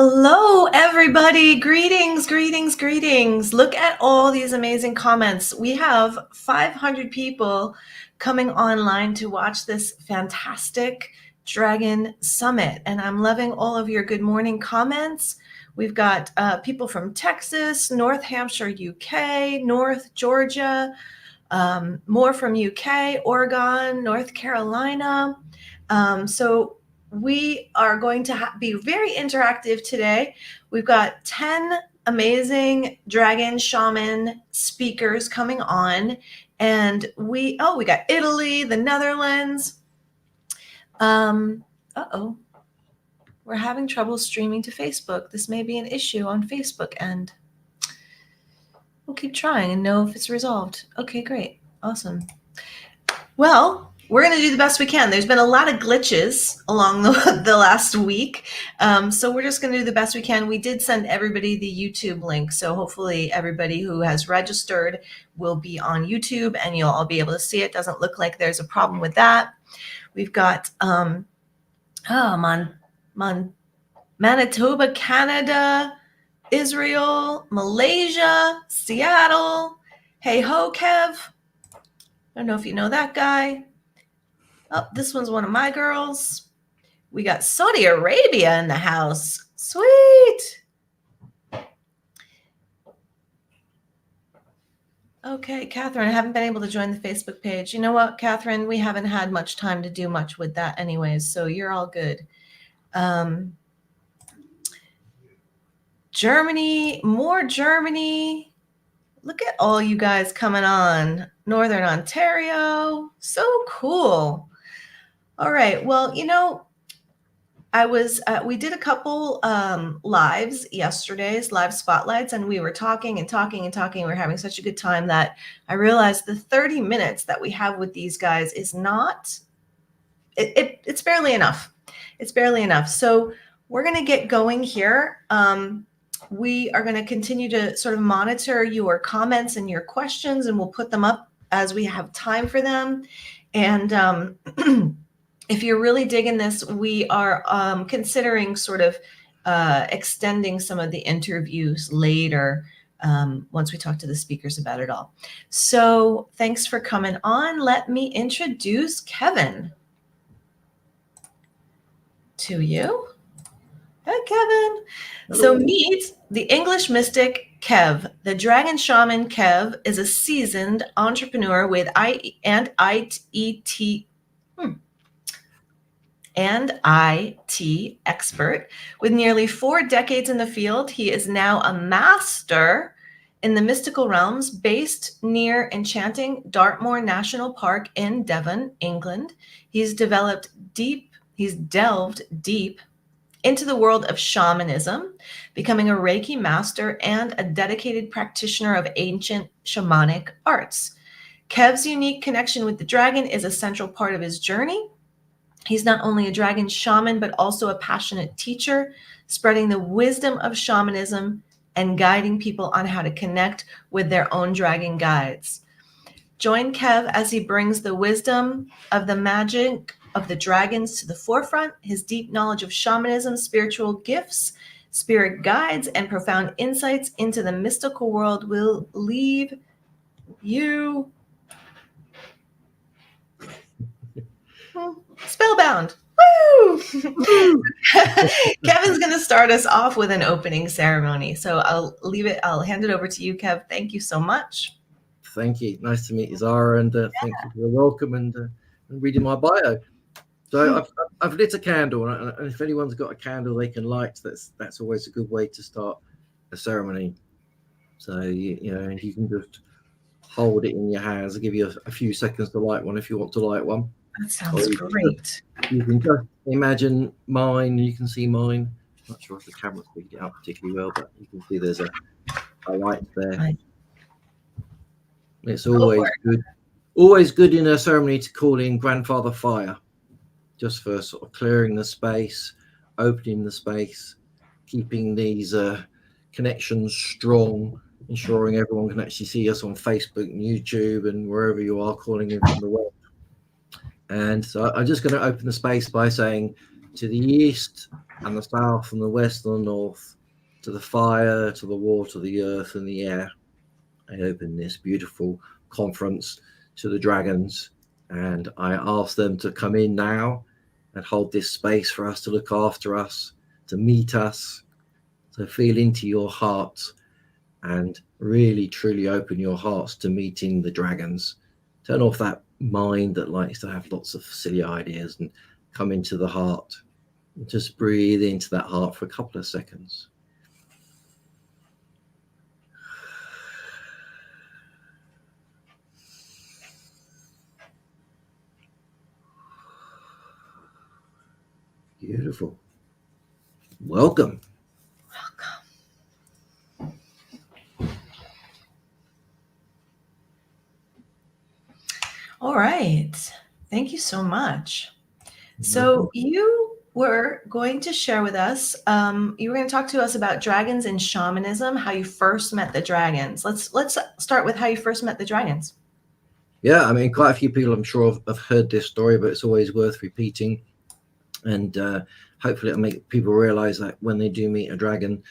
Hello, everybody. Greetings, greetings, greetings. Look at all these amazing comments. We have 500 people coming online to watch this fantastic Dragon Summit. And I'm loving all of your good morning comments. We've got people from Texas, North Hampshire, UK, North Georgia, more from UK, Oregon, North Carolina. So we are going to be very interactive today. We've got 10 amazing dragon shaman speakers coming on, and we got Italy, the Netherlands. We're having trouble streaming to Facebook. This may be an issue on Facebook end. We'll keep trying and know if it's resolved. Okay, great. Awesome. Well, we're going to do the best we can. There's been a lot of glitches along the last week. So we're just going to do the best we can. We did send everybody the YouTube link. So hopefully everybody who has registered will be on YouTube and you'll all be able to see it. Doesn't look like there's a problem with that. We've got Manitoba, Canada, Israel, Malaysia, Seattle. Hey ho, Kev. I don't know if you know that guy. Oh, this one's one of my girls. We got Saudi Arabia in the house. Sweet. Okay, Catherine, I haven't been able to join the Facebook page. You know what, Catherine? We haven't had much time to do much with that anyways, so you're all good. Germany, more Germany. Look at all you guys coming on. Northern Ontario. So cool. All right. Well, you know, we did a couple lives yesterday's live spotlights, and we were talking and talking and talking. We were having such a good time that I realized the 30 minutes that we have with these guys is not, it's barely enough. It's barely enough. So we're going to get going here. We are going to continue to sort of monitor your comments and your questions, and we'll put them up as we have time for them. And if you're really digging this, we are considering sort of extending some of the interviews later once we talk to the speakers about it all. So thanks for coming on. Let me introduce Kevin to you. Hi, Kevin. Hello. So meet the English mystic Kev. The dragon shaman Kev is a seasoned entrepreneur with IT expert. With nearly 4 decades in the field, he is now a master in the mystical realms based near enchanting Dartmoor National Park in Devon, England. He's delved deep into the world of shamanism, becoming a Reiki master and a dedicated practitioner of ancient shamanic arts. Kev's unique connection with the dragon is a central part of his journey. He's not only a dragon shaman, but also a passionate teacher, spreading the wisdom of shamanism and guiding people on how to connect with their own dragon guides. Join Kev as he brings the wisdom of the magic of the dragons to the forefront. His deep knowledge of shamanism, spiritual gifts, spirit guides, and profound insights into the mystical world will leave you spellbound. Woo! Kevin's going to start us off with an opening ceremony. So I'll hand it over to you, Kev. Thank you so much. Thank you. Nice to meet you, Zara, and thank you for the welcome and reading my bio. So I've lit a candle, and if anyone's got a candle they can light, that's always a good way to start a ceremony. So you know, you can just hold it in your hands. I'll give you a few seconds to light one if you want to light one. That sounds great. You can just imagine mine. You can see mine. I'm not sure if the camera's picking it up particularly well, but you can see there's a light there. Right. It's always good in a ceremony to call in Grandfather Fire, just for sort of clearing the space, opening the space, keeping these connections strong, ensuring everyone can actually see us on Facebook and YouTube and wherever you are calling in from the world. And so I'm just going to open the space by saying, to the east, and the south and the west and the north, to the fire, to the water, the earth, and the air. I opened this beautiful conference to the dragons, and I asked them to come in now and hold this space for us, to look after us, to meet us, to feel into your hearts and really truly open your hearts to meeting the dragons. Turn off that mind that likes to have lots of silly ideas and come into the heart. Just breathe into that heart for a couple of seconds. Beautiful. Welcome. All right. Thank you so much. So you were going to share with us, you were going to talk to us about dragons and shamanism, how you first met the dragons. Let's start with how you first met the dragons. Yeah, I mean, quite a few people I'm sure have heard this story, but it's always worth repeating. And hopefully it'll make people realize that when they do meet a dragon,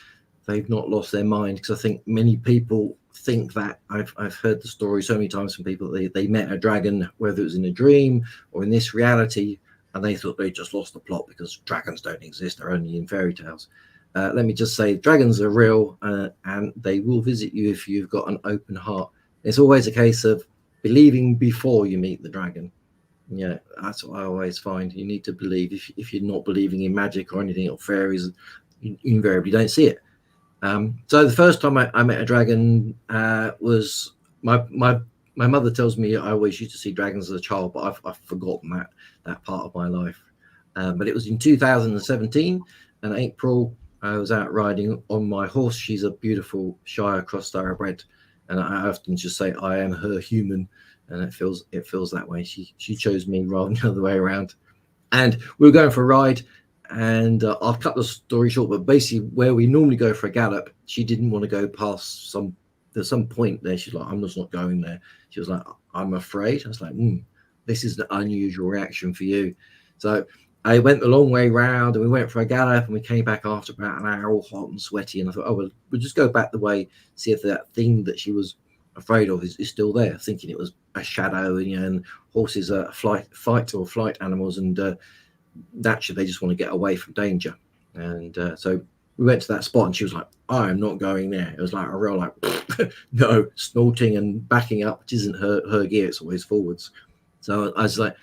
they've not lost their mind. Because I think many people think that. I've heard the story so many times from people that they met a dragon, whether it was in a dream or in this reality, and they thought they just lost the plot because dragons don't exist. They're only in fairy tales. Let me just say, dragons are real, and they will visit you if you've got an open heart. It's always a case of believing before you meet the dragon. Yeah, that's what I always find. You need to believe. If you're not believing in magic or anything or fairies, you invariably don't see it. So the first time I met a dragon was my mother tells me I always used to see dragons as a child, but I've forgotten that part of my life. But it was in 2017, in April. I was out riding on my horse. She's a beautiful Shire cross thoroughbred, and I often just say I am her human. And it feels that way. She chose me rather than the other way around. And we were going for a ride, and I'll cut the story short, but basically where we normally go for a gallop, she didn't want to go past there's some point there. She's like, I'm just not going there. She was like, I'm afraid. I was like, this is an unusual reaction for you. So I went the long way round, and we went for a gallop, and we came back after about an hour, all hot and sweaty. And I thought, oh, well, we'll just go back the way, see if that thing that she was afraid of is still there, thinking it was a shadow. And horses are fight or flight animals, and naturally they just want to get away from danger. And so we went to that spot, and she was like, I am not going there. It was like a real like no, snorting and backing up, which isn't her gear, it's always forwards. So I was like,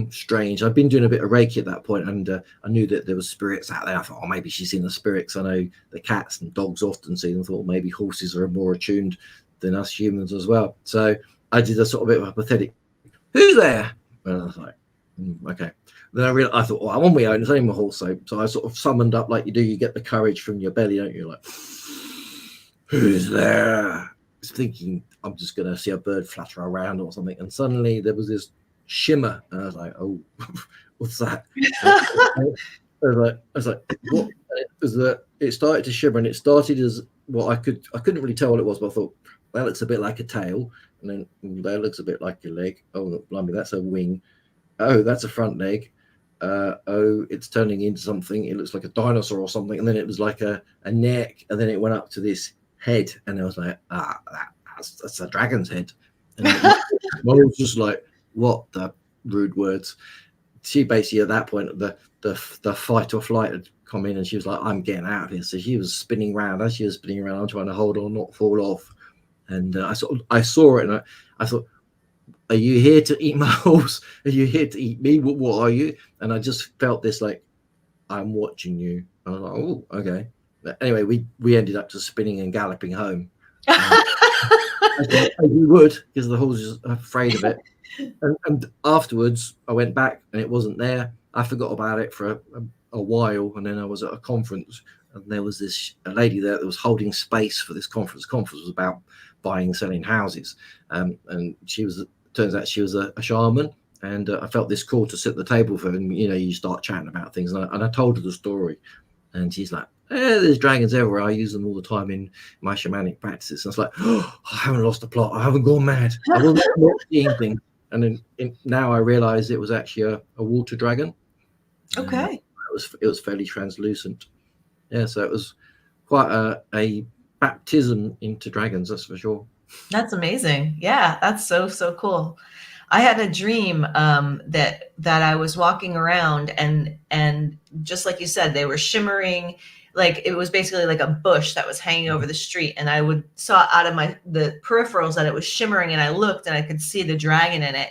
strange. I've been doing a bit of Reiki at that point, and I knew that there was spirits out there. I thought, oh, maybe she's seen the spirits. I know the cats and dogs often see them. I thought maybe horses are more attuned than us humans as well. So I did a sort of bit of a pathetic, who's there? And I was like, okay. Then I thought, I'm on my own. It's only my horse. So I sort of summoned up like you do. You get the courage from your belly, don't you? Like, who's there? I was thinking I'm just going to see a bird flutter around or something. And suddenly there was this shimmer. And I was like, oh, what's that? I was like, what? It started to shimmer, and it started as what I couldn't really tell what it was, but I thought, that looks a bit like a tail, and then that looks a bit like a leg. Oh, blimey, that's a wing. Oh, that's a front leg. Oh, it's turning into something. It looks like a dinosaur or something. And then it was like a neck, and then it went up to this head, and I was like, that's a dragon's head. And I was just like, what the rude words. She basically at that point the fight or flight had come in, and she was like, I'm getting out of here. So she was spinning around. As she was spinning around, I'm trying to hold on, not fall off. And I saw it, and I thought, are you here to eat my horse? Are you here to eat me? What are you? And I just felt this like, I'm watching you. I was like, oh, okay. But anyway, we ended up just spinning and galloping home. As you would, because the horse is afraid of it. And afterwards, I went back, and it wasn't there. I forgot about it for a while, and then I was at a conference, and there was a lady there that was holding space for this conference. The conference was about buying and selling houses, and turns out she was a shaman, and I felt this call to sit at the table for her, and you start chatting about things, and I told her the story, and she's like, there's dragons everywhere. I use them all the time in my shamanic practices. And I was like, I haven't lost the plot. I haven't gone mad. I wasn't seeing things. And then now I realize it was actually a water dragon. Okay. it was fairly translucent. Yeah, so it was quite a baptism into dragons, that's for sure. That's amazing. Yeah, that's so cool. I had a dream that I was walking around, and just like you said, they were shimmering, like it was basically like a bush that was hanging over the street, and I saw out of the peripherals that it was shimmering, and I looked and I could see the dragon in it,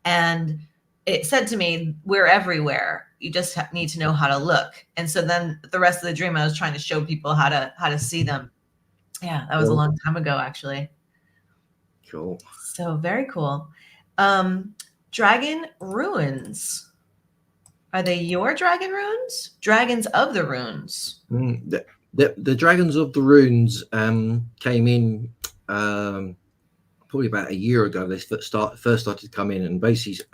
and it said to me, "We're everywhere. You just need to know how to look." And so then the rest of the dream, I was trying to show people how to see them. Yeah, that was a long time ago, actually. Cool. So very cool. Dragon runes. Are they your dragon runes? Dragons of the runes. The dragons of the runes came in probably about a year ago. They first started to come in, and basically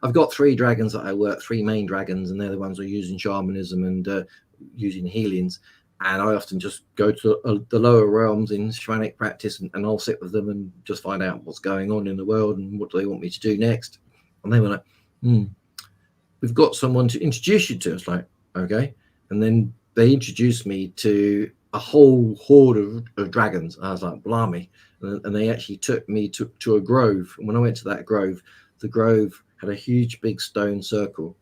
I've got 3 dragons that I work, 3 main dragons, and they're the ones who are using shamanism and using healings. And I often just go to the lower realms in shamanic practice, and I'll sit with them and just find out what's going on in the world and what do they want me to do next. And they were like, we've got someone to introduce you to. It's like, okay. And then they introduced me to a whole horde of dragons. I was like, blimey. And they actually took me to a grove. And when I went to that grove, the grove had a huge big stone circle.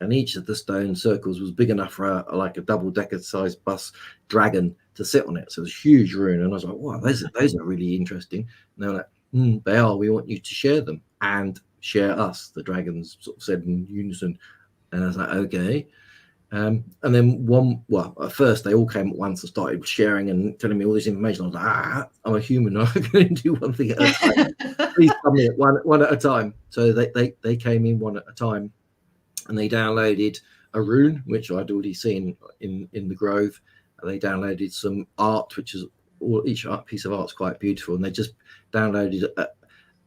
And each of the stone circles was big enough for like a double-decker sized bus dragon to sit on it. So it was a huge rune. And I was like, wow, those are really interesting. And they were like, they are. We want you to share them and share us, the dragons sort of said in unison. And I was like, okay. And then at first they all came at once and started sharing and telling me all this information. I was like, I'm a human. I'm going to do one thing at a time. Please come here one at a time. So they came in one at a time. And they downloaded a rune, which I'd already seen in the grove. And they downloaded some art, which is each piece of art's quite beautiful. And they just downloaded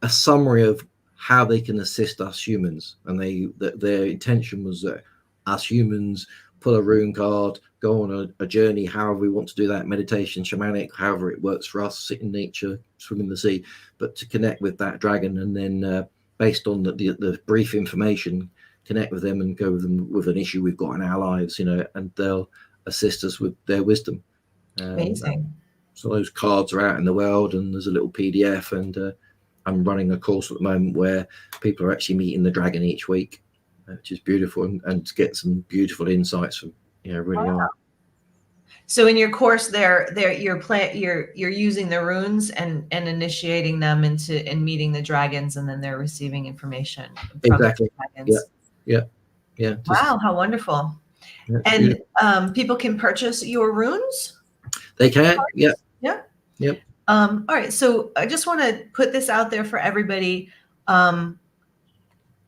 a summary of how they can assist us humans. And their intention was that us humans pull a rune card, go on a journey, however we want to do that, meditation, shamanic, however it works for us, sit in nature, swim in the sea, but to connect with that dragon. And then based on the brief information, connect with them and go with them with an issue we've got in our lives, and they'll assist us with their wisdom. Amazing. So those cards are out in the world, and there's a little PDF, and I'm running a course at the moment where people are actually meeting the dragon each week, which is beautiful, and to get some beautiful insights from, really are. So in your course you're using the runes and initiating them into meeting the dragons, and then they're receiving information from Exactly. the dragons. Yeah. Wow, how wonderful. And people can purchase your runes? They can. Yeah. Yep. All right. So I just want to put this out there for everybody.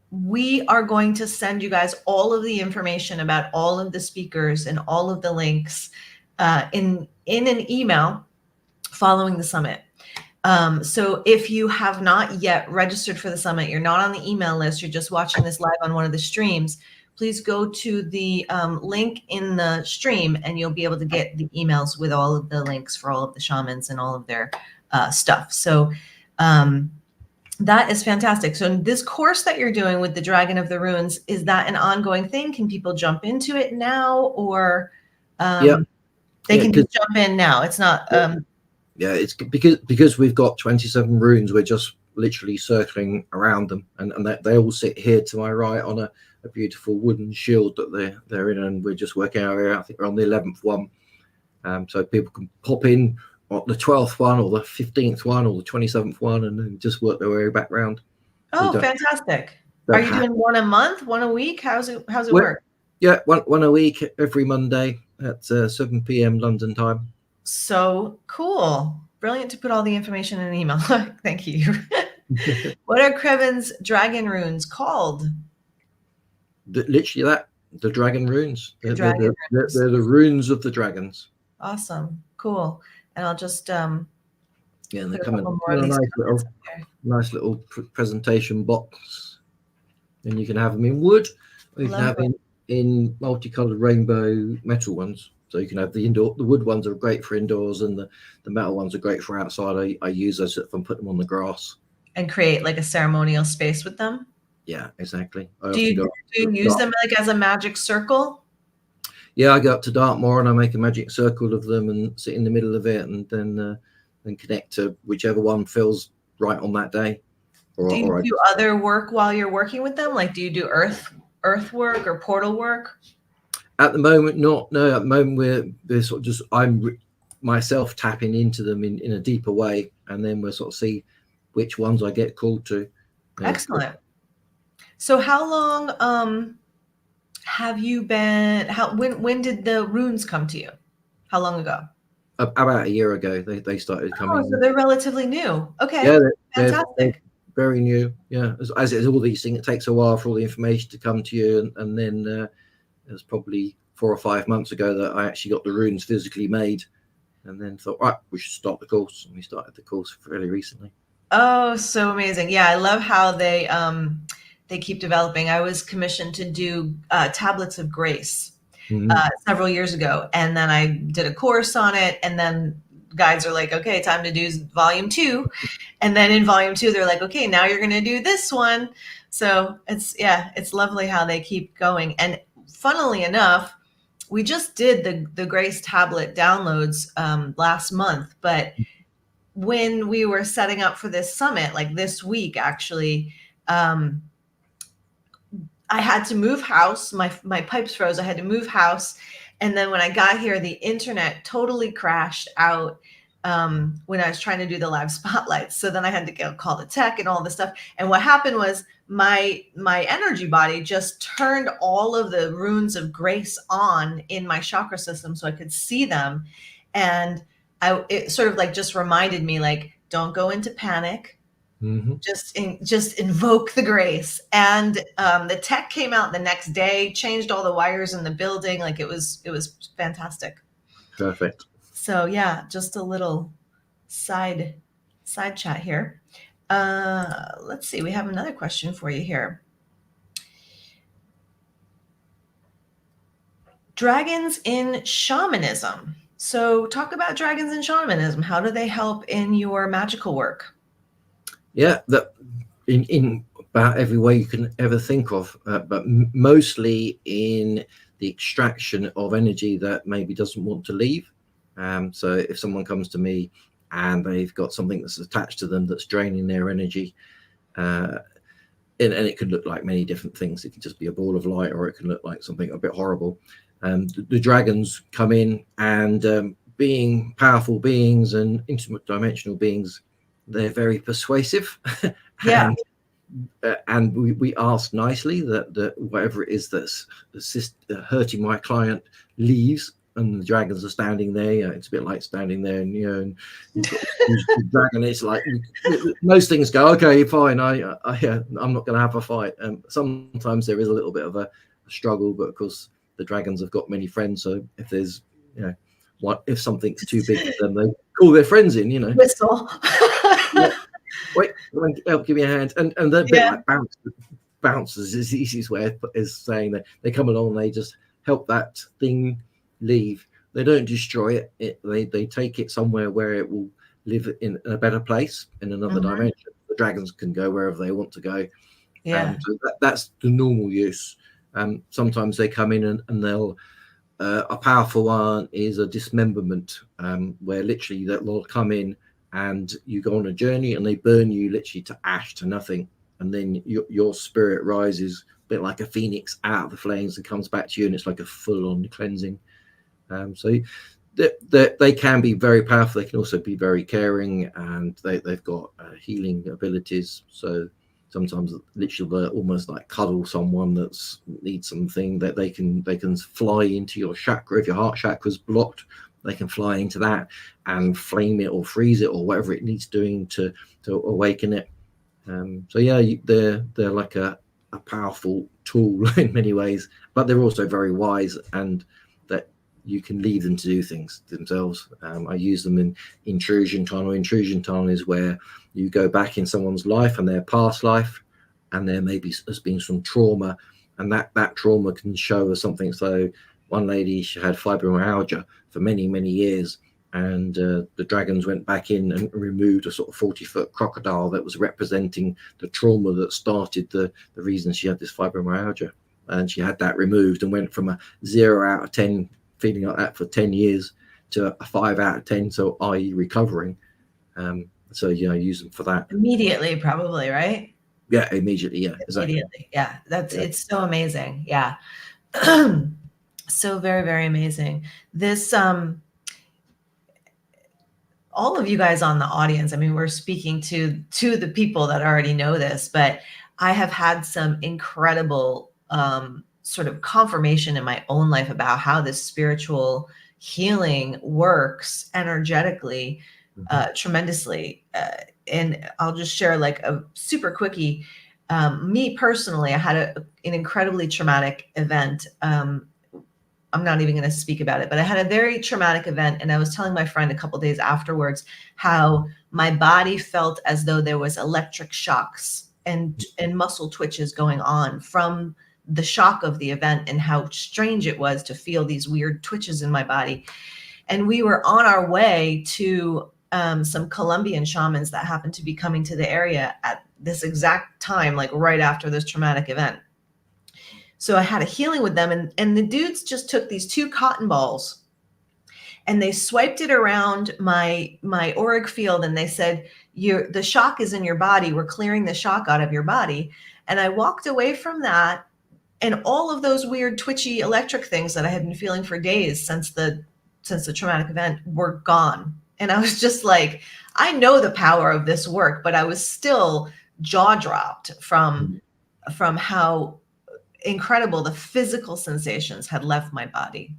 We are going to send you guys all of the information about all of the speakers and all of the links in an email following the summit. So if you have not yet registered for the summit, you're not on the email list, you're just watching this live on one of the streams, please go to the link in the stream and you'll be able to get the emails with all of the links for all of the shamans and all of their stuff. So that is fantastic. So this course that you're doing with the Dragon of the Runes, is that an ongoing thing? Can people jump into it now, or they can just jump in now? It's not... it's because we've got 27 runes. We're just literally circling around them, and they all sit here to my right on a beautiful wooden shield that they're in, and we're just working our way out. I think we're on the 11th one, so people can pop in on the 12th one or the 15th one or the 27th one, and then just work their way back round. Oh, fantastic! Are you doing one a month, one a week? How's it work? Yeah, one a week every Monday at 7 p.m. London time. So cool. Brilliant to put all the information in an email. Thank you. What are Kreven's dragon runes called? Literally the dragon runes. They're the runes of the dragons. Awesome. Cool. And I'll just they come in a nice little presentation box. And you can have them in wood, or you can have them in multicolored rainbow metal ones. So you can have the wood ones are great for indoors, and the metal ones are great for outside. I use those if I'm putting them on the grass. And create like a ceremonial space with them? Yeah, exactly. Do you use them like as a magic circle? Yeah, I go up to Dartmoor and I make a magic circle of them and sit in the middle of it, and then connect to whichever one feels right on that day. Do you I do other work while you're working with them? Like, do you do earth work or portal work? at the moment, not. No, at the moment we're sort of just myself tapping into them in a deeper way, and then we'll sort of see which ones I get called to. Excellent. So how long have you been, when did the runes come to you? How long ago? About a year ago, they started coming. Oh, so they're relatively new. Okay. Yeah, they're Fantastic. very new. Yeah, as all these things, it takes a while for all the information to come to you, and then it was probably 4 or 5 months ago that I actually got the runes physically made, and then thought, right, we should start the course, and we started the course fairly recently. Oh, so amazing. Yeah, I love how they keep developing. I was commissioned to do tablets of grace several years ago, and then I did a course on it, and then guides are like, okay, time to do volume 2. And then in volume 2, they're like, okay, now you're going to do this one. So it's lovely how they keep going. And funnily enough, we just did the Grace tablet downloads last month, but when we were setting up for this summit, like this week, actually, I had to move house. My pipes froze. I had to move house. And then when I got here, the internet totally crashed out when I was trying to do the live spotlights. So then I had to call the tech and all this stuff. And what happened was my energy body just turned all of the runes of grace on in my chakra system so I could see them. And it sort of like just reminded me, like, don't go into panic. Mm-hmm. Just invoke the grace. And the tech came out the next day, changed all the wires in the building. Like it was fantastic. Perfect. So yeah, just a little side chat here. Let's see. We have another question for you here. Dragons in shamanism. So talk about dragons in shamanism. How do they help in your magical work? Yeah, that in about every way you can ever think of, but mostly in the extraction of energy that maybe doesn't want to leave. So if someone comes to me and they've got something that's attached to them that's draining their energy, and it could look like many different things. It could just be a ball of light, or it can look like something a bit horrible. The dragons come in, and being powerful beings and intimate dimensional beings, they're very persuasive. Yeah. And we ask nicely that whatever it is that's hurting my client leaves, and the dragons are standing there. It's a bit like standing there, and and you've got the dragon. It's like most things go, okay, fine. I'm not going to have a fight. Sometimes there is a little bit of a struggle, but of course the dragons have got many friends. So if there's if something's too big for them, they call their friends in. Whistle. Yeah. Wait, help, give me a hand. And they're a bit like bouncers is the easiest way is saying that they come along and they just help that thing leave. They don't destroy it. They take it somewhere where it will live in a better place, in another dimension. The dragons can go wherever they want to go. Yeah. So that's the normal use. Sometimes they come in and they'll a powerful one is a dismemberment, where literally they'll come in and you go on a journey and they burn you literally to ash, to nothing, and then your spirit rises a bit like a phoenix out of the flames and comes back to you, and it's like a full-on cleansing. So they can be very powerful. They can also be very caring, and they've got healing abilities. So sometimes literally they'll almost like cuddle someone that needs something, that they can fly into your chakra. If your heart chakra is blocked, they can fly into that and flame it or freeze it or whatever it needs doing to awaken it. So yeah, they're like a powerful tool in many ways, but they're also very wise, and that you can leave them to do things themselves. I use them in intrusion tunnel. Intrusion tunnel is where you go back in someone's life and their past life, and there maybe has been some trauma, and that trauma can show us something. So one lady, she had fibromyalgia for many years, and the dragons went back in and removed a sort of 40-foot crocodile that was representing the trauma that started the reason she had this fibromyalgia. and she had that removed and went from a 0 out of 10 feeling like that for 10 years to a 5 out of 10, so i.e. recovering. So use them for that immediately, probably, right? Yeah, immediately. Yeah, exactly. Immediately. Yeah, it's so amazing. Yeah. So very, very amazing. This all of you guys on the audience, I mean, we're speaking to the people that already know this, but I have had some incredible sort of confirmation in my own life about how this spiritual healing works energetically tremendously. And I'll just share like a super quickie. Me personally, I had an incredibly traumatic event. I'm not even going to speak about it, but I had a very traumatic event. And I was telling my friend a couple of days afterwards how my body felt as though there was electric shocks and muscle twitches going on from the shock of the event, and how strange it was to feel these weird twitches in my body. And we were on our way to some Colombian shamans that happened to be coming to the area at this exact time, like right after this traumatic event. So I had a healing with them, and the dudes just took these 2 cotton balls and they swiped it around my auric field, and they said, the shock is in your body. We're clearing the shock out of your body. And I walked away from that, and all of those weird twitchy electric things that I had been feeling for days since the traumatic event were gone. And I was just like, I know the power of this work, but I was still jaw dropped from how incredible the physical sensations had left my body.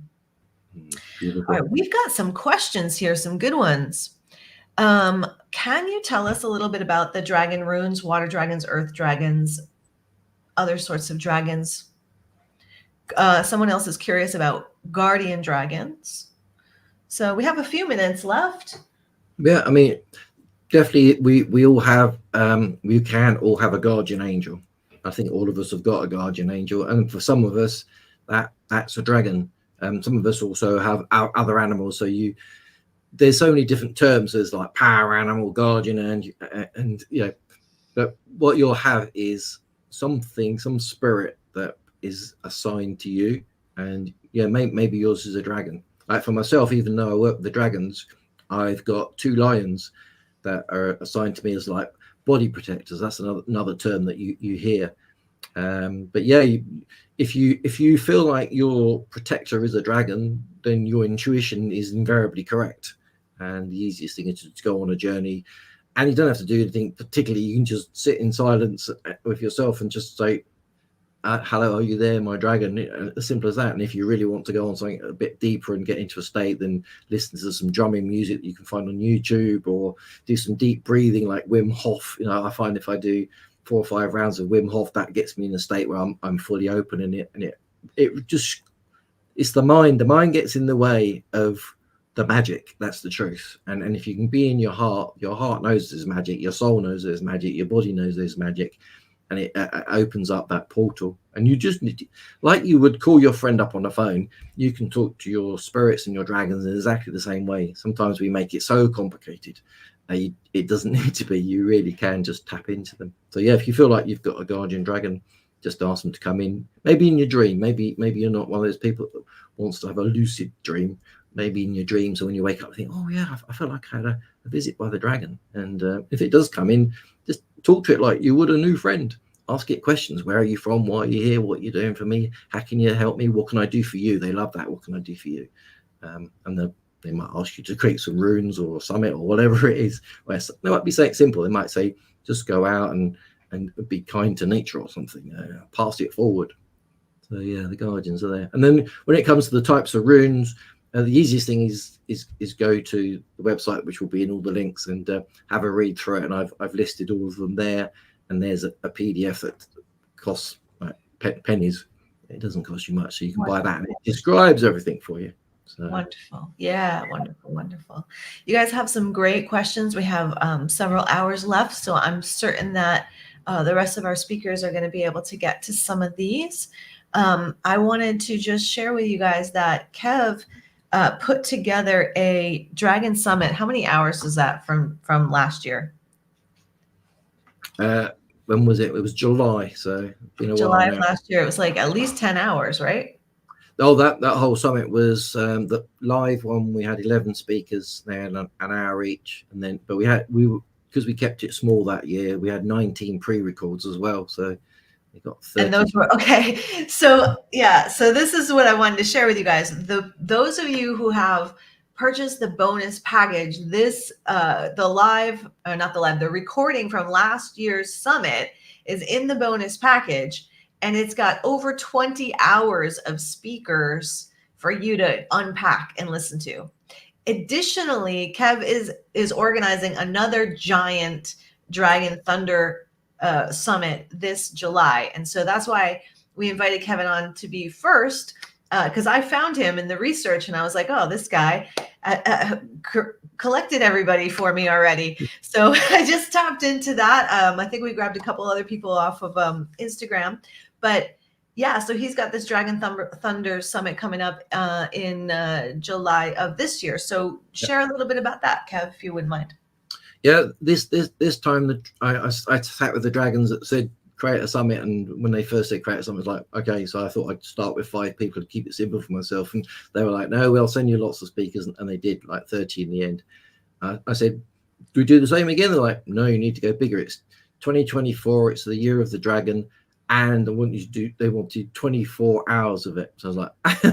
Beautiful. All right, we've got some questions here, some good ones. Can you tell us a little bit about the dragon runes, water dragons, earth dragons, other sorts of dragons? Someone else is curious about guardian dragons. So we have a few minutes left. Yeah, I mean, definitely we all have, we can all have a guardian angel. I think all of us have got a guardian angel, and for some of us, that's a dragon. Some of us also have other animals. So there's so many different terms. There's like power animal, guardian, and but what you'll have is some spirit that is assigned to you, and maybe yours is a dragon. Like for myself, even though I work with the dragons, I've got 2 lions that are assigned to me as like body protectors. That's another term that you hear. But yeah, if you feel like your protector is a dragon, then your intuition is invariably correct. And the easiest thing is to go on a journey, and you don't have to do anything particularly. You can just sit in silence with yourself and just say, hello, are you there, my dragon? As simple as that. And if you really want to go on something a bit deeper and get into a state, then listen to some drumming music that you can find on YouTube, or do some deep breathing like Wim Hof. I find if I do 4 or 5 rounds of Wim Hof, that gets me in a state where I'm fully open, and it just, it's the mind. The mind gets in the way of the magic. That's the truth. And if you can be in your heart knows there's magic, your soul knows there's magic, your body knows there's magic, and it opens up that portal. And you just need to, like you would call your friend up on the phone, you can talk to your spirits and your dragons in exactly the same way. Sometimes we make it so complicated. It doesn't need to be. You really can just tap into them. So yeah, if you feel like you've got a guardian dragon, just ask them to come in. Maybe in your dream. Maybe you're not one of those people that wants to have a lucid dream. Maybe in your dreams, or when you wake up, think, oh yeah, I felt like I had a visit by the dragon. And if it does come in, just talk to it like you would a new friend. Ask it questions. Where are you from? Why are you here? What are you doing for me? How can you help me? What can I do for you? They love that. What can I do for you? And they might ask you to create some runes or summit or whatever it is. Where they might be saying simple. They might say, just go out and be kind to nature or something. Pass it forward. So yeah, the guardians are there. And then when it comes to the types of runes, the easiest thing is go to the website, which will be in all the links, and have a read through it. And I've listed all of them there. And there's a PDF that costs like pennies. It doesn't cost you much, so you can buy that, and it describes everything for you. So. Wonderful. Yeah, wonderful. You guys have some great questions. We have several hours left, so I'm certain that the rest of our speakers are going to be able to get to some of these. I wanted to just share with you guys that Kev put together a Dragon Summit. How many hours is that from last year? when was it? It was July, so it's been a while July of now. last year. It was like at least 10 hours, right? Oh, that whole summit was the live one. We had 11 speakers. They had an hour each, and then because we kept it small that year, we had 19 pre-records as well. So we got 30. And those were okay. So yeah, so this is what I wanted to share with you guys. Those of you who have purchased the bonus package, this the recording from last year's summit is in the bonus package, and it's got over 20 hours of speakers for you to unpack and listen to. Additionally, Kev is organizing another giant Dragon Thunder summit this July. And so that's why we invited Kevin on to be first, because I found him in the research and I was like, oh, this guy collected everybody for me already. So I just tapped into that. I think we grabbed a couple other people off of Instagram. But yeah, so he's got this Dragon Thunder Summit coming up in July of this year. So share a little bit about that, Kev, if you wouldn't mind. Yeah, this time I sat with the dragons that said create a summit, and when they first said create a summit, I was like, okay, so I thought I'd start with 5 people to keep it simple for myself, and they were like, no, we'll send you lots of speakers, and they did, like 30 in the end. I said, do we do the same again? They're like, no, you need to go bigger. It's 2024, it's the year of the dragon, and they wanted 24 hours of it. So I was like, do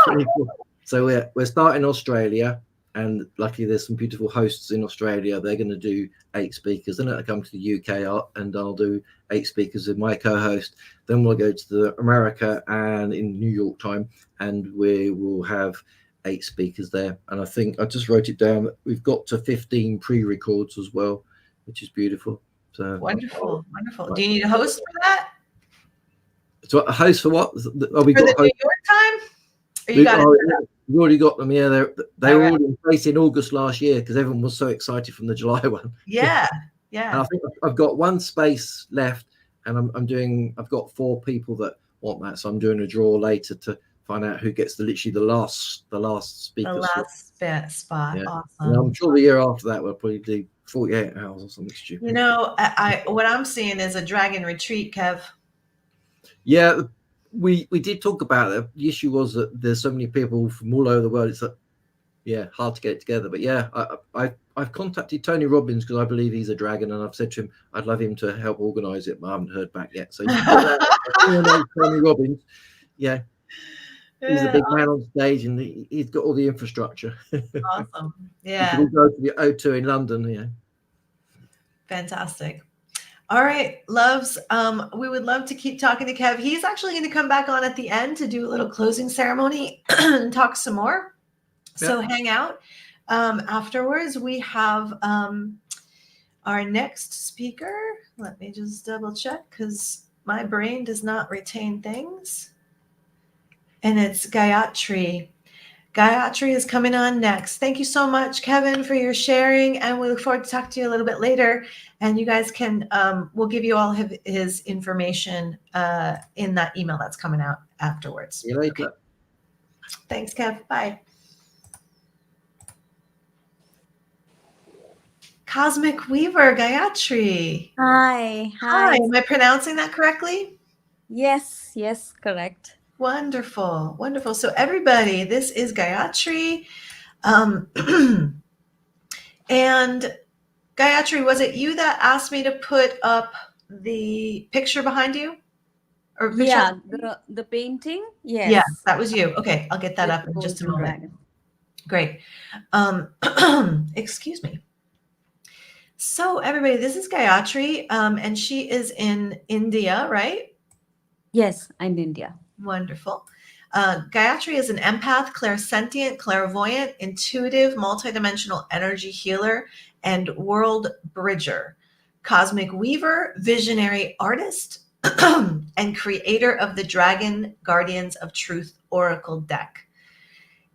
24. So we're starting Australia. And luckily, there's some beautiful hosts in Australia. They're going to do 8 speakers. Then I'll come to the UK, and I'll do 8 speakers with my co-host. Then we'll go to America and in New York time, and we will have 8 speakers there. And I think I just wrote it down. We've got to 15 pre-records as well, which is beautiful. So wonderful. Do you need a host for that? So a host for what? For the New York time? Or you got it? We've already got them. Yeah, they were already in place in August last year because everyone was so excited from the July one. Yeah. And I think I've got 1 space left, and I've got 4 people that want that, so I'm doing a draw later to find out who gets the last speaker. The last spot. Yeah. Awesome. And I'm sure the year after that we'll probably do 48 hours or something stupid. You know, what I'm seeing is a dragon retreat, Kev. Yeah. We did talk about it. The issue was that there's so many people from all over the world. It's like, hard to get it together. But yeah, I've contacted Tony Robbins because I believe he's a dragon, and I've said to him I'd love him to help organise it, but I haven't heard back yet. So you know Tony Robbins, he's a big man on stage, and he's got all the infrastructure. Awesome. Yeah. We'll go to the O2 in London. Yeah. Fantastic. All right, loves. We would love to keep talking to Kev. He's actually going to come back on at the end to do a little closing ceremony and talk some more. Yeah. So hang out. Afterwards, we have our next speaker. Let me just double check because my brain does not retain things. And it's Gayatri. Gayatri is coming on next. Thank you so much, Kevin, for your sharing. And we look forward to talking to you a little bit later. And you guys can, we'll give you all his information in that email that's coming out afterwards. See you later. Okay. Thanks, Kev. Bye. Cosmic Weaver, Gayatri. Hi. Am I pronouncing that correctly? Yes, correct. Wonderful. So everybody, this is Gayatri. And Gayatri, was it you that asked me to put up the picture behind you? Or the painting? Yes. Yeah, that was you. Okay, I'll get that up in just a moment. Dragon. Great. Excuse me. So everybody, this is Gayatri, and she is in India, right? Yes, I'm in India. Wonderful. Gayatri is an empath, clairsentient, clairvoyant, intuitive, multidimensional energy healer, and world bridger, cosmic weaver, visionary artist, and creator of the Dragon Guardians of Truth Oracle deck.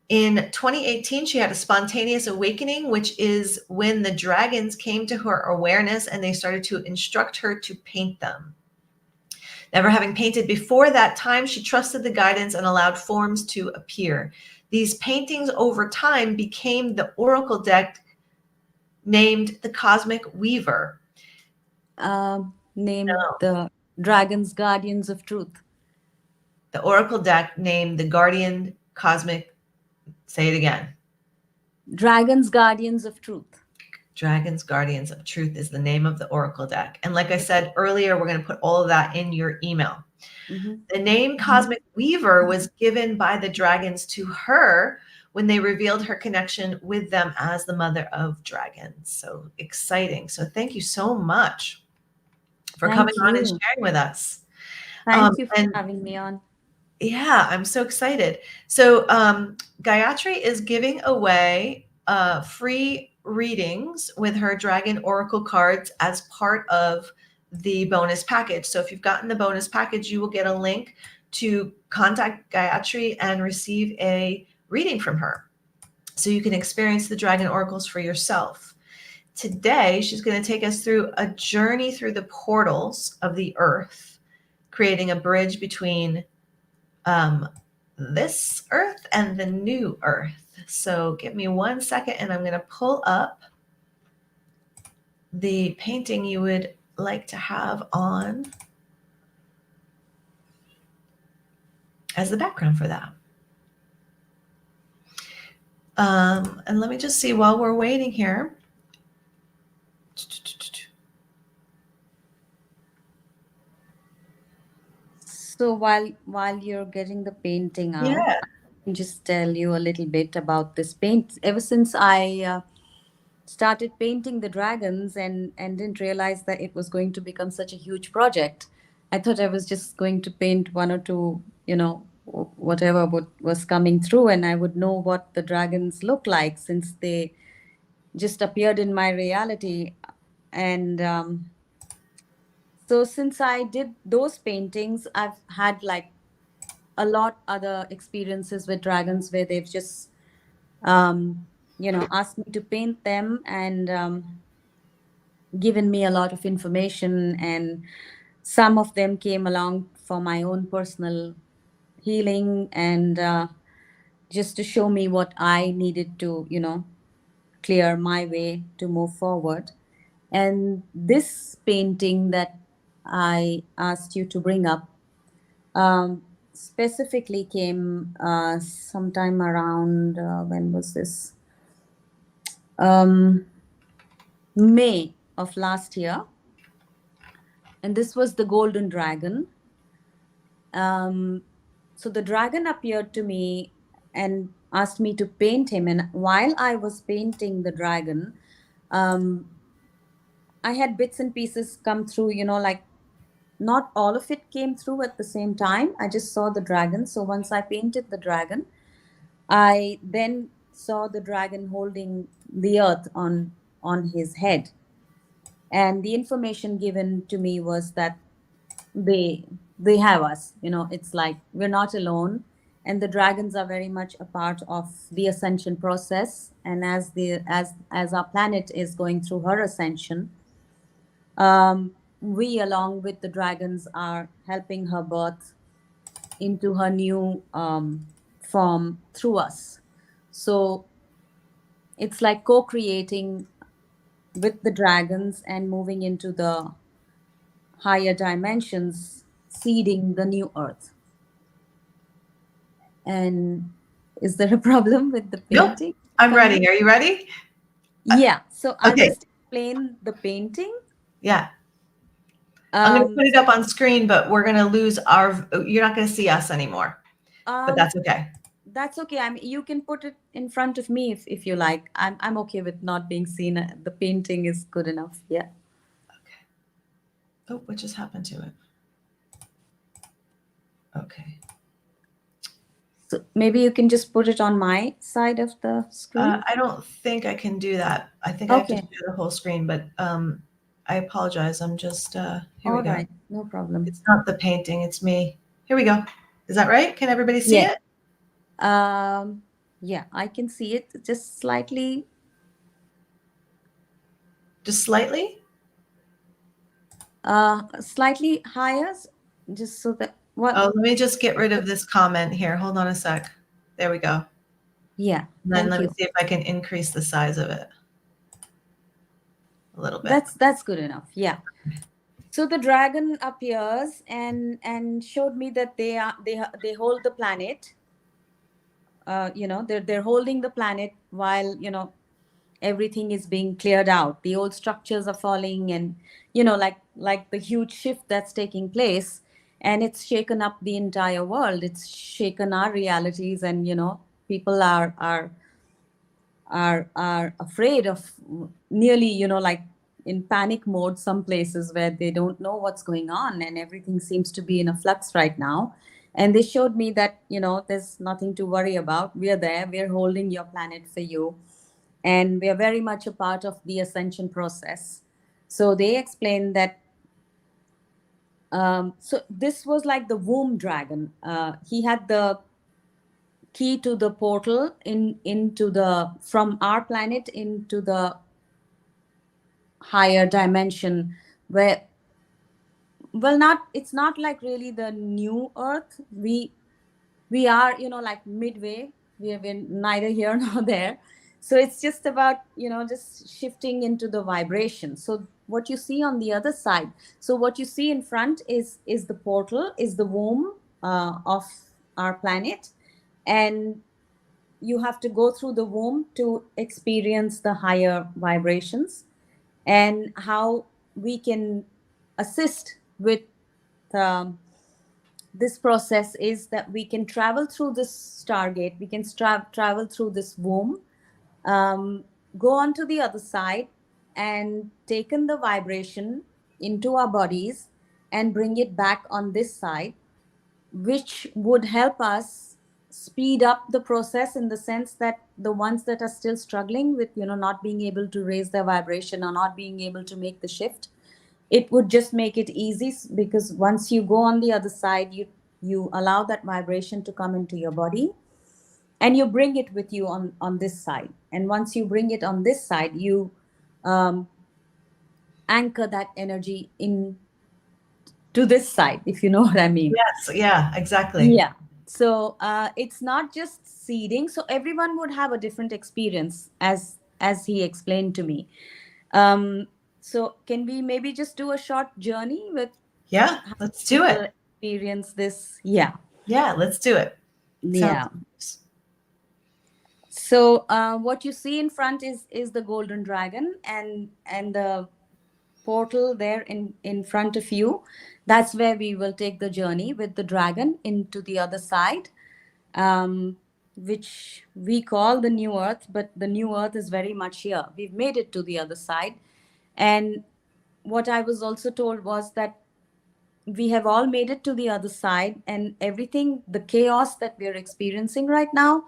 In 2018, she had a spontaneous awakening, which is when the dragons came to her awareness and they started to instruct her to paint them. Never having painted before that time, she trusted the guidance and allowed forms to appear. These paintings over time became the oracle deck named the Cosmic Weaver. named No. the Dragons Guardians of Truth. The Oracle deck named the Guardian Cosmic. Say it again. Dragons Guardians of Truth. Dragons Guardians of Truth is the name of the Oracle deck. And like I said earlier, we're going to put all of that in your email. Mm-hmm. The name Cosmic Weaver was given by the dragons to her when they revealed her connection with them as the mother of dragons. So exciting. So thank you so much for coming on and sharing with us. Thank you for having me on. Yeah, I'm so excited. So Gayatri is giving away free readings with her Dragon Oracle cards as part of the bonus package. So if you've gotten the bonus package, you will get a link to contact Gayatri and receive a reading from her. So you can experience the Dragon Oracles for yourself. Today, she's going to take us through a journey through the portals of the earth, creating a bridge between this earth and the new earth. So give me 1 second and I'm going to pull up the painting you would like to have on as the background for that. And let me just see while we're waiting here. So while you're getting the painting out, Yeah. I can just tell you a little bit about this paint. Ever since I started painting the dragons and didn't realize that it was going to become such a huge project, I thought I was just going to paint one or two, whatever was coming through, and I would know what the dragons look like since they just appeared in my reality. And so since I did those paintings, I've had like a lot other experiences with dragons where they've just asked me to paint them and given me a lot of information, and some of them came along for my own personal healing and just to show me what I needed to clear my way to move forward. And this painting that I asked you to bring up specifically came sometime around, when was this? May of last year. And this was the golden dragon. So the dragon appeared to me and asked me to paint him. And while I was painting the dragon, I had bits and pieces come through, like not all of it came through at the same time. I just saw the dragon. So once I painted the dragon, I then saw the dragon holding the earth on his head. And the information given to me was that they have us. It's like we're not alone. And the dragons are very much a part of the ascension process. And as our planet is going through her ascension, we, along with the dragons, are helping her birth into her new form through us. So it's like co-creating with the dragons and moving into the higher dimensions, seeding the new earth. And is there a problem with the painting? Nope. I'm ready. Are you ready? Yeah. So I'll Okay. just explain the painting. Yeah. I'm going to put it up on screen, but we're going to lose you're not going to see us anymore. But that's okay. That's okay. I mean, you can put it in front of me if you like. I'm okay with not being seen. The painting is good enough. Yeah. Okay. Oh, what just happened to it? Okay. So maybe you can just put it on my side of the screen. I don't think I can do that. I think I have to share the whole screen, but I apologize. I'm just here we go. Right. No problem. It's not the painting, it's me. Here we go. Is that right? Can everybody see it? Yeah, I can see it just slightly. Just slightly? Slightly higher, just so that what? Oh, let me just get rid of this comment here. Hold on a sec. There we go. Yeah. And then let me see if I can increase the size of it a little bit. That's good enough. Yeah. So the dragon appears and showed me that they hold the planet. They're holding the planet while everything is being cleared out. The old structures are falling, and like the huge shift that's taking place, and it's shaken up the entire world. It's shaken our realities, and people are afraid of, nearly like in panic mode, some places where they don't know what's going on, and everything seems to be in a flux right now. And they showed me that there's nothing to worry about. We are there, we're holding your planet for you, and we are very much a part of the ascension process. So they explained that, so this was like the womb dragon. He had the key to the portal into the from our planet into the higher dimension, where, well, not it's not like really the new earth. We are like midway. We're neither here nor there. So it's just about just shifting into the vibration. So what you see on the other side, so what you see in front is the portal, is the womb of our planet. And you have to go through the womb to experience the higher vibrations. And how we can assist with um, this process is that we can travel through this stargate, we can travel through this womb, go on to the other side, and taken the vibration into our bodies and bring it back on this side, which would help us speed up the process, in the sense that the ones that are still struggling with not being able to raise their vibration or not being able to make the shift, it would just make it easy, because once you go on the other side, you allow that vibration to come into your body, and you bring it with you on this side. And once you bring it on this side, you um, anchor that energy in to this side, if you know what I mean. Yes, yeah, exactly. Yeah. So it's not just seeding. So everyone would have a different experience, as he explained to me. So can we maybe just do a short journey with Yeah, how let's do people it. experience this? Yeah. Yeah, let's do it. Yeah. So what you see in front is the golden dragon, and the portal there in front of you. That's where we will take the journey with the dragon into the other side, which we call the new earth. But the new earth is very much here. We've made it to the other side. And what I was also told was that we have all made it to the other side, and everything, the chaos that we're experiencing right now,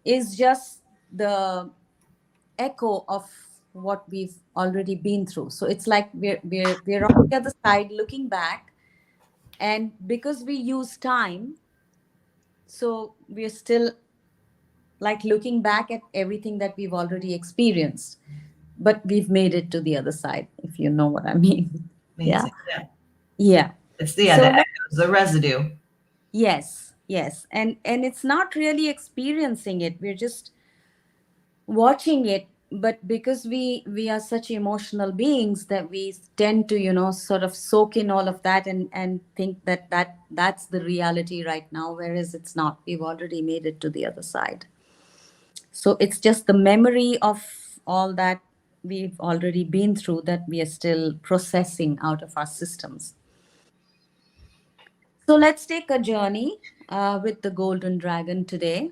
is just the echo of what we've already been through. So it's like we're on the other side looking back, and because we use time, so we're still like looking back at everything that we've already experienced, but we've made it to the other side, if you know what I mean. Amazing. Yeah. Yeah. It's the So echoes, the residue. yes, and it's not really experiencing it. We're just watching it. But because we are such emotional beings, that we tend to sort of soak in all of that, and think that's the reality right now, whereas it's not. We've already made it to the other side. So it's just the memory of all that we've already been through that we are still processing out of our systems. So let's take a journey with the golden dragon today.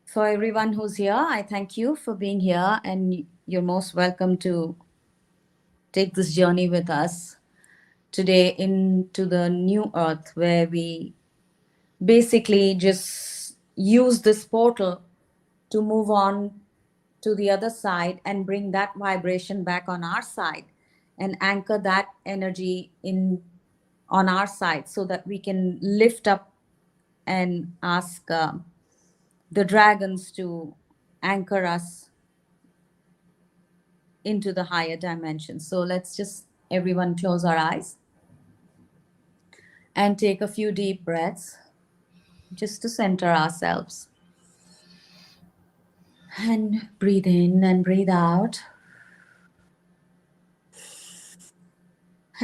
For everyone who's here, I thank you for being here, and you're most welcome to take this journey with us today into the new earth, where we basically just use this portal to move on to the other side and bring that vibration back on our side, and anchor that energy in on our side, so that we can lift up and ask the dragons to anchor us into the higher dimension. So let's just everyone close our eyes and take a few deep breaths, just to center ourselves. And breathe in and breathe out.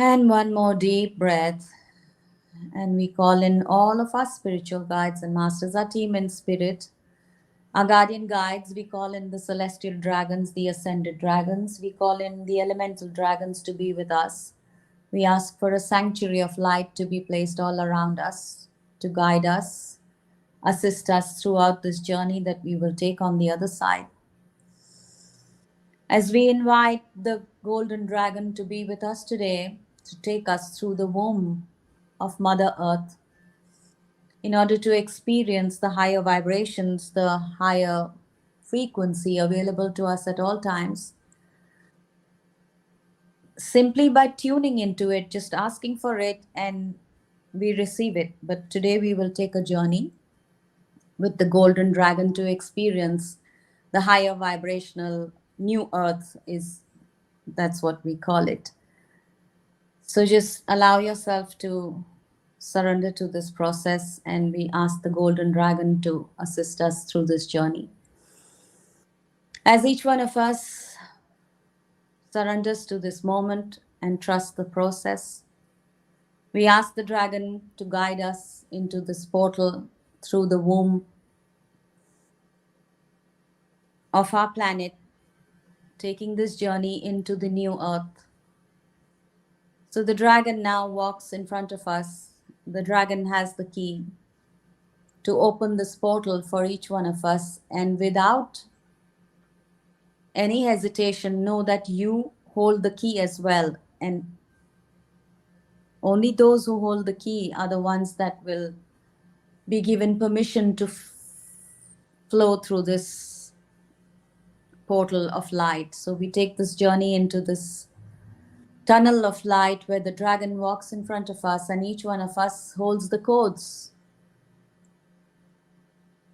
And one more deep breath. And we call in all of our spiritual guides and masters, our team in spirit, our guardian guides. We call in the celestial dragons, the ascended dragons. We call in the elemental dragons to be with us. We ask for a sanctuary of light to be placed all around us, to guide us, assist us throughout this journey that we will take on the other side. As we invite the golden dragon to be with us today, to take us through the womb of Mother Earth, in order to experience the higher vibrations, the higher frequency available to us at all times, simply by tuning into it, just asking for it, and we receive it. But today we will take a journey with the golden dragon to experience the higher vibrational new earth, is that's what we call it. So just allow yourself to surrender to this process, and we ask the golden dragon to assist us through this journey. As each one of us surrenders to this moment and trusts the process, we ask the dragon to guide us into this portal through the womb of our planet, taking this journey into the new earth. So the dragon now walks in front of us. The dragon has the key to open this portal for each one of us, and without any hesitation, know that you hold the key as well, and only those who hold the key are the ones that will be given permission to flow through this portal of light. So we take this journey into this tunnel of light where the dragon walks in front of us, and each one of us holds the codes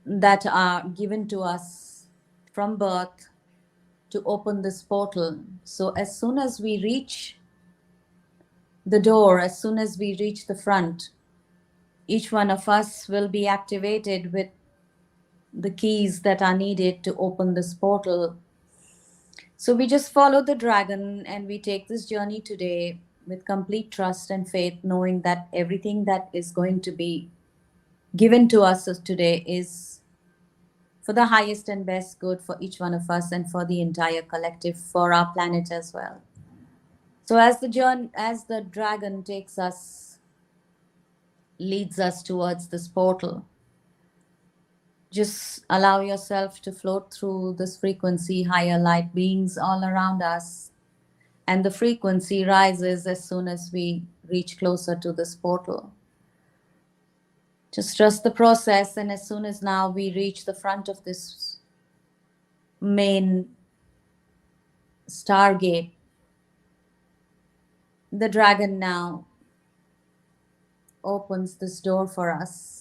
that are given to us from birth to open this portal. So as soon as we reach the door, as soon as we reach the front, each one of us will be activated with the keys that are needed to open this portal. So we just follow the dragon, and we take this journey today with complete trust and faith, knowing that everything that is going to be given to us today is for the highest and best good for each one of us and for the entire collective, for our planet as well. So as the dragon takes us, leads us towards this portal, just allow yourself to float through this frequency, higher light beings all around us. And the frequency rises as soon as we reach closer to this portal. Just trust the process, and as soon as now we reach the front of this main stargate, the dragon now opens this door for us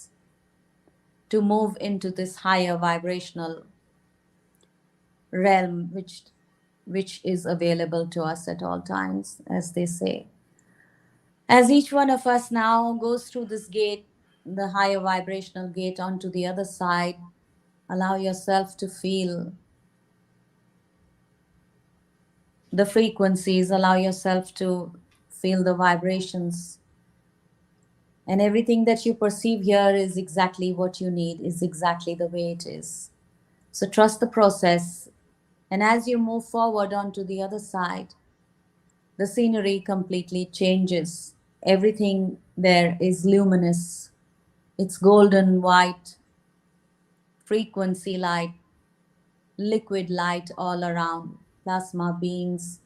to move into this higher vibrational realm, which is available to us at all times, as they say. As each one of us now goes through this gate, the higher vibrational gate, onto the other side, allow yourself to feel the frequencies, allow yourself to feel the vibrations. And everything that you perceive here is exactly what you need, is exactly the way it is. So trust the process. And as you move forward onto the other side, the scenery completely changes. Everything there is luminous. It's golden, white, frequency light, liquid light all around, plasma beings,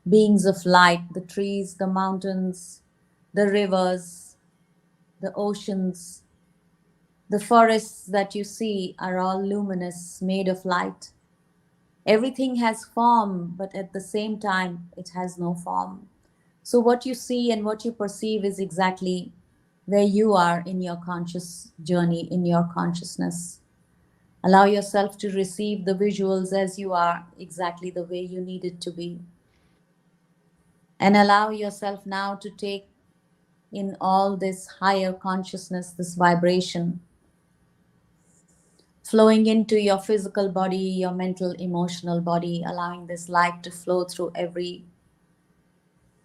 beings of light, the trees, the mountains, the rivers, the oceans, the forests that you see are all luminous, made of light. Everything has form, but at the same time, it has no form. So what you see and what you perceive is exactly where you are in your conscious journey, in your consciousness. Allow yourself to receive the visuals as you are, exactly the way you need it to be. And allow yourself now to take in all this higher consciousness, this vibration, flowing into your physical body, your mental, emotional body, allowing this light to flow through every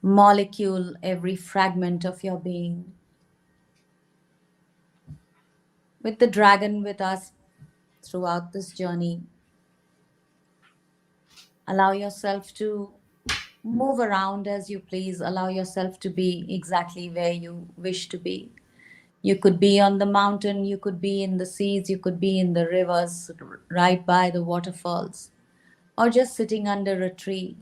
molecule, every fragment of your being. With the dragon with us throughout this journey, allow yourself to move around as you please. Allow yourself to be exactly where you wish to be. You could be on the mountain, you could be in the seas, you could be in the rivers, right by the waterfalls, or just sitting under a tree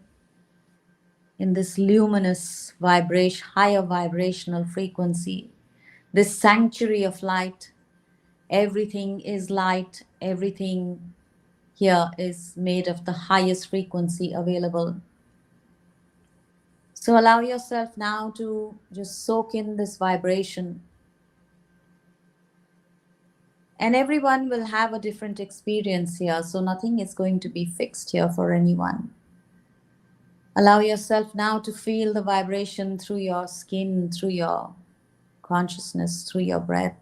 in this luminous vibration, higher vibrational frequency, this sanctuary of light. Everything is light, everything here is made of the highest frequency available. So allow yourself now to just soak in this vibration. And everyone will have a different experience here, so nothing is going to be fixed here for anyone. Allow yourself now to feel the vibration through your skin, through your consciousness, through your breath.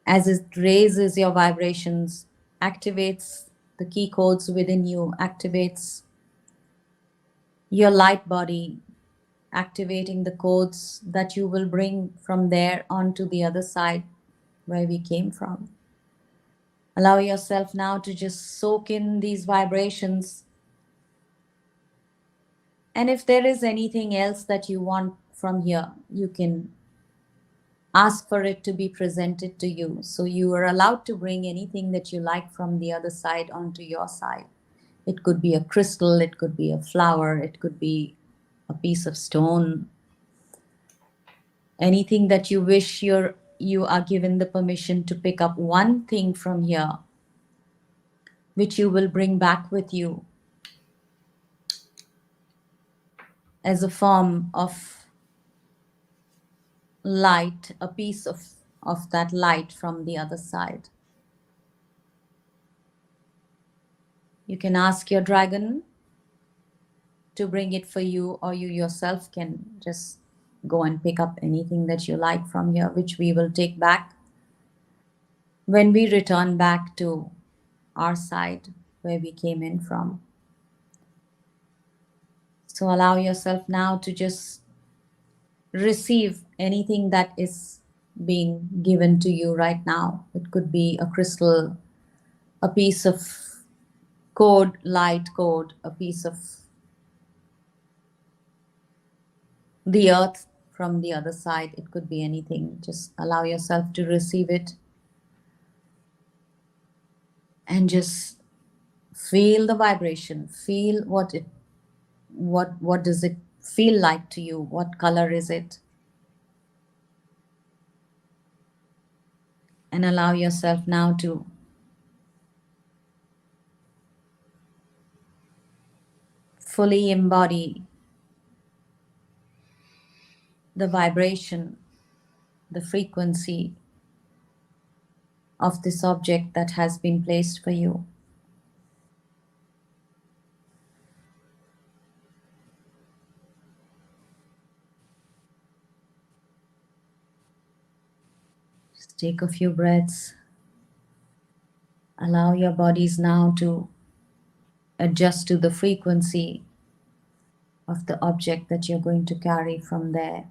As it raises your vibrations, activates the key codes within you, activates your light body, activating the codes that you will bring from there onto the other side where we came from. Allow yourself now to just soak in these vibrations. And if there is anything else that you want from here, you can ask for it to be presented to you. So you are allowed to bring anything that you like from the other side onto your side. It could be a crystal, it could be a flower, it could be a piece of stone. Anything that you wish, you are given the permission to pick up one thing from here, which you will bring back with you as a form of light, a piece of that light from the other side. You can ask your dragon to bring it for you, or you yourself can just go and pick up anything that you like from here, which we will take back when we return back to our side where we came in from. So allow yourself now to just receive anything that is being given to you right now. It could be a crystal, a piece of code, light code, a piece of the earth from the other side. It could be anything. Just allow yourself to receive it and just feel the vibration. Feel what does it feel like to you? What color is it? And allow yourself now to fully embody the vibration, the frequency of this object that has been placed for you. Just take a few breaths. Allow your bodies now to adjust to the frequency of the object that you're going to carry from there.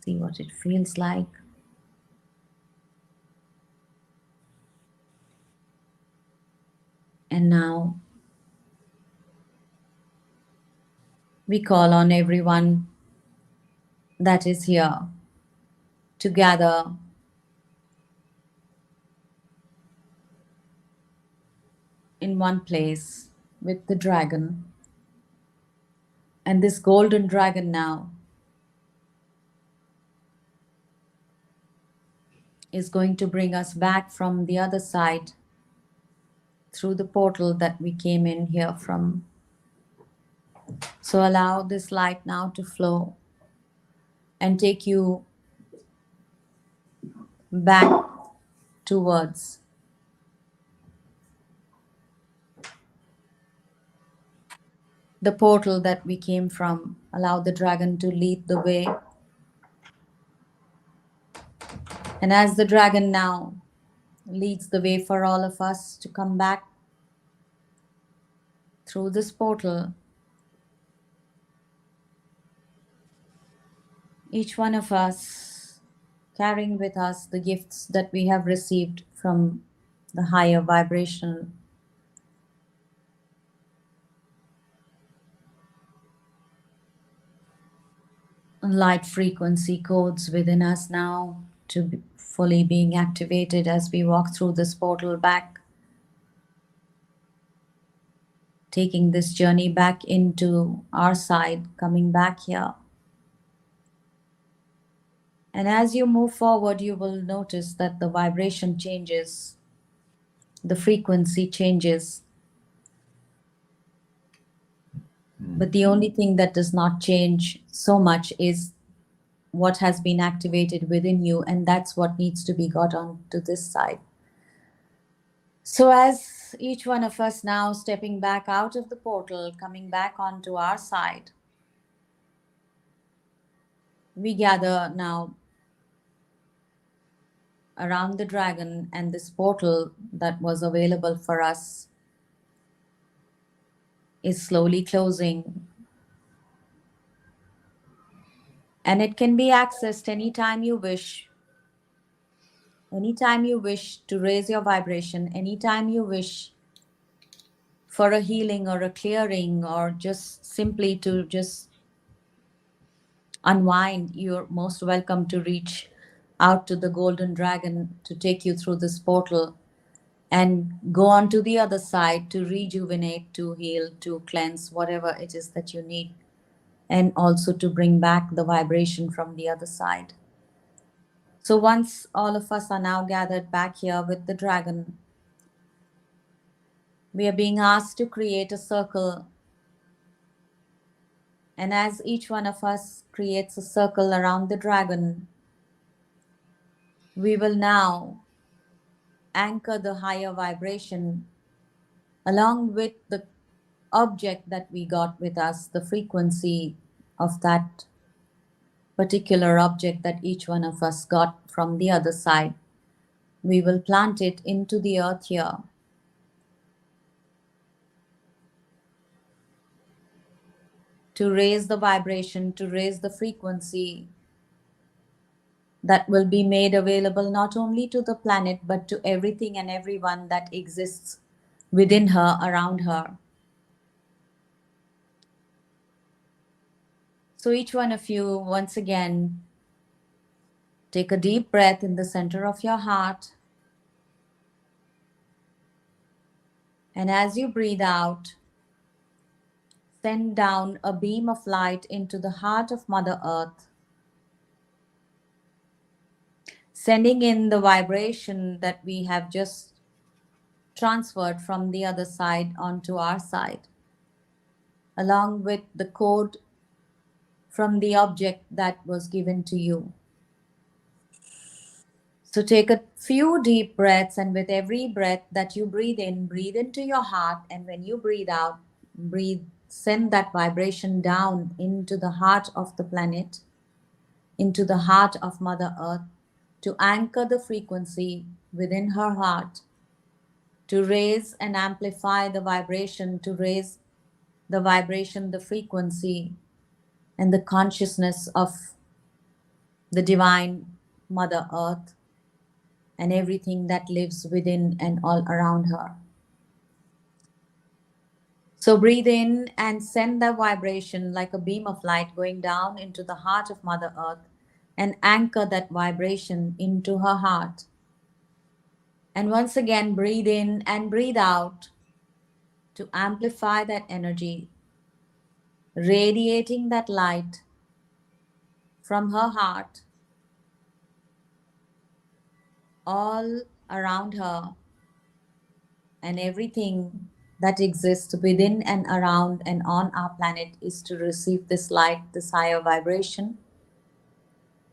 See what it feels like. And now we call on everyone that is here to gather in one place with the dragon. And this golden dragon now is going to bring us back from the other side through the portal that we came in here from. So allow this light now to flow and take you back towards the portal that we came from. Allow the dragon to lead the way. And as the dragon now leads the way for all of us to come back, through this portal, each one of us carrying with us the gifts that we have received from the higher vibration, light frequency codes within us now to be fully being activated as we walk through this portal back, taking this journey back into our side, coming back here. And as you move forward, you will notice that the vibration changes, the frequency changes. But the only thing that does not change so much is what has been activated within you, and that's what needs to be got on to this side. So as each one of us now stepping back out of the portal, coming back onto our side, we gather now around the dragon, and this portal that was available for us is slowly closing. And it can be accessed anytime you wish. Anytime you wish to raise your vibration, anytime you wish for a healing or a clearing, or just simply to just unwind, you're most welcome to reach out to the golden dragon to take you through this portal and go on to the other side to rejuvenate, to heal, to cleanse, whatever it is that you need, and also to bring back the vibration from the other side. So once all of us are now gathered back here with the dragon, we are being asked to create a circle. And as each one of us creates a circle around the dragon, we will now anchor the higher vibration along with the object that we got with us, the frequency of that particular object that each one of us got from the other side. We will plant it into the earth here. To raise the vibration, to raise the frequency that will be made available not only to the planet, but to everything and everyone that exists within her, around her. So each one of you, once again, take a deep breath in the center of your heart. And as you breathe out, send down a beam of light into the heart of Mother Earth, sending in the vibration that we have just transferred from the other side onto our side, along with the code from the object that was given to you. So take a few deep breaths, and with every breath that you breathe in, breathe into your heart, and when you breathe out, send that vibration down into the heart of the planet, into the heart of Mother Earth, to anchor the frequency within her heart, to raise and amplify the vibration, to raise the vibration, the frequency, and the consciousness of the divine Mother Earth and everything that lives within and all around her. So breathe in and send that vibration like a beam of light going down into the heart of Mother Earth, and anchor that vibration into her heart. And once again, breathe in and breathe out to amplify that energy, radiating that light from her heart all around her, and everything that exists within and around and on our planet is to receive this light, this higher vibration,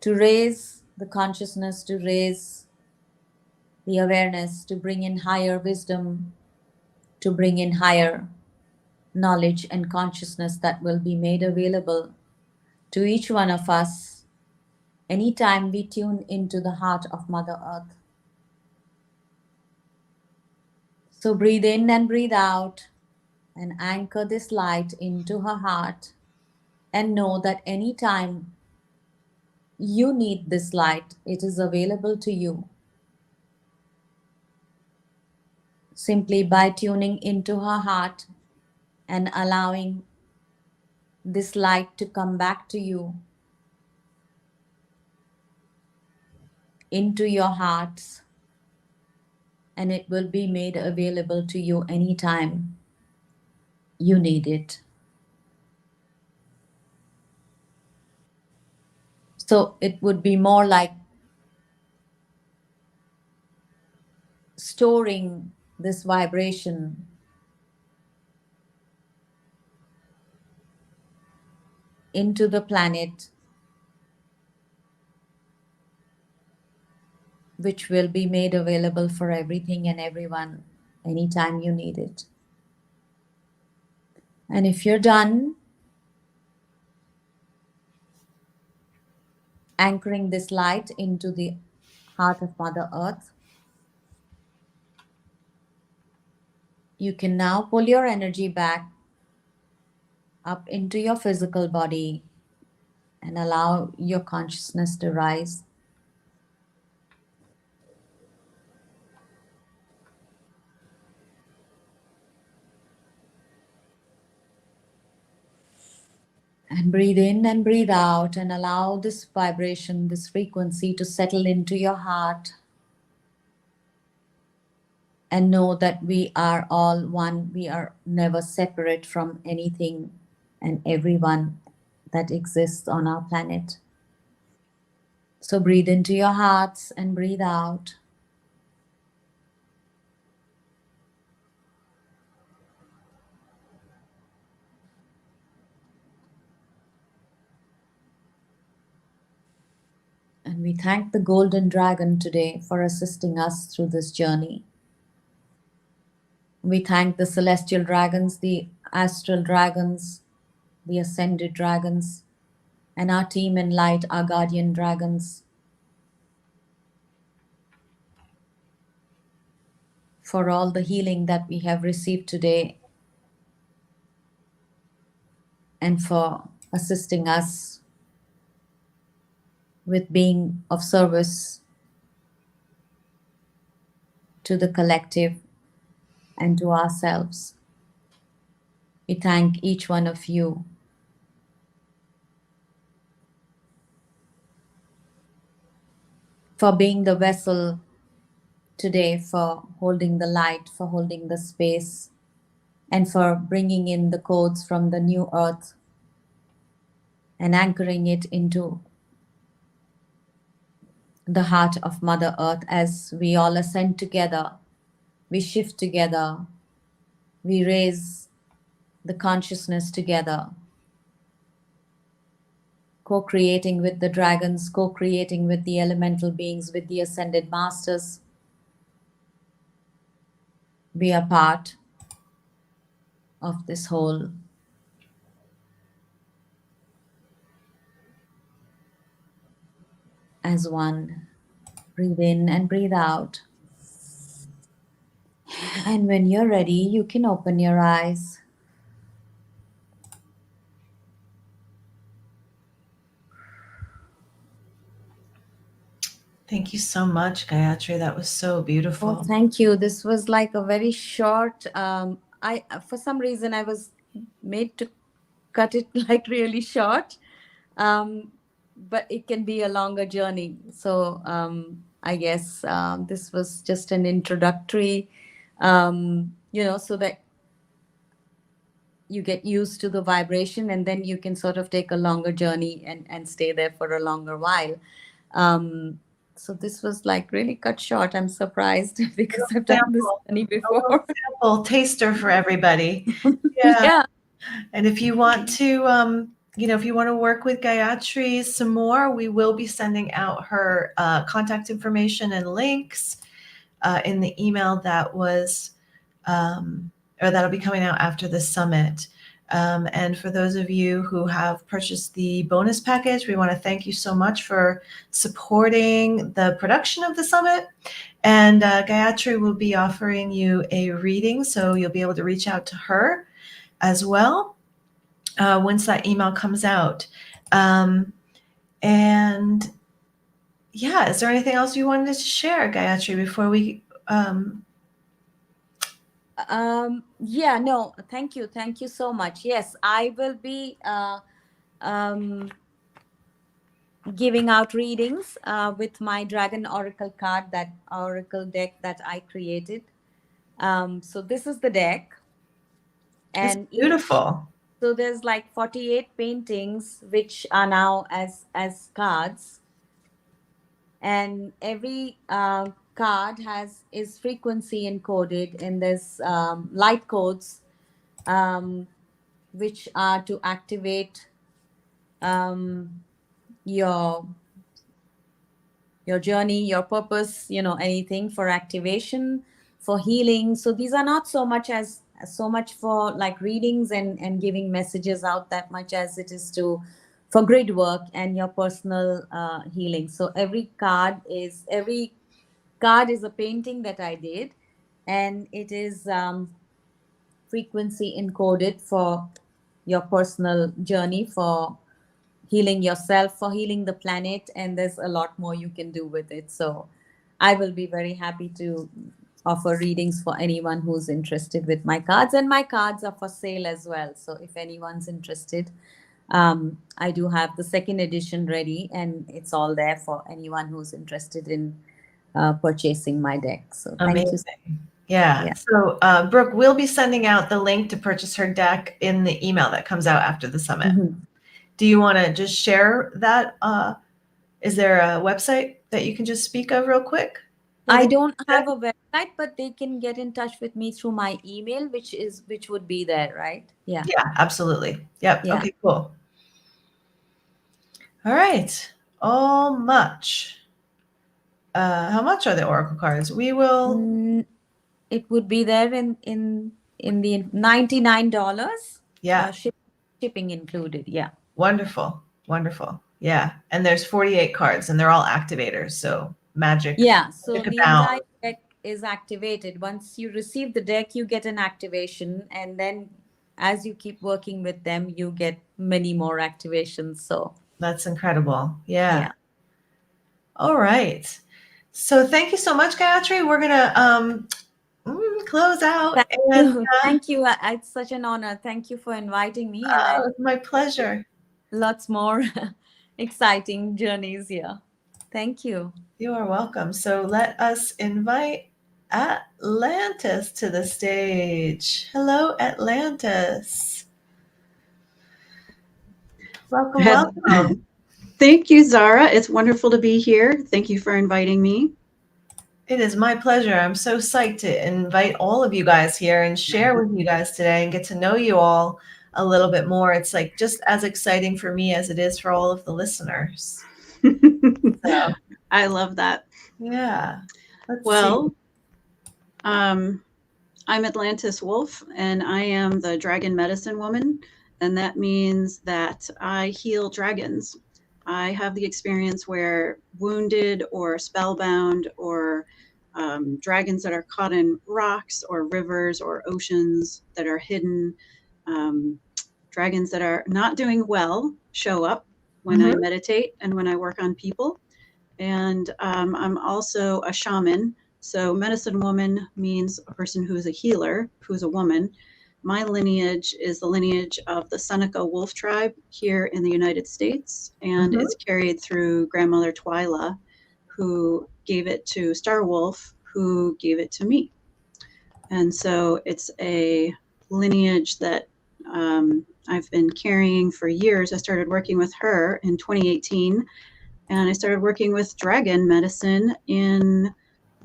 to raise the consciousness, to raise the awareness, to bring in higher wisdom, to bring in higher knowledge and consciousness that will be made available to each one of us anytime we tune into the heart of Mother Earth. So breathe in and breathe out, and anchor this light into her heart, and know that anytime you need this light, it is available to you. Simply by tuning into her heart and allowing this light to come back to you, into your hearts, and it will be made available to you anytime you need it. So it would be more like storing this vibration into the planet, which will be made available for everything and everyone anytime you need it. And if you're done anchoring this light into the heart of Mother Earth, you can now pull your energy back up into your physical body and allow your consciousness to rise. And breathe in and breathe out and allow this vibration, this frequency to settle into your heart. And know that we are all one. We are never separate from anything and everyone that exists on our planet. So breathe into your hearts and breathe out. And we thank the Golden Dragon today for assisting us through this journey. We thank the celestial dragons, the astral dragons, the ascended dragons, and our team in light, our guardian dragons, for all the healing that we have received today and for assisting us with being of service to the collective and to ourselves. We thank each one of you for being the vessel today, for holding the light, for holding the space, and for bringing in the codes from the new earth and anchoring it into the heart of Mother Earth. As we all ascend together, we shift together, we raise the consciousness together, co-creating with the dragons, co-creating with the elemental beings, with the ascended masters. We are part of this whole. As one. Breathe in and breathe out. And when you're ready, you can open your eyes. Thank you so much, Gayatri. That was so beautiful. Oh, thank you. This was like a very short. For some reason, I was made to cut it like really short, but it can be a longer journey. So I guess this was just an introductory, so that you get used to the vibration, and then you can sort of take a longer journey and stay there for a longer while. So this was like really cut short. I'm surprised because I've done this journey before. Sample taster for everybody. Yeah. Yeah. And if you want to, if you want to work with Gayatri some more, we will be sending out her contact information and links in the email that was, or that'll be coming out after the summit. And for those of you who have purchased the bonus package, we want to thank you so much for supporting the production of the summit. And Gayatri will be offering you a reading, so you'll be able to reach out to her as well once that email comes out. And yeah, is there anything else you wanted to share, Gayatri, before we? Yeah, no, thank you. Thank you so much. Yes, I will be giving out readings with my Dragon Oracle card, that Oracle deck that I created. So this is the deck. It's And beautiful. So there's like 48 paintings which are now as cards, and every card is frequency encoded, and there's light codes which are to activate your journey, your purpose, anything for activation, for healing. So these are not so much for like readings and giving messages out, that much as it is for grid work and your personal healing. So every card is a painting that I did, and it is frequency encoded for your personal journey, for healing yourself, for healing the planet, and there's a lot more you can do with it. So I will be very happy to offer readings for anyone who's interested with my cards, and my cards are for sale as well. So if anyone's interested, I do have the second edition ready, and it's all there for anyone who's interested in purchasing my deck. So thank you. Amazing. Yeah. So Brooke will be sending out the link to purchase her deck in the email that comes out after the summit. Mm-hmm. Do you want to just share that? Is there a website that you can just speak of real quick? I don't have a website, but they can get in touch with me through my email, which would be there, right? Yeah. Yeah, absolutely. Yep. Yeah. Okay, cool. All right. How much are the Oracle cards? We will. It would be there in the $99. Yeah. Shipping included. Yeah. Wonderful. Wonderful. Yeah. And there's 48 cards, and they're all activators. So magic. Yeah. So the entire deck is activated. Once you receive the deck, you get an activation, and then as you keep working with them, you get many more activations. So that's incredible. Yeah. All right. So thank you so much, Gayatri. We're gonna close out. Thank you. It's such an honor. Thank you for inviting me. It's my pleasure. Lots more exciting journeys here. Thank you. You are welcome. So let us invite Atlantis to the stage. Hello, Atlantis. Welcome, welcome. Thank you, Zara. It's wonderful to be here. Thank you for inviting me. It is my pleasure. I'm so psyched to invite all of you guys here and share with you guys today and get to know you all a little bit more. It's like just as exciting for me as it is for all of the listeners. So, I love that. Yeah. I'm Atlantis Wolf, and I am the dragon medicine woman. And that means that I heal dragons. I have the experience where wounded or spellbound or dragons that are caught in rocks or rivers or oceans that are hidden, dragons that are not doing well show up when I meditate and when I work on people. And I'm also a shaman. So medicine woman means a person who is a healer, who is a woman. My lineage is the lineage of the Seneca wolf tribe here in the United States, and it's carried through grandmother Twyla, who gave it to Star Wolf, who gave it to me. And so it's a lineage that I've been carrying for years. I started working with her in 2018, and I started working with dragon medicine in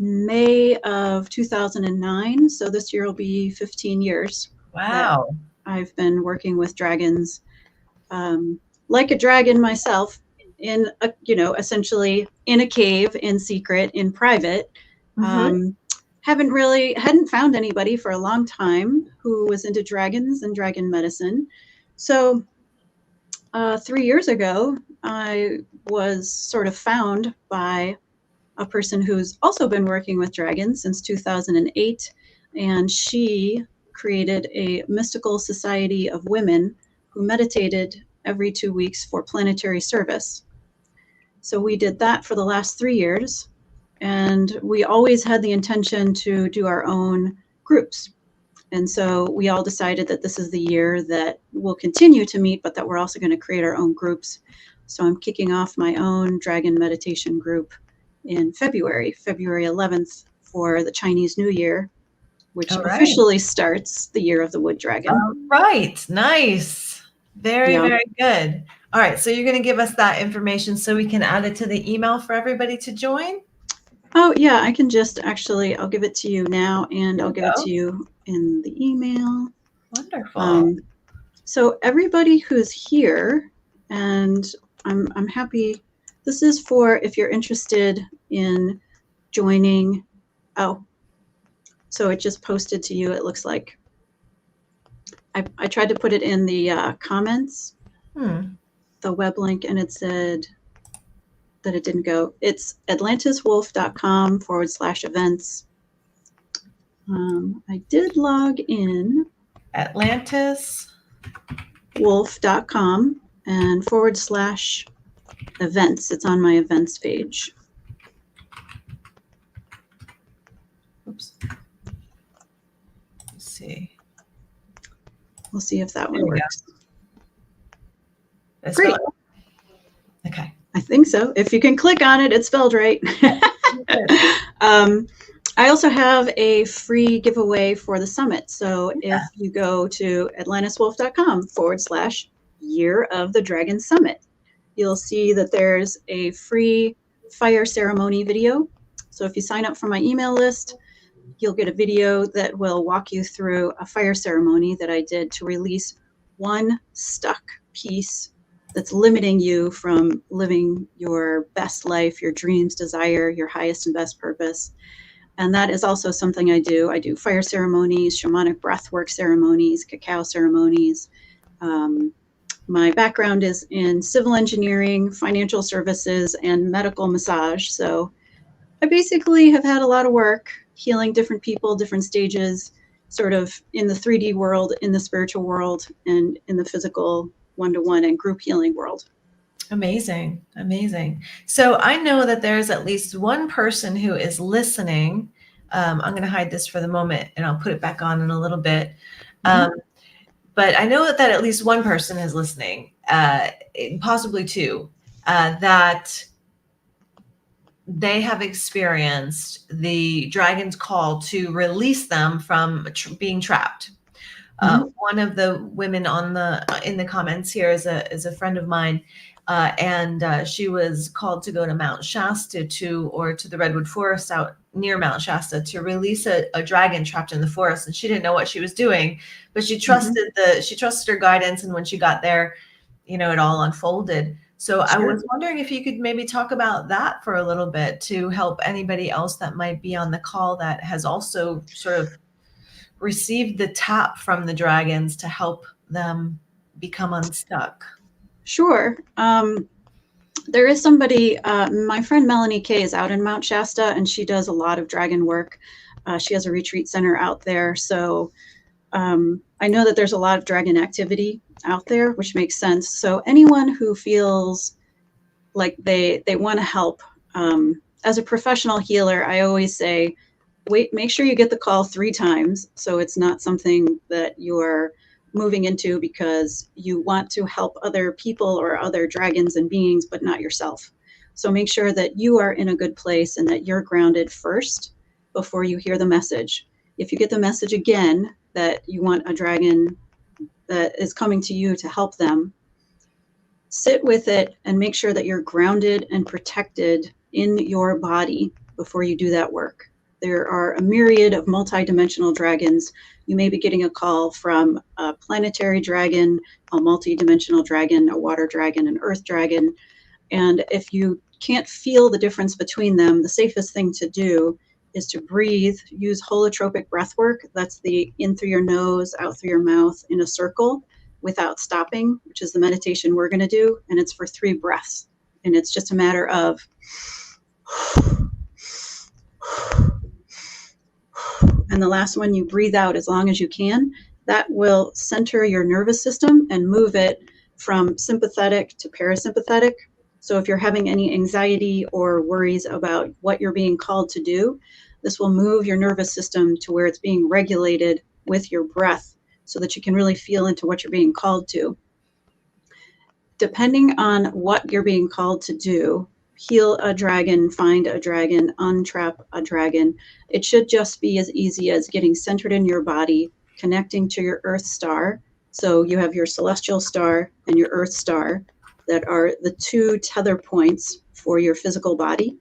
May of 2009. So this year will be 15 years. Wow. I've been working with dragons, like a dragon myself, in a, essentially in a cave, in secret, in private. Hadn't found anybody for a long time who was into dragons and dragon medicine. So 3 years ago, I was sort of found by a person who's also been working with dragons since 2008. And she created a mystical society of women who meditated every 2 weeks for planetary service. So we did that for the last 3 years, and we always had the intention to do our own groups. And so we all decided that this is the year that we'll continue to meet, but that we're also going to create our own groups. So I'm kicking off my own dragon meditation group in February 11th for the Chinese New Year, which officially starts the year of the wood dragon. All right. Nice. Very, very good. All right. So you're going to give us that information so we can add it to the email for everybody to join? Oh, yeah. I can just actually, I'll give it to you now, and I'll give it to you in the email. Wonderful. So everybody who's here, and I'm happy. This is for if you're interested in joining. Oh, so it just posted to you, it looks like. I tried to put it in the comments, the web link, and it said that it didn't go. It's atlantiswolf.com/events. I did log in. atlantiswolf.com and /events. It's on my events page. Oops. Let's see. We'll see if that one works. Great. Okay. I think so. If you can click on it, it's spelled right. I also have a free giveaway for the summit. So if you go to atlantiswolf.com/Year of the Dragon Summit, you'll see that there's a free fire ceremony video. So if you sign up for my email list, you'll get a video that will walk you through a fire ceremony that I did to release one stuck piece that's limiting you from living your best life, your dreams, desire, your highest and best purpose. And that is also something I do. I do fire ceremonies, shamanic breathwork ceremonies, cacao ceremonies. My background is in civil engineering, financial services, and medical massage. So I basically have had a lot of work healing different people, different stages, sort of in the 3D world, in the spiritual world, and in the physical one-to-one and group healing world. Amazing. Amazing. So I know that there's at least one person who is listening. I'm going to hide this for the moment and I'll put it back on in a little bit. But I know that at least one person is listening, possibly two, that they have experienced the dragon's call to release them from being trapped. One of the women in the comments here is a friend of mine, and she was called to go to Mount Shasta to the Redwood Forest out near Mount Shasta to release a dragon trapped in the forest, and she didn't know what she was doing, but she trusted her guidance, and when she got there, it all unfolded. So I was wondering if you could maybe talk about that for a little bit to help anybody else that might be on the call that has also sort of received the tap from the dragons to help them become unstuck. Sure. There is somebody, my friend Melanie Kay is out in Mount Shasta, and she does a lot of dragon work. She has a retreat center out there. So I know that there's a lot of dragon activity out there, which makes sense. So anyone who feels like they want to help, as a professional healer, I always say, make sure you get the call 3 times. So it's not something that you're moving into because you want to help other people or other dragons and beings, but not yourself. So make sure that you are in a good place and that you're grounded first before you hear the message. If you get the message again that you want a dragon that is coming to you to help them, sit with it and make sure that you're grounded and protected in your body before you do that work. There are a myriad of multi-dimensional dragons. You may be getting a call from a planetary dragon, a multi-dimensional dragon, a water dragon, an earth dragon. And if you can't feel the difference between them, the safest thing to do is to breathe, use holotropic breath work. That's the in through your nose, out through your mouth in a circle without stopping, which is the meditation we're going to do. And it's for 3 breaths. And it's just a matter of and the last one you breathe out as long as you can. That will center your nervous system and move it from sympathetic to parasympathetic. So if you're having any anxiety or worries about what you're being called to do, this will move your nervous system to where it's being regulated with your breath so that you can really feel into what you're being called to. Depending on what you're being called to do, heal a dragon, find a dragon, untrap a dragon. It should just be as easy as getting centered in your body, connecting to your Earth star. So you have your celestial star and your Earth star that are the two tether points for your physical body,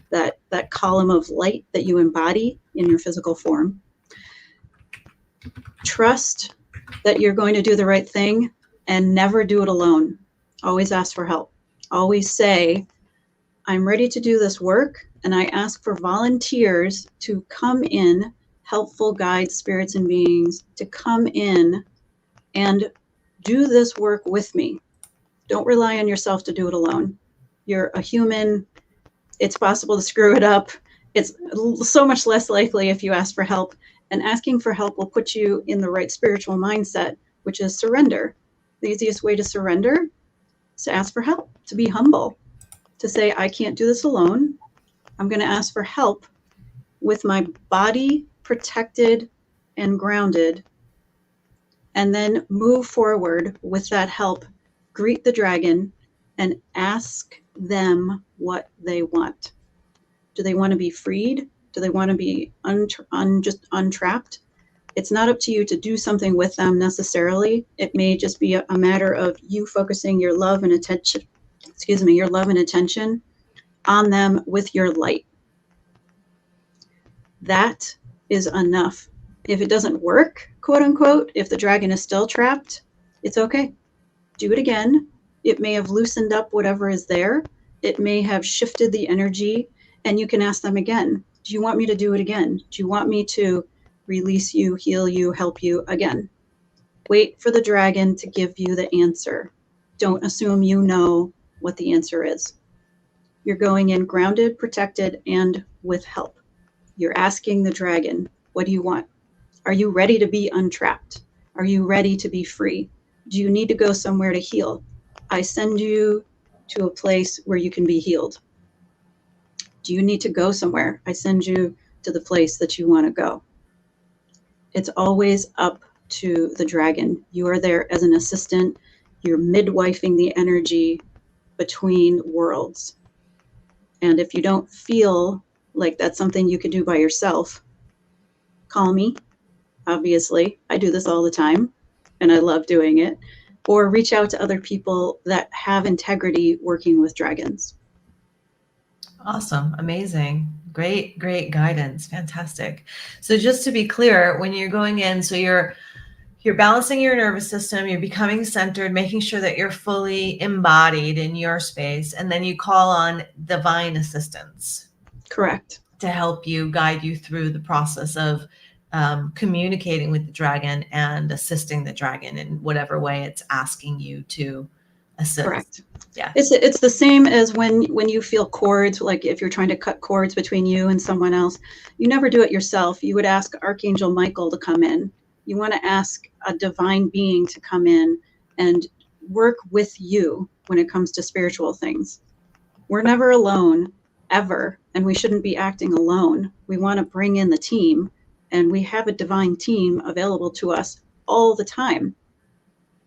that column of light that you embody in your physical form. Trust that you're going to do the right thing and never do it alone. Always ask for help. Always say, I'm ready to do this work, and I ask for volunteers to come in, helpful guides, spirits, and beings, to come in and do this work with me. Don't rely on yourself to do it alone. You're a human. It's possible to screw it up. It's so much less likely if you ask for help, and asking for help will put you in the right spiritual mindset, which is surrender. The easiest way to surrender is to ask for help, to be humble, to say, I can't do this alone. I'm going to ask for help with my body protected and grounded, and then move forward with that help. Greet the dragon and ask them what they want. Do they want to be freed? Do they want to be just untrapped? It's not up to you to do something with them necessarily. It may just be a matter of you focusing your love and attention, your love and attention on them with your light. That is enough. If it doesn't work, quote unquote, if the dragon is still trapped, it's okay. Do it again. It may have loosened up whatever is there. It may have shifted the energy, and you can ask them again. Do you want me to do it again? Do you want me to release you, heal you, help you again? Wait for the dragon to give you the answer. Don't assume you know what the answer is. You're going in grounded, protected, and with help. You're asking the dragon, what do you want? Are you ready to be untrapped? Are you ready to be free? Do you need to go somewhere to heal? I send you to a place where you can be healed. Do you need to go somewhere? I send you to the place that you want to go. It's always up to the dragon. You are there as an assistant. You're midwifing the energy between worlds. And if you don't feel like that's something you could do by yourself, call me. Obviously, I do this all the time, and I love doing it. Or reach out to other people that have integrity working with dragons. Awesome. Amazing. Great guidance. Fantastic. So just to be clear, when you're going in, so you're balancing your nervous system, you're becoming centered, making sure that you're fully embodied in your space, and then you call on divine assistance. Correct. To help you, guide you through the process of communicating with the dragon and assisting the dragon in whatever way it's asking you to assist. Correct. Yeah. It's the same as when you feel cords, like if you're trying to cut cords between you and someone else, you never do it yourself. You would ask Archangel Michael to come in. You want to ask a divine being to come in and work with you when it comes to spiritual things. We're never alone, ever, and we shouldn't be acting alone. We want to bring in the team, and we have a divine team available to us all the time.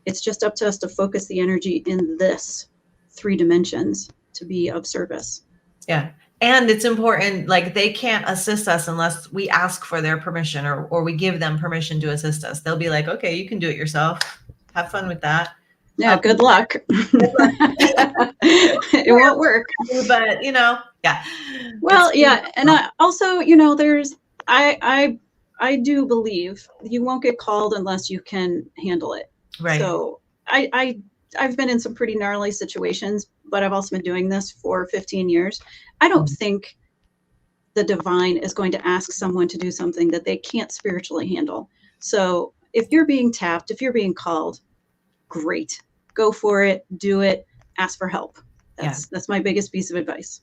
It's just up to us to focus the energy in this 3 dimensions to be of service. Yeah. And it's important, like they can't assist us unless we ask for their permission or we give them permission to assist us. They'll be like, okay, you can do it yourself. Have fun with that. Yeah, good luck. It won't work. But, yeah. Well, yeah. And I also, I do believe you won't get called unless you can handle it. Right. So I've been in some pretty gnarly situations, but I've also been doing this for 15 years. I don't think the divine is going to ask someone to do something that they can't spiritually handle. So if you're being tapped, if you're being called, great. Go for it. Do it. Ask for help. That's my biggest piece of advice.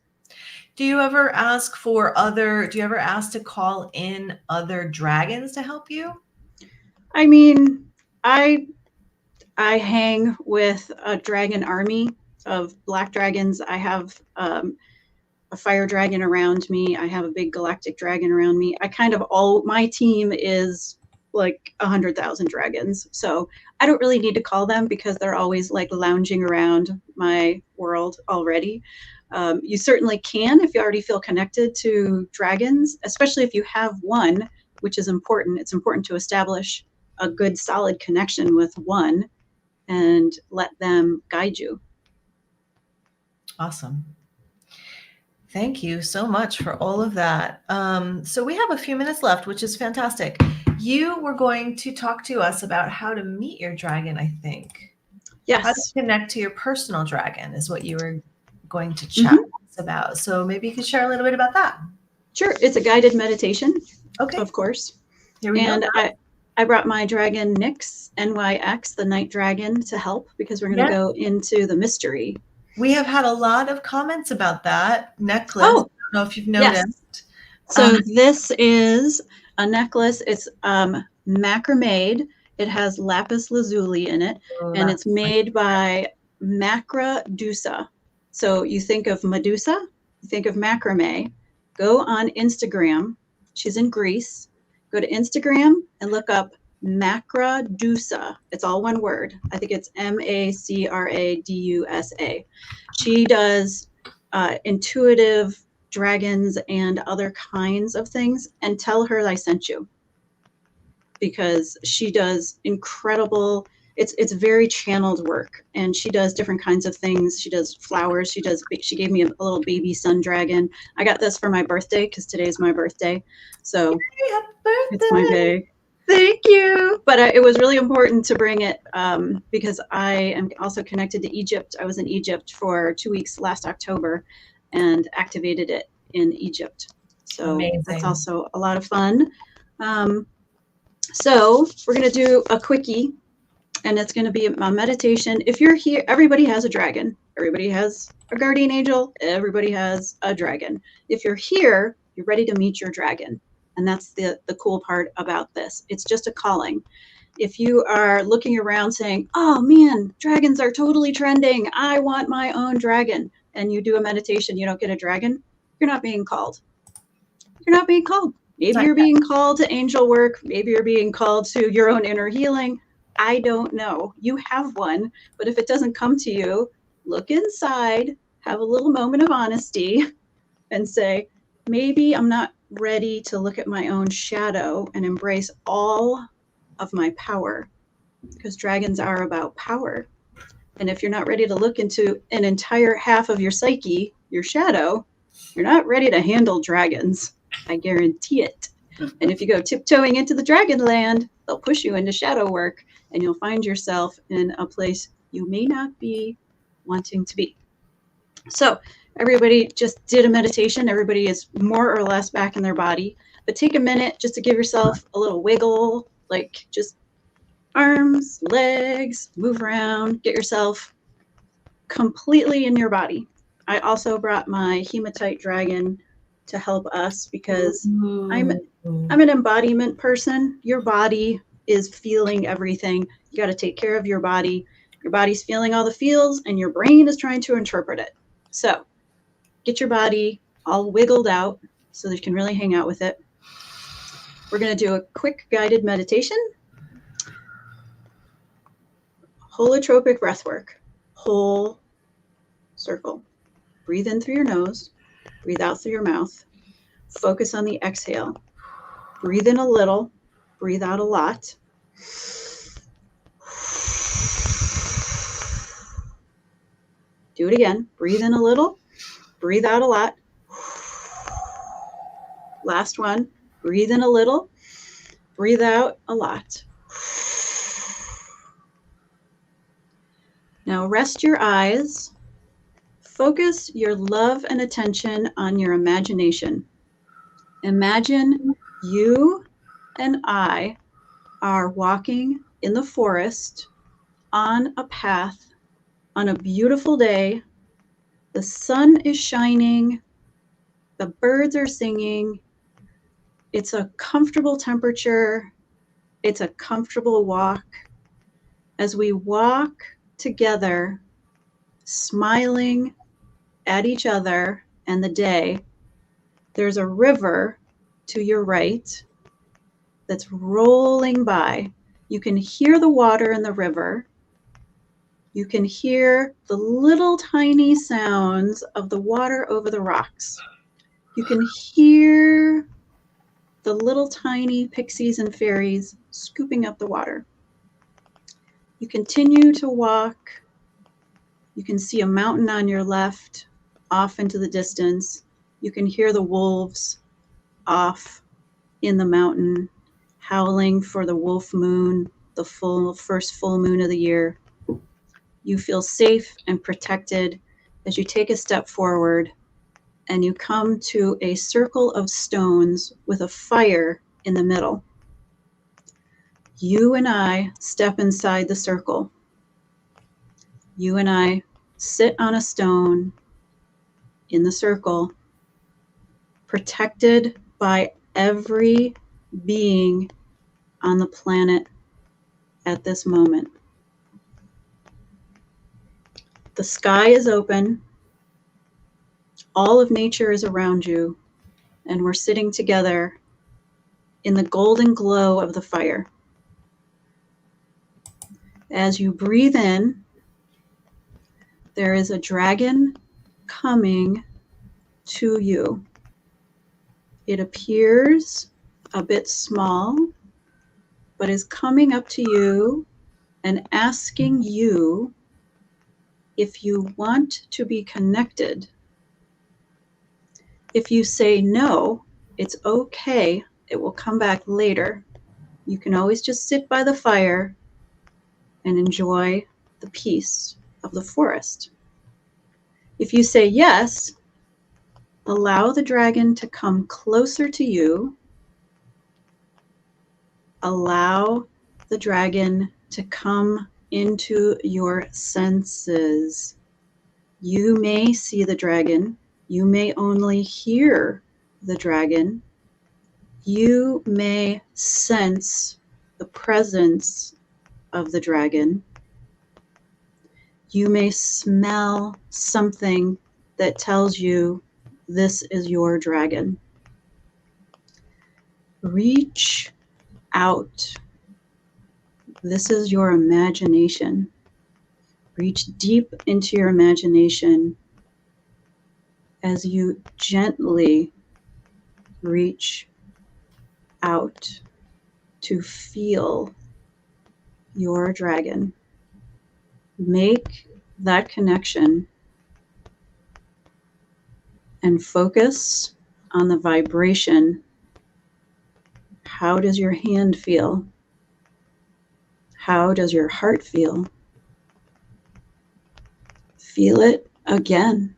Do you ever ask to call in other dragons to help you? I mean, I hang with a dragon army of black dragons. I have a fire dragon around me. I have a big galactic dragon around me. My team is like 100,000 dragons. So I don't really need to call them because they're always like lounging around my world already. You certainly can if you already feel connected to dragons, especially if you have one, which is important. It's important to establish a good solid connection with one and let them guide you. Awesome. Thank you so much for all of that. So we have a few minutes left, which is fantastic. You were going to talk to us about how to meet your dragon, I think. Yes. How to connect to your personal dragon is what you were going to chat about. So maybe you could share a little bit about that. Sure. It's a guided meditation, Okay. of course. Here we go. I brought my dragon Nyx, NYX, the night dragon, to help because we're going to go into the mystery. We have had a lot of comments about that necklace. Oh, I don't know if you've noticed. Yes. So this is a necklace. It's macrame. It has lapis lazuli in it, and it's made by Macradusa. So you think of Medusa, you think of macrame. Go on Instagram. She's in Greece. Go to Instagram and look up Macradusa. It's all one word. I think it's Macradusa. She does intuitive dragons and other kinds of things, and tell her I sent you, because she does incredible, it's very channeled work, and she does different kinds of things. She does flowers. She gave me a little baby sun dragon. I got this for my birthday because today's my birthday. So Happy birthday. It's my day. Thank you. But it was really important to bring it because I am also connected to Egypt. I was in Egypt for 2 weeks last October and activated it in Egypt. So Amazing. That's also a lot of fun. So we're going to do a quickie, and it's going to be a meditation. If you're here, everybody has a dragon. Everybody has a guardian angel. Everybody has a dragon. If you're here, you're ready to meet your dragon. And that's the cool part about this. It's just a calling. If you are looking around saying, oh man, dragons are totally trending, I want my own dragon, and you do a meditation, you don't get a dragon, you're not being called. You're not being called. Maybe you're being called to angel work. Maybe you're being called to your own inner healing. I don't know. You have one. But if it doesn't come to you, look inside, have a little moment of honesty, and say, maybe I'm not ready to look at my own shadow and embrace all of my power, because dragons are about power. And if you're not ready to look into an entire half of your psyche, your shadow, you're not ready to handle dragons. I guarantee it. And if you go tiptoeing into the dragon land, they'll push you into shadow work, and you'll find yourself in a place you may not be wanting to be. So everybody just did a meditation. Everybody is more or less back in their body, but take a minute just to give yourself a little wiggle, like just arms, legs, move around, get yourself completely in your body. I also brought my hematite dragon to help us because I'm an embodiment person. Your body is feeling everything. You got to take care of your body. Your body's feeling all the feels, and your brain is trying to interpret it. So get your body all wiggled out so that you can really hang out with it. We're going to do a quick guided meditation. Holotropic breath work. Whole circle. Breathe in through your nose. Breathe out through your mouth. Focus on the exhale. Breathe in a little. Breathe out a lot. Do it again. Breathe in a little. Breathe out a lot. Last one. Breathe in a little. Breathe out a lot. Now rest your eyes. Focus your love and attention on your imagination. Imagine you and I are walking in the forest on a path on a beautiful day. The sun is shining. The birds are singing. It's a comfortable temperature. It's a comfortable walk. As we walk together, smiling at each other and the day, there's a river to your right that's rolling by. You can hear the water in the river. You can hear the little tiny sounds of the water over the rocks. You can hear the little tiny pixies and fairies scooping up the water. You continue to walk. You can see a mountain on your left, off into the distance. You can hear the wolves off in the mountain, howling for the wolf moon, the first full moon of the year. You feel safe and protected as you take a step forward and you come to a circle of stones with a fire in the middle. You and I step inside the circle. You and I sit on a stone in the circle, protected by every being on the planet at this moment. The sky is open. All of nature is around you, and we're sitting together in the golden glow of the fire. As you breathe in, there is a dragon coming to you. It appears a bit small, but is coming up to you and asking you if you want to be connected. If you say no, it's okay. It will come back later. You can always just sit by the fire and enjoy the peace of the forest. If you say yes, allow the dragon to come closer to you. Allow the dragon to come into your senses. You may see the dragon. You may only hear the dragon. You may sense the presence of the dragon. You may smell something that tells you this is your dragon. Reach out. This is your imagination. Reach deep into your imagination as you gently reach out to feel your dragon. Make that connection and focus on the vibration. How does your hand feel? How does your heart feel? Feel it again.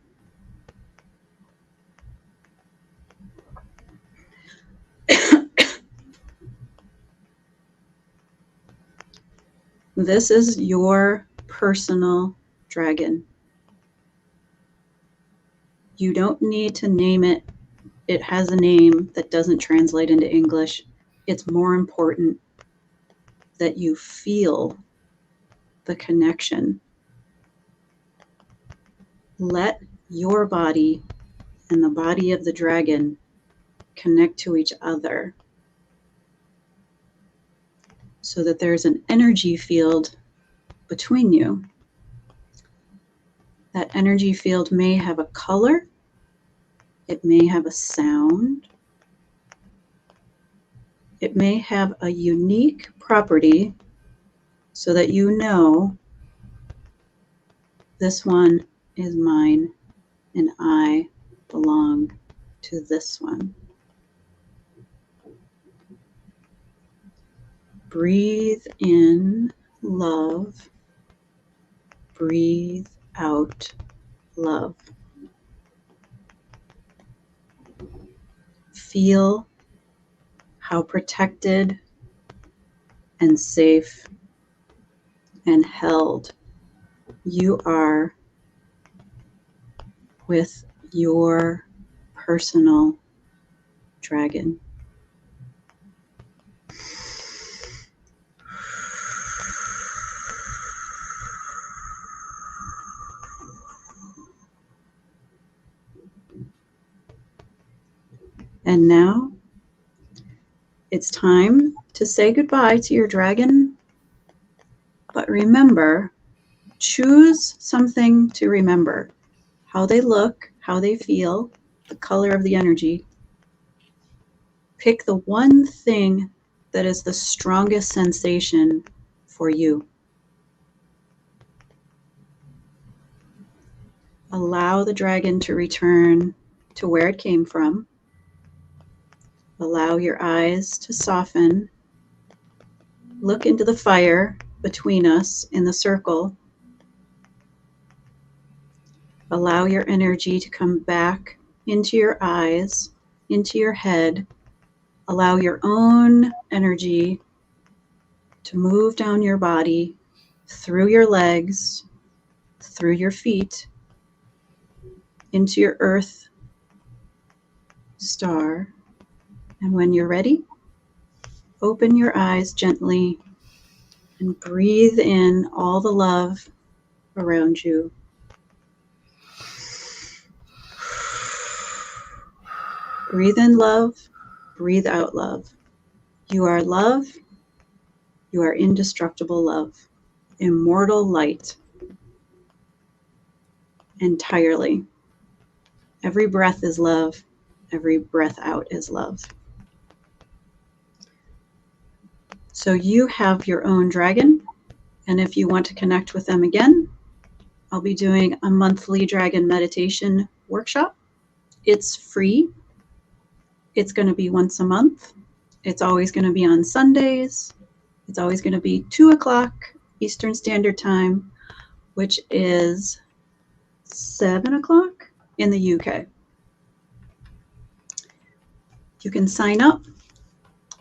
This is your personal dragon. You don't need to name it. It has a name that doesn't translate into English. It's more important that you feel the connection. Let your body and the body of the dragon connect to each other so that there's an energy field between you. That energy field may have a color. It may have a sound. It may have a unique property so that you know this one is mine and I belong to this one. Breathe in love. Breathe out love. Feel how protected and safe and held you are with your personal dragon. And now it's time to say goodbye to your dragon. But remember, choose something to remember. How they look, how they feel, the color of the energy. Pick the one thing that is the strongest sensation for you. Allow the dragon to return to where it came from. Allow your eyes to soften. Look into the fire between us in the circle. Allow your energy to come back into your eyes, into your head. Allow your own energy to move down your body, through your legs, through your feet, into your earth star. And when you're ready, open your eyes gently and breathe in all the love around you. Breathe in love, breathe out love. You are love. You are indestructible love, immortal light, entirely. Every breath is love. Every breath out is love. So you have your own dragon. And if you want to connect with them again, I'll be doing a monthly dragon meditation workshop. It's free. It's going to be once a month. It's always going to be on Sundays. It's always going to be 2 o'clock Eastern Standard Time, which is 7 o'clock in the UK. You can sign up,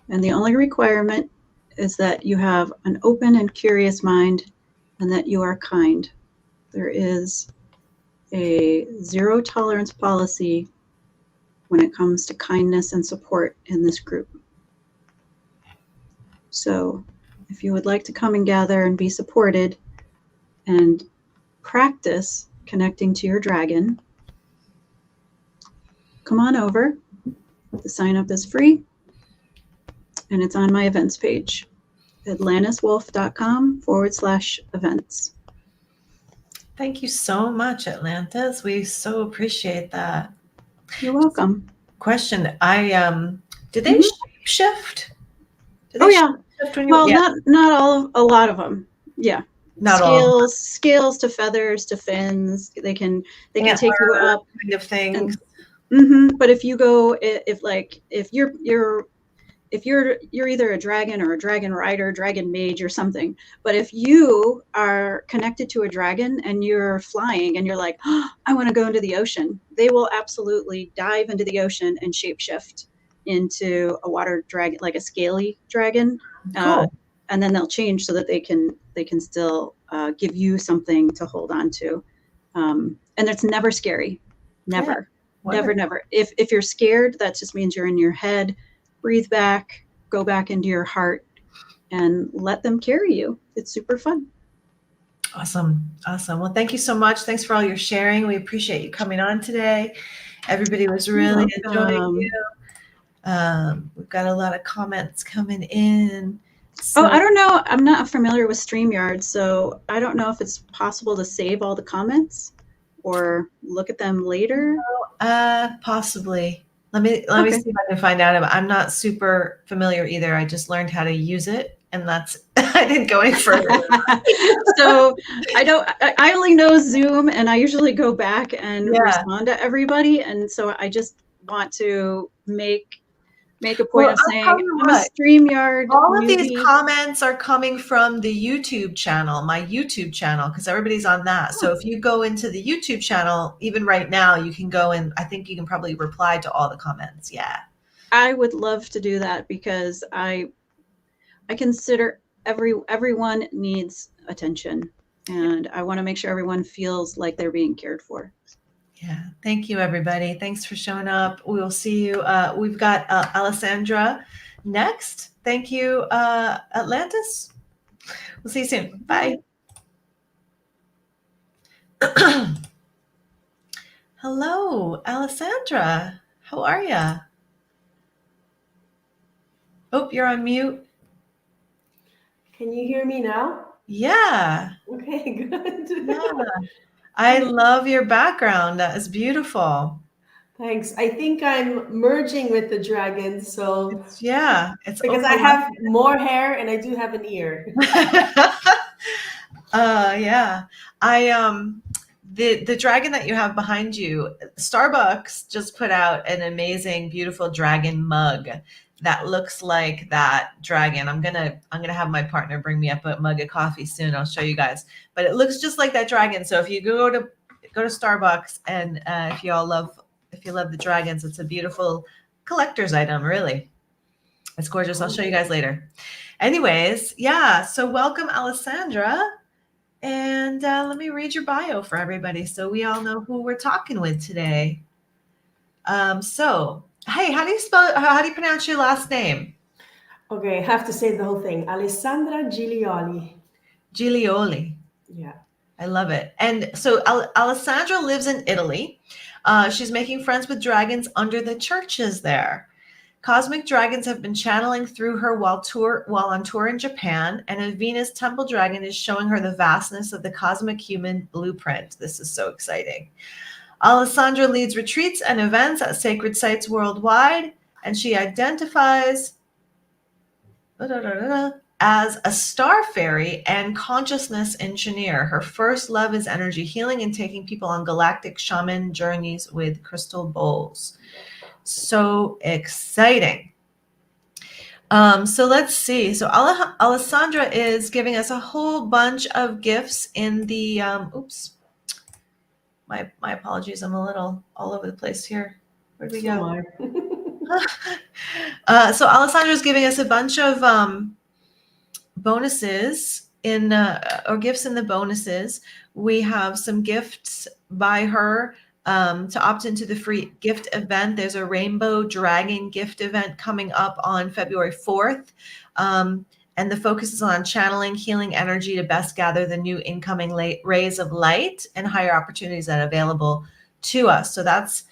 and the only requirement is that you have an open and curious mind and that you are kind. There is a zero tolerance policy when it comes to kindness and support in this group. So if you would like to come and gather and be supported and practice connecting to your dragon, come on over. The sign up is free, and it's on my events page, atlantiswolf.com/events. Thank you so much, Atlantis. We so appreciate that. You're welcome. Question: did they shift? Oh yeah. Well, yeah. a lot of them. Yeah. Not all. Scales to feathers to fins. They can take you up. Kind of things. But if you go, if you're either a dragon or a dragon rider, dragon mage or something, but if you are connected to a dragon and you're flying and you're like, oh, I want to go into the ocean, they will absolutely dive into the ocean and shapeshift into a water dragon, like a scaly dragon. Cool. And then they'll change so that they can still give you something to hold on to. And it's never scary. Never. Yeah. Never. If you're scared, that just means you're in your head. Breathe back, go back into your heart, and let them carry you. It's super fun. Awesome. Well, thank you so much. Thanks for all your sharing. We appreciate you coming on today. Everybody was really enjoying you. We've got a lot of comments coming in. So, I don't know. I'm not familiar with StreamYard, so I don't know if it's possible to save all the comments or look at them later. Possibly. Let me see if I can find out. I'm not super familiar either. I just learned how to use it, and that's I didn't go any further. So I only know Zoom, and I usually go back and respond to everybody, and so I just want to make a point of saying I'm a StreamYard. All of these comments are coming from the YouTube channel, my YouTube channel, because everybody's on that. So if you go into the YouTube channel, even right now, you can go and I think you can probably reply to all the comments. Yeah. I would love to do that because I consider everyone needs attention, and I want to make sure everyone feels like they're being cared for. Yeah. Thank you, everybody. Thanks for showing up. We will see you. We've got Alexandra next. Thank you, Atlantis. We'll see you soon. Bye. Hello, Alexandra. How are you? Oh, you're on mute. Can you hear me now? Yeah. Okay, good. Yeah. I love your background. That is beautiful. Thanks. I think I'm merging with the dragons, so It's because I overlapping. have more hair and I do have an ear. Yeah. The dragon that you have behind you, Starbucks just put out an amazing, beautiful dragon mug that looks like that dragon. I'm gonna have my partner bring me up a mug of coffee soon. I'll show you guys. But it looks just like that dragon. So if you go to Starbucks and if you love the dragons, it's a beautiful collector's item, really. It's gorgeous. I'll show you guys later. Anyways, yeah. So welcome, Alexandra. And let me read your bio for everybody so we all know who we're talking with today. So, hey, how do you pronounce your last name? Okay, I have to say the whole thing. Alessandra Giglioli. Giglioli. Yeah. I love it. And so Alessandra lives in Italy. She's making friends with dragons under the churches there. Cosmic dragons have been channeling through her while on tour in Japan, and a Venus temple dragon is showing her the vastness of the cosmic human blueprint. This is so exciting. Alessandra leads retreats and events at sacred sites worldwide, and she identifies as a star fairy and consciousness engineer. Her first love is energy healing and taking people on galactic shaman journeys with crystal bowls. So exciting. So let's see. So Alessandra is giving us a whole bunch of gifts in the, oops, my apologies. I'm a little all over the place here. Where'd we go? So Alessandra is giving us a bunch of bonuses or gifts in the bonuses. We have some gifts by her to opt into the free gift event. There's a Rainbow Dragon gift event coming up on February 4th. And the focus is on channeling healing energy to best gather the new incoming rays of light and higher opportunities that are available to us. So that's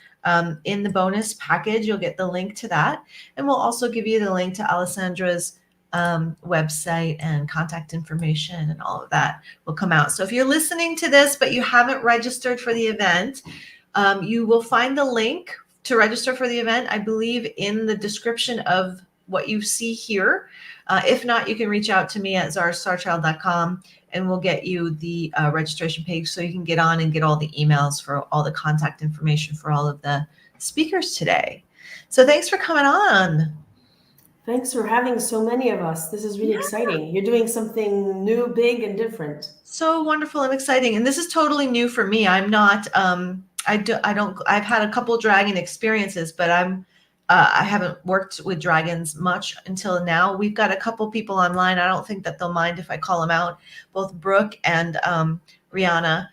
in the bonus package. You'll get the link to that. And we'll also give you the link to Alessandra's website and contact information, and all of that will come out. So if you're listening to this, but you haven't registered for the event, you will find the link to register for the event, I believe, in the description of what you see here. If not, you can reach out to me at starchild.com and we'll get you the registration page so you can get on and get all the emails for all the contact information for all of the speakers today. So thanks for coming on. Thanks for having so many of us. This is really exciting. You're doing something new, big, and different. So wonderful and exciting. And this is totally new for me. I'm not, I've had a couple dragon experiences, but I haven't worked with dragons much until now. We've got a couple people online. I don't think that they'll mind if I call them out. Both Brooke and Rihanna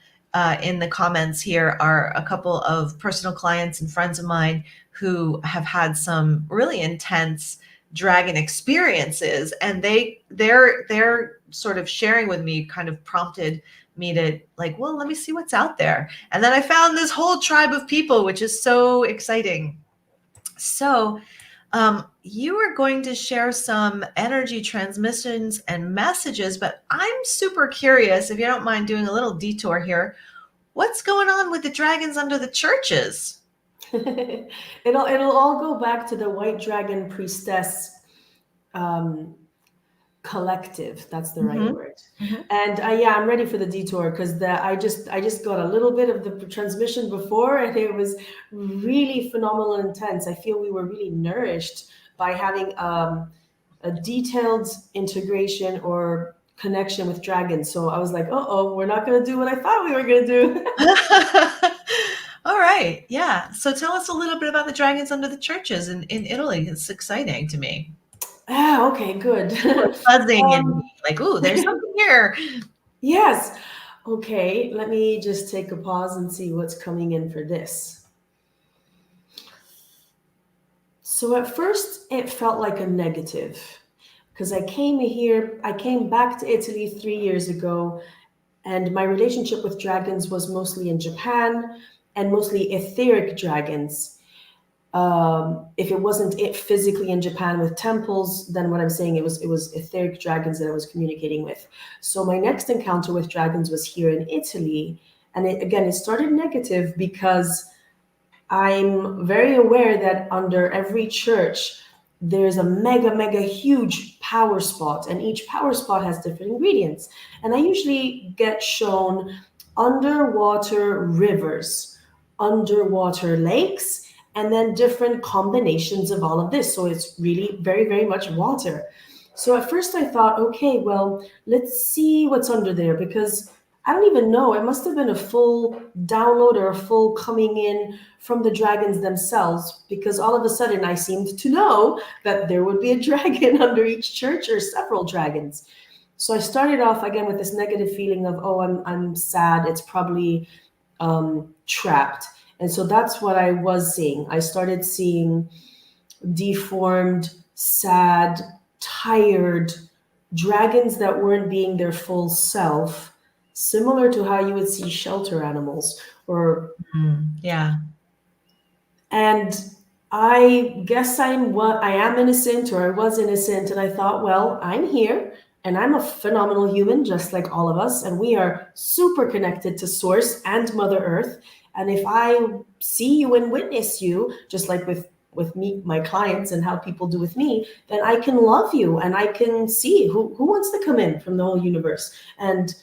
in the comments here are a couple of personal clients and friends of mine who have had some really intense dragon experiences, and they're sort of sharing with me kind of prompted me to like, well, let me see what's out there. And then I found this whole tribe of people, which is so exciting. So you are going to share some energy transmissions and messages, but I'm super curious, if you don't mind doing a little detour here, what's going on with the dragons under the churches? It'll all go back to the White Dragon Priestess collective. That's the right word. And yeah, I'm ready for the detour because I just got a little bit of the transmission before, and it was really phenomenal and intense. I feel we were really nourished by having a detailed integration or connection with dragons. So I was like, we're not going to do what I thought we were going to do. All right. Yeah. So tell us a little bit about the dragons under the churches in Italy. It's exciting to me. Okay, good. Buzzing and like, ooh, there's something here. Yes. Okay, let me just take a pause and see what's coming in for this. So at first it felt like a negative because I came back to Italy 3 years ago, and my relationship with dragons was mostly in Japan and mostly etheric dragons. If it wasn't it physically in Japan with temples, then what I'm saying, it was etheric dragons that I was communicating with. So my next encounter with dragons was here in Italy, and it started negative because I'm very aware that under every church there's a mega huge power spot, and each power spot has different ingredients. And I usually get shown underwater rivers, underwater lakes, and then different combinations of all of this. So it's really very much water. So at first I thought, okay, well, let's see what's under there, because I don't even know. It must have been a full download or a full coming in from the dragons themselves, because all of a sudden I seemed to know that there would be a dragon under each church, or several dragons. So I started off again with this negative feeling of, oh, I'm sad. It's probably trapped. And so that's what I was seeing. I started seeing deformed, sad, tired dragons that weren't being their full self, similar to how you would see shelter animals or yeah. And I guess I am innocent, or I was innocent, and I thought, well, I'm here and I'm a phenomenal human just like all of us, and we are super connected to Source and Mother Earth. And if I see you and witness you, just like with me, my clients, and how people do with me, then I can love you, and I can see who wants to come in from the whole universe and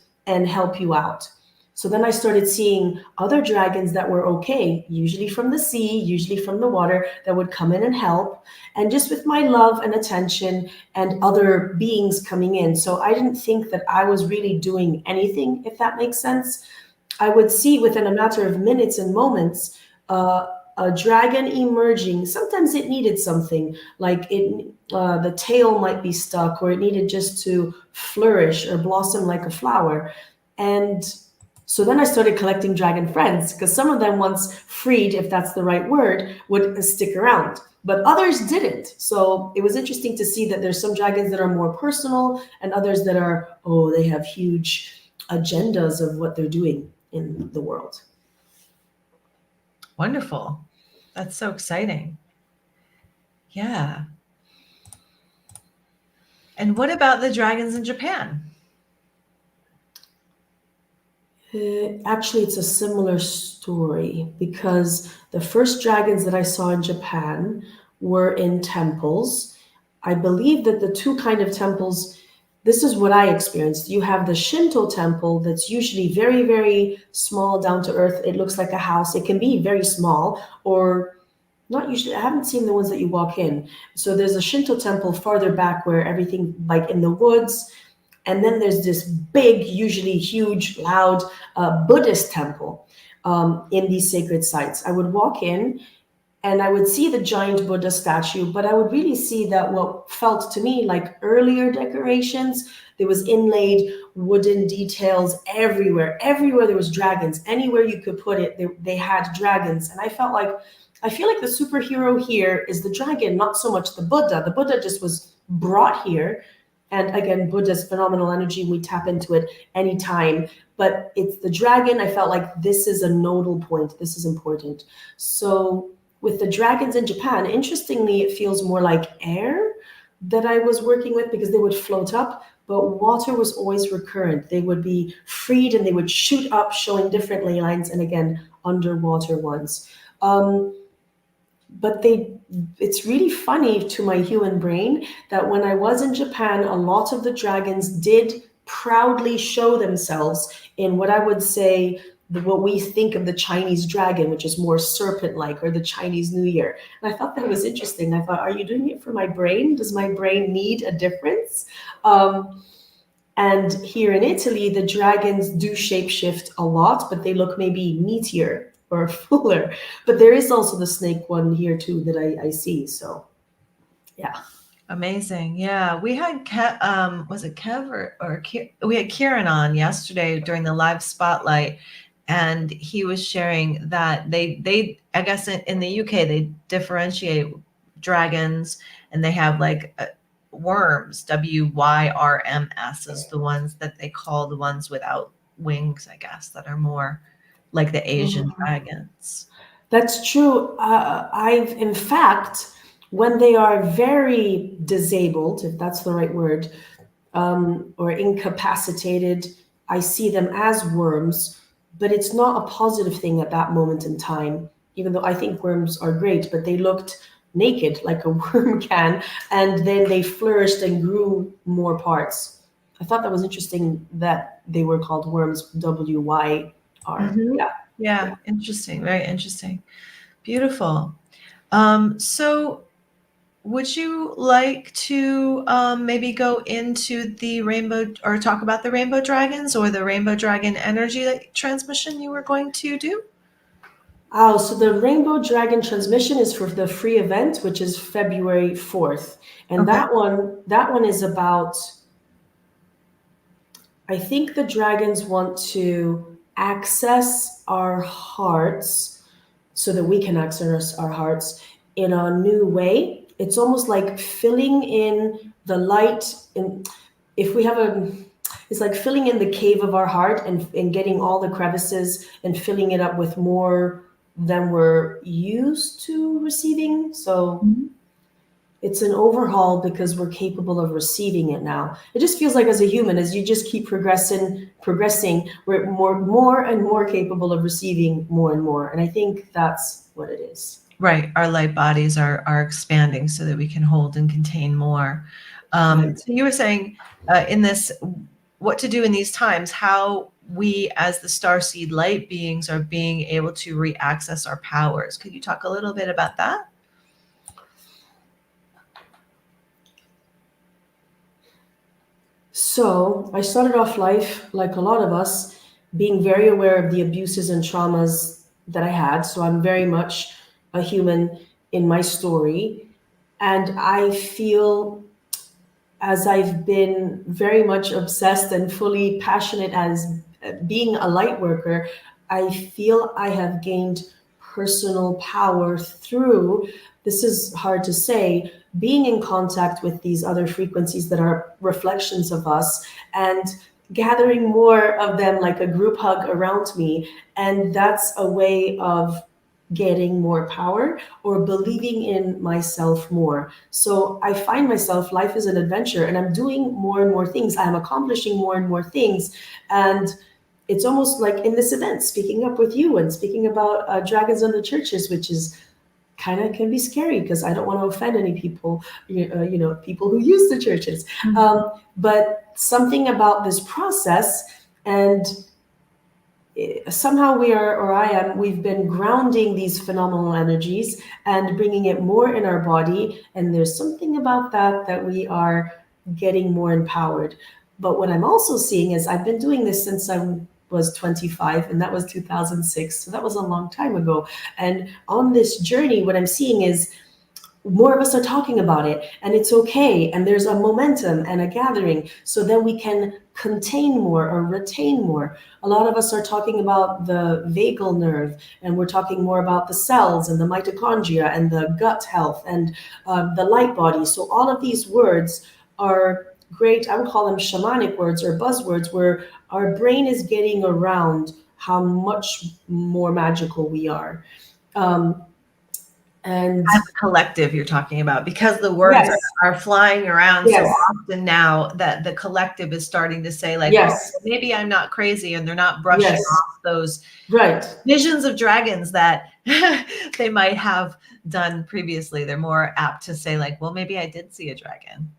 help you out. So then I started seeing other dragons that were okay, usually from the sea, usually from the water, that would come in and help. And just with my love and attention and other beings coming in. So I didn't think that I was really doing anything, if that makes sense. I would see within a matter of minutes and moments, a dragon emerging. Sometimes it needed something, like the tail might be stuck, or it needed just to flourish or blossom like a flower. And so then I started collecting dragon friends, because some of them, once freed, if that's the right word, would stick around, but others didn't. So it was interesting to see that there's some dragons that are more personal, and others that are, they have huge agendas of what they're doing in the world. Wonderful. That's so exciting. Yeah. And what about the dragons in Japan? Actually, it's a similar story, because the first dragons that I saw in Japan were in temples. I believe that the two kind of temples, this is what I experienced. You have the Shinto temple that's usually very small, down to earth. It looks like a house. It can be very small, or not usually. I haven't seen the ones that you walk in. So there's a Shinto temple farther back where everything, like in the woods. And then there's this big, usually huge, loud Buddhist temple in these sacred sites. I would walk in and I would see the giant Buddha statue, but I would really see that what felt to me like earlier decorations. There was inlaid wooden details everywhere. Everywhere there was dragons. Anywhere you could put it, they had dragons. And I feel like the superhero here is the dragon, not so much the Buddha. The Buddha just was brought here. And again, Buddha's phenomenal energy. We tap into it anytime. But it's the dragon. I felt like this is a nodal point. This is important. So with the dragons in Japan, interestingly, it feels more like air that I was working with, because they would float up, but water was always recurrent. They would be freed and they would shoot up, showing different ley lines, and again, underwater ones. But it's really funny to my human brain that when I was in Japan, a lot of the dragons did proudly show themselves in what I would say, what we think of the Chinese dragon, which is more serpent-like, or the Chinese New Year. And I thought that was interesting. I thought, are you doing it for my brain? Does my brain need a difference? And here in Italy, the dragons do shapeshift a lot, but they look maybe meatier or fuller. But there is also the snake one here too that I see. So, yeah. Amazing. Yeah. We had was it Kev we had Kieran on yesterday during the live spotlight, and he was sharing that they I guess in the UK they differentiate dragons, and they have like worms, WYRMS is the ones that they call the ones without wings, I guess, that are more like the Asian dragons. That's true. In fact, when they are very disabled, if that's the right word, or incapacitated, I see them as worms, but it's not a positive thing at that moment in time, even though I think worms are great, but they looked naked like a worm can, and then they flourished and grew more parts. I thought that was interesting that they were called worms, WYR. Yeah. Yeah. Interesting. Very interesting. Beautiful. So would you like to maybe go into the rainbow or talk about the rainbow dragons or the rainbow dragon energy transmission you were going to do? Oh, so the Rainbow Dragon transmission is for the free event, which is February 4th. And Okay. that one is about, I think the dragons want to access our hearts so that we can access our hearts in a new way. It's almost like filling in the light. If we have it's like filling in the cave of our heart and getting all the crevices and filling it up with more than we're used to receiving. So it's an overhaul because we're capable of receiving it now. It just feels like as a human, as you just keep progressing, we're more and more capable of receiving more and more. And I think that's what it is. Right. Our light bodies are expanding so that we can hold and contain more. Right. So you were saying in this, what to do in these times, how we as the starseed light beings are being able to re-access our powers. Could you talk a little bit about that? So I started off life, like a lot of us, being very aware of the abuses and traumas that I had. So I'm very much a human in my story. And I feel, as I've been very much obsessed and fully passionate as being a light worker, I feel I have gained personal power through, this is hard to say, being in contact with these other frequencies that are reflections of us and gathering more of them like a group hug around me. And that's a way of getting more power or believing in myself more. So I find myself, life is an adventure, and I'm doing more and more things. I'm accomplishing more and more things. And it's almost like in this event, speaking up with you and speaking about dragons on the churches, which is kind of can be scary because I don't want to offend any people, people who use the churches. But something about this process, and somehow we've been grounding these phenomenal energies and bringing it more in our body. And there's something about that we are getting more empowered. But what I'm also seeing is I've been doing this since I was 25, and that was 2006. So that was a long time ago. And on this journey, what I'm seeing is more of us are talking about it, and it's okay. And there's a momentum and a gathering. So then we can contain more or retain more. A lot of us are talking about the vagal nerve, and we're talking more about the cells and the mitochondria and the gut health and the light body. So all of these words are great. I would call them shamanic words or buzzwords, where our brain is getting around how much more magical we are. And as a collective you're talking about, because the words are flying around so often now that the collective is starting to say like, oh, maybe I'm not crazy, and they're not brushing off those visions of dragons that they might have done previously. They're more apt to say like, well, maybe I did see a dragon.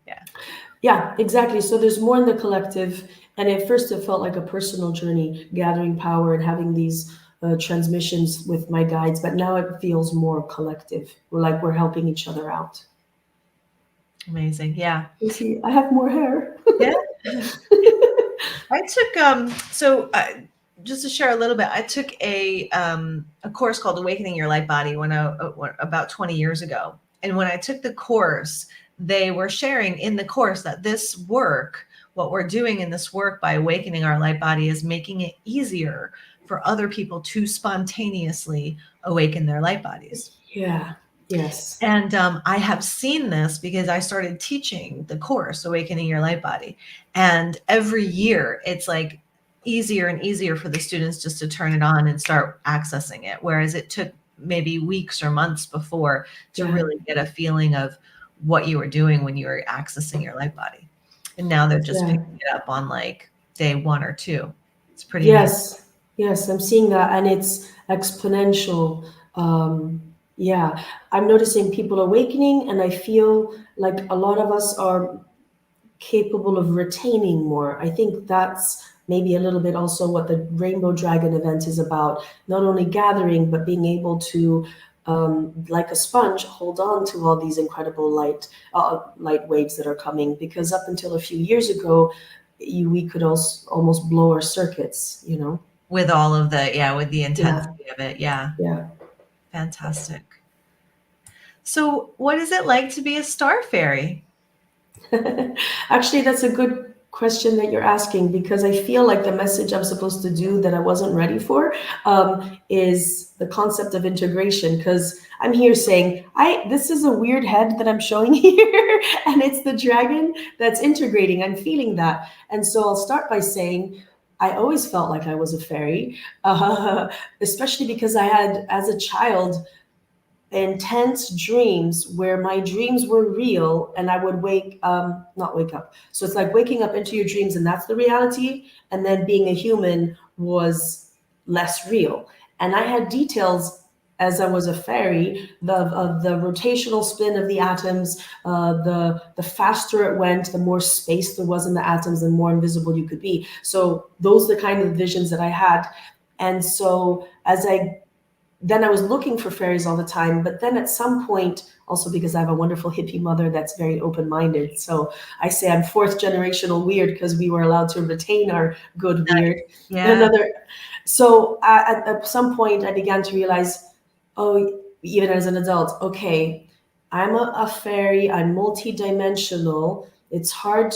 Yeah, exactly. So there's more in the collective, and at first it felt like a personal journey, gathering power and having these transmissions with my guides, but now it feels more collective. We're helping each other out. Amazing. Yeah. You see, I have more hair. Yeah. I took just to share a little bit, I took a course called Awakening Your Light Body when about 20 years ago. And when I took the course, they were sharing in the course that this work, what we're doing in this work by awakening our light body, is making it easier for other people to spontaneously awaken their light bodies. Yeah. Yes. And I have seen this because I started teaching the course, Awakening Your Light Body. And every year it's like easier and easier for the students just to turn it on and start accessing it. Whereas it took maybe weeks or months before to really get a feeling of what you were doing when you were accessing your light body. And now they're just picking it up on like day 1 or 2. It's pretty amazing. Yes, I'm seeing that, and it's exponential. Yeah, I'm noticing people awakening, and I feel like a lot of us are capable of retaining more. I think that's maybe a little bit also what the Rainbow Dragon event is about, not only gathering, but being able to, like a sponge, hold on to all these incredible light waves that are coming. Because up until a few years ago, we could also almost blow our circuits, you know? With all of the, with the intensity of it. Yeah. Fantastic. So what is it like to be a star fairy? Actually, that's a good question that you're asking, because I feel like the message I'm supposed to do that I wasn't ready for is the concept of integration. Because I'm here saying, this is a weird head that I'm showing here, and it's the dragon that's integrating. I'm feeling that. And so I'll start by saying, I always felt like I was a fairy, especially because I had, as a child, intense dreams where my dreams were real, and I would not wake up. So it's like waking up into your dreams and that's the reality. And then being a human was less real. And I had details as I was a fairy, of the rotational spin of the atoms, the faster it went, the more space there was in the atoms, the more invisible you could be. So those are the kind of visions that I had. And so then I was looking for fairies all the time, but then at some point, also because I have a wonderful hippie mother that's very open-minded. So I say I'm 4th generational weird, because we were allowed to retain our good weird. So at some point I began to realize, even as an adult, okay, I'm a fairy, I'm multi-dimensional. It's hard.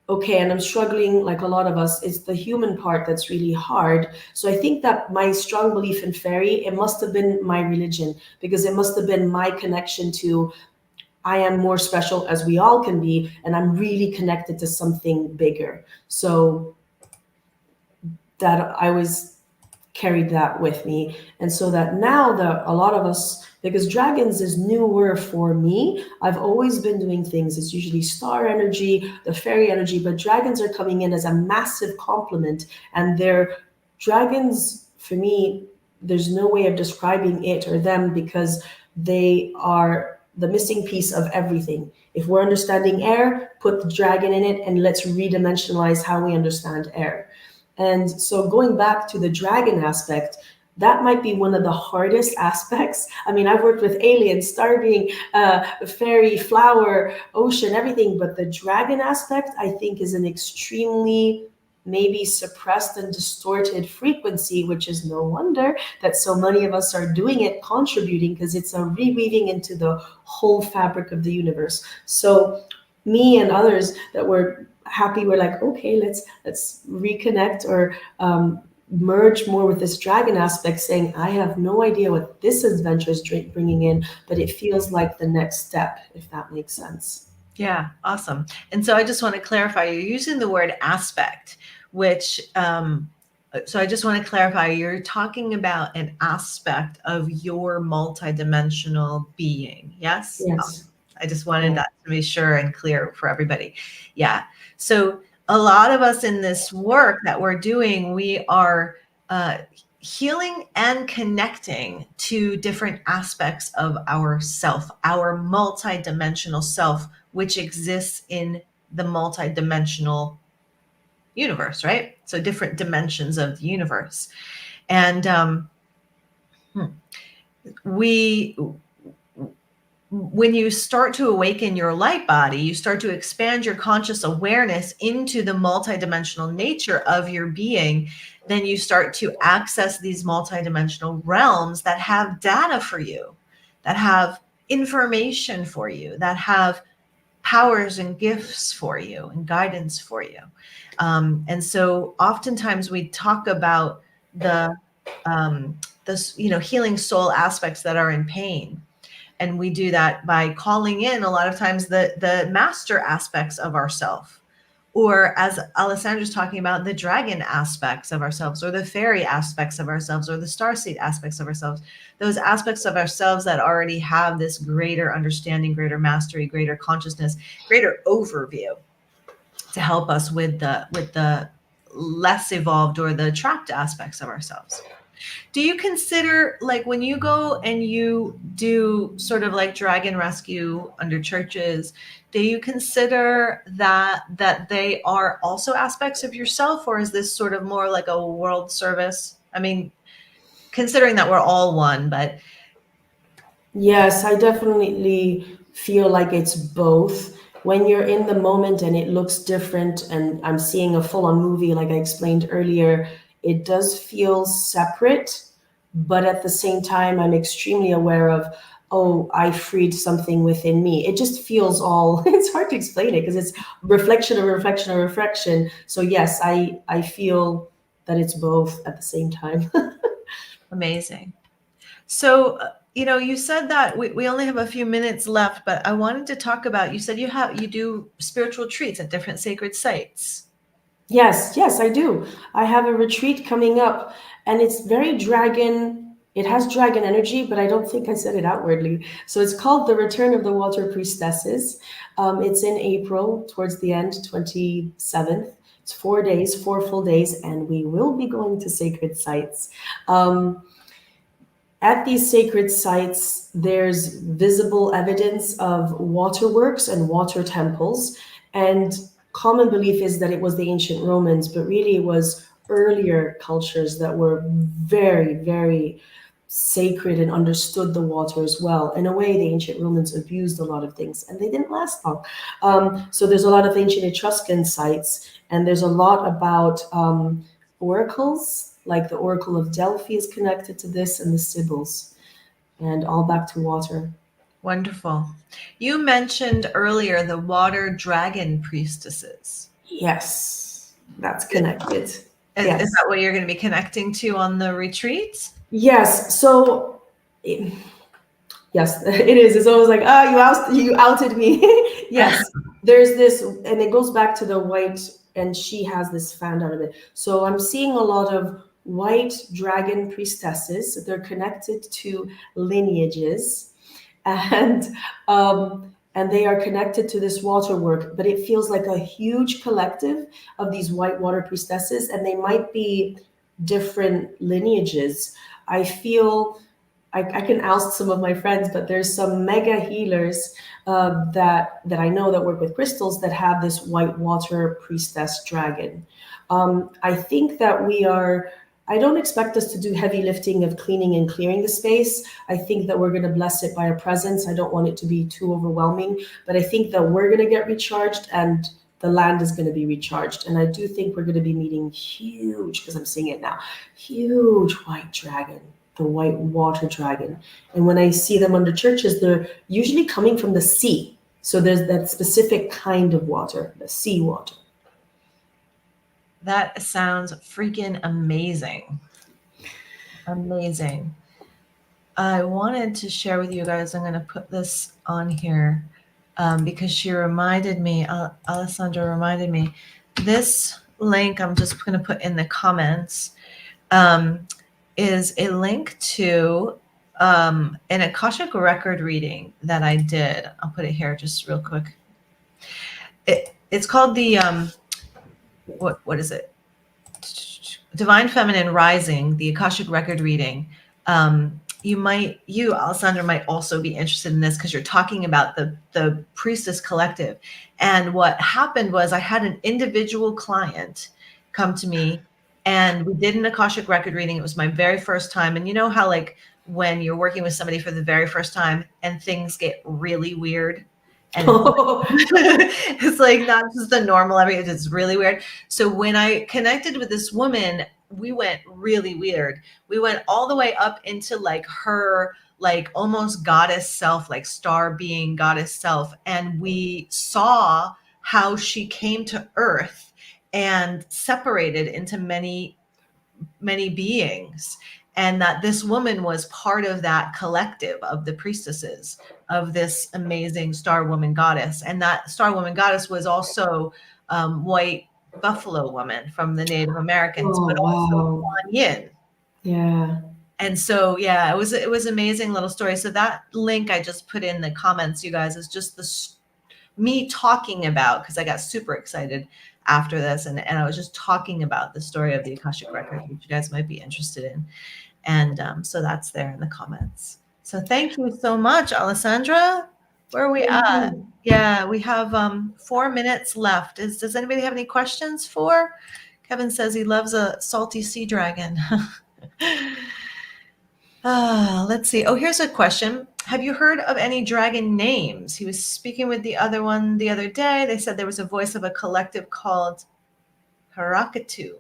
Okay, and I'm struggling like a lot of us. It's the human part that's really hard. So I think that my strong belief in fairy, it must have been my religion, because it must have been my connection to, I am more special, as we all can be, and I'm really connected to something bigger. So that I always carried that with me. And so that now that a lot of us, because dragons is newer for me, I've always been doing things. It's usually star energy, the fairy energy, but dragons are coming in as a massive complement. And they're dragons, for me, there's no way of describing it or them, because they are the missing piece of everything. If we're understanding air, put the dragon in it, and let's redimensionalize how we understand air. And so going back to the dragon aspect, that might be one of the hardest aspects. I mean, I've worked with aliens, star being, fairy, flower, ocean, everything. But the dragon aspect, I think, is an extremely maybe suppressed and distorted frequency, which is no wonder that so many of us are doing it, contributing, because it's a reweaving into the whole fabric of the universe. So me and others that were happy, we're like, okay, let's reconnect or merge more with this dragon aspect, saying, I have no idea what this adventure is bringing in, but it feels like the next step, if that makes sense. Yeah, awesome. And so I just want to clarify, you're using the word aspect, which, so I just want to clarify, you're talking about an aspect of your multidimensional being, yes? Yes. I just wanted that to be sure and clear for everybody. Yeah. So a lot of us in this work that we're doing, we are healing and connecting to different aspects of our self, our multidimensional self, which exists in the multidimensional universe, right? So different dimensions of the universe. And when you start to awaken your light body, you start to expand your conscious awareness into the multidimensional nature of your being, then you start to access these multidimensional realms that have data for you, that have information for you, that have powers and gifts for you and guidance for you. And so oftentimes we talk about the healing soul aspects that are in pain. And we do that by calling in a lot of times the master aspects of ourself, or as Alessandra's talking about, the dragon aspects of ourselves, or the fairy aspects of ourselves, or the starseed aspects of ourselves, those aspects of ourselves that already have this greater understanding, greater mastery, greater consciousness, greater overview to help us with the less evolved or the trapped aspects of ourselves. Do you consider, like, when you go and you do sort of like dragon rescue under churches, do you consider that they are also aspects of yourself, or is this sort of more like a world service? I mean, considering that we're all one, but. Yes, I definitely feel like it's both. When you're in the moment and it looks different, and I'm seeing a full-on movie, like I explained earlier, it does feel separate, but at the same time, I'm extremely aware of, oh, I freed something within me. It just feels all, it's hard to explain it because it's reflection of reflection of reflection. So yes, I feel that it's both at the same time. Amazing. So, you said that we only have a few minutes left, but I wanted to talk about, you said you do spiritual retreats at different sacred sites. Yes, I do. I have a retreat coming up, and it's very dragon. It has dragon energy, but I don't think I said it outwardly. So it's called The Return of the Water Priestesses. It's in April, towards the end, 27th. It's 4 days, 4 full days, and we will be going to sacred sites. At these sacred sites, there's visible evidence of waterworks and water temples, and common belief is that it was the ancient Romans, but really it was earlier cultures that were very, very sacred and understood the water as well. In a way, the ancient Romans abused a lot of things, and they didn't last long. So there's a lot of ancient Etruscan sites, and there's a lot about oracles, like the Oracle of Delphi is connected to this, and the Sibyls, and all back to water. Wonderful. You mentioned earlier the water dragon priestesses. Yes, that's connected. Is Yes. that what you're going to be connecting to on the retreat? Yes. So, yes, it is. It's always like, you outed me. Yes, there's this, and it goes back to the white, and she has this found out of it. So I'm seeing a lot of white dragon priestesses. They're connected to lineages, and they are connected to this water work, but it feels like a huge collective of these white water priestesses, and they might be different lineages. I feel I can oust some of my friends, but there's some mega healers that I know that work with crystals that have this white water priestess dragon. I think that I don't expect us to do heavy lifting of cleaning and clearing the space. I think that we're going to bless it by a presence. I don't want it to be too overwhelming, but I think that we're going to get recharged and the land is going to be recharged. And I do think we're going to be meeting huge, because I'm seeing it now, huge white dragon, the white water dragon. And when I see them under churches, they're usually coming from the sea. So there's that specific kind of water, the sea water. That sounds freaking amazing. Amazing. I wanted to share with you guys, I'm going to put this on here because she reminded me, Alessandra reminded me, this link I'm just going to put in the comments is a link to an Akashic record reading that I did. I'll put it here just real quick. It's called the... what is it? Divine Feminine Rising, the Akashic record reading. You, Alessandra, might also be interested in this because you're talking about the priestess collective. And what happened was I had an individual client come to me and we did an Akashic record reading. It was my very first time. And you know how, like, when you're working with somebody for the very first time and things get really weird? And it's like not just the normal everything, it's really weird. So when I connected with this woman, we went really weird. We went all the way up into like her like almost goddess self, like star being goddess self. And we saw how she came to Earth and separated into many, many beings. And that this woman was part of that collective of the priestesses of this amazing star woman goddess. And that star woman goddess was also white buffalo woman from the Native Americans, Oh, but also wow. Kuan Yin. Yeah. And so, yeah, it was amazing little story. So that link I just put in the comments, you guys, is just me talking about, because I got super excited after this, and I was just talking about the story of the Akashic Record, which you guys might be interested in. And so that's there in the comments. So thank you so much, Alessandra. Where are we at? Yeah, we have 4 minutes left. Does anybody have any questions for? Kevin says he loves a salty sea dragon. Let's see. Oh, here's a question. Have you heard of any dragon names? He was speaking with the other one the other day. They said there was a voice of a collective called Harakatu.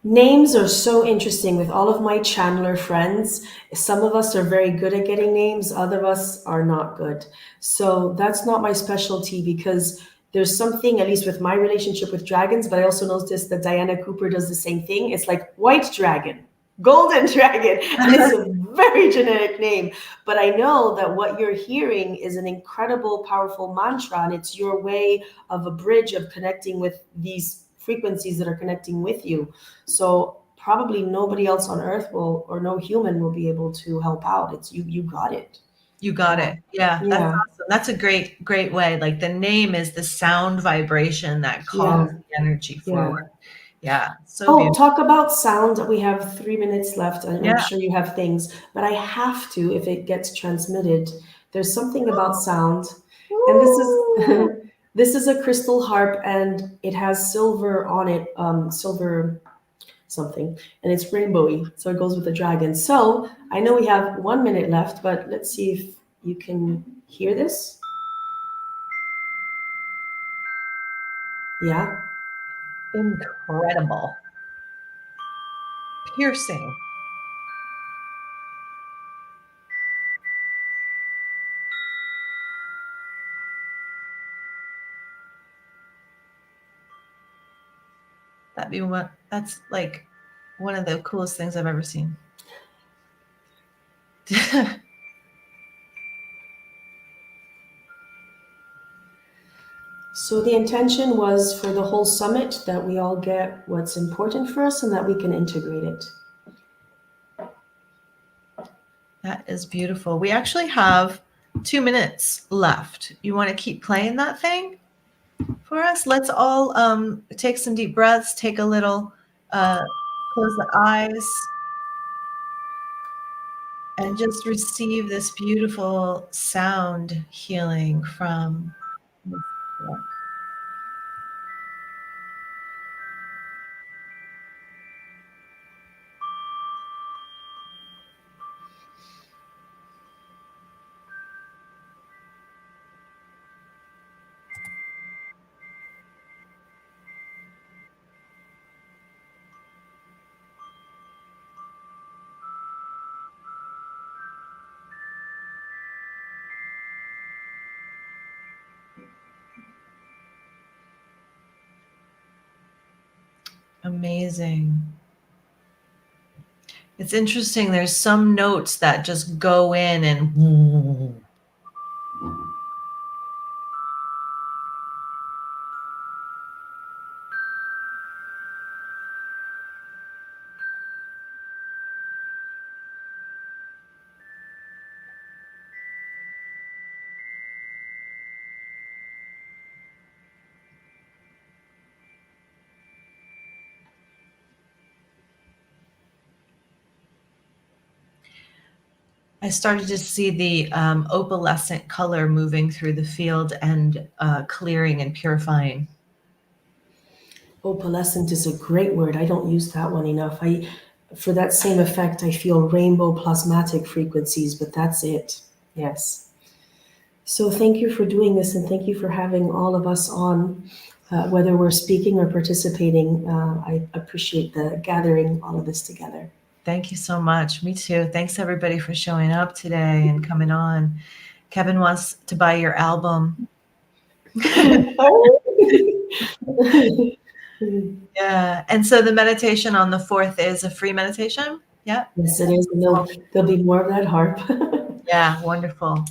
Names are so interesting with all of my channeler friends. Some of us are very good at getting names, other of us are not good. So that's not my specialty, because there's something, at least with my relationship with dragons, but I also noticed that Diana Cooper does the same thing. It's like white dragon, golden dragon, and it's a very generic name. But I know that what you're hearing is an incredible, powerful mantra, and it's your way of a bridge of connecting with these frequencies that are connecting with you. So probably nobody else on earth will, or no human will be able to help out. It's you got it. You got it. Yeah, that's awesome. That's a great way. Like the name is the sound vibration that calls the energy forward. Yeah. So beautiful. Talk about sound. We have 3 minutes left, and I'm sure you have things, but I have to, if it gets transmitted. There's something about sound, and this is a crystal harp, and it has silver on it, silver something, and it's rainbowy, so it goes with the dragon. So I know we have 1 minute left, but let's see if you can hear this. Yeah. Incredible. Piercing. That's like one of the coolest things I've ever seen. So the intention was for the whole summit that we all get what's important for us and that we can integrate it. That is beautiful. We actually have 2 minutes left. You want to keep playing that thing for us? Let's all take some deep breaths, take a little, close the eyes, and just receive this beautiful sound healing from this breath. Amazing. It's interesting. There's some notes that just go in and I started to see the opalescent color moving through the field and clearing and purifying. Opalescent is a great word. I don't use that one enough. For that same effect, I feel rainbow plasmatic frequencies, but that's it. Yes. So thank you for doing this, and thank you for having all of us on, whether we're speaking or participating. I appreciate the gathering all of this together. Thank you so much. Me too. Thanks everybody for showing up today and coming on. Kevin wants to buy your album. Yeah. And so the meditation on the 4th is a free meditation? Yeah. Yes, it is. And there'll be more of that harp. Yeah, wonderful.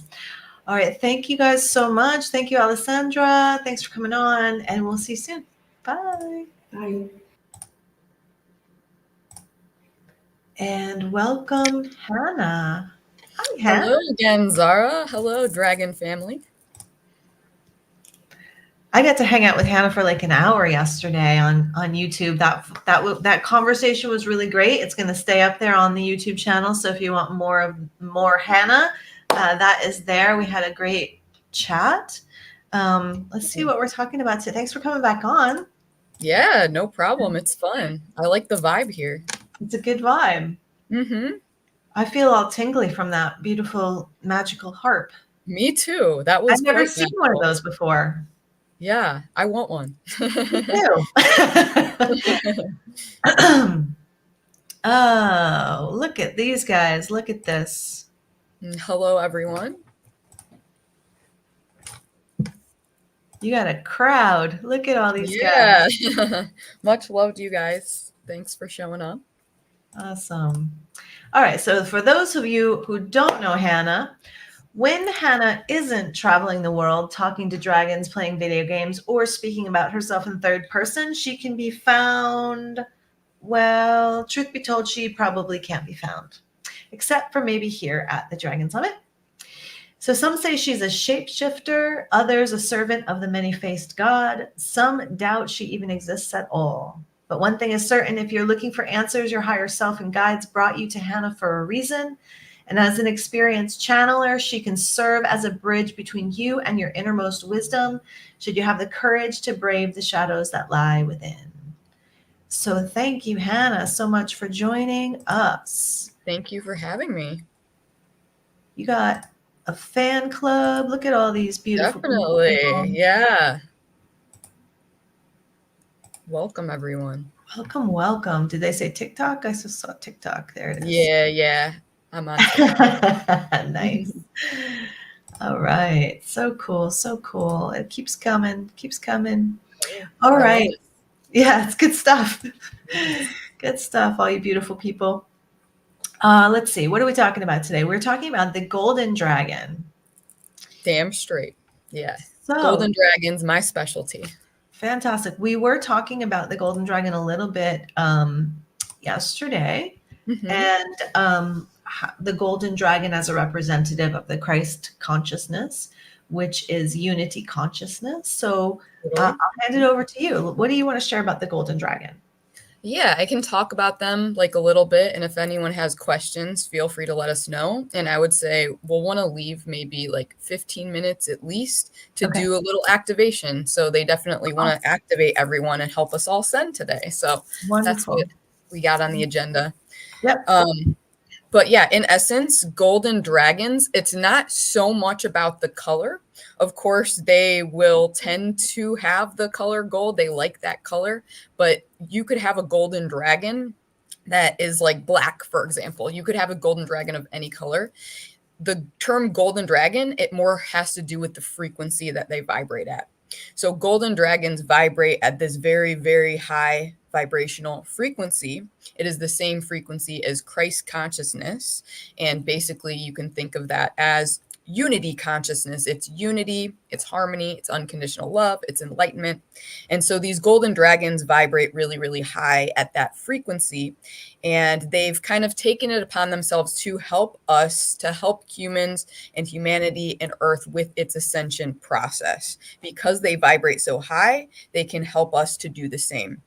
All right. Thank you guys so much. Thank you, Alexandra. Thanks for coming on, and we'll see you soon. Bye. Bye. And welcome, Hannah. Hi, Hannah. Hello again, Zara. Hello, Dragon family. I got to hang out with Hannah for like an hour yesterday on YouTube. That conversation was really great. It's going to stay up there on the YouTube channel. So if you want more Hannah, that is there. We had a great chat. Let's see what we're talking about today. Thanks for coming back on. Yeah, no problem. It's fun. I like the vibe here. It's a good vibe. Mm-hmm. I feel all tingly from that beautiful magical harp. Me too. That was I've never quite seen magical. one of those before. Yeah, I want one. Oh, look at these guys. Look at this. Hello, everyone. You got a crowd. Look at all these guys. Yeah. Much love to you guys. Thanks for showing up. Awesome. All right. So for those of you who don't know Hannah, when Hannah isn't traveling the world, talking to dragons, playing video games, or speaking about herself in third person, she can be found, well, truth be told, she probably can't be found, except for maybe here at the Dragon Summit. So some say she's a shapeshifter, others a servant of the many-faced god. Some doubt she even exists at all. But one thing is certain, if you're looking for answers, your higher self and guides brought you to Hannah for a reason. And as an experienced channeler, she can serve as a bridge between you and your innermost wisdom, should you have the courage to brave the shadows that lie within. So thank you, Hannah, so much for joining us. Thank you for having me. You got a fan club. Look at all these beautiful Definitely. people. Yeah. Welcome, everyone. Welcome, welcome. Did they say TikTok? I just saw TikTok. There it is. Yeah. I'm on. Nice. All right. So cool. So cool. It keeps coming. All right. Yeah, it's good stuff. Good stuff, all you beautiful people. Let's see. What are we talking about today? We're talking about the golden dragon. Damn straight. Yeah. So, Golden dragon's my specialty. Fantastic. We were talking about the golden dragon a little bit yesterday. Mm-hmm. And the golden dragon as a representative of the Christ consciousness, which is unity consciousness. So I'll hand it over to you. What do you want to share about the golden dragon? Yeah, I can talk about them like a little bit. And if anyone has questions, feel free to let us know. And I would say we'll want to leave maybe like 15 minutes at least to do a little activation. So they definitely want to activate everyone and help us all send today. So that's what we got on the agenda. Yep. But yeah, in essence, golden dragons, it's not so much about the color. Of course, they will tend to have the color gold. They like that color. But you could have a golden dragon that is like black, for example. You could have a golden dragon of any color. The term golden dragon, it more has to do with the frequency that they vibrate at. So golden dragons vibrate at this very, very high vibrational frequency. It is the same frequency as Christ consciousness. And basically you can think of that as unity consciousness. It's unity, it's harmony, it's unconditional love, it's enlightenment. And so these golden dragons vibrate really, really high at that frequency. And they've kind of taken it upon themselves to help us, to help humans and humanity and Earth with its ascension process. Because they vibrate so high, they can help us to do the same.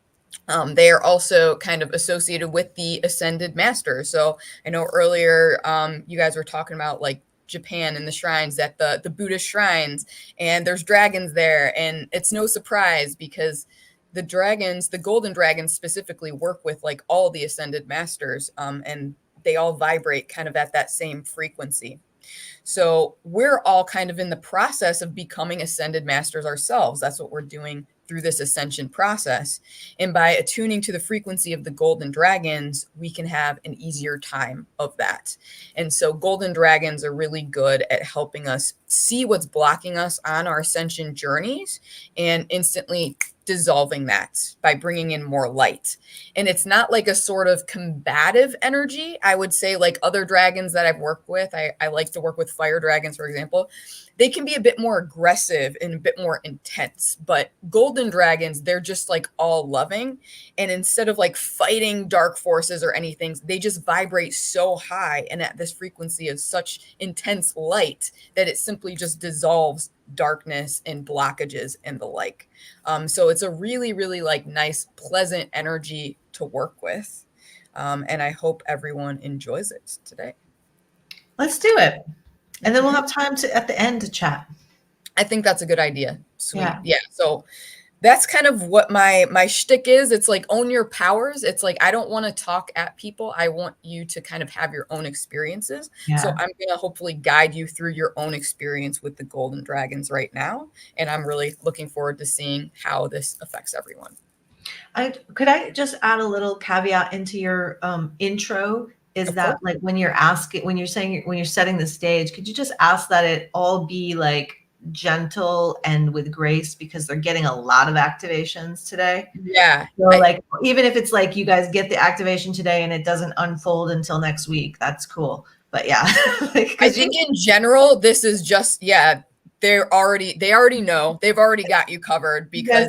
They are also kind of associated with the ascended masters. So I know earlier you guys were talking about like Japan and the shrines, at the Buddhist shrines, and there's dragons there. And it's no surprise because the dragons, the golden dragons specifically, work with like all the ascended masters, and they all vibrate kind of at that same frequency. So we're all kind of in the process of becoming ascended masters ourselves. That's what we're doing through this ascension process. And by attuning to the frequency of the golden dragons, we can have an easier time of that. And so golden dragons are really good at helping us see what's blocking us on our ascension journeys and instantly dissolving that by bringing in more light. And it's not like a sort of combative energy. I would say, like other dragons that I've worked with, I like to work with fire dragons, for example. They can be a bit more aggressive and a bit more intense, but golden dragons, they're just like all loving. And instead of like fighting dark forces or anything, they just vibrate so high and at this frequency of such intense light that it simply just dissolves darkness and blockages and the like. So it's a really, really like nice, pleasant energy to work with. And I hope everyone enjoys it today. Let's do it. And then we'll have time to at the end to chat. I think that's a good idea. Sweet. Yeah. So that's kind of what my shtick is. It's like own your powers. It's like, I don't want to talk at people. I want you to kind of have your own experiences. Yeah. So I'm going to hopefully guide you through your own experience with the golden dragons right now. And I'm really looking forward to seeing how this affects everyone. Could I just add a little caveat into your intro? Is that like when you're setting the stage, could you just ask that it all be like gentle and with grace, because they're getting a lot of activations today. Yeah. So like, even if it's like you guys get the activation today and it doesn't unfold until next week, that's cool. But yeah, like, I think in general, this is just, they already know, they've already got you covered because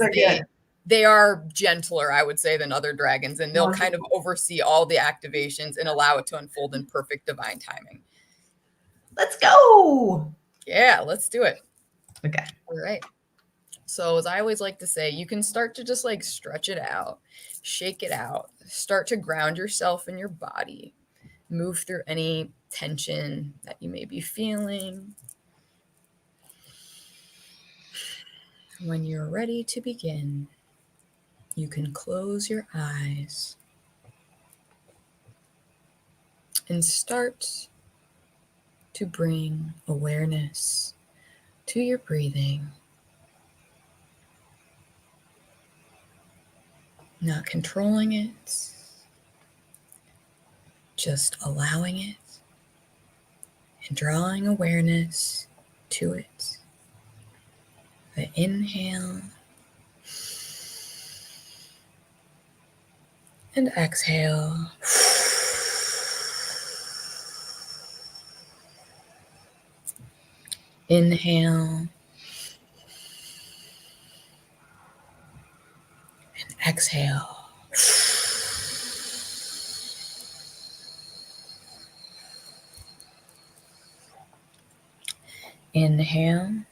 they are gentler, I would say, than other dragons, and they'll kind of oversee all the activations and allow it to unfold in perfect divine timing. Let's go. Yeah, let's do it. Okay. All right. So as I always like to say, you can start to just like stretch it out, shake it out, start to ground yourself in your body, move through any tension that you may be feeling. When you're ready to begin, you can close your eyes and start to bring awareness to your breathing. Not controlling it, just allowing it and drawing awareness to it. The inhale and exhale. Inhale and exhale. Inhale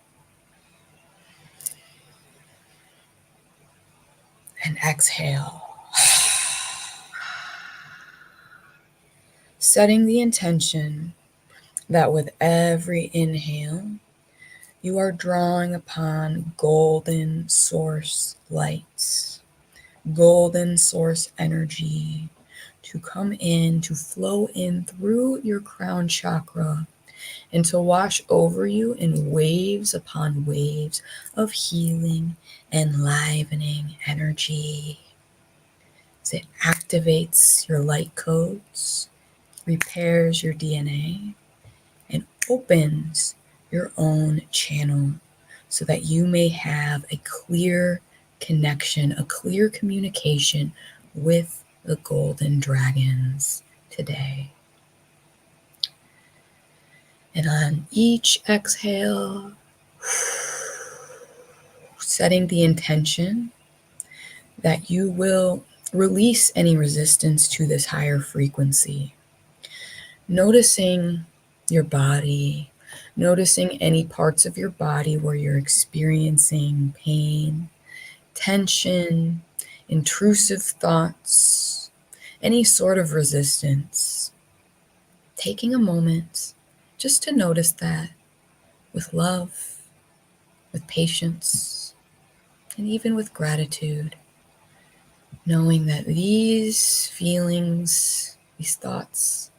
and exhale. Setting the intention that with every inhale, you are drawing upon golden source lights, golden source energy to come in, to flow in through your crown chakra and to wash over you in waves upon waves of healing, enlivening energy. As it activates your light codes, repairs your DNA, and opens your own channel so that you may have a clear connection, a clear communication with the golden dragons today. And on each exhale, setting the intention that you will release any resistance to this higher frequency. Noticing your body, noticing any parts of your body where you're experiencing pain, tension, intrusive thoughts, any sort of resistance. Taking a moment just to notice that with love, with patience, and even with gratitude, knowing that these feelings, these thoughts,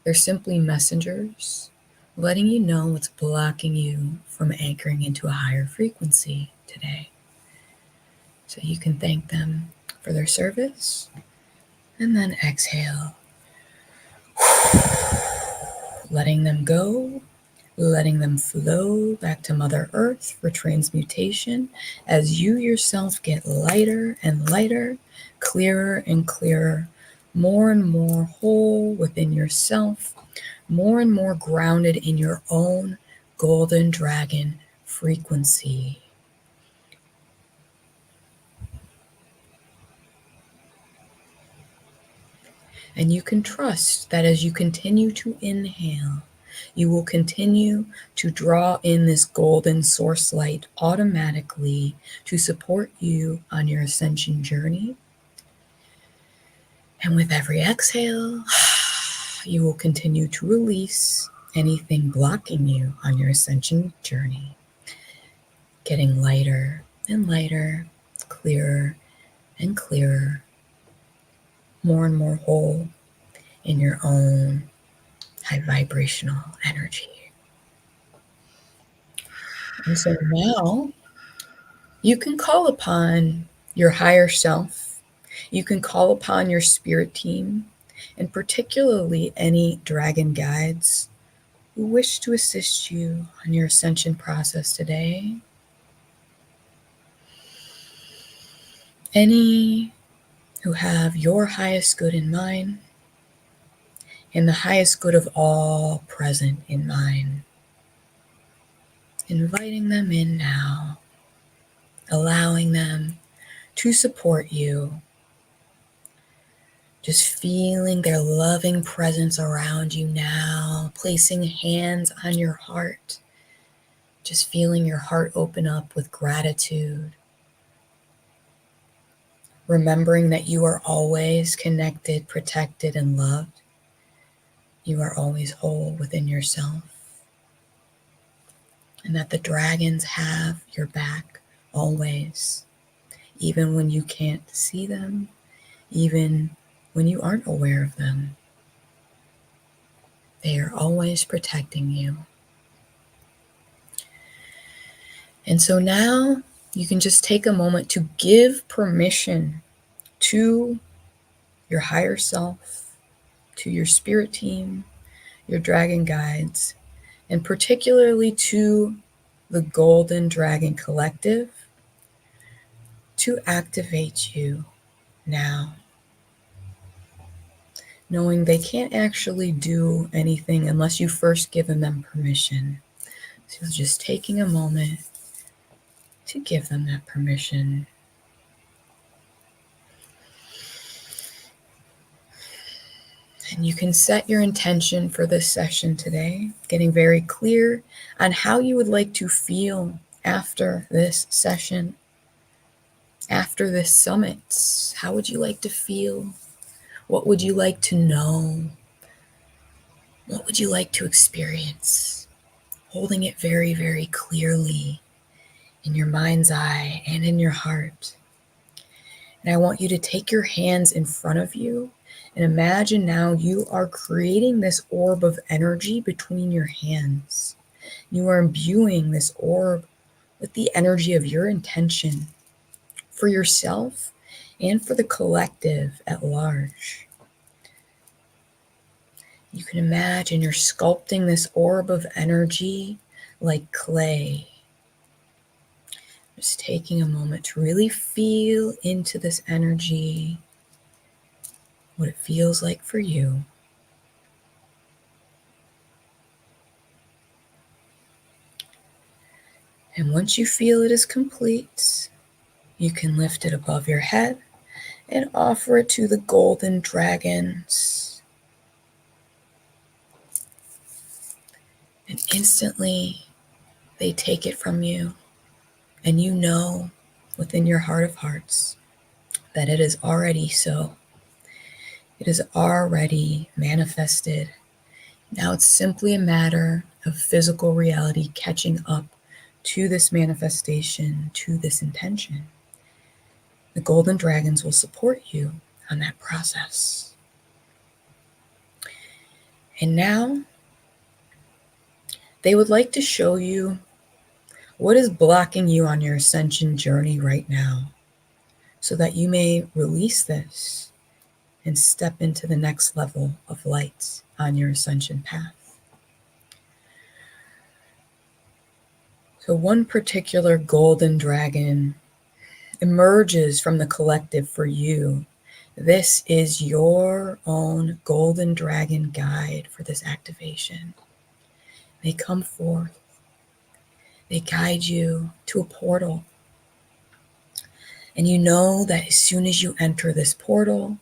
they're simply messengers letting you know what's blocking you from anchoring into a higher frequency today. So you can thank them for their service. And then exhale. Letting them go, letting them flow back to Mother Earth for transmutation as you yourself get lighter and lighter, clearer and clearer, more and more whole within yourself, more and more grounded in your own golden dragon frequency. And you can trust that as you continue to inhale, you will continue to draw in this golden source light automatically to support you on your ascension journey. And with every exhale, you will continue to release anything blocking you on your ascension journey, getting lighter and lighter, clearer and clearer, more and more whole in your own high vibrational energy. And so now you can call upon your higher self. You can call upon your spirit team, and particularly any dragon guides who wish to assist you on your ascension process today. Any who have your highest good in mind and the highest good of all present in mind. Inviting them in now, allowing them to support you, just feeling their loving presence around you now, placing hands on your heart, just feeling your heart open up with gratitude, remembering that you are always connected, protected, and loved. You are always whole within yourself, and that the dragons have your back always, even when you can't see them, even when you aren't aware of them. They are always protecting you. And so now you can just take a moment to give permission to your higher self, to your spirit team, your dragon guides, and particularly to the Golden Dragon Collective to activate you now, knowing they can't actually do anything unless you first given them permission. So just taking a moment to give them that permission. And you can set your intention for this session today, getting very clear on how you would like to feel after this session, after this summit. How would you like to feel? What would you like to know? What would you like to experience? Holding it very, very clearly in your mind's eye and in your heart. And I want you to take your hands in front of you and imagine now you are creating this orb of energy between your hands. You are imbuing this orb with the energy of your intention for yourself and for the collective at large. You can imagine you're sculpting this orb of energy like clay. Just taking a moment to really feel into this energy, what it feels like for you. And once you feel it is complete, you can lift it above your head and offer it to the golden dragons. And instantly, they take it from you. And you know within your heart of hearts that it is already so. It is already manifested. Now it's simply a matter of physical reality catching up to this manifestation, to this intention. The golden dragons will support you on that process. And now they would like to show you what is blocking you on your ascension journey right now. so that you may release this and step into the next level of light on your ascension path. So one particular golden dragon emerges from the collective for you. This is your own golden dragon guide for this activation. They come forth. They guide you to a portal. And you know that as soon as you enter this portal,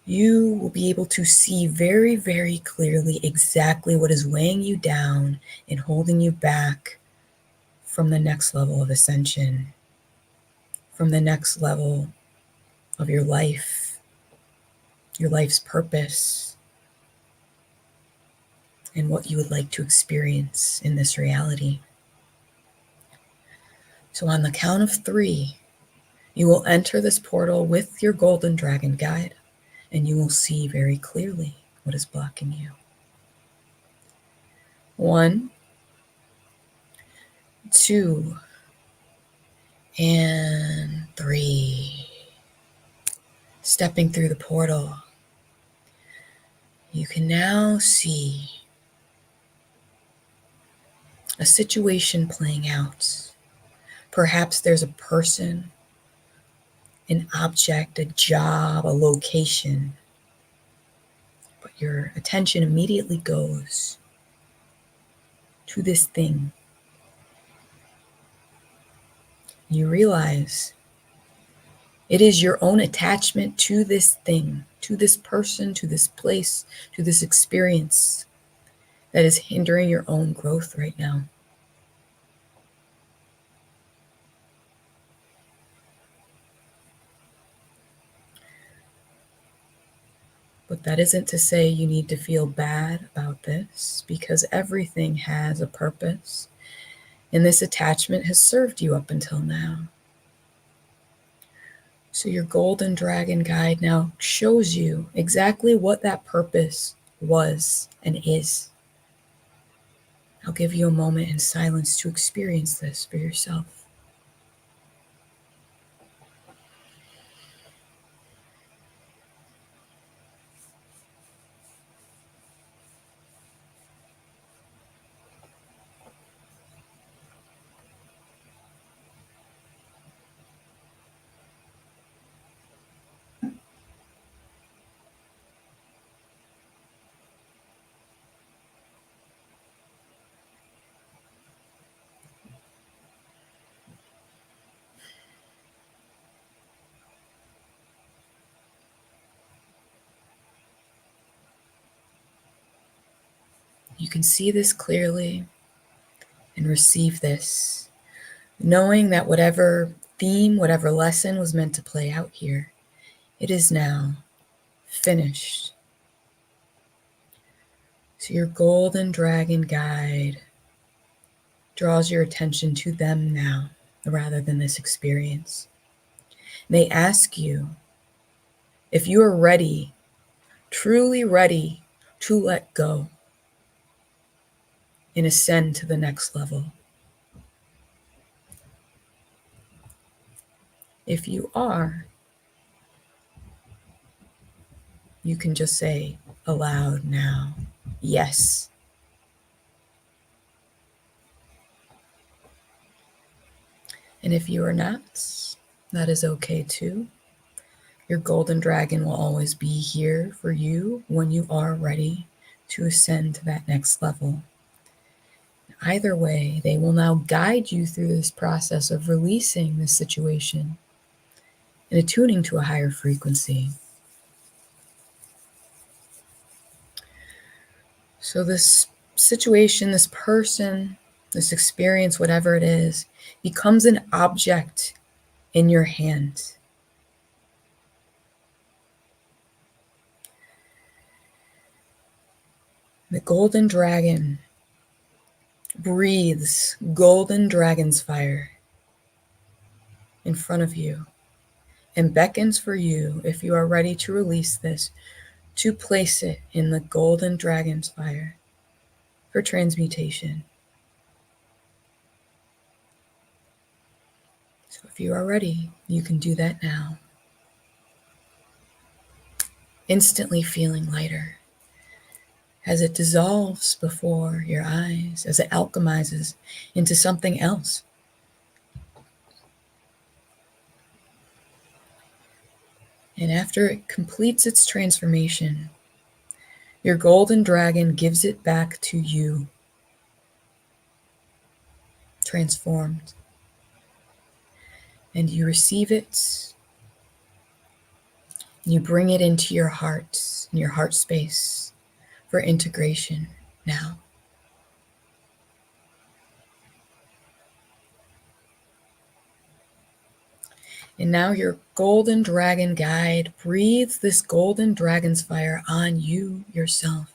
you will be able to see very, very clearly exactly what is weighing you down and holding you back from the next level of ascension, from the next level of your life's purpose, and what you would like to experience in this reality. So on the count of 3, you will enter this portal with your golden dragon guide, and you will see very clearly what is blocking you. 1, 2, and 3. Stepping through the portal, you can now see a situation playing out. Perhaps there's a person, an object, a job, a location, but your attention immediately goes to this thing. You realize it is your own attachment to this thing, to this person, to this place, to this experience that is hindering your own growth right now. But that isn't to say you need to feel bad about this, because everything has a purpose, and this attachment has served you up until now. So your golden dragon guide now shows you exactly what that purpose was and is. I'll give you a moment in silence to experience this for yourself. You can see this clearly and receive this, knowing that whatever theme, whatever lesson was meant to play out here, it is now finished. So your golden dragon guide draws your attention to them now rather than this experience. They ask you if you are ready, truly ready to let go and ascend to the next level. If you are, you can just say aloud now, yes. And if you are not, that is okay too. Your golden dragon will always be here for you when you are ready to ascend to that next level. Either way, they will now guide you through this process of releasing this situation and attuning to a higher frequency. So this situation, this person, this experience, whatever it is, becomes an object in your hand. The golden dragon breathes golden dragon's fire in front of you and beckons for you, if you are ready to release this, to place it in the golden dragon's fire for transmutation. So So if you are ready, you can do that now. Instantly feeling lighter as it dissolves before your eyes, as it alchemizes into something else. And after it completes its transformation, your golden dragon gives it back to you, transformed. And you receive it, and you bring it into your heart, in your heart space, for integration now. And now your golden dragon guide breathes this golden dragon's fire on you yourself.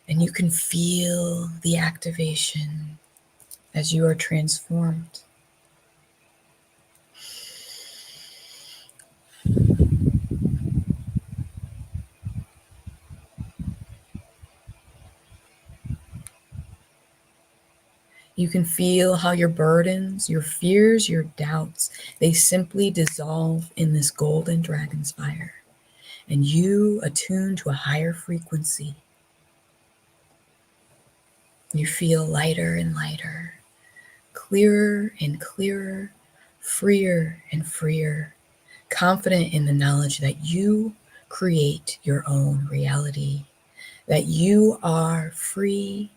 And you can feel the activation as you are transformed. You can feel how your burdens, your fears, your doubts, they simply dissolve in this golden dragon's fire. And you attune to a higher frequency. You feel lighter and lighter, clearer and clearer, freer and freer, confident in the knowledge that you create your own reality, that you are free,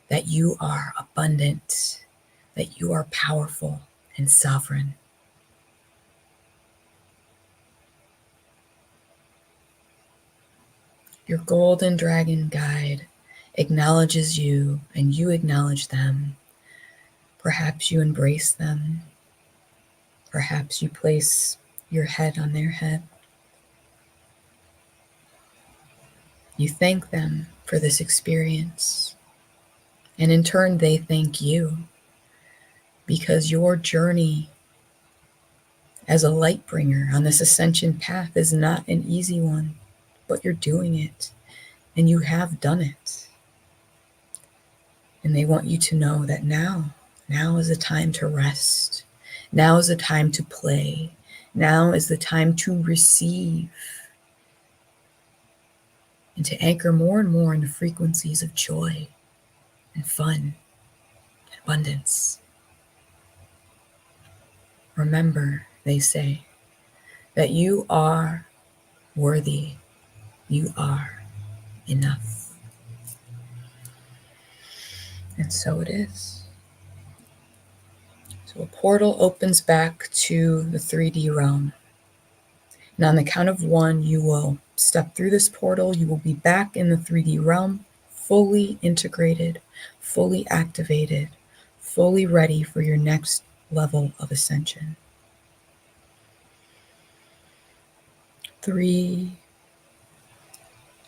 that you are abundant, that you are powerful and sovereign. Your golden dragon guide acknowledges you and you acknowledge them. Perhaps you embrace them. Perhaps you place your head on their head. You thank them for this experience. And in turn, they thank you because your journey as a light bringer on this ascension path is not an easy one, but you're doing it and you have done it. And they want you to know that now is a time to rest. Now is the time to play. Now is the time to receive and to anchor more and more in the frequencies of joy and fun and abundance. Remember, they say, that you are worthy. You are enough. And so it is. So a portal opens back to the 3D realm. And on the count of 1, you will step through this portal. You will be back in the 3D realm, fully integrated, fully activated, fully ready for your next level of ascension. 3,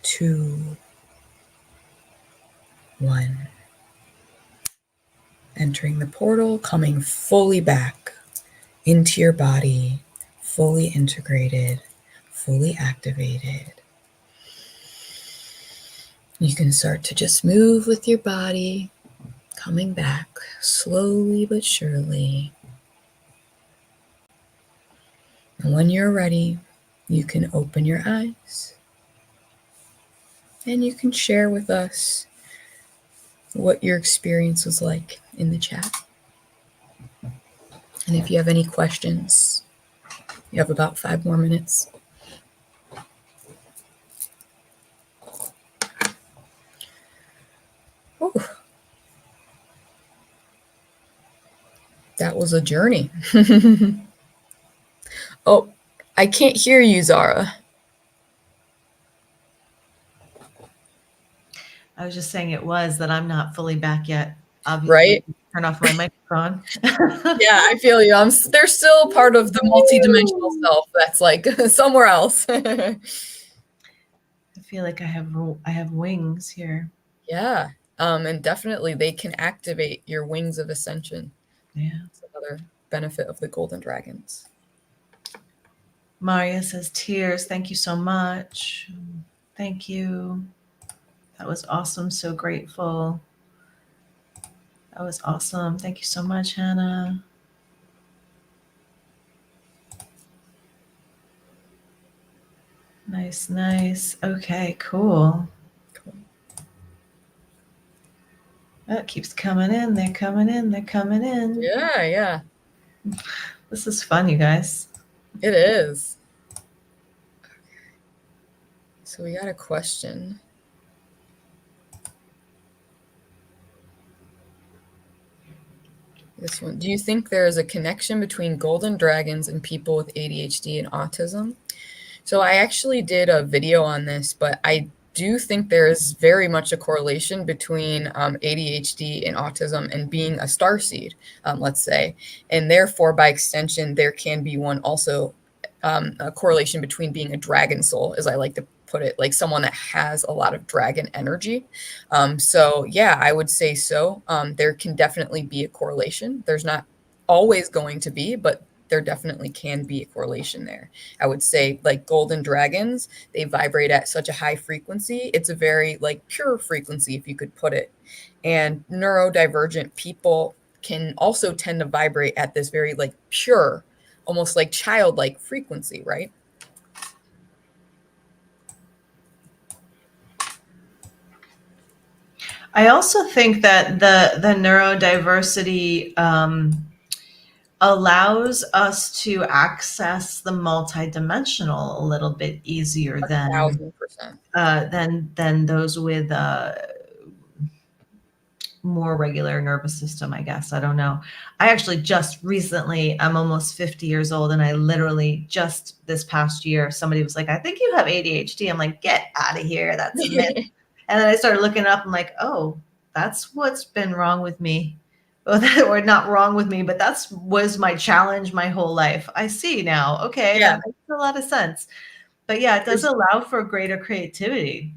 2, 1. Entering the portal, coming fully back into your body, fully integrated, fully activated. You can start to just move with your body, coming back slowly but surely. And when you're ready, you can open your eyes and you can share with us what your experience was like in the chat. And if you have any questions, you have about 5 more minutes. Ooh. That was a journey. Oh, I can't hear you, Zara. I was just saying it was that I'm not fully back yet. Obviously, Right? turn off my microphone. Yeah, I feel you. They're still part of the multidimensional self that's like somewhere else. I feel like I have wings here. Yeah. And definitely they can activate your wings of ascension. Yeah. It's another benefit of the golden dragons. Maria says tears. Thank you so much. Thank you. That was awesome. So grateful. That was awesome. Thank you so much, Hannah. Nice, nice. Okay, cool. Oh, it keeps coming in. They're coming in. They're coming in. Yeah, yeah. This is fun, you guys. It is. So we got a question. This one. Do you think there is a connection between golden dragons and people with ADHD and autism? So I actually did a video on this, but I do think there is very much a correlation between ADHD and autism and being a starseed, let's say. And therefore, by extension, there can be one also a correlation between being a dragon soul, as I like to put it, like someone that has a lot of dragon energy. So yeah, I would say so. There can definitely be a correlation. There's not always going to be, but there definitely can be a correlation there. I would say like golden dragons, they vibrate at such a high frequency. It's a very like pure frequency, if you could put it. And neurodivergent people can also tend to vibrate at this very like pure, almost like childlike frequency, right? I also think that the neurodiversity allows us to access the multidimensional a little bit easier than 1000%. Those with more regular nervous system, I guess. I don't know. I actually just recently, I'm almost 50 years old, and I literally just this past year, somebody was like, I think you have ADHD. I'm like, get out of here. That's a myth. And then I started looking up. I'm like, oh, that's what's been wrong with me. Or not wrong with me, but was my challenge my whole life. I see now. Okay, Yeah. that makes a lot of sense. But yeah, it does allow for greater creativity.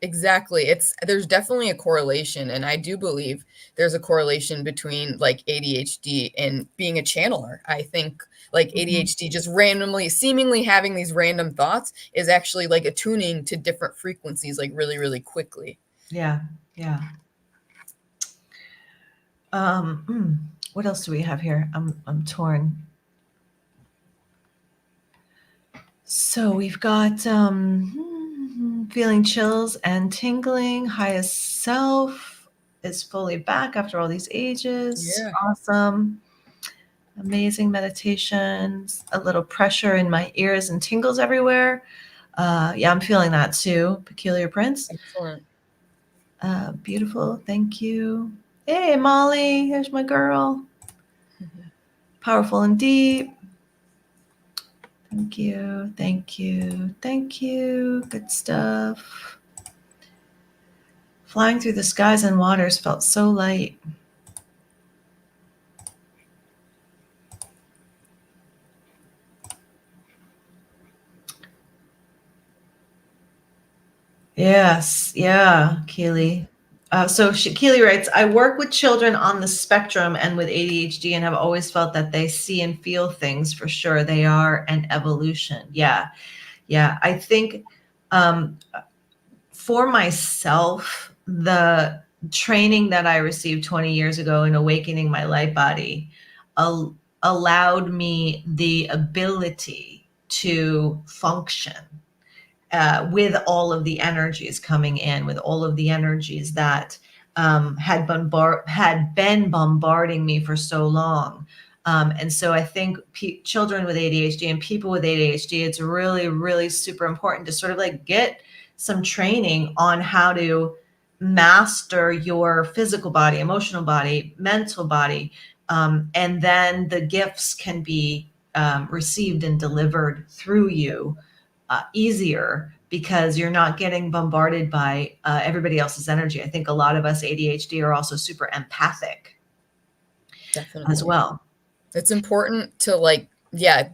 Exactly. There's definitely a correlation, and I do believe there's a correlation between like ADHD and being a channeler. I think like ADHD just randomly, seemingly having these random thoughts is actually like attuning to different frequencies like really, really quickly. Yeah, yeah. What else do we have here? I'm torn. So we've got feeling chills and tingling. Highest self is fully back after all these ages. Yeah. Awesome. Amazing meditations. A little pressure in my ears and tingles everywhere. Yeah, I'm feeling that too. Peculiar Prince. Excellent. Beautiful. Thank you. Hey, Molly. Here's my girl. Powerful and deep. Thank you. Thank you. Thank you. Good stuff. Flying through the skies and waters felt so light. Yes. Yeah, Keely. So Keely writes, I work with children on the spectrum and with ADHD and have always felt that they see and feel things for sure. They are an evolution. Yeah. Yeah. I think for myself, the training that I received 20 years ago in awakening my light body allowed me the ability to function with all of the energies coming in, with all of the energies that had been bombarding me for so long. And so I think children with ADHD and people with ADHD, it's really, really super important to sort of like get some training on how to master your physical body, emotional body, mental body. And then the gifts can be received and delivered through you easier because you're not getting bombarded by everybody else's energy. I think a lot of us ADHD are also super empathic. Definitely. As well. It's important to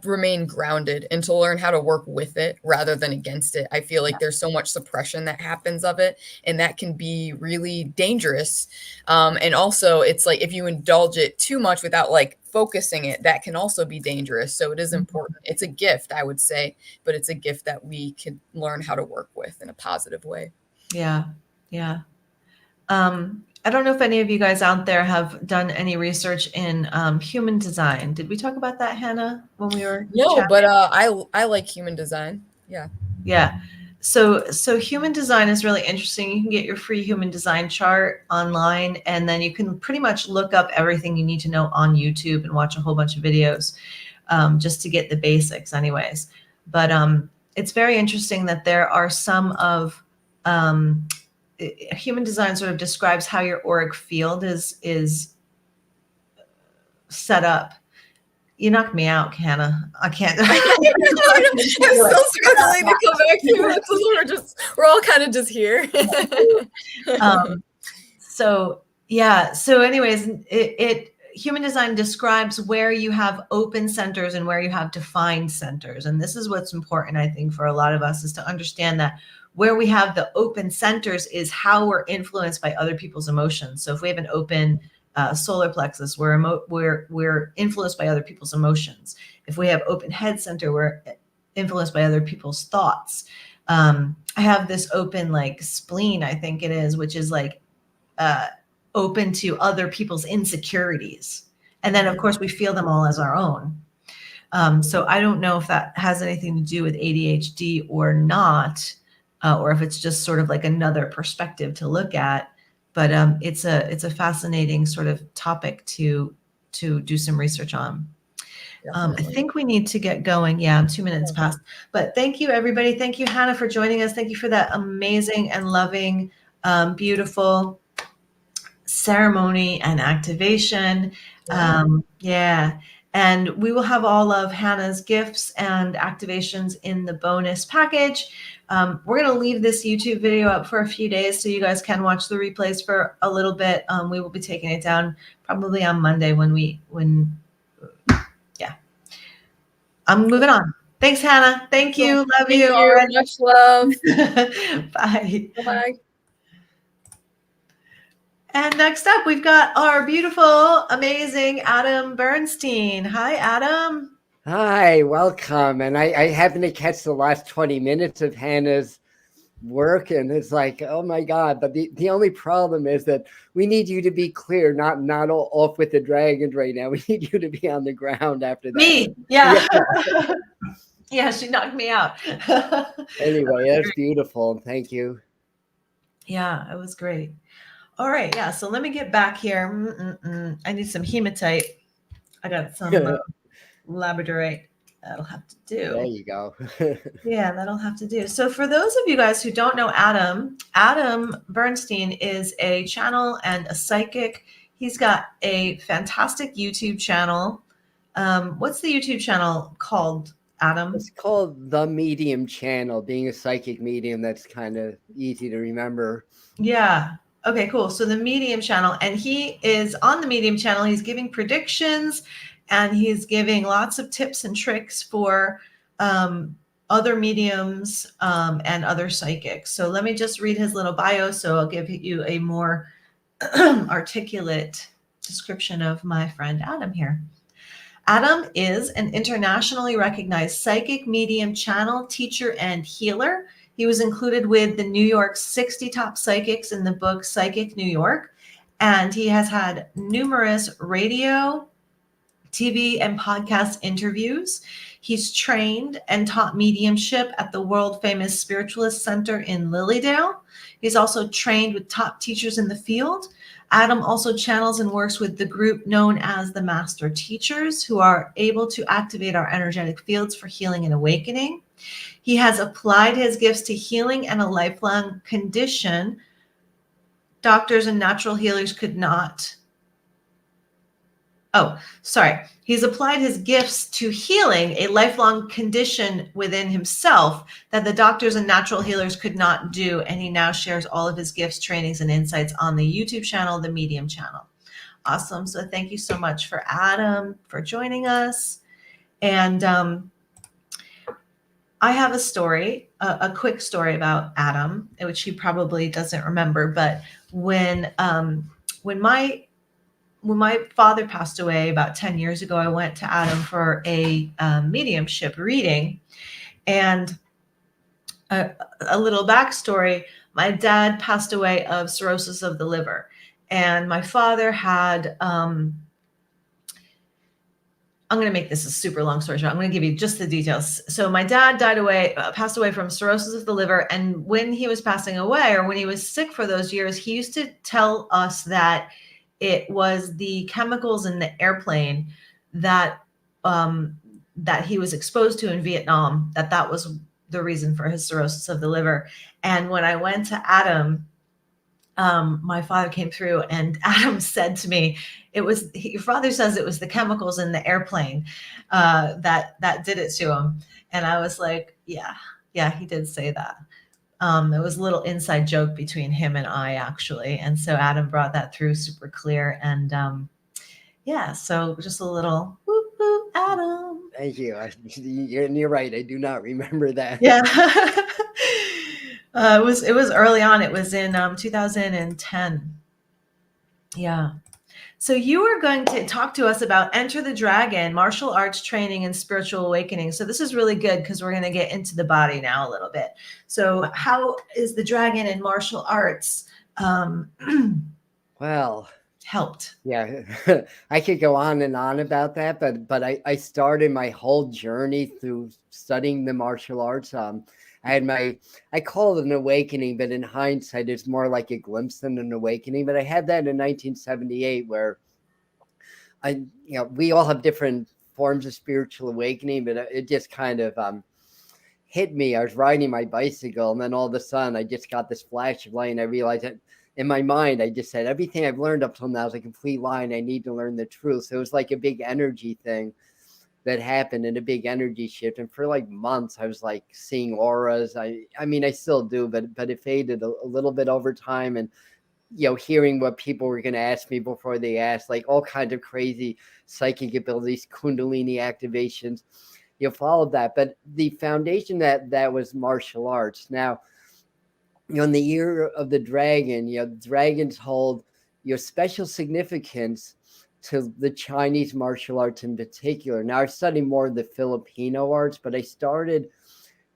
remain grounded and to learn how to work with it rather than against it. I feel like there's so much suppression that happens of it, and that can be really dangerous. And also it's like if you indulge it too much without like focusing it, that can also be dangerous. So it is important. It's a gift, I would say, but it's a gift that we can learn how to work with in a positive way. Yeah. Yeah. I don't know if any of you guys out there have done any research in human design. Did we talk about that, Hannah, when we were No, chatting? but I like human design. Yeah. Yeah. So human design is really interesting. You can get your free human design chart online, and then you can pretty much look up everything you need to know on YouTube and watch a whole bunch of videos just to get the basics anyways. But it's very interesting that there are some of human design sort of describes how your auric field is set up. You knocked me out, Hannah. I can't. I'm still struggling to come back to it. We're all kind of just here. So yeah. So anyways, it human design describes where you have open centers and where you have defined centers. And this is what's important, I think, for a lot of us, is to understand that where we have the open centers is how we're influenced by other people's emotions. So if we have an open solar plexus, we're influenced by other people's emotions. If we have open head center, we're influenced by other people's thoughts. I have this open like spleen, I think it is, which is like open to other people's insecurities. And then of course we feel them all as our own. So I don't know if that has anything to do with ADHD or not, or if it's just sort of like another perspective to look at. But it's a fascinating sort of topic to do some research on. I think we need to get going. Yeah, 2 minutes past. But thank you, everybody. Thank you, Hannah, for joining us. Thank you for that amazing and loving, beautiful ceremony and activation. Yeah. And we will have all of Hannah's gifts and activations in the bonus package. We're going to leave this YouTube video up for a few days so you guys can watch the replays for a little bit. We will be taking it down probably on Monday yeah. I'm moving on. Thanks, Hannah. Thank you. Love you. All right. Much love. Bye. Bye. And next up, we've got our beautiful, amazing Adam Bernstein. Hi, Adam. Hi, welcome. And I happened to catch the last 20 minutes of Hannah's work, and it's like, oh my God. But the only problem is that we need you to be clear, not off with the dragons right now. We need you to be on the ground after that. Me, yeah. Yeah, she knocked me out. Anyway, that's beautiful. Thank you. Yeah, it was great. All right, yeah, so let me get back here. I need some hematite. I got some labradorite. That'll have to do. There you go. Yeah, that'll have to do. So for those of you guys who don't know Adam Bernstein is a channel and a psychic. He's got a fantastic YouTube channel. What's the YouTube channel called, Adam? It's called The Medium Channel. Being a psychic medium, that's kind of easy to remember. Yeah. Okay, cool. So the Medium channel, and he is on the Medium channel. He's giving predictions and he's giving lots of tips and tricks for other mediums and other psychics. So let me just read his little bio. So I'll give you a more articulate description of my friend Adam here. Adam is an internationally recognized psychic, medium, channel, teacher, and healer. He was included with the New York 60 Top Psychics in the book Psychic New York. And he has had numerous radio, TV, and podcast interviews. He's trained and taught mediumship at the world famous Spiritualist Center in Lilydale. He's also trained with top teachers in the field. Adam also channels and works with the group known as the Master Teachers, who are able to activate our energetic fields for healing and awakening. He has applied his gifts to healing and a lifelong condition doctors and natural healers could not. Oh, sorry. He's applied his gifts to healing a lifelong condition within himself that the doctors and natural healers could not do. And he now shares all of his gifts, trainings, and insights on the YouTube channel, the Medium channel. Awesome. So thank you so much for Adam for joining us. And I have a story, a quick story about Adam, which he probably doesn't remember. But when my father passed away about 10 years ago, I went to Adam for a mediumship reading. And a little backstory, my dad passed away of cirrhosis of the liver. And my father had I'm going to make this a super long story short. I'm going to give you just the details. So my dad passed away from cirrhosis of the liver. And when he was passing away, or when he was sick for those years, he used to tell us that it was the chemicals in the airplane that that he was exposed to in Vietnam, that was the reason for his cirrhosis of the liver. And when I went to Adam, my father came through, and Adam said to me, your father says it was the chemicals in the airplane that did it to him. And I was like, yeah, he did say that. It was a little inside joke between him and I, actually. And so Adam brought that through super clear. And yeah, so just a little whoop, whoop, Adam. Thank you. You're right. I do not remember that. Yeah. It was early on. It was in 2010. Yeah. So you are going to talk to us about Enter the Dragon, martial arts training and spiritual awakening. So this is really good because we're going to get into the body now a little bit. So how is the dragon in martial arts Well, helped? Yeah, I could go on and on about that, but I started my whole journey through studying the martial arts. I had I call it an awakening, but in hindsight, it's more like a glimpse than an awakening. But I had that in 1978, where we all have different forms of spiritual awakening, but it just kind of hit me. I was riding my bicycle, and then all of a sudden, I just got this flash of light, and I realized that in my mind, I just said, everything I've learned up till now is a complete lie, and I need to learn the truth. So it was like a big energy thing that happened, and a big energy shift. And for like months, I was like seeing auras. I mean, I still do, but it faded a little bit over time. And, hearing what people were going to ask me before they asked, like all kinds of crazy psychic abilities, Kundalini activations, followed that. But the foundation that was martial arts. Now, in the year of the dragon, dragons hold special significance to the Chinese martial arts in particular. Now, I studied more of the Filipino arts, but I started,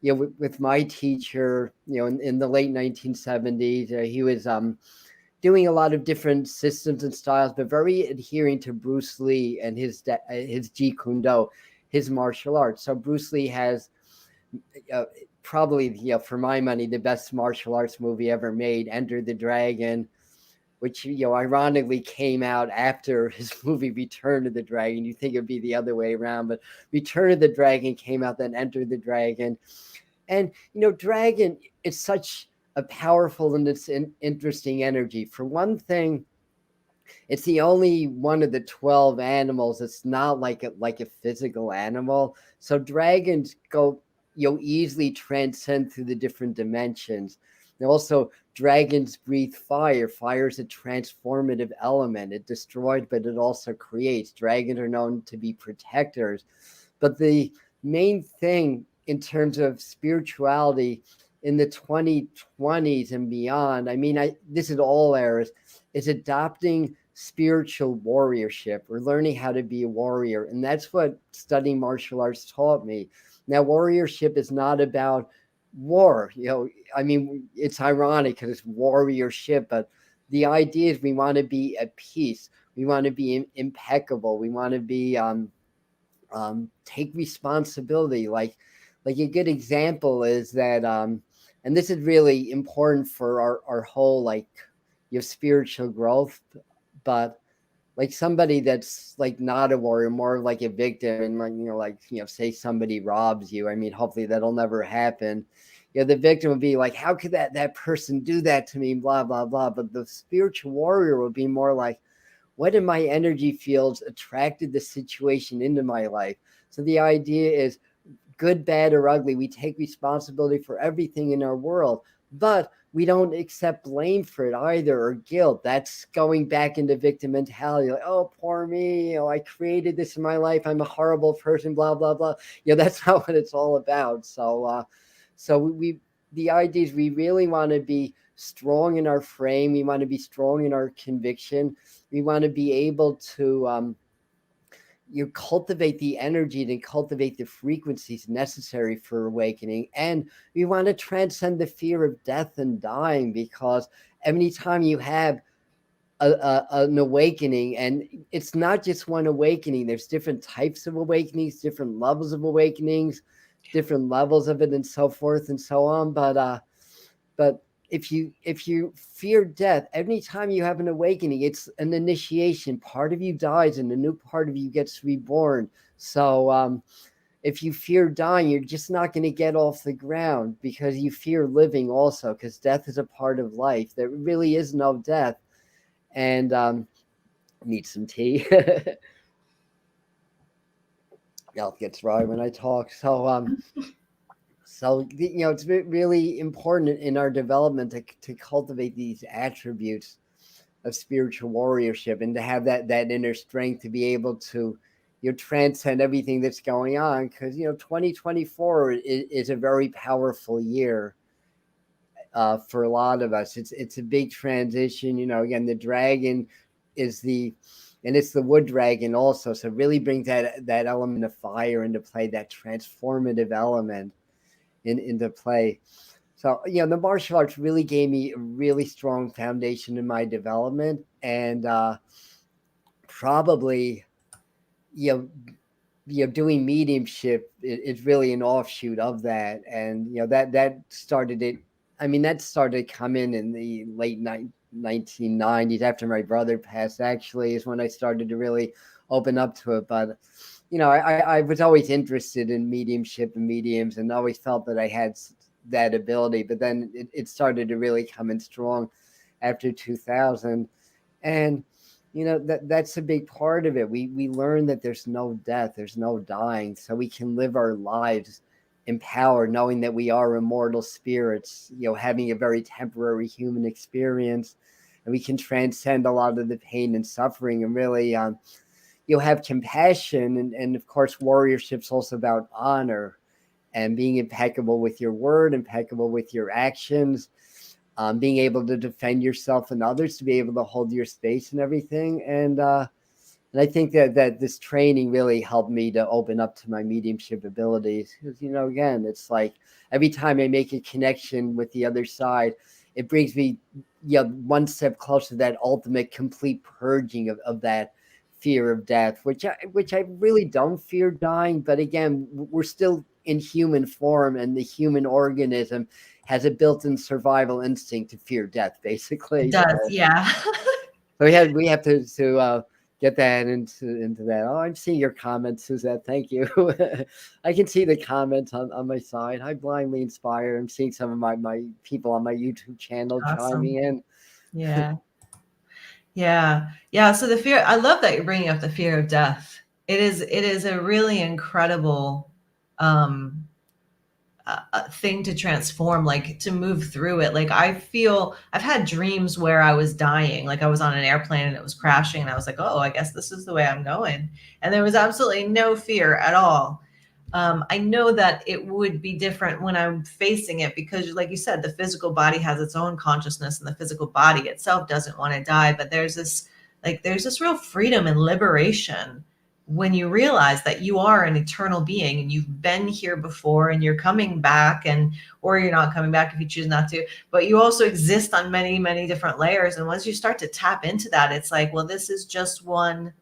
with my teacher, in the late 1970s. He was doing a lot of different systems and styles, but very adhering to Bruce Lee and his Jeet Kune Do, his martial arts. So Bruce Lee has probably, for my money, the best martial arts movie ever made, Enter the Dragon, which, ironically came out after his movie Return of the Dragon. You think it'd be the other way around, but Return of the Dragon came out, then Enter the Dragon. And, Dragon, it's such a powerful and it's an interesting energy. For one thing, it's the only one of the 12 animals that's not like a physical animal. So dragons go easily transcend through the different dimensions. And also, dragons breathe fire. Fire is a transformative element. It destroys, but it also creates. Dragons are known to be protectors. But the main thing in terms of spirituality in the 2020s and beyond, this is all eras, is adopting spiritual warriorship, or learning how to be a warrior. And that's what studying martial arts taught me. Now, warriorship is not about war. It's ironic because it's warriorship, but the idea is we want to be at peace. We want to be impeccable. We want to be take responsibility. Like a good example is that, and this is really important for our whole spiritual growth, but like somebody that's like not a warrior, more like a victim, and say somebody robs you. Hopefully that'll never happen. The victim would be like, how could that person do that to me? Blah, blah, blah. But the spiritual warrior would be more like, what in my energy fields attracted the situation into my life? So the idea is good, bad, or ugly. We take responsibility for everything in our world, but we don't accept blame for it either, or guilt. That's going back into victim mentality. Like, oh, poor me. I created this in my life. I'm a horrible person, blah, blah, blah. That's not what it's all about. So the idea is we really want to be strong in our frame. We want to be strong in our conviction. We want to be able to cultivate the energy and cultivate the frequencies necessary for awakening. And we want to transcend the fear of death and dying, because anytime you have an awakening, and it's not just one awakening. There's different types of awakenings, different levels of awakenings, different levels of it, and so forth and so on. But if you fear death, every time you have an awakening, it's an initiation. Part of you dies and a new part of you gets reborn. So if you fear dying, you're just not going to get off the ground, because you fear living also, because death is a part of life. There really is no death. And need some tea. Mouth gets dry when I talk. So it's really important in our development to cultivate these attributes of spiritual warriorship, and to have that inner strength to be able to transcend everything that's going on, because 2024 is a very powerful year for a lot of us. It's a big transition. Again, the dragon is it's the wood dragon also, so it really brings that element of fire into play, that transformative element into play. So the martial arts really gave me a really strong foundation in my development, and probably doing mediumship is really an offshoot of that. And that started it. I mean, that started coming in the late 1990s, after my brother passed, actually, is when I started to really open up to it. But I was always interested in mediumship and mediums, and always felt that I had that ability. But then it started to really come in strong after 2000. And that's a big part of it. We learn that there's no death, there's no dying, so we can live our lives empowered, knowing that we are immortal spirits, having a very temporary human experience, and we can transcend a lot of the pain and suffering, and really have compassion. And of course, warriorship's also about honor and being impeccable with your word, impeccable with your actions, being able to defend yourself and others, to be able to hold your space and everything. And I think that this training really helped me to open up to my mediumship abilities. Because, again, it's like every time I make a connection with the other side, it brings me one step closer to that ultimate complete purging of that fear of death, which I really don't fear dying. But again, we're still in human form, and the human organism has a built-in survival instinct to fear death, basically. It does, yeah. So we have to get that into that. Oh, I'm seeing your comments, Suzette. Thank you. I can see the comments on my side. Hi, Blindly Inspired. I'm seeing some of my people on my YouTube channel chiming in. Yeah. Yeah. So the fear, I love that you're bringing up the fear of death. It is a really incredible thing to transform, like to move through it. Like I've had dreams where I was dying, like I was on an airplane and it was crashing, and I was like, oh, I guess this is the way I'm going. And there was absolutely no fear at all. I know that it would be different when I'm facing it, because like you said, the physical body has its own consciousness, and the physical body itself doesn't want to die. But there's this real freedom and liberation when you realize that you are an eternal being, and you've been here before, and you're coming back, or you're not coming back if you choose not to, but you also exist on many, many different layers. And once you start to tap into that, it's like, well, this is just one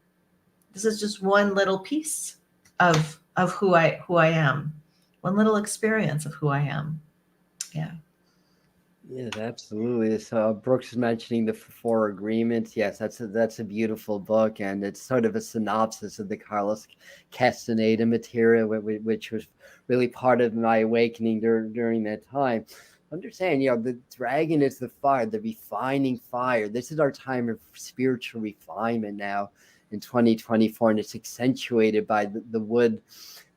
little piece of who I am, one little experience of who I am. Yeah. Yes, absolutely. So Brooks is mentioning the Four Agreements. Yes, that's a beautiful book, and it's sort of a synopsis of the Carlos Castaneda material, which was really part of my awakening during that time. Understand, the dragon is the fire, the refining fire. This is our time of spiritual refinement now in 2024, and it's accentuated by the wood.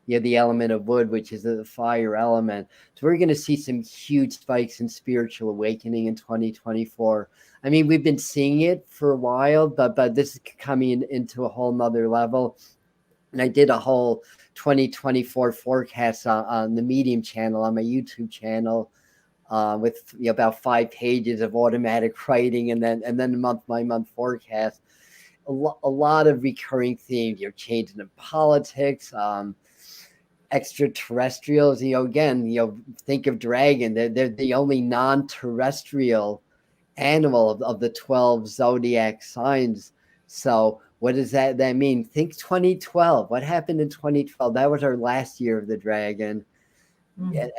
The element of wood, which is the fire element. So we're going to see some huge spikes in spiritual awakening in 2024. I mean, we've been seeing it for a while, but this is coming into a whole nother level. And I did a whole 2024 forecast on the Medium channel, on my YouTube channel, with about 5 pages of automatic writing, and then a month-by-month forecast. A lot of recurring themes. Changing in politics, extraterrestrials. Again, think of dragon. They're the only non-terrestrial animal of the 12 zodiac signs. So what does that mean? Think 2012. What happened in 2012? That was our last year of the dragon.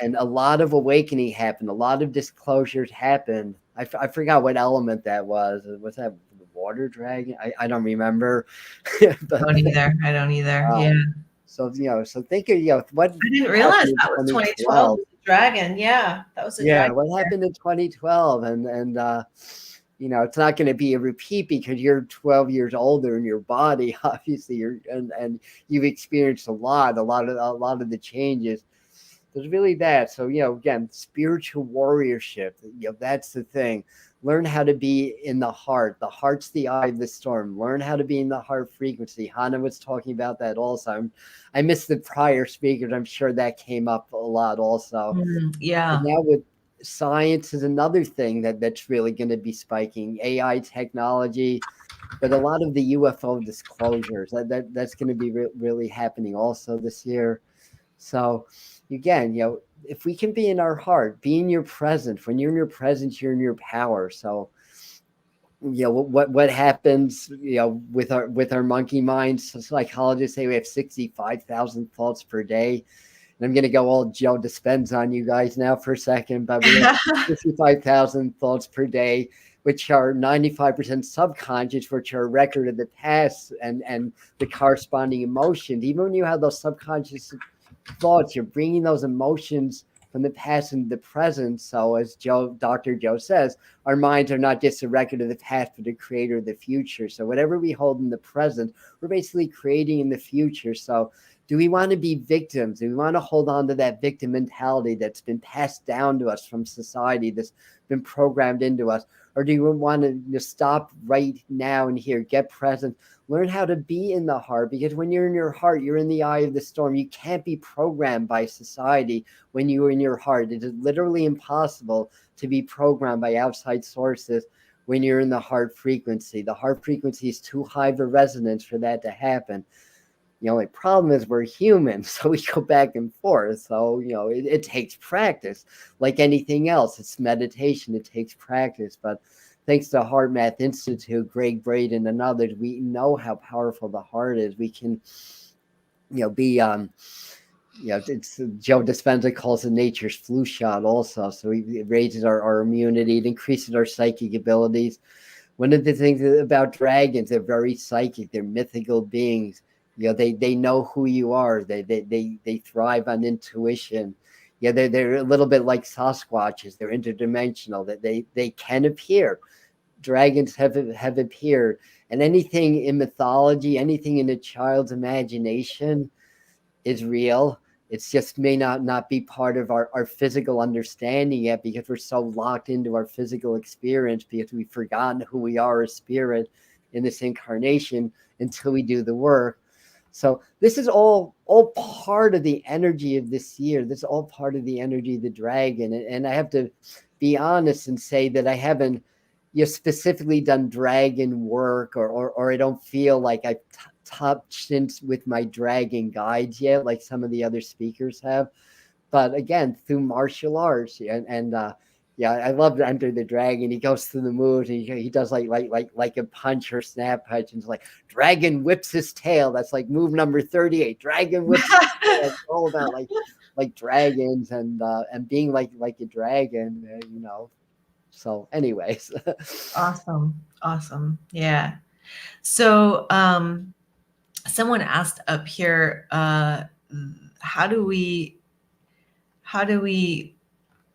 And a lot of awakening happened. A lot of disclosures happened. I forgot what element that was. Was that the water dragon? I don't remember. I don't either. Yeah. So, so think of, what I didn't realize that was 2012 dragon. Yeah. That was a dragon. What happened in 2012? And it's not going to be a repeat because you're 12 years older in your body. Obviously, and you've experienced a lot of the changes. There's really that. So, again, spiritual warriorship, that's the thing. Learn how to be in the heart. The heart's the eye of the storm. Learn how to be in the heart frequency. Hannah was talking about that also. I missed the prior speakers. I'm sure that came up a lot also. Yeah. And now with science is another thing that's really going to be spiking. AI technology, but a lot of the UFO disclosures, that's going to be really happening also this year. So again, if we can be in our heart, be in your presence. When you're in your presence, you're in your power. So, what happens, with our monkey minds? So psychologists say we have 65,000 thoughts per day. And I'm going to go all Joe Dispenza on you guys now for a second, but we have 65,000 thoughts per day, which are 95% subconscious, which are a record of the past and the corresponding emotions. Even when you have those subconscious thoughts, you're bringing those emotions from the past into the present. So as Dr. Joe says, our minds are not just a record of the past, but a creator of the future. So whatever we hold in the present, we're basically creating in the future. So do we want to be victims? Do we want to hold on to that victim mentality that's been passed down to us from society, that's been programmed into us? Or do you want to stop right now and here, get present, learn how to be in the heart? Because when you're in your heart, you're in the eye of the storm. You can't be programmed by society when you're in your heart. It is literally impossible to be programmed by outside sources when you're in the heart frequency. The heart frequency is too high of a resonance for that to happen. The only problem is we're human, so we go back and forth. So, it takes practice. Like anything else, it's meditation. It takes practice. But thanks to Heart Math Institute, Greg Braden and others, we know how powerful the heart is. We can, be, it's Joe Dispenza calls it nature's flu shot also. So it raises our immunity. It increases our psychic abilities. One of the things about dragons, they're very psychic. They're mythical beings. They know who you are. They thrive on intuition. They're a little bit like Sasquatches. They're interdimensional. That they can appear. Dragons have appeared, and anything in mythology, anything in a child's imagination, is real. It's just may not be part of our physical understanding yet, because we're so locked into our physical experience, because we've forgotten who we are as spirit in this incarnation until we do the work. So this is all part of the energy of this year. This is all part of the energy of the dragon. And I have to be honest and say that I haven't specifically done dragon work, or I don't feel like I've touched with my dragon guides yet, like some of the other speakers have. But again, through martial arts and I love to Enter the Dragon. He goes through the moves and he does like a punch or snap punch, and it's like dragon whips his tail. That's like move number 38. Dragon whips his tail. It's all about like dragons and being like a dragon, So, anyways. Awesome. Yeah. So, someone asked up here, how do we?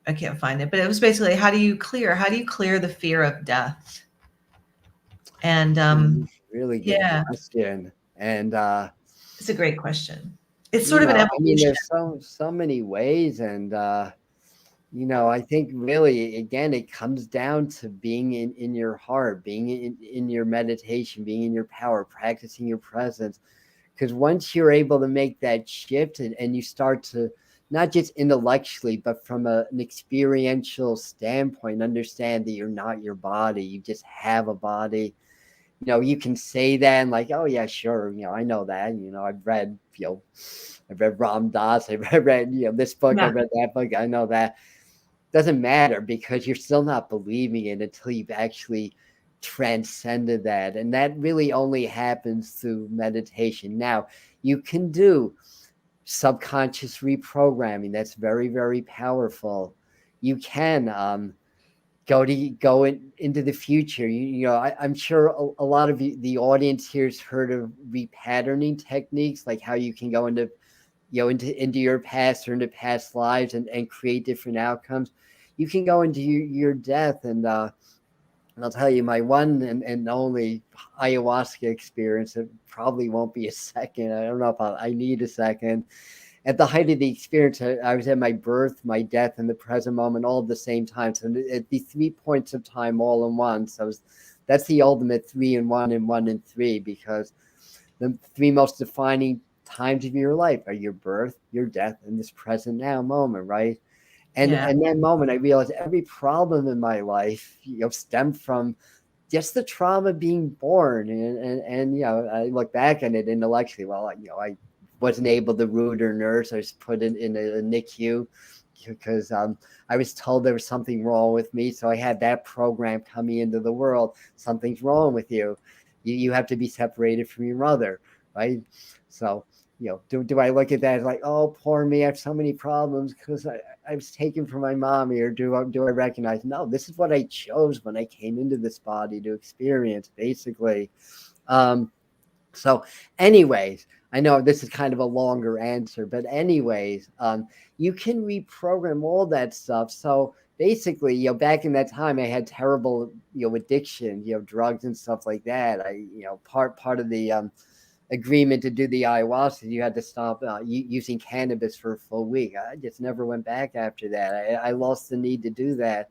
I can't find it, but it was basically, how do you clear the fear of death? And really good question. And it's a great question. It's sort of an evolution. I mean, there's so many ways, and I think really, again, it comes down to being in your heart, being in your meditation, being in your power, practicing your presence. Because once you're able to make that shift and you start to, not just intellectually, but from an experiential standpoint, understand that you're not your body. You just have a body. You can say that and like, oh yeah, sure. I know that. I've read, Ram Dass. I read, this book. Yeah. I read that book. I know that. doesn't matter, because you're still not believing it until you've actually transcended that. And that really only happens through meditation. Now, you can do subconscious reprogramming. That's very, very powerful. You can go into the future. I'm sure a lot of the audience here has heard of repatterning techniques, like how you can go into your past or into past lives and create different outcomes. You can go into your death, and I'll tell you, my one and only ayahuasca experience, it probably won't be a second. I don't know if I need a second. At the height of the experience, I was at my birth, my death, and the present moment all at the same time. So at the 3 points of time all in one. So that's the ultimate 3 in 1 and 1 in 3, because the 3 most defining times of your life are your birth, your death, and this present now moment, right? And in that moment, I realized every problem in my life, stemmed from just the trauma of being born. And I look back at it intellectually. Well, I wasn't able to root or nurse. I was put in a NICU because I was told there was something wrong with me. So I had that program coming into the world. Something's wrong with you. You have to be separated from your mother, right? So, do I look at that as like, oh, poor me, I have so many problems because I was taken from my mommy? Or do I recognize, no, this is what I chose when I came into this body to experience, basically. So anyways, I know this is kind of a longer answer, but anyways, you can reprogram all that stuff. So basically, back in that time, I had terrible, addiction, drugs and stuff like that. Part of the agreement to do the ayahuasca, you had to stop using cannabis for a full week. I just never went back after that. I lost the need to do that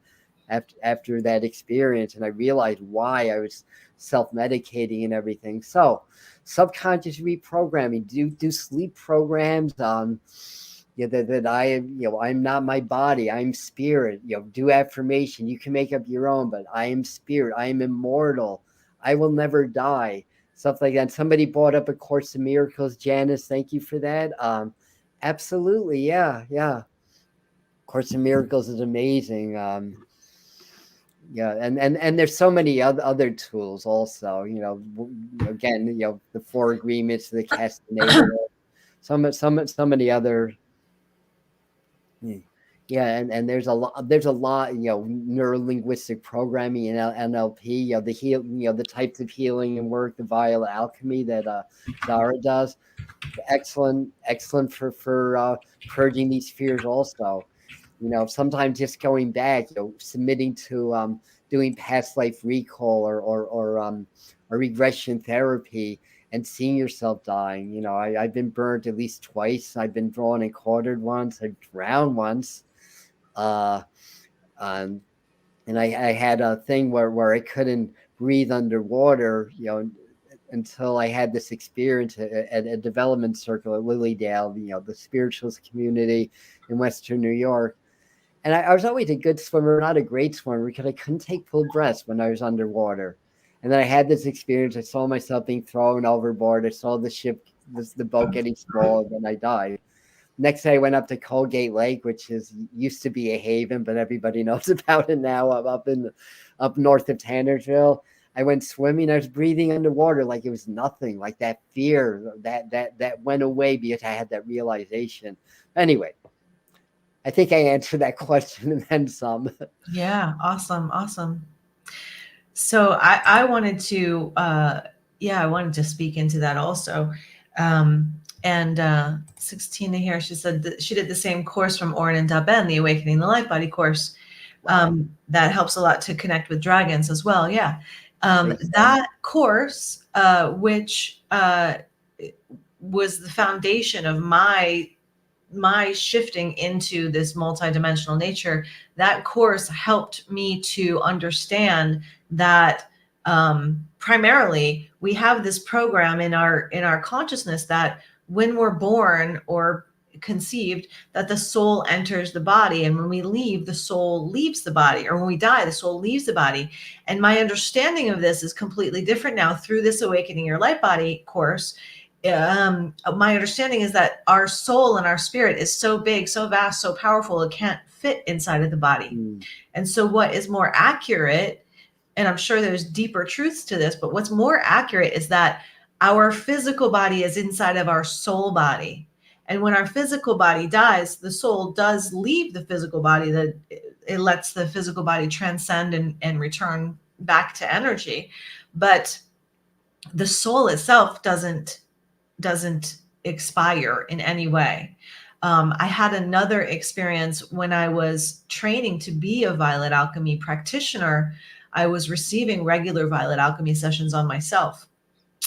after that experience, and I realized why I was self-medicating and everything. So subconscious reprogramming, do sleep programs that I am, I'm not my body, I'm spirit. Do affirmation. You can make up your own, but I am spirit, I am immortal, I will never die, stuff like that. Somebody brought up A Course in Miracles. Janice, thank you for that. Absolutely, yeah. Course in Miracles is amazing. And there's so many other tools also. Again, the 4 agreements, the Castaneda, so many other. Yeah, and there's a lot, neuro-linguistic programming and NLP, the types of healing and work, the violet alchemy that Zara does. Excellent for purging these fears also. Sometimes just going back, submitting to doing past life recall or regression therapy and seeing yourself dying. I've been burned at least twice. I've been drawn and quartered once. I've drowned once. And I had a thing where I couldn't breathe underwater, until I had this experience at a development circle at Lilydale, the spiritualist community in Western New York. And I was always a good swimmer, not a great swimmer, because I couldn't take full breaths when I was underwater. And then I had this experience. I saw myself being thrown overboard. I saw the boat getting smaller, and then I died. Next day, I went up to Colgate Lake, which used to be a haven, but everybody knows about it now. I'm up north of Tannersville. I went swimming. I was breathing underwater like it was nothing, like that fear that went away because I had that realization. Anyway, I think I answered that question and then some. Yeah, awesome. So I wanted to, I wanted to speak into that also. And 16 here, she said that she did the same course from Oren and Daben, the Awakening the Life Body course. That helps a lot to connect with dragons as well. Yeah. That course, which was the foundation of my shifting into this multidimensional nature, that course helped me to understand that primarily we have this program in our consciousness that when we're born or conceived, that the soul enters the body, and when we leave, the soul leaves the body, or when we die, the soul leaves the body. And my understanding of this is completely different now through this Awakening Your Life Body course. my understanding is that our soul and our spirit is so big, so vast, so powerful, it can't fit inside of the body. And so what is more accurate, and I'm sure there's deeper truths to this, but what's more accurate is that our physical body is inside of our soul body. And when our physical body dies, the soul does leave the physical body, that it lets the physical body transcend and return back to energy. But the soul itself doesn't expire in any way. I had another experience when I was training to be a violet alchemy practitioner. I was receiving regular violet alchemy sessions on myself.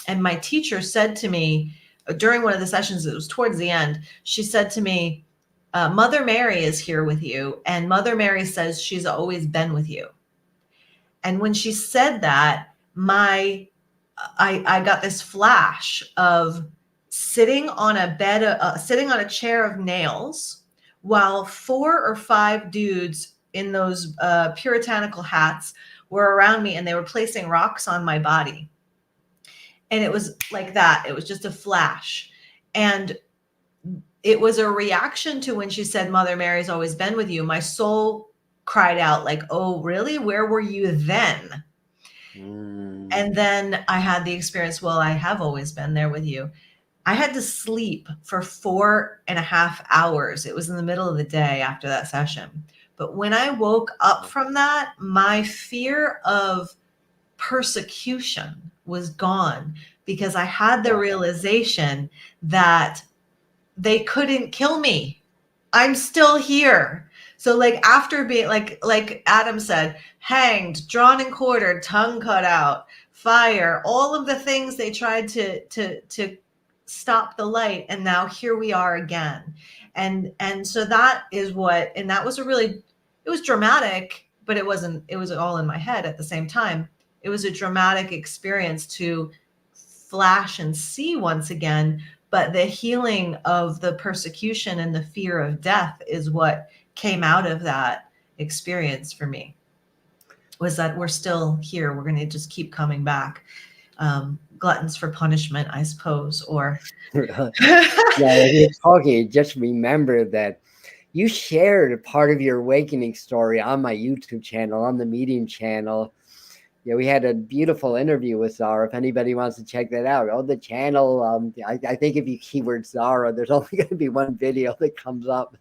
And my teacher said to me during one of the sessions, it was towards the end, she said to me, Mother Mary is here with you. And Mother Mary says she's always been with you. And when she said that, I got this flash of sitting on a bed, sitting on a chair of nails, while 4 or 5 dudes in those puritanical hats were around me, and they were placing rocks on my body. And it was like that. It was just a flash. And it was a reaction to when she said, Mother Mary's always been with you. My soul cried out like, oh, really? Where were you then? And then I had the experience, well, I have always been there with you. I had to sleep for 4.5 hours. It was in the middle of the day after that session. But when I woke up from that, my fear of persecution was gone, because I had the realization that they couldn't kill me. I'm still here. So like after being like Adam said, hanged, drawn and quartered, tongue cut out, fire, all of the things they tried to stop the light, and now here we are again. And so that is what, and that was it was dramatic, but it was all in my head at the same time. It was a dramatic experience to flash and see once again, but the healing of the persecution and the fear of death is what came out of that experience for me, was that we're still here. We're going to just keep coming back. Gluttons for punishment, I suppose, or. Yeah, when you're talking, just remember that you shared a part of your awakening story on my YouTube channel, on the Medium channel. Yeah, we had a beautiful interview with Zara. If anybody wants to check that out, the channel, I think if you keyword Zara, there's only going to be one video that comes up.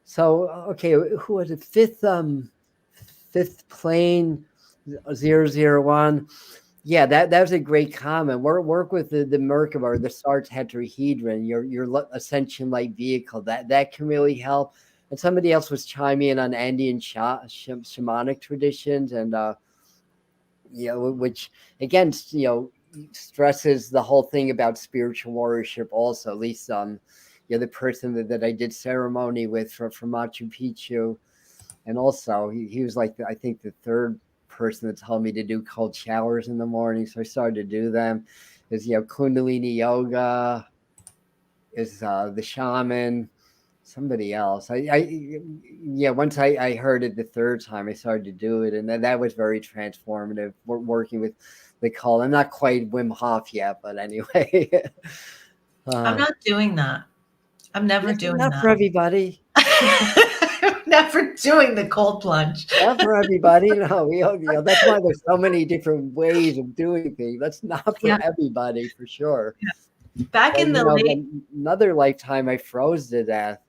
So, okay, who was it? Fifth plane 001. Yeah, that was a great comment. Work with the Merkaba, the Sarge Tetrahedron, your Ascension light vehicle. That can really help. And somebody else was chiming in on Andean shamanic traditions, and which again, stresses the whole thing about spiritual warriorship. Also, at least the person that I did ceremony with from Machu Picchu, and also he was like I think the third person that told me to do cold showers in the morning, so I started to do them. Is Kundalini yoga, is the shaman. Somebody else. Once I heard it the third time, I started to do it, and that was very transformative. We're working with the call. I'm not quite Wim Hof yet, but anyway. I'm not doing that. I'm never doing that. Not for everybody. I'm never doing the cold plunge. Not for everybody. No, that's why there's so many different ways of doing things. That's not for everybody, for sure. Yeah. Back in the late, another lifetime, I froze to death.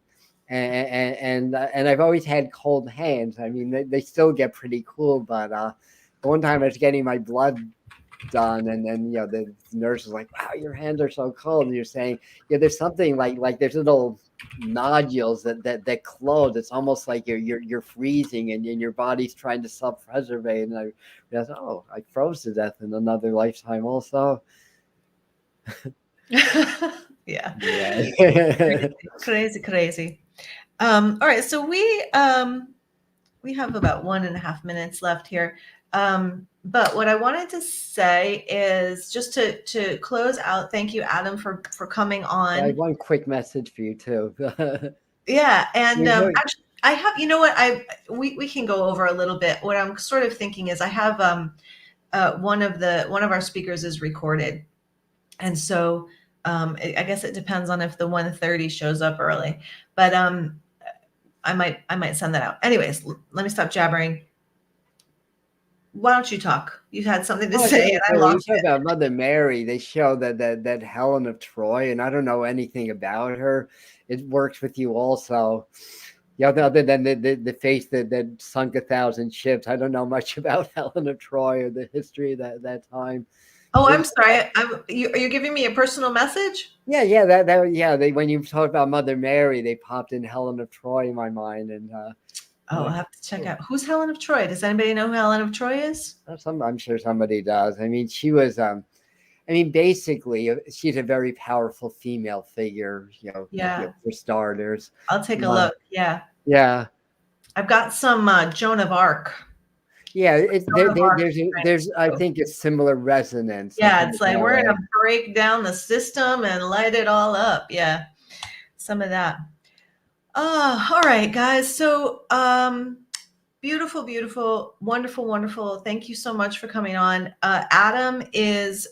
And I've always had cold hands. I mean, they still get pretty cool, but one time I was getting my blood done, and then the nurse was like, "Wow, your hands are so cold." And you're saying, there's something like there's little nodules that close. It's almost like you're freezing, and your body's trying to self-preserve. And I realized, I froze to death in another lifetime also. Yeah. Crazy. All right, so we have about 1.5 minutes left here. But what I wanted to say is just to close out. Thank you, Adam, for coming on. I have one quick message for you too. Yeah, and actually, I have. You know what? We can go over a little bit. What I'm sort of thinking is I have one of our speakers is recorded. And so I guess it depends on if the 1:30 shows up early, but I might send that out. Anyways, let me stop jabbering. Why don't you talk? You had something to say, and I You lost talk it. about Mother Mary. They show that Helen of Troy, and I don't know anything about her. It works with you also. Yeah, other than the face that sunk 1,000 ships, I don't know much about Helen of Troy or the history of that time. Oh, I'm sorry. Are you giving me a personal message? Yeah, They, when you talk about Mother Mary, they popped in Helen of Troy in my mind, and I'll have to check out. Who's Helen of Troy? Does anybody know who Helen of Troy is? I'm sure somebody does. I mean, she was basically, she's a very powerful female figure, Yeah. for starters. I'll take a look. Yeah. Yeah. I've got some Joan of Arc. Yeah, There's I think it's similar resonance. Yeah, it's like we're gonna break down the system and light it all up. Yeah, some of that. All right, guys. So beautiful, beautiful, wonderful, wonderful. Thank you so much for coming on. Adam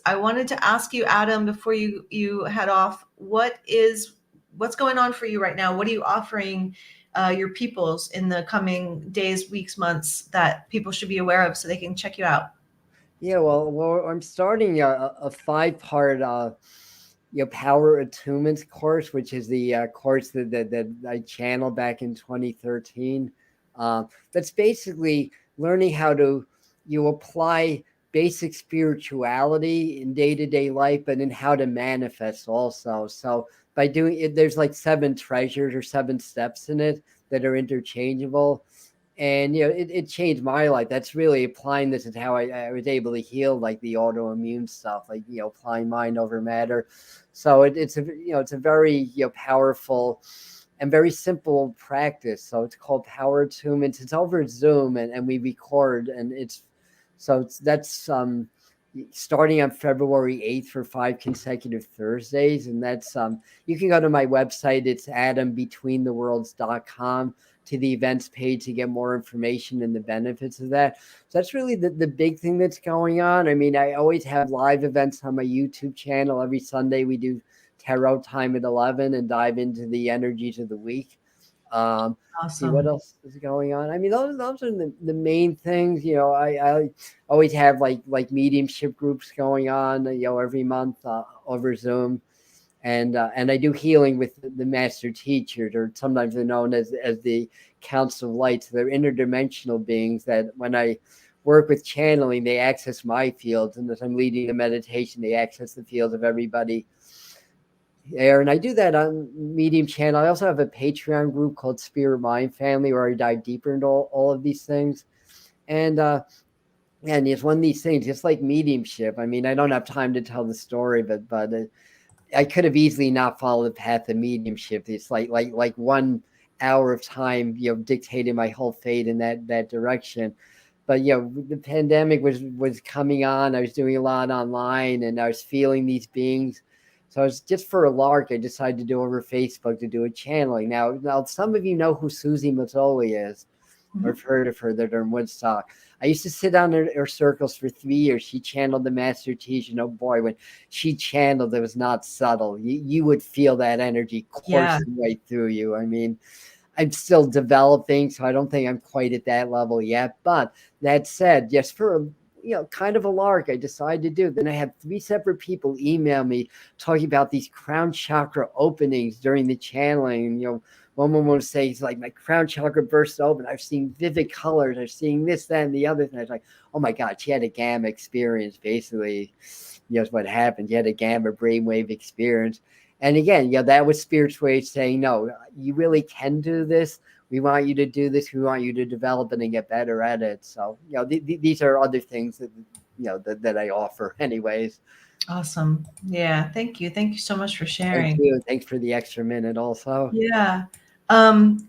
I wanted to ask you, Adam, before you head off, what's going on for you right now? What are you offering your peoples in the coming days, weeks, months that people should be aware of so they can check you out? Yeah, well, I'm starting a 5-part power attunements course, which is the course that I channeled back in 2013. That's basically learning how to apply basic spirituality in day-to-day life, but in how to manifest also. So by doing it, there's like 7 treasures or 7 steps in it that are interchangeable. And it changed my life. That's really applying this is how I was able to heal like the autoimmune stuff, like applying mind over matter. So it's a very powerful and very simple practice. So it's called Power Attunements. It's over Zoom, and we record, and that's starting on February 8th for 5 consecutive Thursdays. And that's you can go to my website. It's adambetweentheworlds.com to the events page to get more information and the benefits of that. So that's really the big thing that's going on. I mean, I always have live events on my YouTube channel. Every Sunday we do tarot time at 11 and dive into the energies of the week. Awesome. See what else is going on. I mean, those are the main things. I always have like mediumship groups going on, every month over Zoom. And I do healing with the master teachers, or sometimes they're known as the Council of Lights. They're interdimensional beings that when I work with channeling, they access my fields. And as I'm leading a meditation, they access the fields of everybody there. And I do that on Medium channel. I also have a Patreon group called Spirit Mind Family, where I dive deeper into all of these things. And it's one of these things, just like mediumship. I mean, I don't have time to tell the story, but I could have easily not followed the path of mediumship. It's like 1 hour of time, dictated my whole fate in that direction. But the pandemic was coming on. I was doing a lot online, and I was feeling these beings. So I was just for a lark. I decided to do over Facebook to do a channeling. Now some of you know who Susie Mazzoli is, or have heard of her. That are in Woodstock. I used to sit on her circles for 3 years. She channeled the master teacher. Oh boy, when she channeled, it was not subtle. You would feel that energy coursing right through you. I mean, I'm still developing, so I don't think I'm quite at that level yet. But that said, just for kind of a lark, I decided to do. Then I had 3 separate people email me talking about these crown chakra openings during the channeling. One woman would say, it's like my crown chakra burst open. I've seen vivid colors. I'm seeing this, that, and the other thing. I was like, oh my God, she had a gamma experience, basically. Is what happened. She had a gamma brainwave experience. And again, that was spiritual way saying, no, you really can do this. We want you to do this. We want you to develop it and get better at it. So, these are other things that, that I offer anyways. Awesome. Yeah. Thank you. Thank you so much for sharing. Thank you. Thanks for the extra minute also. Yeah.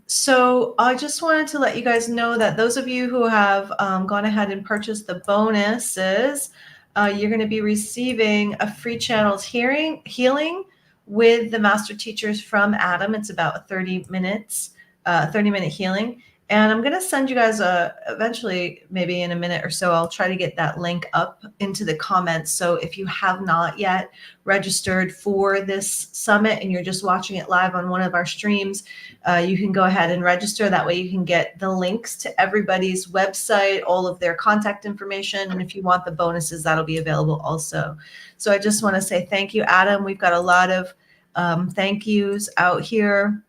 So I just wanted to let you guys know that those of you who have gone ahead and purchased the bonuses, you're going to be receiving a free channels healing with the master teachers from Adam. It's about 30 minutes, 30-minute healing. And I'm going to send you guys eventually, maybe in a minute or so, I'll try to get that link up into the comments. So if you have not yet registered for this summit and you're just watching it live on one of our streams, you can go ahead and register. That way you can get the links to everybody's website, all of their contact information. And if you want the bonuses, that'll be available also. So I just want to say thank you, Adam. We've got a lot of thank yous out here.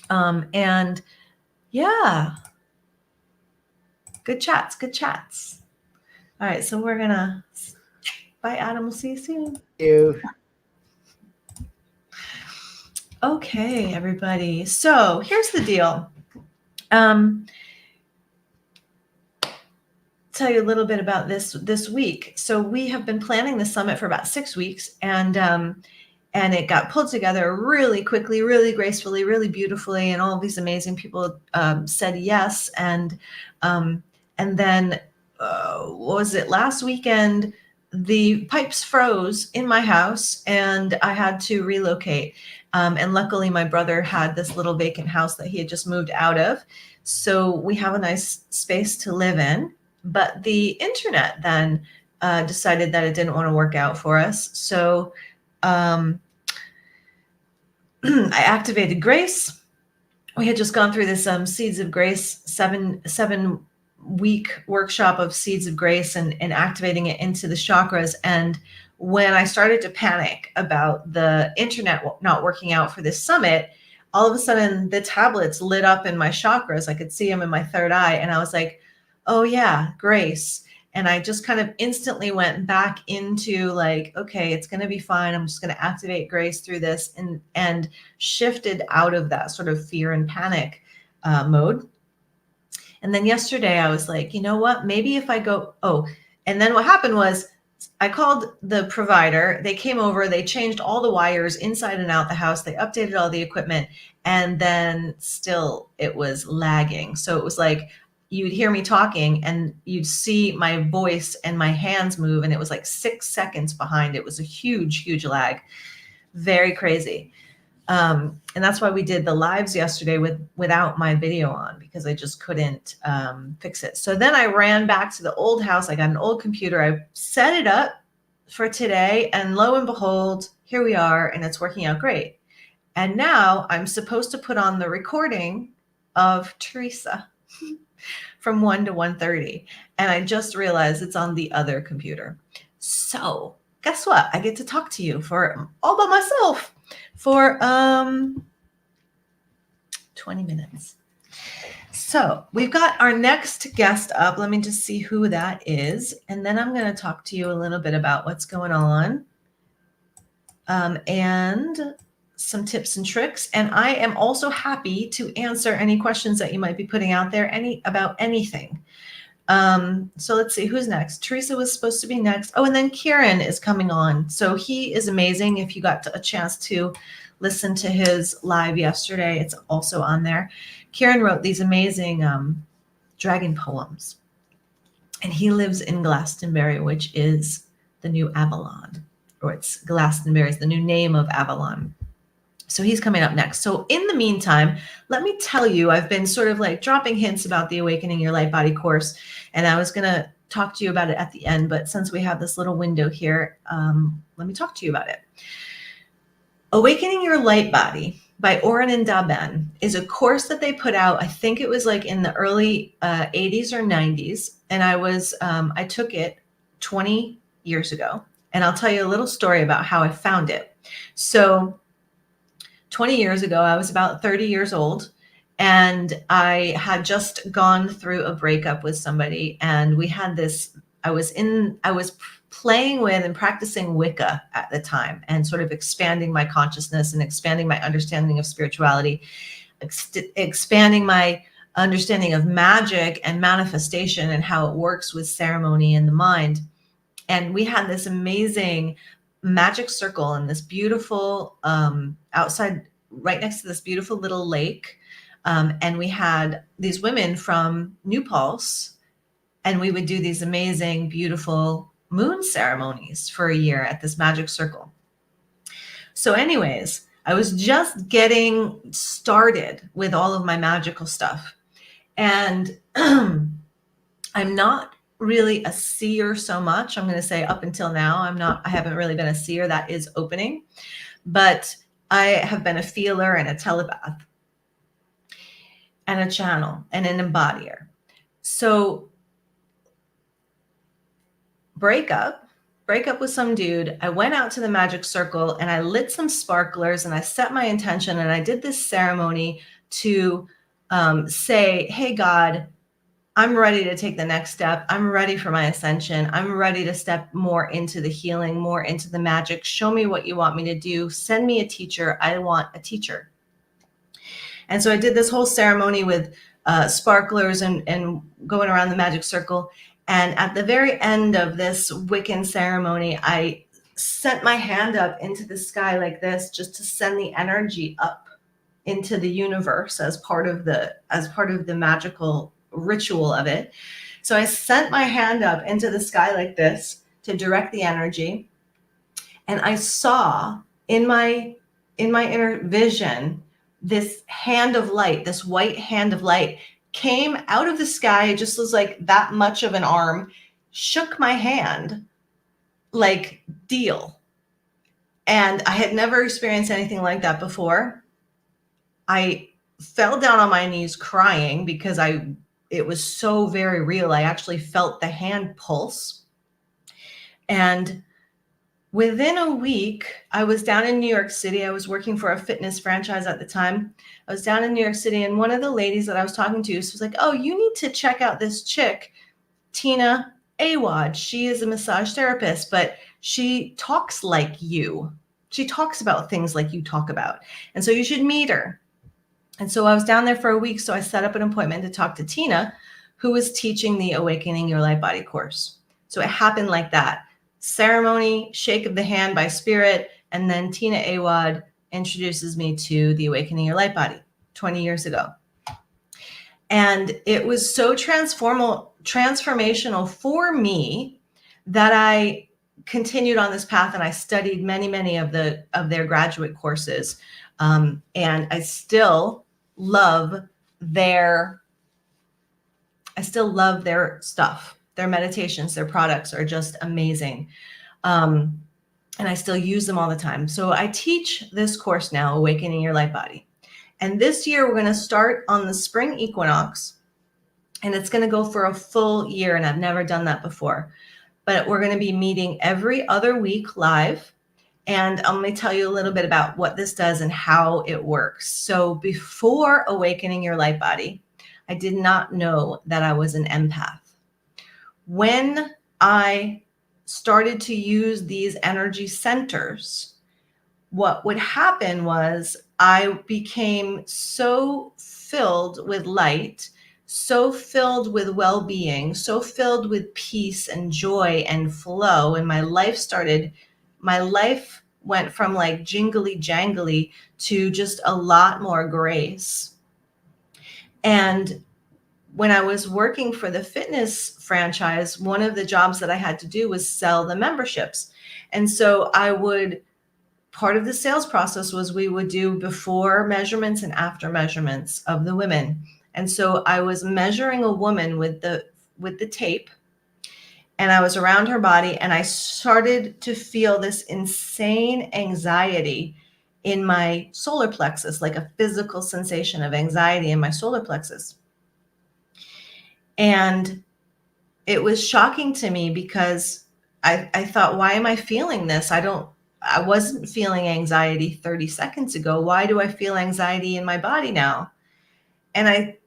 And yeah, good chats, good chats. All right, so we're gonna, bye Adam, we'll see you soon. You. Okay, everybody, so here's the deal. Tell you a little bit about this week. So we have been planning the summit for about 6 weeks, and it got pulled together really quickly, really gracefully, really beautifully, and all of these amazing people said yes. And then what was it? Last weekend, the pipes froze in my house, and I had to relocate. And luckily, my brother had this little vacant house that he had just moved out of, so we have a nice space to live in. But the internet then decided that it didn't want to work out for us, so I activated Grace. We had just gone through this Seeds of Grace 7-week workshop of Seeds of Grace and activating it into the chakras. And when I started to panic about the internet not working out for this summit, all of a sudden the tablets lit up in my chakras. I could see them in my third eye. And I was like, oh yeah, Grace. And I just kind of instantly went back into like, okay, it's going to be fine. I'm just going to activate Grace through this, and shifted out of that sort of fear and panic mode. And then yesterday I was like, you know what, maybe if I go, and then what happened was I called the provider. They came over, they changed all the wires inside and out the house. They updated all the equipment, and then still it was lagging. So it was like, you'd hear me talking and you'd see my voice and my hands move, and it was like 6 seconds behind. It was a huge, huge lag. Very crazy. And that's why we did the lives yesterday without my video on, because I just couldn't fix it. So then I ran back to the old house. I got an old computer. I set it up for today, and lo and behold, here we are, and it's working out great. And now I'm supposed to put on the recording of Teresa from 1 to 1:30. And I just realized it's on the other computer. So guess what? I get to talk to you for all by myself for 20 minutes. So we've got our next guest up. Let me just see who that is. And then I'm going to talk to you a little bit about what's going on. And some tips and tricks. And I am also happy to answer any questions that you might be putting out there about anything. So let's see who's next. Teresa was supposed to be next. Oh, and then Kieran is coming on. So he is amazing. If you got a chance to listen to his live yesterday, it's also on there. Kieran wrote these amazing dragon poems, and he lives in Glastonbury, which is the new Avalon, or it's Glastonbury is the new name of Avalon. So he's coming up next. So in the meantime, let me tell you, I've been sort of like dropping hints about the Awakening Your Light Body course, and I was going to talk to you about it at the end, but since we have this little window here, let me talk to you about it. Awakening Your Light Body by Oren and Daben is a course that they put out. I think it was like in the early 80s or 90s. And I took it 20 years ago, and I'll tell you a little story about how I found it. So 20 years ago, I was about 30 years old, and I had just gone through a breakup with somebody, and we had this, I was playing with and practicing Wicca at the time, and sort of expanding my consciousness and expanding my understanding of spirituality, expanding my understanding of magic and manifestation and how it works with ceremony in the mind. And we had this amazing magic circle in this beautiful outside, right next to this beautiful little lake. And we had these women from New Paltz, and we would do these amazing, beautiful moon ceremonies for a year at this magic circle. So anyways, I was just getting started with all of my magical stuff. And I'm not really a seer so much. I'm going to say up until now, I haven't really been a seer. That is opening, but I have been a feeler and a telepath and a channel and an embodier. So break up with some dude. I went out to the magic circle and I lit some sparklers and I set my intention and I did this ceremony to say, hey, God, I'm ready to take the next step. I'm ready for my ascension. I'm ready to step more into the healing, more into the magic. Show me what you want me to do. Send me a teacher. I want a teacher. And so I did this whole ceremony with sparklers and going around the magic circle. And at the very end of this Wiccan ceremony, I sent my hand up into the sky like this, just to send the energy up into the universe as part of the magical ritual of it. So I sent my hand up into the sky like this to direct the energy. And I saw in my inner vision, this hand of light, this white hand of light came out of the sky. It just was like that much of an arm, shook my hand like deal. And I had never experienced anything like that before. I fell down on my knees crying because it was so very real. I actually felt the hand pulse. And within a week, I was down in New York City. I was working for a fitness franchise at the time. I was down in New York City, and one of the ladies that I was talking to was like, oh, you need to check out this chick, Tina Awad. She is a massage therapist, but she talks like you. She talks about things like you talk about. And so you should meet her. And so I was down there for a week. So I set up an appointment to talk to Tina, who was teaching the Awakening Your Light Body course. So it happened like that. Ceremony, shake of the hand by spirit, and then Tina Awad introduces me to the Awakening Your Light Body 20 years ago. And it was so transformational for me that I continued on this path, and I studied many of their graduate courses. And I still love their stuff. Their meditations, their products are just amazing. And I still use them all the time. So I teach this course now, Awakening Your Light Body. And this year we're going to start on the spring equinox, and it's going to go for a full year. And I've never done that before, but we're going to be meeting every other week live. And I'm going to tell you a little bit about what this does and how it works. So before Awakening Your Light Body, I did not know that I was an empath. When I started to use these energy centers, what would happen was I became so filled with light, so filled with well-being, so filled with peace and joy and flow. And my life went from like jingly jangly to just a lot more grace. And when I was working for the fitness franchise, one of the jobs that I had to do was sell the memberships. And so part of the sales process was we would do before measurements and after measurements of the women. And so I was measuring a woman with the tape, and I was around her body, and I started to feel this insane anxiety in my solar plexus, like a physical sensation of anxiety in my solar plexus. And it was shocking to me because I thought, why am I feeling this? I wasn't feeling anxiety 30 seconds ago. Why do I feel anxiety in my body now? And I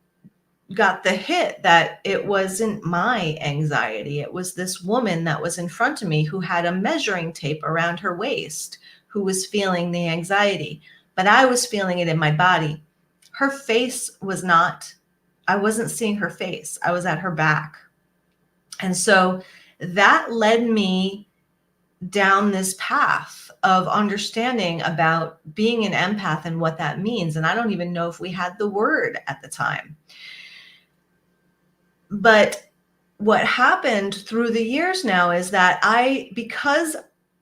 got the hit that it wasn't my anxiety. It was this woman that was in front of me who had a measuring tape around her waist, who was feeling the anxiety, but I was feeling it in my body. Her face was not, I wasn't seeing her face. I was at her back. And so that led me down this path of understanding about being an empath and what that means. And I don't even know if we had the word at the time. But what happened through the years now is that because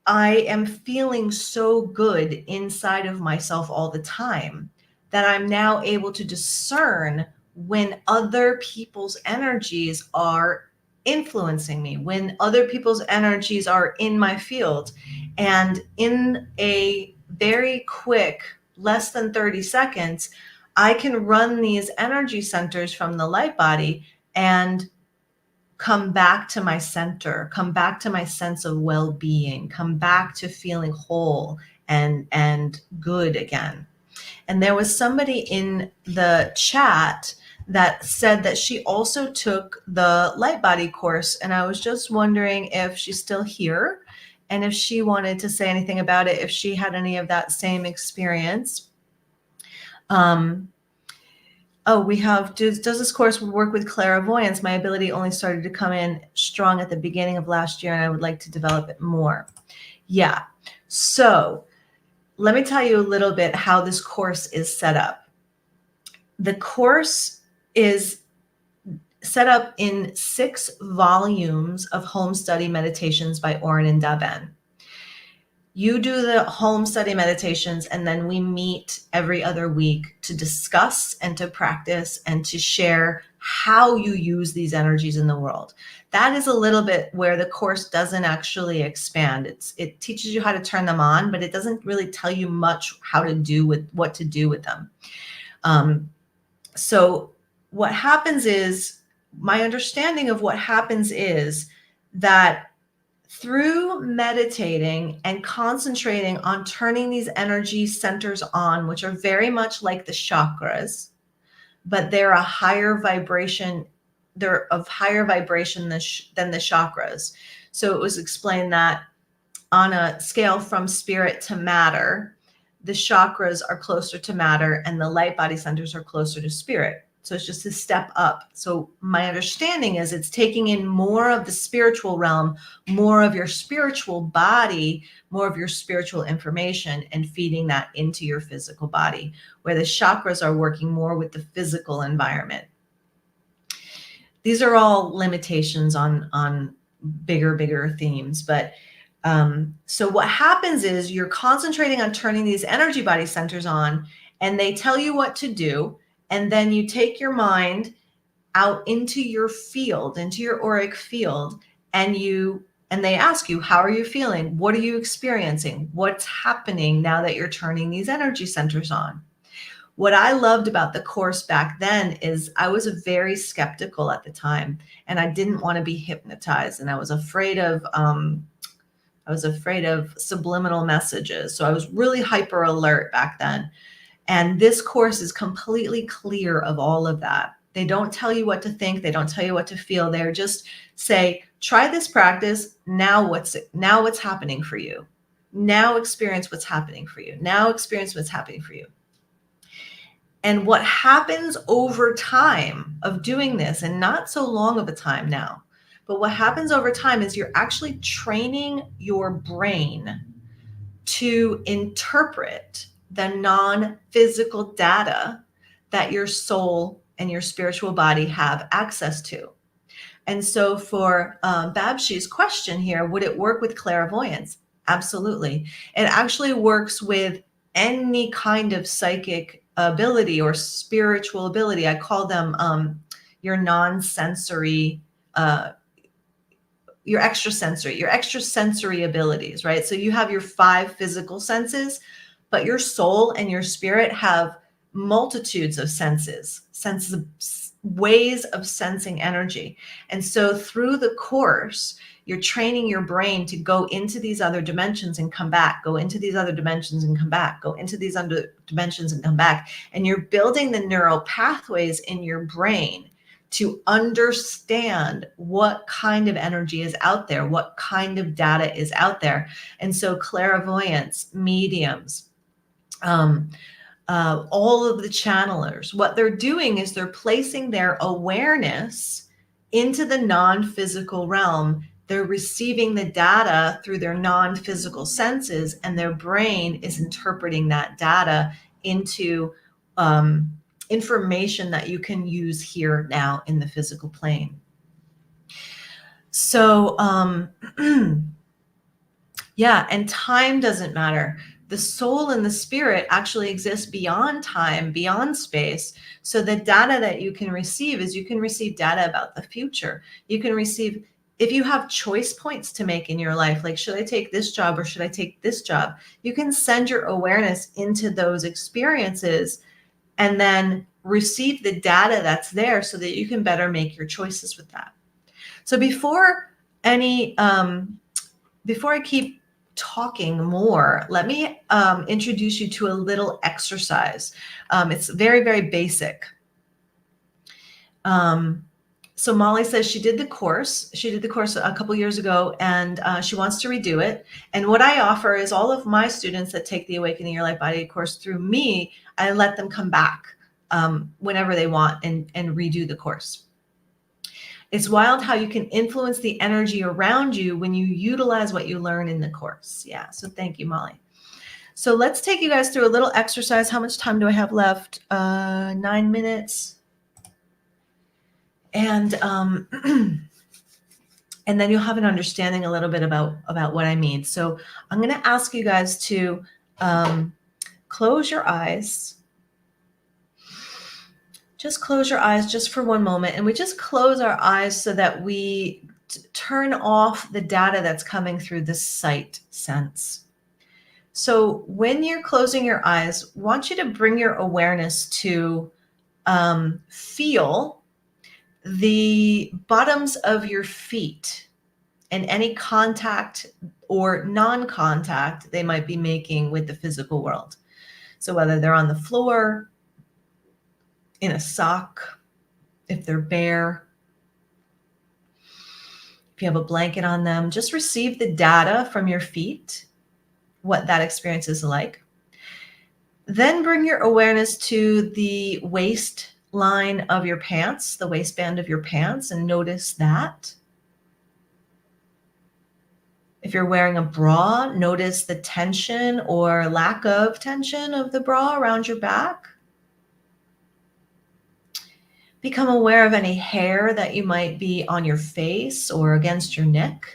I am feeling so good inside of myself all the time, that I'm now able to discern when other people's energies are influencing me, when other people's energies are in my field. And in a very quick, less than 30 seconds, I can run these energy centers from the light body and come back to my center, come back to my sense of well-being, come back to feeling whole and good again. And there was somebody in the chat that said that she also took the light body course. And I was just wondering if she's still here and if she wanted to say anything about it, if she had any of that same experience. Oh, we have, does this course work with clairvoyance? My ability only started to come in strong at the beginning of last year, and I would like to develop it more. Yeah. So let me tell you a little bit how this course is set up. The course is set up in 6 volumes of home study meditations by Oren and Daben. You do the home study meditations, and then we meet every other week to discuss and to practice and to share how you use these energies in the world. That is a little bit where the course doesn't actually expand. It teaches you how to turn them on, but it doesn't really tell you much what to do with them. So what happens is, my understanding of what happens is that through meditating and concentrating on turning these energy centers on, which are very much like the chakras, but they're a higher vibration, they're of higher vibration than the chakras. So it was explained that on a scale from spirit to matter, the chakras are closer to matter and the light body centers are closer to spirit. So it's just a step up. So my understanding is it's taking in more of the spiritual realm, more of your spiritual body, more of your spiritual information, and feeding that into your physical body, where the chakras are working more with the physical environment. These are all limitations on bigger themes. But so what happens is you're concentrating on turning these energy body centers on, and they tell you what to do. And then you take your mind out into your field, into your auric field, and they ask you, how are you feeling? What are you experiencing? What's happening now that you're turning these energy centers on? What I loved about the course back then is I was very skeptical at the time, and I didn't want to be hypnotized, and I was afraid of subliminal messages. So I was really hyper alert back then. And this course is completely clear of all of that. They don't tell you what to think. They don't tell you what to feel. They're just say, try this practice. Now what's happening for you? Now experience what's happening for you. Now experience what's happening for you. And what happens over time of doing this, and not so long of a time now, but what happens over time is you're actually training your brain to interpret the non-physical data that your soul and your spiritual body have access to. And so for Babshi's question here, would it work with clairvoyance? Absolutely. It actually works with any kind of psychic ability or spiritual ability. I call them your non-sensory, your extrasensory abilities, right? So you have your 5 physical senses, but your soul and your spirit have multitudes of senses, ways of sensing energy. And so through the course, you're training your brain to go into these other dimensions and come back, go into these other dimensions and come back, go into these other dimensions and come back. And you're building the neural pathways in your brain to understand what kind of energy is out there, what kind of data is out there. And so clairvoyance, mediums, all of the channelers, what they're doing is they're placing their awareness into the non-physical realm. They're receiving the data through their non-physical senses, and their brain is interpreting that data into information that you can use here now in the physical plane. So yeah, and time doesn't matter. the soul and the spirit actually exist beyond time, beyond space. So the data that you can receive is you can receive data about the future. You can receive, if you have choice points to make in your life, like, should I take this job or should I take this job? You can send your awareness into those experiences and then receive the data that's there so that you can better make your choices with that. So before I keep talking more, let me introduce you to a little exercise. It's very, very basic. So Molly says she did the course. She did the course a couple years ago, and she wants to redo it. And what I offer is all of my students that take the Awakening Your Life Body course through me, I let them come back whenever they want and redo the course. It's wild how you can influence the energy around you when you utilize what you learn in the course. Yeah, so thank you, Molly. So let's take you guys through a little exercise. How much time do I have left? 9 minutes. And and then you'll have an understanding a little bit about what I mean. So I'm going to ask you guys to close your eyes. Just close your eyes just for one moment. And we just close our eyes so that we turn off the data that's coming through the sight sense. So when you're closing your eyes, I want you to bring your awareness to feel the bottoms of your feet and any contact or non-contact they might be making with the physical world. So whether they're on the floor, in a sock, if they're bare, if you have a blanket on them, just receive the data from your feet, what that experience is like. Then bring your awareness to the waistline of your pants, the waistband of your pants, and notice that. If you're wearing a bra, notice the tension or lack of tension of the bra around your back. Become aware of any hair that you might be on your face or against your neck.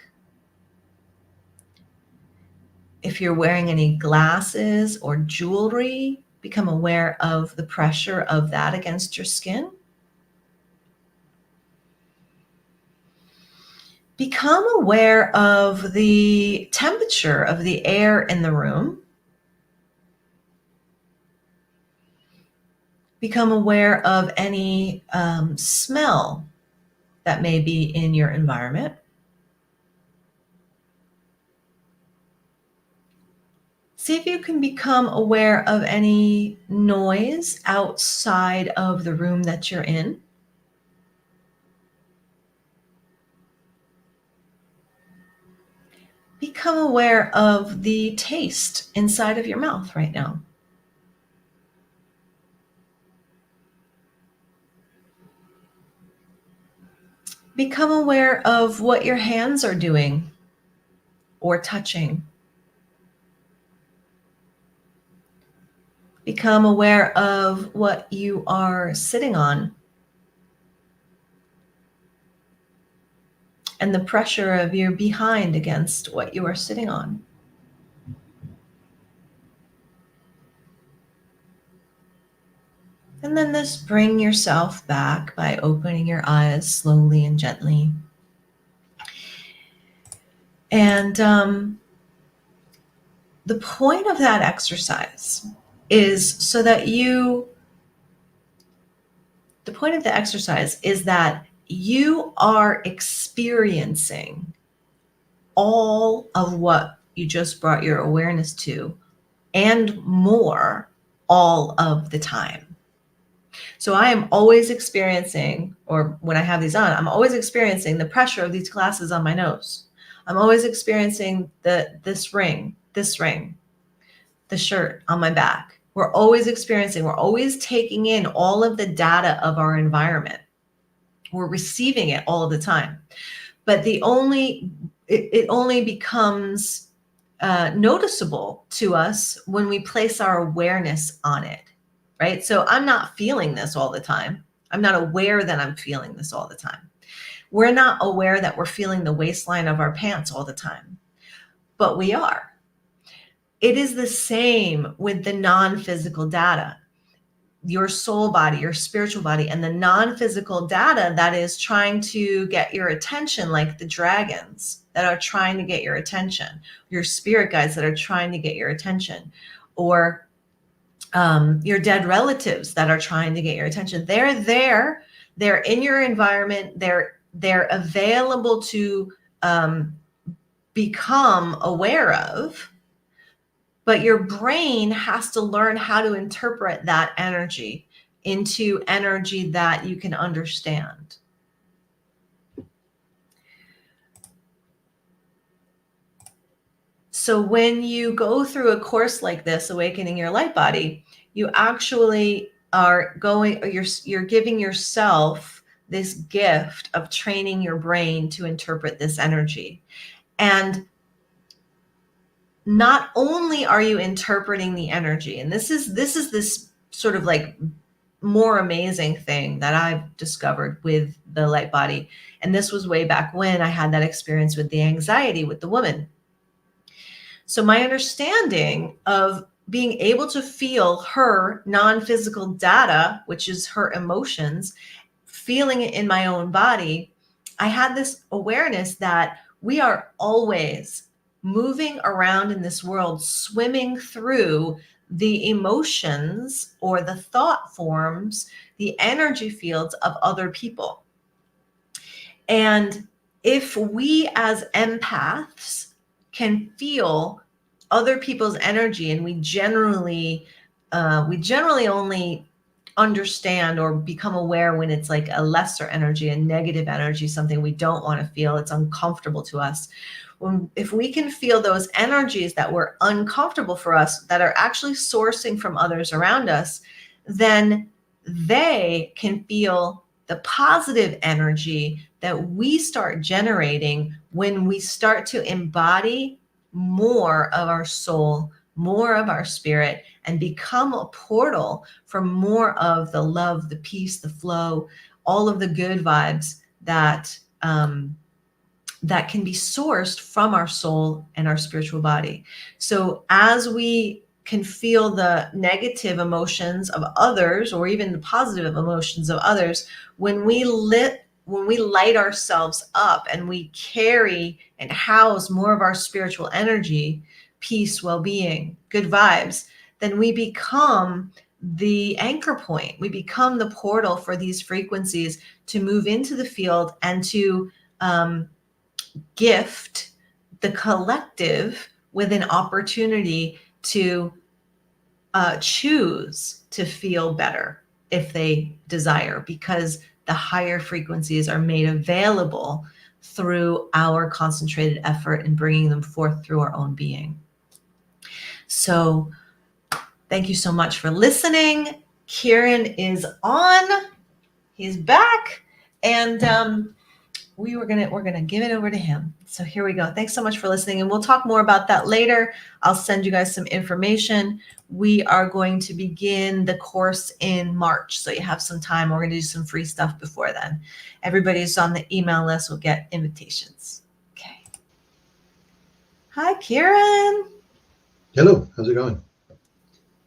If you're wearing any glasses or jewelry, become aware of the pressure of that against your skin. Become aware of the temperature of the air in the room. Become aware of any smell that may be in your environment. See if you can become aware of any noise outside of the room that you're in. Become aware of the taste inside of your mouth right now. Become aware of what your hands are doing or touching. Become aware of what you are sitting on and the pressure of your behind against what you are sitting on. And then just bring yourself back by opening your eyes slowly and gently. And the point of that exercise is so that the point of the exercise is that you are experiencing all of what you just brought your awareness to and more all of the time. So I am always experiencing, or when I have these on, I'm always experiencing the pressure of these glasses on my nose. I'm always experiencing this ring, the shirt on my back. We're always taking in all of the data of our environment. We're receiving it all of the time. But it only becomes noticeable to us when we place our awareness on it. Right? So I'm not feeling this all the time. I'm not aware that I'm feeling this all the time. We're not aware that we're feeling the waistline of our pants all the time, but we are. It is the same with the non-physical data. Your soul body, your spiritual body, and the non-physical data that is trying to get your attention, like the dragons that are trying to get your attention, your spirit guides that are trying to get your attention, or your dead relatives that are trying to get your attention. They're there. They're in your environment. They're available to become aware of. But your brain has to learn how to interpret that energy into energy that you can understand. So when you go through a course like this, Awakening Your Light Body, you actually are you're giving yourself this gift of training your brain to interpret this energy. And not only are you interpreting the energy, and this is this sort of like more amazing thing that I've discovered with the light body. And this was way back when I had that experience with the anxiety with the woman. So my understanding of being able to feel her non-physical data, which is her emotions, feeling it in my own body, I had this awareness that we are always moving around in this world, swimming through the emotions or the thought forms, the energy fields of other people. And if we as empaths can feel other people's energy, and we generally only understand or become aware when it's like a lesser energy, a negative energy, something we don't want to feel, it's uncomfortable to us. If we can feel those energies that were uncomfortable for us, that are actually sourcing from others around us, then they can feel the positive energy that we start generating when we start to embody more of our soul, more of our spirit, and become a portal for more of the love, the peace, the flow, all of the good vibes that that can be sourced from our soul and our spiritual body. So as we can feel the negative emotions of others, or even the positive emotions of others, when we light ourselves up and we carry and house more of our spiritual energy, peace, well-being, good vibes, then we become the anchor point. We become the portal for these frequencies to move into the field and to gift the collective with an opportunity to choose to feel better if they desire, because the higher frequencies are made available through our concentrated effort in bringing them forth through our own being. So thank you so much for listening. Kieran is on. He's back. And we're gonna give it over to him. So here we go. Thanks so much for listening, and we'll talk more about that later. I'll send you guys some information. We are going to begin the course in March, so you have some time. We're gonna do some free stuff before then. Everybody who's on the email list will get invitations. Okay. Hi, Kieran. Hello. How's it going?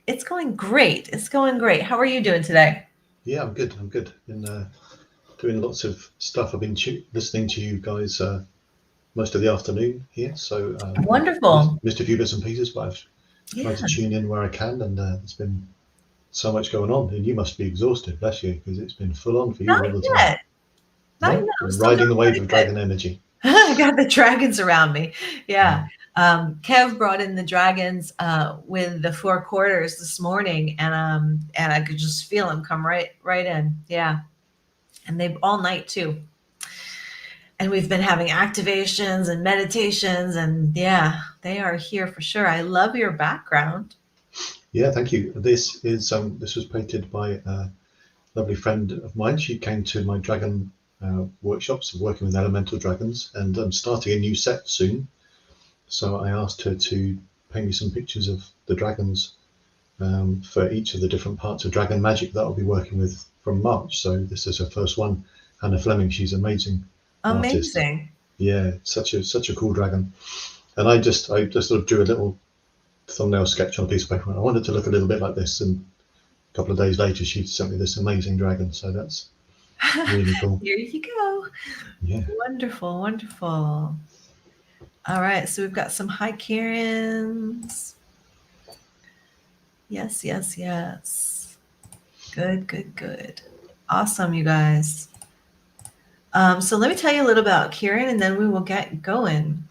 It's going great. It's going great. How are you doing today? Yeah, I'm good. Been doing lots of stuff. I've been listening to you guys most of the afternoon here. So wonderful. Missed a few bits and pieces, but I've tried to tune in where I can, and it's been so much going on. And you must be exhausted, bless you, because it's been full on for you all the time. Not yet. You're riding the wave of dragon energy. I got the dragons around me. Yeah. Kev brought in the dragons with the 4 quarters this morning, and I could just feel them come right in. Yeah. And they all night too. And we've been having activations and meditations, and yeah, they are here for sure. I love your background. Yeah, thank you. This was painted by a lovely friend of mine. She came to my dragon workshops of working with elemental dragons, and I'm starting a new set soon. So I asked her to paint me some pictures of the dragons for each of the different parts of dragon magic that I'll be working with from March. So this is her first one. Hannah Fleming, she's amazing. Amazing. Artist. Yeah, such a cool dragon. And I just sort of drew a little thumbnail sketch on a piece of paper. And I wanted to look a little bit like this, and a couple of days later, she sent me this amazing dragon. So that's really cool. Here you go. Yeah. Wonderful, wonderful. All right, so we've got some hi Kierans. Yes, yes, yes. Good, good, good. Awesome, you guys. So let me tell you a little about Kieran, and then we will get going.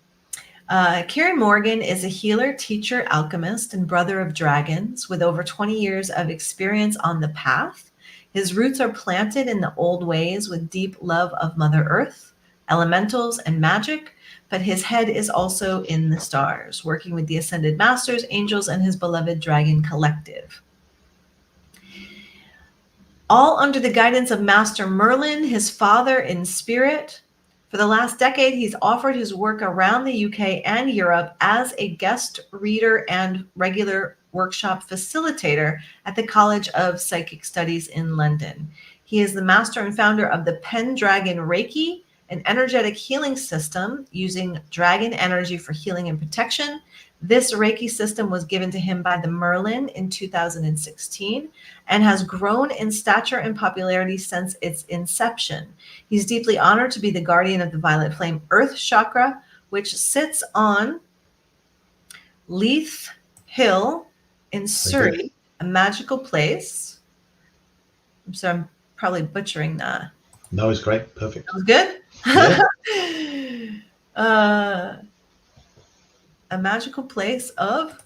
Kieran Morgan is a healer, teacher, alchemist, and brother of dragons with over 20 years of experience on the path. His roots are planted in the old ways with deep love of Mother Earth, elementals, and magic, but his head is also in the stars, working with the Ascended Masters, angels, and his beloved Dragon Collective. All under the guidance of Master Merlin, his father in spirit. For the last decade, he's offered his work around the UK and Europe as a guest reader and regular workshop facilitator at the College of Psychic Studies in London. He is the master and founder of the Pendragon Reiki, an energetic healing system using dragon energy for healing and protection. This Reiki system was given to him by the Merlin in 2016 and has grown in stature and popularity since its inception. He's deeply honored to be the guardian of the Violet Flame Earth Chakra, which sits on Leith Hill in Surrey, a magical place. I'm probably butchering that. No, it's great. Perfect. That was good? Yeah. A magical place of,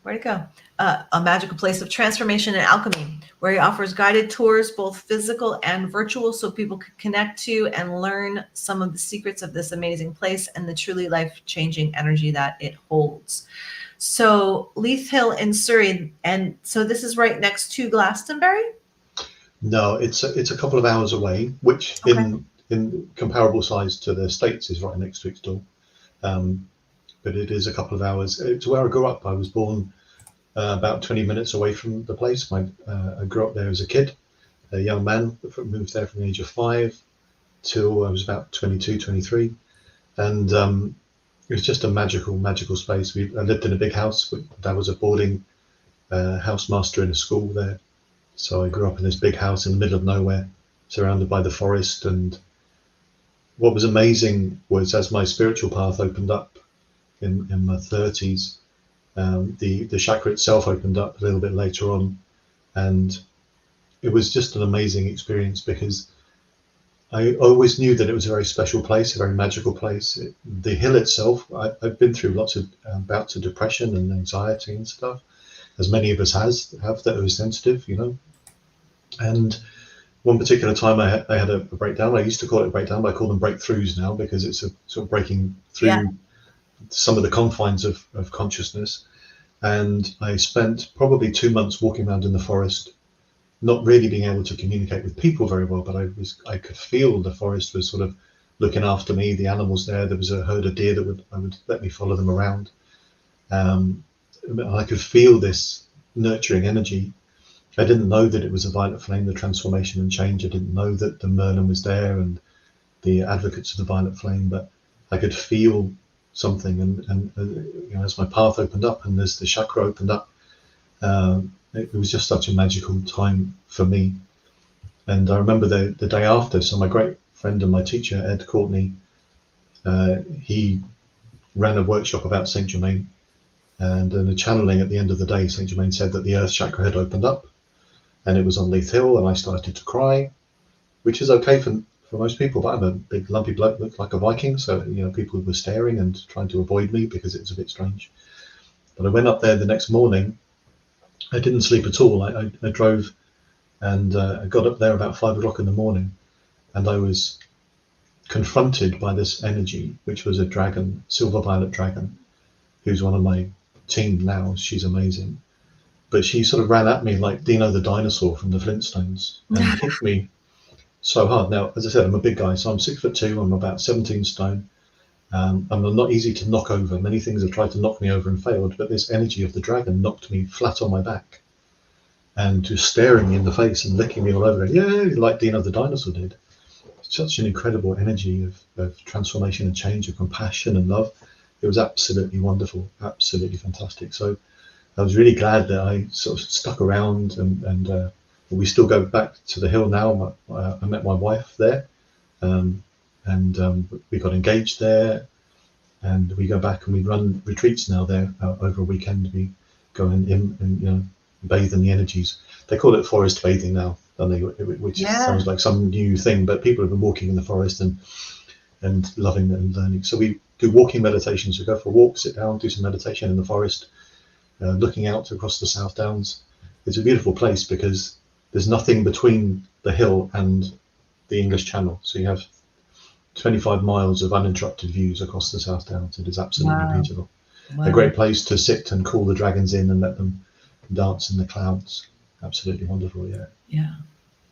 where'd it go? A magical place of transformation and alchemy, where he offers guided tours, both physical and virtual, so people can connect to and learn some of the secrets of this amazing place and the truly life-changing energy that it holds. So Leith Hill in Surrey, and so this is right next to Glastonbury? No, it's a couple of hours away, which Okay. in comparable size to the States is right next to its door. But it is a couple of hours. It's where I grew up. I was born about 20 minutes away from the place. I grew up there as a kid, a young man, moved there from the age of 5 till I was about 22, 23. And it was just a magical space. I lived in a big house. Dad was a boarding housemaster in a school there. So I grew up in this big house in the middle of nowhere, surrounded by the forest. And what was amazing was, as my spiritual path opened up in my 30s, the chakra itself opened up a little bit later on. And it was just an amazing experience, because I always knew that it was a very special place, a very magical place. The hill itself, I've been through lots of bouts of depression and anxiety and stuff, as many of us have that are sensitive, you know. And one particular time I had a breakdown. I used to call it a breakdown, but I call them breakthroughs now, because it's a sort of breaking through some of the confines of consciousness. And I spent probably 2 months walking around in the forest, not really being able to communicate with people very well, but I could feel the forest was sort of looking after me, the animals there. There was a herd of deer that would let me follow them around. I could feel this nurturing energy. I didn't know that it was a violet flame, the transformation and change. I didn't know that the Merlin was there and the advocates of the violet flame, but I could feel something. And you know, as my path opened up and as the chakra opened up, it was just such a magical time for me. And I remember the day after, so my great friend and my teacher, Ed Courtney, he ran a workshop about Saint Germain. And in the channeling at the end of the day, Saint Germain said that the earth chakra had opened up, and it was on Leith Hill, and I started to cry, which is okay for most people, but I'm a big lumpy bloke, looked like a Viking, so you know, people were staring and trying to avoid me because it was a bit strange. But I went up there the next morning. I didn't sleep at all. I drove, and I got up there about 5 o'clock in the morning, and I was confronted by this energy, which was a dragon, silver violet dragon, who's one of my team now. She's amazing. But she sort of ran at me like Dino the dinosaur from the Flintstones and hit me so hard. Now, as I said, I'm a big guy, so I'm 6'2", I'm about 17 stone. I'm not easy to knock over. Many things have tried to knock me over and failed, but this energy of the dragon knocked me flat on my back and just staring me in the face and licking me all over. Yeah, like Dino the dinosaur did. Such an incredible energy of transformation and change, of compassion and love. it was absolutely wonderful, absolutely fantastic. So I was really glad that I sort of stuck around, and we still go back to the hill now. I met my wife there, and we got engaged there, and we go back and we run retreats now there over a weekend. We go in and bathe in the energies. They call it forest bathing now, don't they? Which sounds like some new thing, but people have been walking in the forest and loving it and learning. So we do walking meditations. We go for a walk, sit down, do some meditation in the forest, looking out across the South Downs. It's a beautiful place because there's nothing between the hill and the English Channel. So you have 25 miles of uninterrupted views across the South Downs. It is absolutely beautiful. Wow. A great place to sit and call the dragons in and let them dance in the clouds. Absolutely wonderful. Yeah.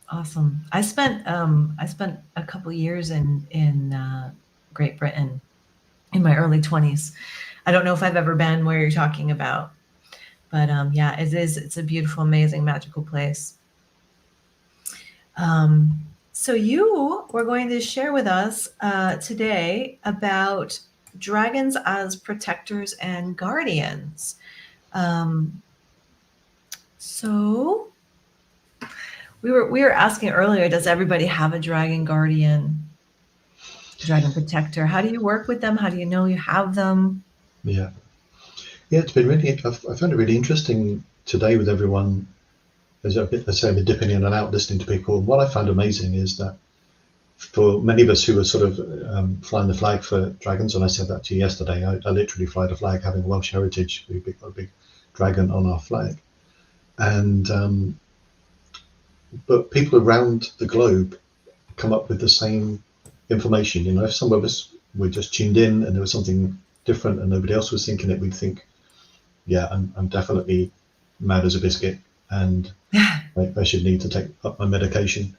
Awesome. I spent a couple years in Great Britain in my early 20s. I don't know if I've ever been where you're talking about, but yeah, it's a beautiful, amazing, magical place. So you were going to share with us today about dragons as protectors and guardians. So we were asking earlier, does everybody have a dragon guardian, dragon protector? How do you work with them? How do you know you have them? Yeah, it's been really, I found it really interesting today with everyone. As I've been dipping in and out, listening to people. And what I found amazing is that for many of us who were sort of flying the flag for dragons, and I said that to you yesterday, I literally fly the flag, having Welsh heritage. We've got a big dragon on our flag. And but people around the globe come up with the same information. You know, if some of us were just tuned in and there was something different and nobody else was thinking it, we'd think, yeah, I'm definitely mad as a biscuit, and I should need to take up my medication.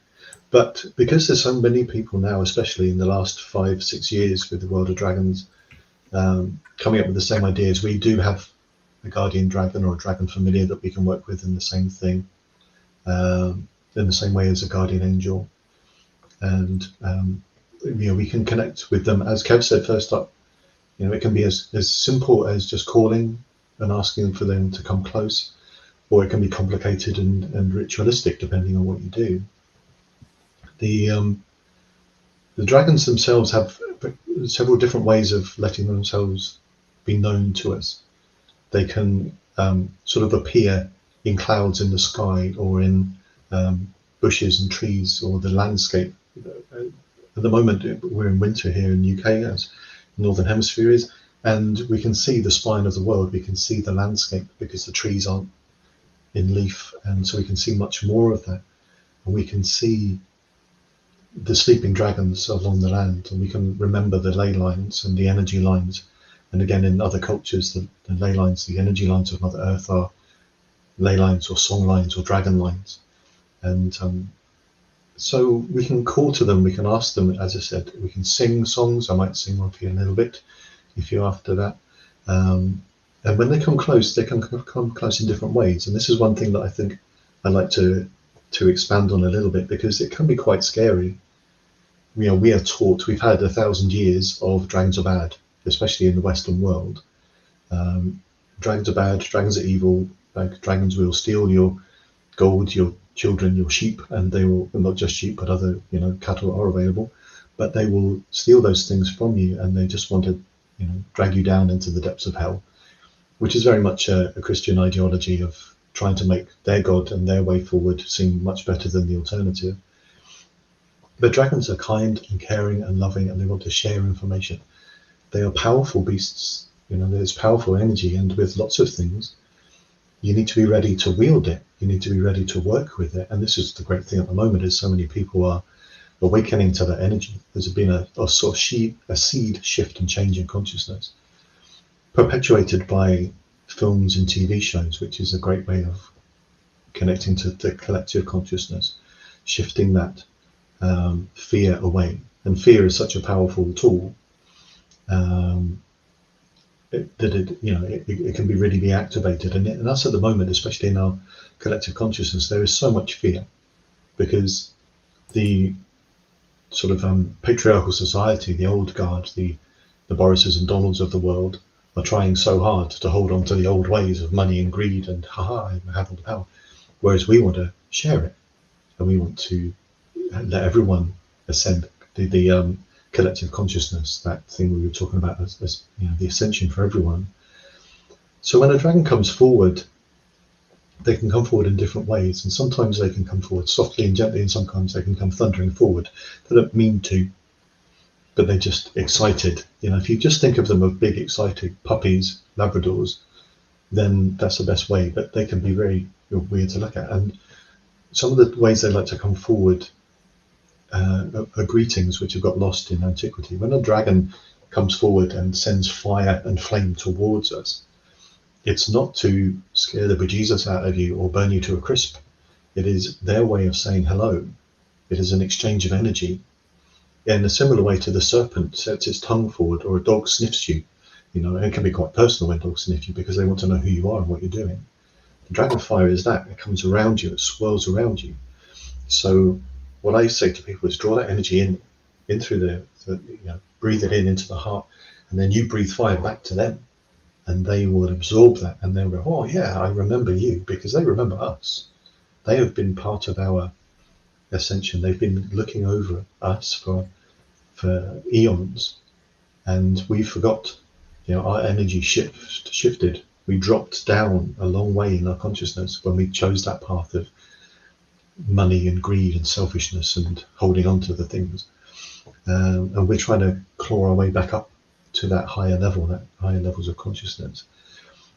But because there's so many people now, especially in the last 5-6 years with the World of Dragons, coming up with the same ideas, we do have a guardian dragon or a dragon familiar that we can work with in the same thing, in the same way as a guardian angel. And we can connect with them. As Kev said first up, it can be as simple as just calling and asking for them to come close, or it can be complicated and ritualistic depending on what you do. The dragons themselves have several different ways of letting themselves be known to us. They can sort of appear in clouds in the sky, or in bushes and trees, or the landscape. At the moment, we're in winter here in the UK, as the Northern Hemisphere is, and we can see the spine of the world. We can see the landscape because the trees aren't in leaf, and so we can see much more of that. And we can see the sleeping dragons along the land, and we can remember the ley lines and the energy lines. And again, in other cultures, the ley lines, the energy lines of Mother Earth are ley lines or song lines or dragon lines. And so we can call to them, we can ask them, as I said, we can sing songs. I might sing one for you in a little bit if you're after that. And when they come close, they can come close in different ways. And this is one thing that I think I'd like to expand on a little bit, because it can be quite scary. We are taught, we've had 1,000 years of dragons are bad, especially in the Western world. Dragons are bad, dragons are evil, dragons will steal your gold, your children, your sheep, and they will, not just sheep, but other, cattle are available, but they will steal those things from you, and they just want to, drag you down into the depths of hell, which is very much a Christian ideology of trying to make their God and their way forward seem much better than the alternative. But dragons are kind and caring and loving, and they want to share information. They are powerful beasts. There's powerful energy, and with lots of things, you need to be ready to wield it. You need to be ready to work with it. And this is the great thing at the moment, is so many people are awakening to that energy. There's been a sort of seed shift and change in consciousness, perpetuated by films and TV shows, which is a great way of connecting to the collective consciousness, shifting that fear away. And fear is such a powerful tool that it can be really activated. And in us at the moment, especially in our collective consciousness, there is so much fear, because the sort of patriarchal society, the old guard, the the Borises and Donalds of the world are trying so hard to hold on to the old ways of money and greed and I have all the power, whereas we want to share it, and we want to let everyone ascend the collective consciousness, that thing we were talking about as the ascension for everyone. So when a dragon comes forward, they can come forward in different ways, and sometimes they can come forward softly and gently, and sometimes they can come thundering forward. They don't mean to, but they're just excited. If you just think of them as big, excited puppies, Labradors, then that's the best way. But they can be very weird to look at. And some of the ways they like to come forward are greetings which have got lost in antiquity. When a dragon comes forward and sends fire and flame towards us, it's not to scare the bejesus out of you or burn you to a crisp. It is their way of saying hello. It is an exchange of energy. In a similar way to the serpent sets its tongue forward, or a dog sniffs you. And it can be quite personal when dogs sniff you because they want to know who you are and what you're doing. The dragon fire is that. It comes around you, it swirls around you. So what I say to people is draw that energy in through breathe it in into the heart, and then you breathe fire back to them, and they will absorb that, and they'll go, oh yeah, I remember you, because they remember us. They have been part of our ascension. They've been looking over us for eons, and we forgot. Our energy shifted. We dropped down a long way in our consciousness when we chose that path of money and greed and selfishness and holding on to the things, and we're trying to claw our way back up to that higher level, that higher levels of consciousness.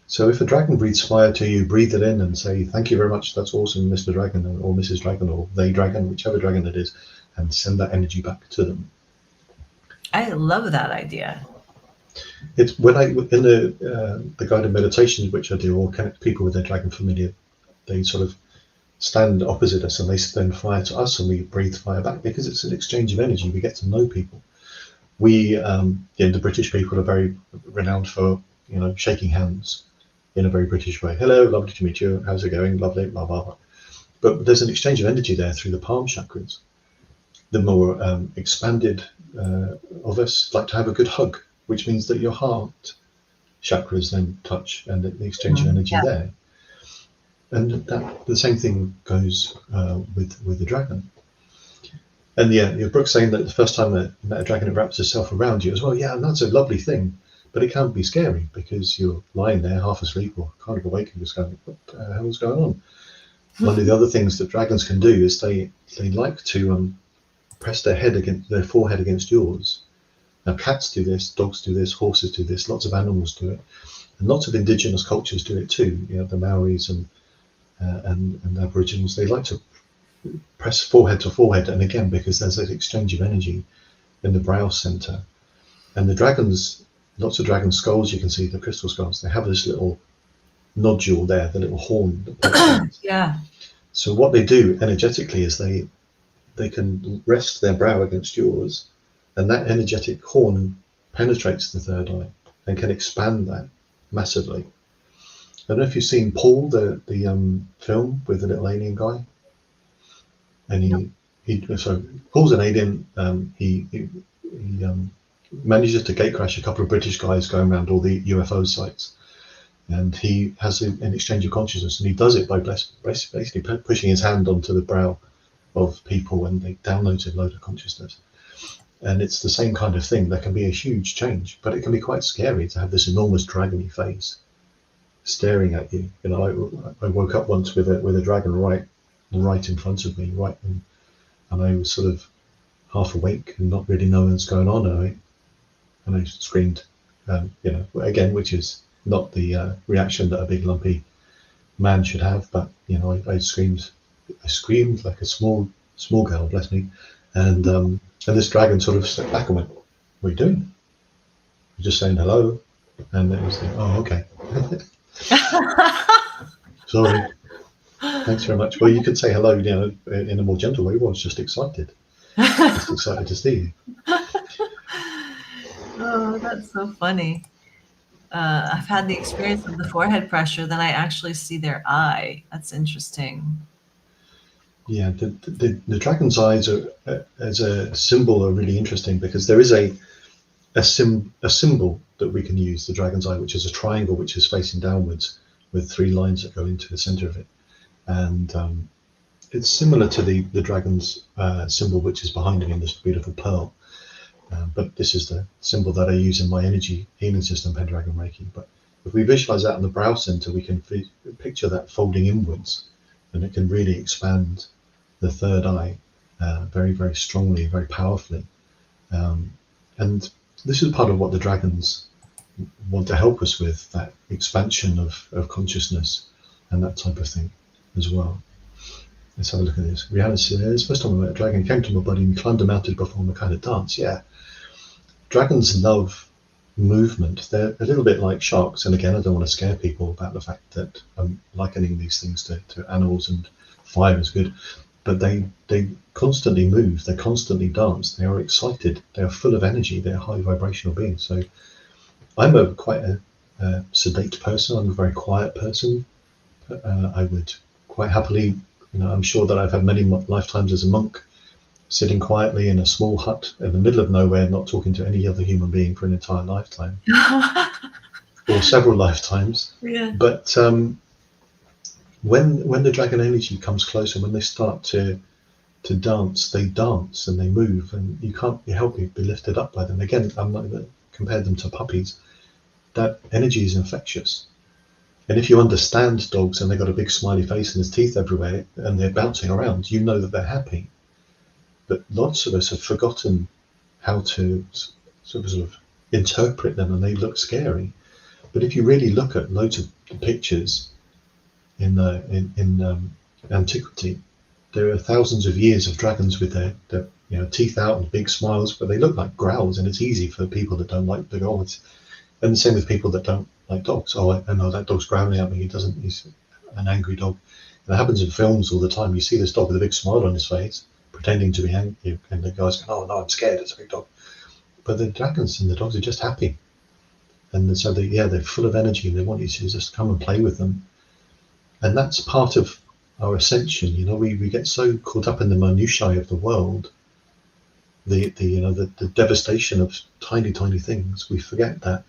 So if a dragon breathes fire to you, breathe it in and say, thank you very much, that's awesome, Mr. Dragon or Mrs. Dragon or they dragon, whichever dragon it is, and send that energy back to them. I love that idea. It's when in the guided meditations which I do, or connect people with their dragon familiar, they sort of stand opposite us and they send fire to us and we breathe fire back, because it's an exchange of energy. We get to know people. We, the British people are very renowned for, shaking hands in a very British way. Hello, lovely to meet you. How's it going? Lovely, blah, blah, blah. But there's an exchange of energy there through the palm chakras. The more expanded of us like to have a good hug, which means that your heart chakras then touch, and the exchange of energy there. And the same thing goes with the dragon. And your Brooke's saying that the first time that you met a dragon, it wraps itself around you as well. Yeah, and that's a lovely thing, but it can be scary because you're lying there half asleep or kind of awake and just going, what the hell's going on? One of the other things that dragons can do is they like to press their forehead against yours. Now, cats do this, dogs do this, horses do this, lots of animals do it, and lots of indigenous cultures do it too. The Maoris and Aboriginals, they like to press forehead to forehead, and again, because there's that exchange of energy in the brow center. And the dragons, lots of dragon skulls, you can see the crystal skulls, they have this little nodule there, the little horn. Yeah. So what they do energetically is they can rest their brow against yours, and that energetic horn penetrates the third eye and can expand that massively. I don't know if you've seen Paul, the film with the little alien guy. And so Paul's an alien. He manages to gatecrash a couple of British guys going around all the UFO sites, and he has an exchange of consciousness, and he does it by basically pushing his hand onto the brow of people, and they download a load of consciousness. And it's the same kind of thing. There can be a huge change, but it can be quite scary to have this enormous dragony face staring at you. I woke up once with a dragon right in front of me, and I was sort of half awake and not really knowing what's going on, and I screamed, again, which is not the reaction that a big lumpy man should have, but I screamed like a small girl, bless me, and this dragon sort of stepped back and went, "What are you doing?" I'm just saying hello, and it was like, "Oh, okay." Sorry. Thanks very much. Well, you could say hello, in a more gentle way. I was just excited. Just excited to see you. Oh, that's so funny. I've had the experience of the forehead pressure, then I actually see their eye. That's interesting. Yeah, the dragon's eyes are, as a symbol, are really interesting, because there is a symbol that we can use, the dragon's eye, which is a triangle which is facing downwards with 3 lines that go into the center of it. And it's similar to the dragon's symbol, which is behind me in this beautiful pearl. But this is the symbol that I use in my energy healing system, Pendragon Reiki. But if we visualize that in the brow center, we can picture that folding inwards, and it can really expand the third eye very, very strongly, very powerfully. And this is part of what the dragons want to help us with, that expansion of consciousness and that type of thing as well. Let's have a look at this. Reality is, first time I met a dragon, came to my body and climbed a mountain to perform a kind of dance. Yeah. Dragons love movement. They're a little bit like sharks. And again, I don't want to scare people about the fact that I'm likening these things to animals, and fire is good. But they constantly move. They constantly dance. They are excited. They are full of energy. They're high vibrational beings. So I'm quite a sedate person. I'm a very quiet person. I would quite happily, I'm sure that I've had many lifetimes as a monk, sitting quietly in a small hut in the middle of nowhere, not talking to any other human being for an entire lifetime, or several lifetimes. Yeah. But when the dragon energy comes closer, when they start to dance, they dance and they move, and you can't help but be lifted up by them. Again, I'm not going to compare them to puppies. That energy is infectious. And if you understand dogs and they've got a big smiley face and there's teeth everywhere and they're bouncing around, you know that they're happy. But lots of us have forgotten how to sort of interpret them, and they look scary. But if you really look at loads of pictures in antiquity, there are thousands of years of dragons with their teeth out and big smiles, but they look like growls, and it's easy for people that don't like the dogs. And the same with people that don't like dogs. Oh, I know that dog's growling at me. He's an angry dog. And it happens in films all the time. You see this dog with a big smile on his face, pretending to be angry, and the guy's going, "Oh no, I'm scared. It's a big dog." But the dragons and the dogs are just happy, and so they're full of energy, and they want you to just come and play with them. And that's part of our ascension. We get so caught up in the minutiae of the world, the devastation of tiny things. We forget that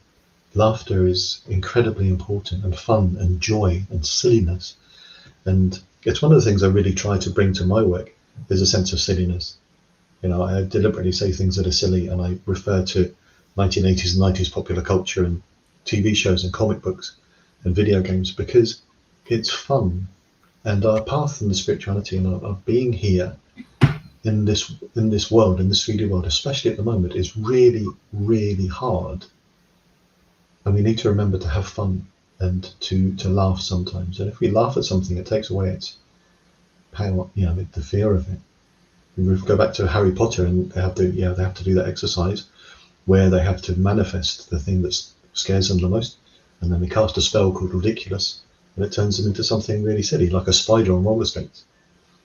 laughter is incredibly important, and fun and joy and silliness. And it's one of the things I really try to bring to my work, is a sense of silliness. I deliberately say things that are silly, and I refer to 1980s and 90s popular culture and TV shows and comic books and video games, because it's fun. And our path in the spirituality and our being here in this world, in this 3D world, especially at the moment, is really, really hard. And we need to remember to have fun and to laugh sometimes. And if we laugh at something, it takes away its power, the fear of it. We go back to Harry Potter, and they have to do that exercise where they have to manifest the thing that scares them the most, and then they cast a spell called Ridiculous, and it turns them into something really silly, like a spider on roller skates.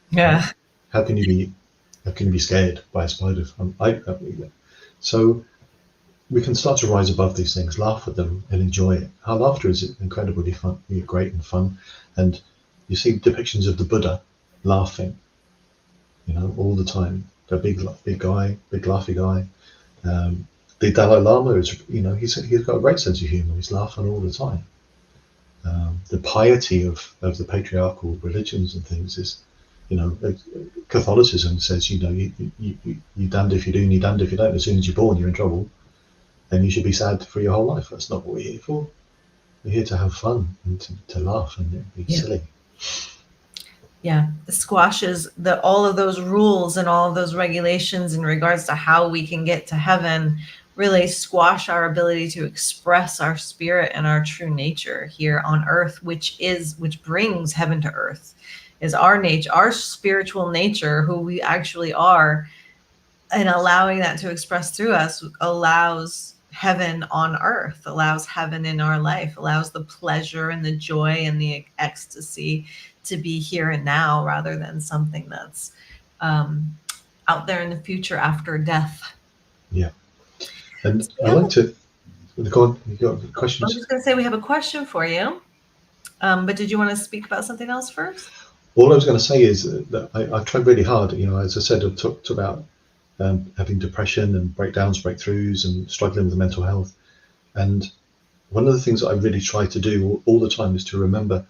Yeah. How can you be scared by a spider? So we can start to rise above these things, laugh at them, and enjoy it. Our laughter is incredibly fun, great and fun. And you see depictions of the Buddha laughing, all the time. The big guy, big laughy guy. The Dalai Lama is, he's got a great sense of humor. He's laughing all the time. The piety of the patriarchal religions and things is, Catholicism says, you damned if you do and you damned if you don't. As soon as you're born, you're in trouble, and you should be sad for your whole life. That's not what we're here for. We're here to have fun and to laugh and be silly. Yeah, it squashes all of those rules and all of those regulations in regards to how we can get to heaven. Really squash our ability to express our spirit and our true nature here on earth, which brings heaven to earth, is our nature, our spiritual nature, who we actually are. And allowing that to express through us allows heaven on earth, allows heaven in our life, allows the pleasure and the joy and the ecstasy to be here and now, rather than something that's out there in the future after death. Yeah. And I like to go on. You got questions? I was just going to say we have a question for you, but did you want to speak about something else first? All I was going to say is that I tried really hard. As I said, I talked about having depression and breakdowns, breakthroughs, and struggling with mental health. And one of the things that I really try to do all the time is to remember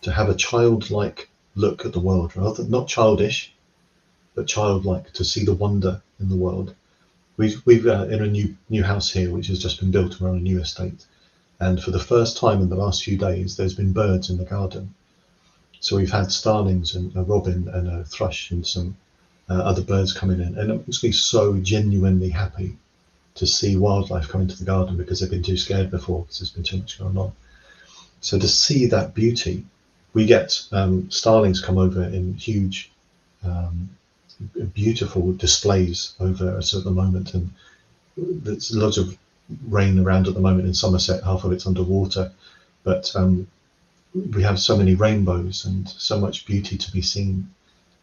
to have a childlike look at the world, rather not childish, but childlike, to see the wonder in the world. We've in a new house here, which has just been built. We're on a new estate, and for the first time in the last few days, there's been birds in the garden. So we've had starlings and a robin and a thrush and some other birds coming in, and it makes me so genuinely happy to see wildlife come into the garden, because they've been too scared before because there's been too much going on. So to see that beauty, we get starlings come over in huge, beautiful displays over us at the moment, and there's lots of rain around at the moment in Somerset. Half of it's underwater, but we have so many rainbows and so much beauty to be seen,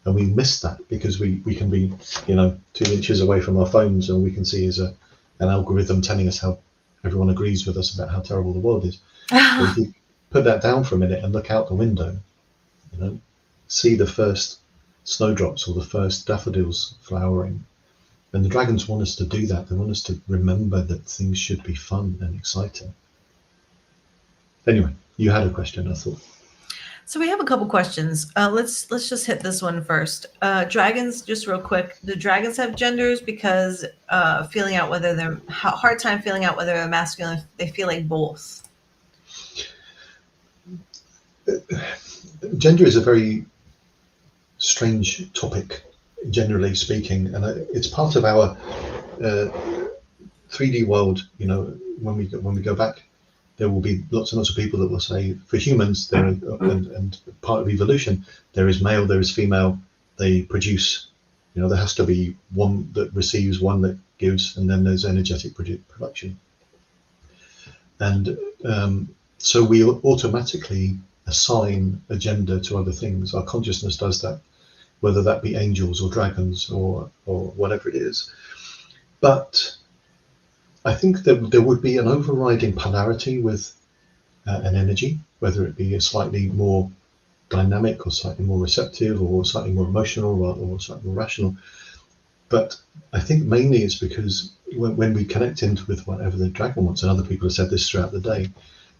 and we miss that because we can be 2 inches away from our phones, and we can see as an algorithm telling us how everyone agrees with us about how terrible the world is. But if you put that down for a minute and look out the window, see the first snowdrops or the first daffodils flowering. And the dragons want us to do that. They want us to remember that things should be fun and exciting. Anyway, you had a question, I thought. So we have a couple questions. Let's just hit this one first. Dragons, just real quick. Do dragons have genders? Because feeling out whether they're hard time feeling out whether they're masculine. They feel like both. Gender is a very strange topic, generally speaking, and it's part of our 3D world. When we go back, there will be lots and lots of people that will say, for humans, there and part of evolution, there is male, there is female. They produce. There has to be one that receives, one that gives, and then there's energetic production. And so we automatically assign a gender to other things. Our consciousness does that, whether that be angels or dragons or whatever it is. But I think that there would be an overriding polarity with an energy, whether it be a slightly more dynamic or slightly more receptive or slightly more emotional or slightly more rational. But I think mainly it's because when we connect into with whatever the dragon wants, and other people have said this throughout the day,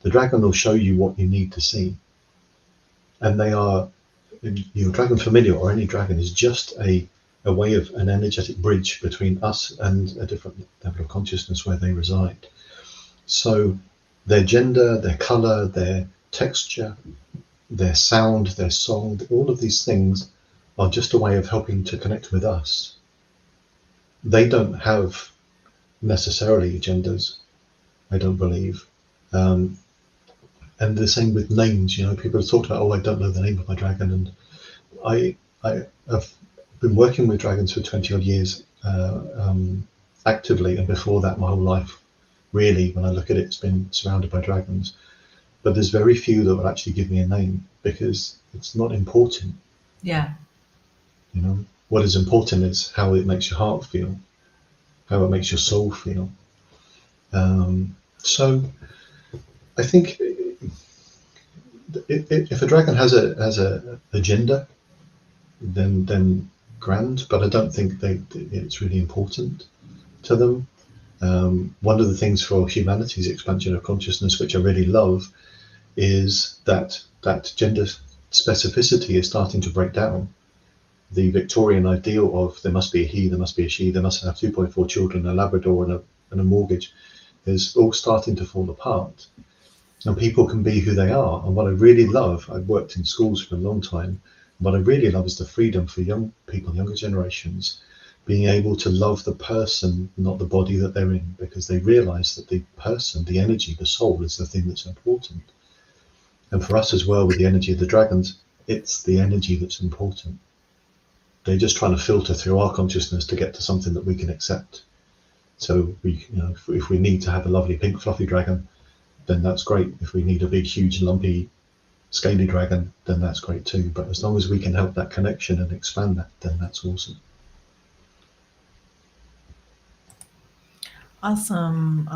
the dragon will show you what you need to see. And they are, dragon familiar or any dragon is just a way of an energetic bridge between us and a different level of consciousness where they reside. So their gender, their color, their texture, their sound, their song, all of these things are just a way of helping to connect with us. They don't have necessarily genders, I don't believe. And the same with names. People have talked about, I don't know the name of my dragon, and I have been working with dragons for 20 odd years actively, and before that my whole life, really, when I look at it, it's been surrounded by dragons. But there's very few that will actually give me a name, because it's not important. Yeah. What is important is how it makes your heart feel, how it makes your soul feel. So I think if a dragon has a gender, then grand, but I don't think it's really important to them. One of the things for humanity's expansion of consciousness, which I really love, is that gender specificity is starting to break down. The Victorian ideal of there must be a he, there must be a she, there must have 2.4 children, a Labrador and a mortgage, is all starting to fall apart. And people can be who they are. And what I really love, I've worked in schools for a long time, what I really love is the freedom for young people, younger generations, being able to love the person, not the body that they're in, because they realize that the person, the energy, the soul is the thing that's important. And for us as well, with the energy of the dragons, it's the energy that's important. They're just trying to filter through our consciousness to get to something that we can accept. So if we need to have a lovely pink fluffy dragon, then that's great. If we need a big, huge, lumpy, scaly dragon, then that's great too. But as long as we can help that connection and expand that, then that's awesome. Awesome.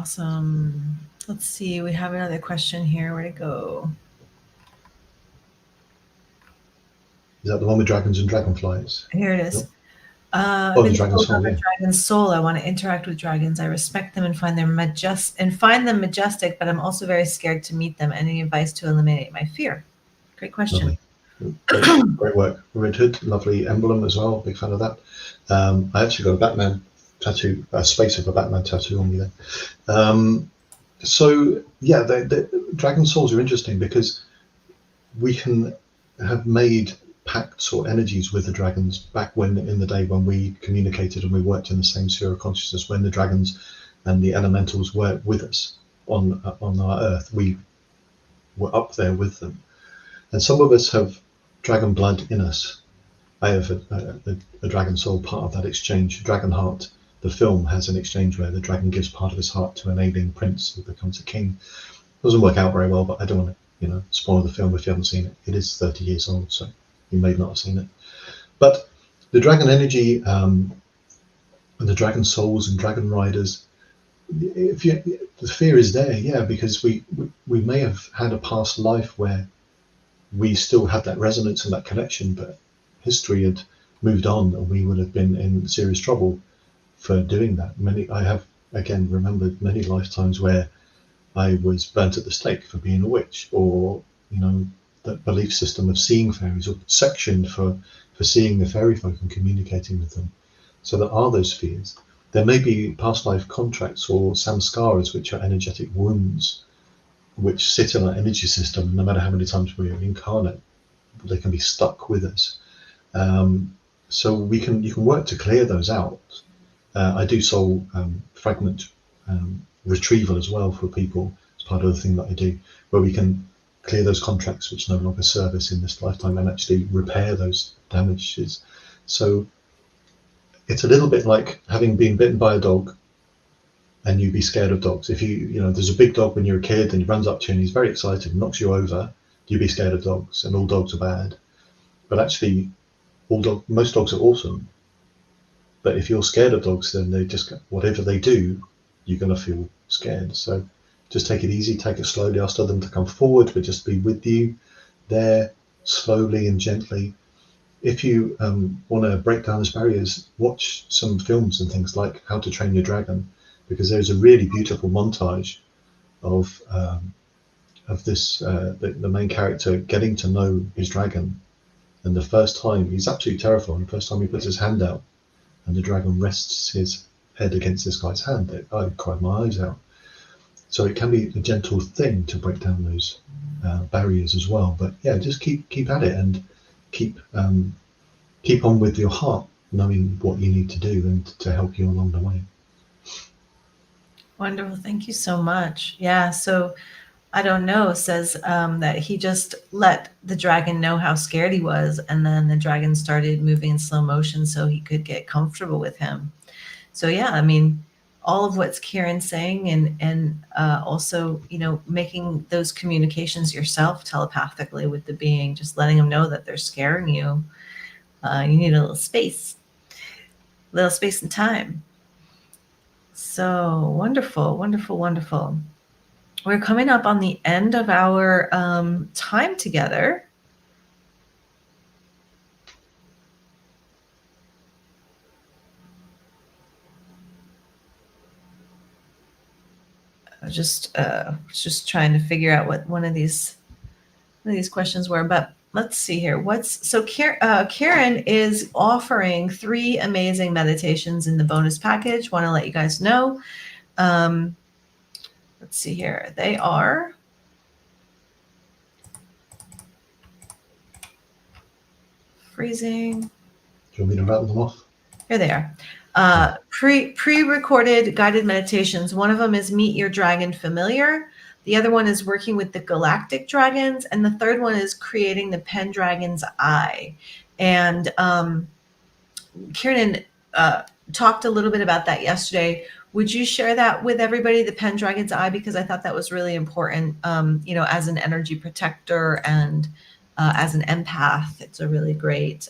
Let's see. We have another question here. Where'd it go? Is that the one with dragons and dragonflies? Here it is. I've Oh, been the dragon told soul, I'm a yeah. dragon soul. I want to interact with dragons. I respect them and find them majestic, but I'm also very scared to meet them. Any advice to eliminate my fear? Great question. Lovely. Great work. Red Hood, lovely emblem as well. Big fan of that. I actually got a Batman tattoo, a space of a Batman tattoo on me there. So yeah, the dragon souls are interesting because we can have made pacts or energies with the dragons back when in the day when we communicated and we worked in the same sphere of consciousness, when the dragons and the elementals were with us on our earth. We were up there with them, and some of us have dragon blood in us. I have a dragon soul, part of that exchange. Dragon Heart, the film, has an exchange where the dragon gives part of his heart to an alien prince who becomes a king. Doesn't work out very well, but I don't want to, spoil the film if you haven't seen it. It is 30 years old, so you may not have seen it. But the dragon energy, and the dragon souls and dragon riders, the fear is there, yeah, because we may have had a past life where we still had that resonance and that connection, but history had moved on and we would have been in serious trouble for doing that. I have, again, remembered many lifetimes where I was burnt at the stake for being a witch, or, the belief system of seeing fairies, or sectioned for seeing the fairy folk and communicating with them. So there are those fears. There may be past life contracts or samskaras, which are energetic wounds, which sit in our energy system. No matter how many times we incarnate, they can be stuck with us. So you can work to clear those out. I do soul fragment retrieval as well for people. It's part of the thing that I do, where we can clear those contracts which no longer serve us in this lifetime and actually repair those damages. So it's a little bit like having been bitten by a dog and you be scared of dogs. If there's a big dog when you're a kid and he runs up to you and he's very excited and knocks you over, you be scared of dogs, and all dogs are bad. But actually, most dogs are awesome. But if you're scared of dogs, then they just, whatever they do, you're going to feel scared. So just take it easy, take it slowly, ask them to come forward, but just be with you there, slowly and gently. If you want to break down those barriers, watch some films and things like How to Train Your Dragon, because there's a really beautiful montage of this, the main character getting to know his dragon. And the first time, he's absolutely terrified. The first time he puts his hand out and the dragon rests his head against this guy's hand, I cried my eyes out. So it can be a gentle thing to break down those barriers as well. But yeah, just keep at it and keep on with your heart, knowing what you need to do and to help you along the way. Wonderful. Thank you so much. Yeah. So I don't know, says that he just let the dragon know how scared he was. And then the dragon started moving in slow motion so he could get comfortable with him. So yeah, I mean, all of what's Kieran saying, and also, making those communications yourself telepathically with the being, just letting them know that they're scaring you. You need a little space and time. So wonderful, wonderful, wonderful. We're coming up on the end of our time together. I was just trying to figure out what one of these questions were, but let's see here. Kieran is offering 3 amazing meditations in the bonus package. Want to let you guys know. Let's see here. They are freezing. Do you want me to rattle them off? Here they are. Pre-recorded guided meditations. One of them is Meet Your Dragon Familiar. The other one is Working with the Galactic Dragons. And the third one is Creating the Pendragon's Eye. And Kieran talked a little bit about that yesterday. Would you share that with everybody, the Pendragon's Eye? Because I thought that was really important, as an energy protector and as an empath. It's a really great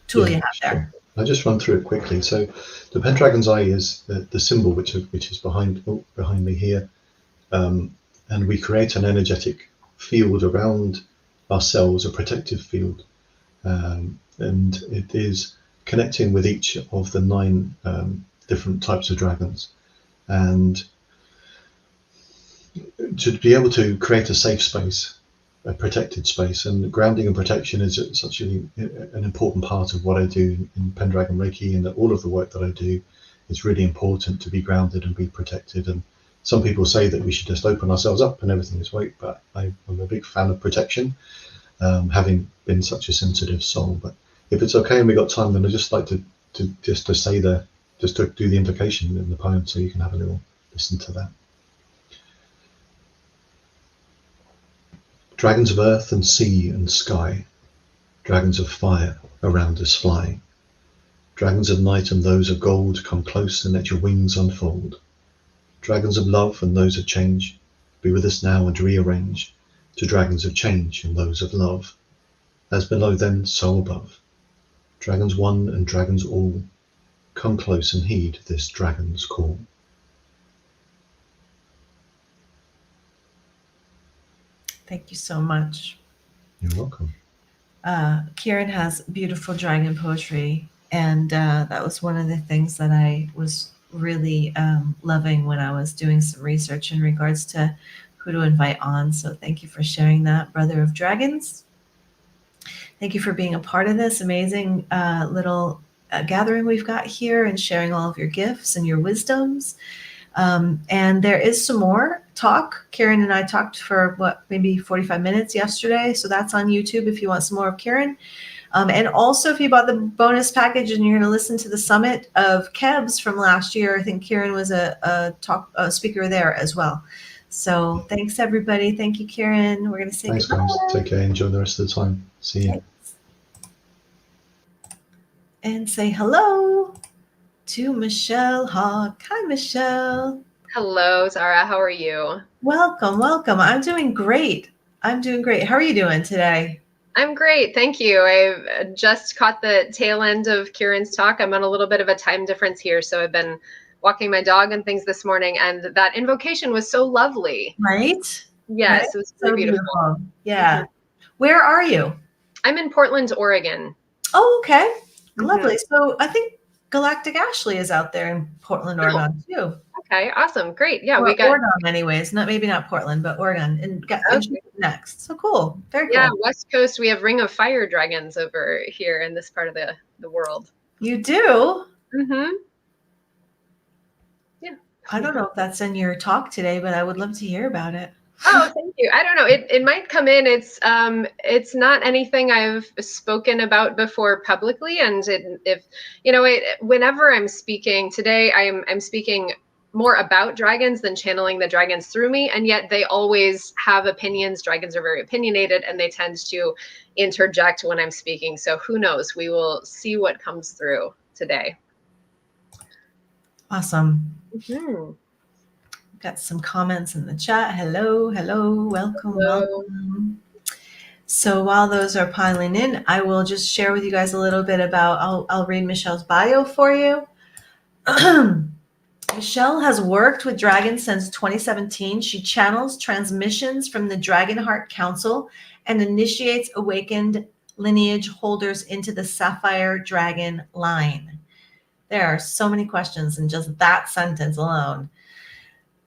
tool you have there. I'll just run through it quickly. So the Pendragon's Eye is the symbol which is behind me here. And we create an energetic field around ourselves, a protective field. And it is connecting with each of the 9 different types of dragons, and to be able to create a safe space, a protected space. And grounding and protection is such an important part of what I do in Pendragon Reiki, and all of the work that I do is really important to be grounded and be protected. And some people say that we should just open ourselves up and everything is weight, but I'm a big fan of protection, having been such a sensitive soul. But if it's okay and we got time, then I'd just like to say just to do the invocation in the poem, so you can have a little listen to that. Dragons of earth and sea and sky, dragons of fire around us fly. Dragons of night and those of gold, come close and let your wings unfold. Dragons of love and those of change, be with us now and rearrange to dragons of change and those of love. As below them, so above. Dragons one and dragons all, come close and heed this dragon's call. Thank you so much. You're welcome. Kieran has beautiful dragon poetry, and that was one of the things that I was really loving when I was doing some research in regards to who to invite on. So thank you for sharing that, Brother of Dragons. Thank you for being a part of this amazing little gathering we've got here, and sharing all of your gifts and your wisdoms. And there is some more talk. Kieran and I talked for maybe 45 minutes yesterday. So that's on YouTube if you want some more of Kieran. And also, if you bought the bonus package and you're going to listen to the summit of Kebs from last year, I think Kieran was a speaker there as well. So thanks, everybody. Thank you, Kieran. We're going to say Thanks, goodbye. guys. Take care. Enjoy the rest of the time. See you. Thanks. And say hello to Michelle Hawk. Hi, Michelle. Hello, Zara. How are you? Welcome, welcome. I'm doing great. How are you doing today? I'm great. Thank you. I just caught the tail end of Kieran's talk. I'm on a little bit of a time difference here, so I've been walking my dog and things this morning, and that invocation was so lovely. Right? Yes, Right? it was so beautiful. Yeah. Mhm. Where are you? I'm in Portland, Oregon. Oh, okay. Mhm. Lovely. So I think Galactic Ashley is out there in Portland, Oregon, too. Okay, awesome. Great. Yeah, Or we got Oregon, anyways. Maybe not Portland, but Oregon. And got next. So cool. Very cool. West Coast. We have Ring of Fire dragons over here in this part of the world. You do? Mm-hmm. Yeah. I don't know if that's in your talk today, but I would love to hear about it. Oh, thank you. I don't know. It might come in. It's not anything I've spoken about before publicly, and whenever I'm speaking today, I'm speaking more about dragons than channeling the dragons through me, and yet they always have opinions. Dragons are very opinionated, and they tend to interject when I'm speaking. So who knows? We will see what comes through today. Awesome. Mm-hmm. Got some comments in the chat. Hello, welcome, welcome. So while those are piling in, I will just share with you guys a little bit about, I'll read Michelle's bio for you. Michelle has worked with dragons since 2017. She channels transmissions from the Dragon Heart Council and initiates awakened lineage holders into the Sapphire Dragon line. There are so many questions in just that sentence alone.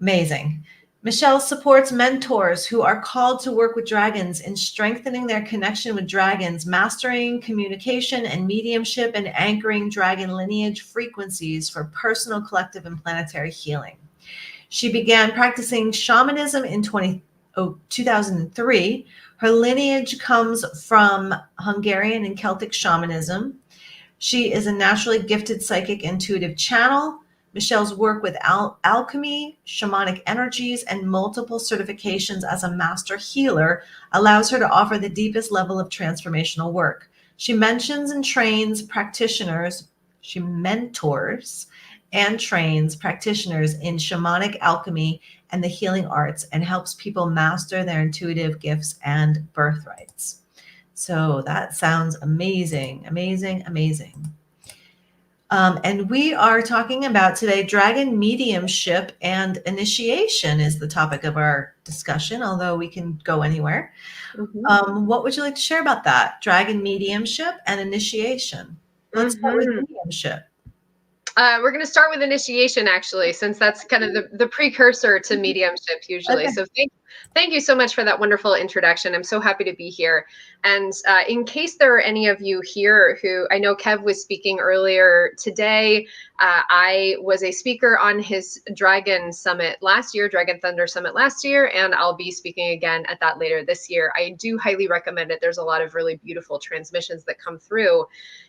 Amazing. Michelle supports mentors who are called to work with dragons in strengthening their connection with dragons, mastering communication and mediumship, and anchoring dragon lineage frequencies for personal, collective, and planetary healing. She began practicing shamanism in 2003. Her lineage comes from Hungarian and Celtic shamanism. She is a naturally gifted psychic intuitive channel. Michelle's work with alchemy, shamanic energies, and multiple certifications as a master healer allows her to offer the deepest level of transformational work. She mentors and trains practitioners in shamanic alchemy and the healing arts, and helps people master their intuitive gifts and birthrights. So that sounds amazing, amazing, amazing. And we are talking about today dragon mediumship and initiation is the topic of our discussion, although we can go anywhere. Mm-hmm. What would you like to share about that? Dragon mediumship and initiation. Let's start with mediumship. We're going to start with initiation, actually, since that's kind of the precursor to mediumship usually. Okay. So thank you so much for that wonderful introduction. I'm so happy to be here. And in case there are any of you here who, I know Kev was speaking earlier today, I was a speaker on his Dragon Summit last year, Dragon Thunder Summit last year, and I'll be speaking again at that later this year. I do highly recommend it. There's a lot of really beautiful transmissions that come through.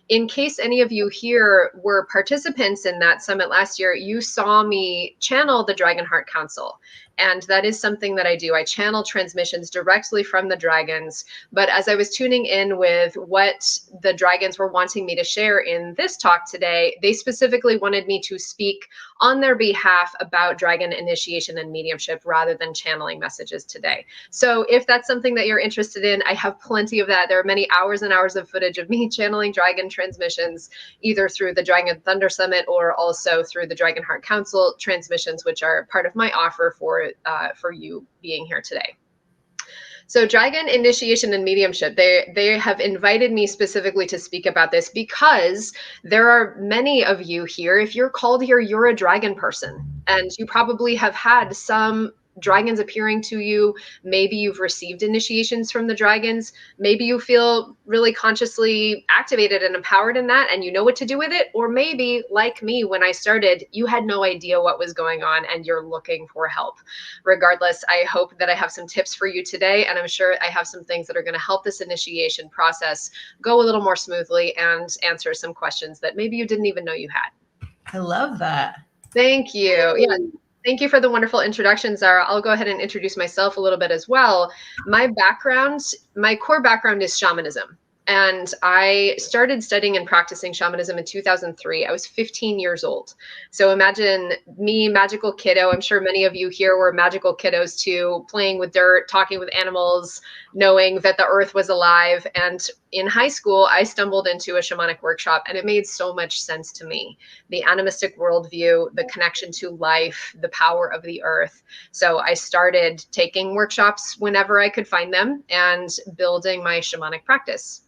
In case any of you here were participants in that summit last year, you saw me channel the Dragon Heart Council. And that is something that I do. I channel transmissions directly from the dragons. But as I was tuning in with what the dragons were wanting me to share in this talk today, they specifically wanted me to speak on their behalf about dragon initiation and mediumship rather than channeling messages today. So if that's something that you're interested in, I have plenty of that. There are many hours and hours of footage of me channeling dragon transmissions, either through the Dragon Thunder Summit or also through the Dragon Heart Council transmissions, which are part of my offer for you being here today. So dragon initiation and mediumship, they have invited me specifically to speak about this because there are many of you here, if you're called here, you're a dragon person, and you probably have had some dragons appearing to you. Maybe you've received initiations from the dragons. Maybe you feel really consciously activated and empowered in that, and you know what to do with it. Or maybe, like me, when I started, you had no idea what was going on and you're looking for help. Regardless, I hope that I have some tips for you today, and I'm sure I have some things that are going to help this initiation process go a little more smoothly and answer some questions that maybe you didn't even know you had. I love that. Thank you. Yeah. Thank you for the wonderful introduction, Zara. I'll go ahead and introduce myself a little bit as well. My core background is shamanism. And I started studying and practicing shamanism in 2003. I was 15 years old. So imagine me, magical kiddo. I'm sure many of you here were magical kiddos too, playing with dirt, talking with animals, knowing that the earth was alive. And in high school, I stumbled into a shamanic workshop, and it made so much sense to me. The animistic worldview, the connection to life, the power of the earth. So I started taking workshops whenever I could find them and building my shamanic practice.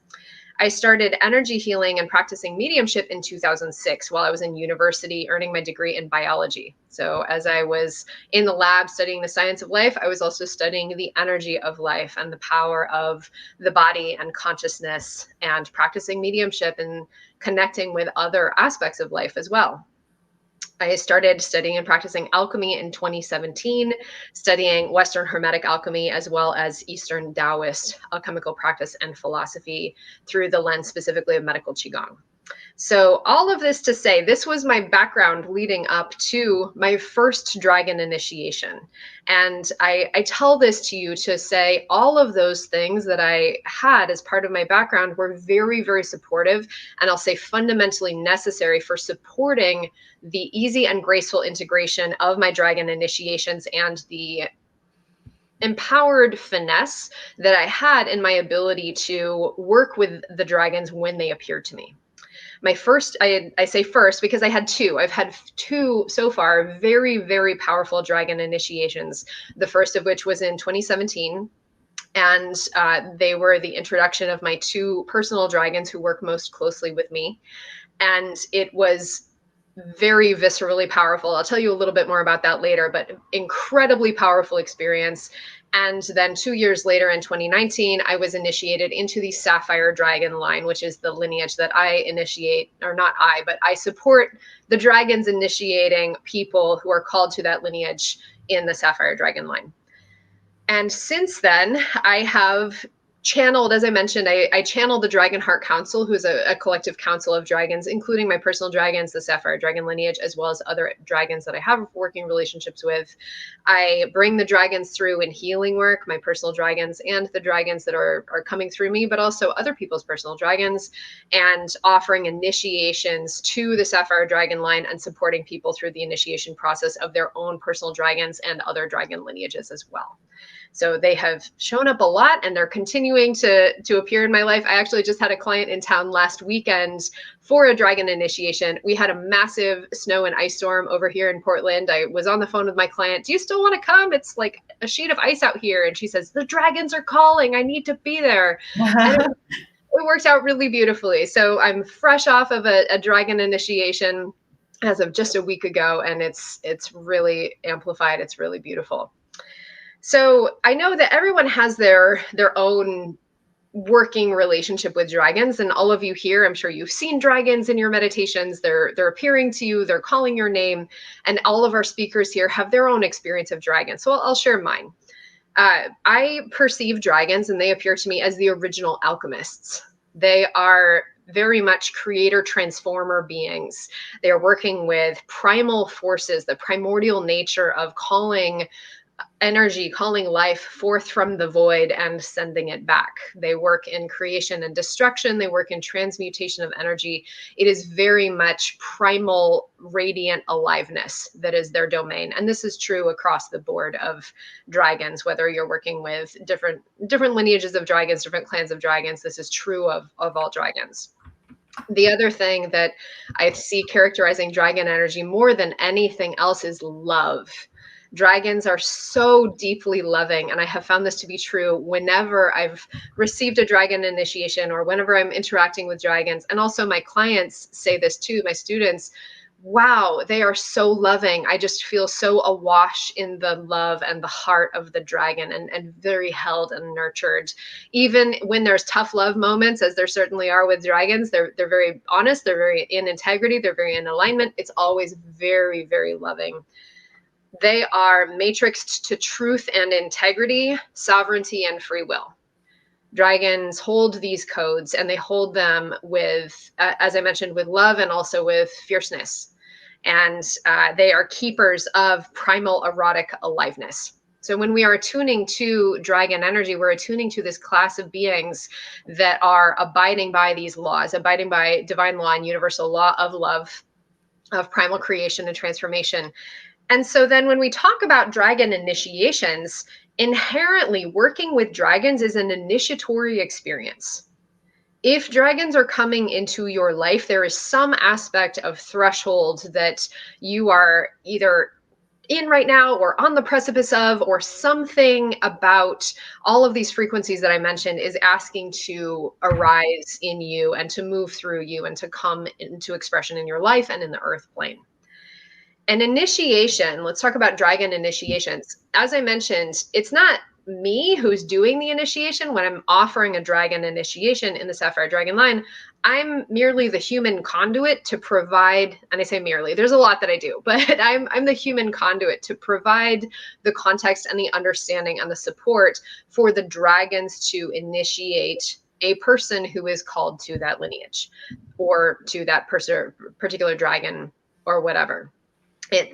I started energy healing and practicing mediumship in 2006 while I was in university earning my degree in biology. So as I was in the lab studying the science of life, I was also studying the energy of life and the power of the body and consciousness, and practicing mediumship and connecting with other aspects of life as well. I started studying and practicing alchemy in 2017, studying Western Hermetic alchemy as well as Eastern Taoist alchemical practice and philosophy through the lens specifically of medical Qigong. So all of this to say, this was my background leading up to my first dragon initiation. And I tell this to you to say all of those things that I had as part of my background were very, very supportive, and I'll say fundamentally necessary for supporting the easy and graceful integration of my dragon initiations and the empowered finesse that I had in my ability to work with the dragons when they appeared to me. My first, I say first because I had two. I've had two so far, very, very powerful dragon initiations. The first of which was in 2017. And they were the introduction of my two personal dragons who work most closely with me. And it was very viscerally powerful. I'll tell you a little bit more about that later, but incredibly powerful experience. And then 2 years later in 2019, I was initiated into the Sapphire Dragon line, which is the lineage that I initiate, or not I, but I support the dragons initiating people who are called to that lineage in the Sapphire Dragon line. And since then, I have channeled, as I mentioned, I channeled the Dragon Heart Council, who's a collective council of dragons, including my personal dragons, the Sapphire Dragon lineage, as well as other dragons that I have working relationships with. I bring the dragons through in healing work, my personal dragons and the dragons that are coming through me, but also other people's personal dragons, and offering initiations to the Sapphire Dragon line and supporting people through the initiation process of their own personal dragons and other dragon lineages as well. So they have shown up a lot, and they're continuing to appear in my life. I actually just had a client in town last weekend for a dragon initiation. We had a massive snow and ice storm over here in Portland. I was on the phone with my client. Do you still want to come? It's like a sheet of ice out here. And she says, the dragons are calling. I need to be there. And worked out really beautifully. So I'm fresh off of a dragon initiation as of just a week ago, and it's really amplified. It's really beautiful. So I know that everyone has their own working relationship with dragons, and all of you here, I'm sure you've seen dragons in your meditations. They're appearing to you, they're calling your name, and all of our speakers here have their own experience of dragons. So I'll share mine. I perceive dragons, and they appear to me as the original alchemists. They are very much creator transformer beings. They are working with primal forces, the primordial nature of calling energy, calling life forth from the void and sending it back. They work in creation and destruction. They work in transmutation of energy. It is very much primal, radiant aliveness that is their domain. And this is true across the board of dragons, whether you're working with different lineages of dragons, different clans of dragons. This is true of all dragons. The other thing that I see characterizing dragon energy more than anything else is love. Dragons are so deeply loving, and I have found this to be true whenever I've received a dragon initiation or whenever I'm interacting with dragons. And also my clients say this too, my students, wow, they are so loving. I just feel so awash in the love and the heart of the dragon, and very held and nurtured. Even when there's tough love moments, as there certainly are with dragons, they're very honest, they're very in integrity, they're very in alignment. It's always very, very loving. They are matrixed to truth and integrity, sovereignty, and free will. Dragons hold these codes, and they hold them with, as I mentioned, with love and also with fierceness. And they are keepers of primal erotic aliveness. So when we are attuning to dragon energy, we're attuning to this class of beings that are abiding by these laws, abiding by divine law and universal law of love, of primal creation and transformation. And so then when we talk about dragon initiations, inherently working with dragons is an initiatory experience. If dragons are coming into your life, there is some aspect of threshold that you are either in right now or on the precipice of, or something about all of these frequencies that I mentioned is asking to arise in you and to move through you and to come into expression in your life and in the earth plane. An initiation, let's talk about dragon initiations. As I mentioned, it's not me who's doing the initiation. When I'm offering a dragon initiation in the Sapphire Dragon line, I'm merely the human conduit to provide, and I say merely, there's a lot that I do, but I'm the human conduit to provide the context and the understanding and the support for the dragons to initiate a person who is called to that lineage or to that particular dragon or whatever.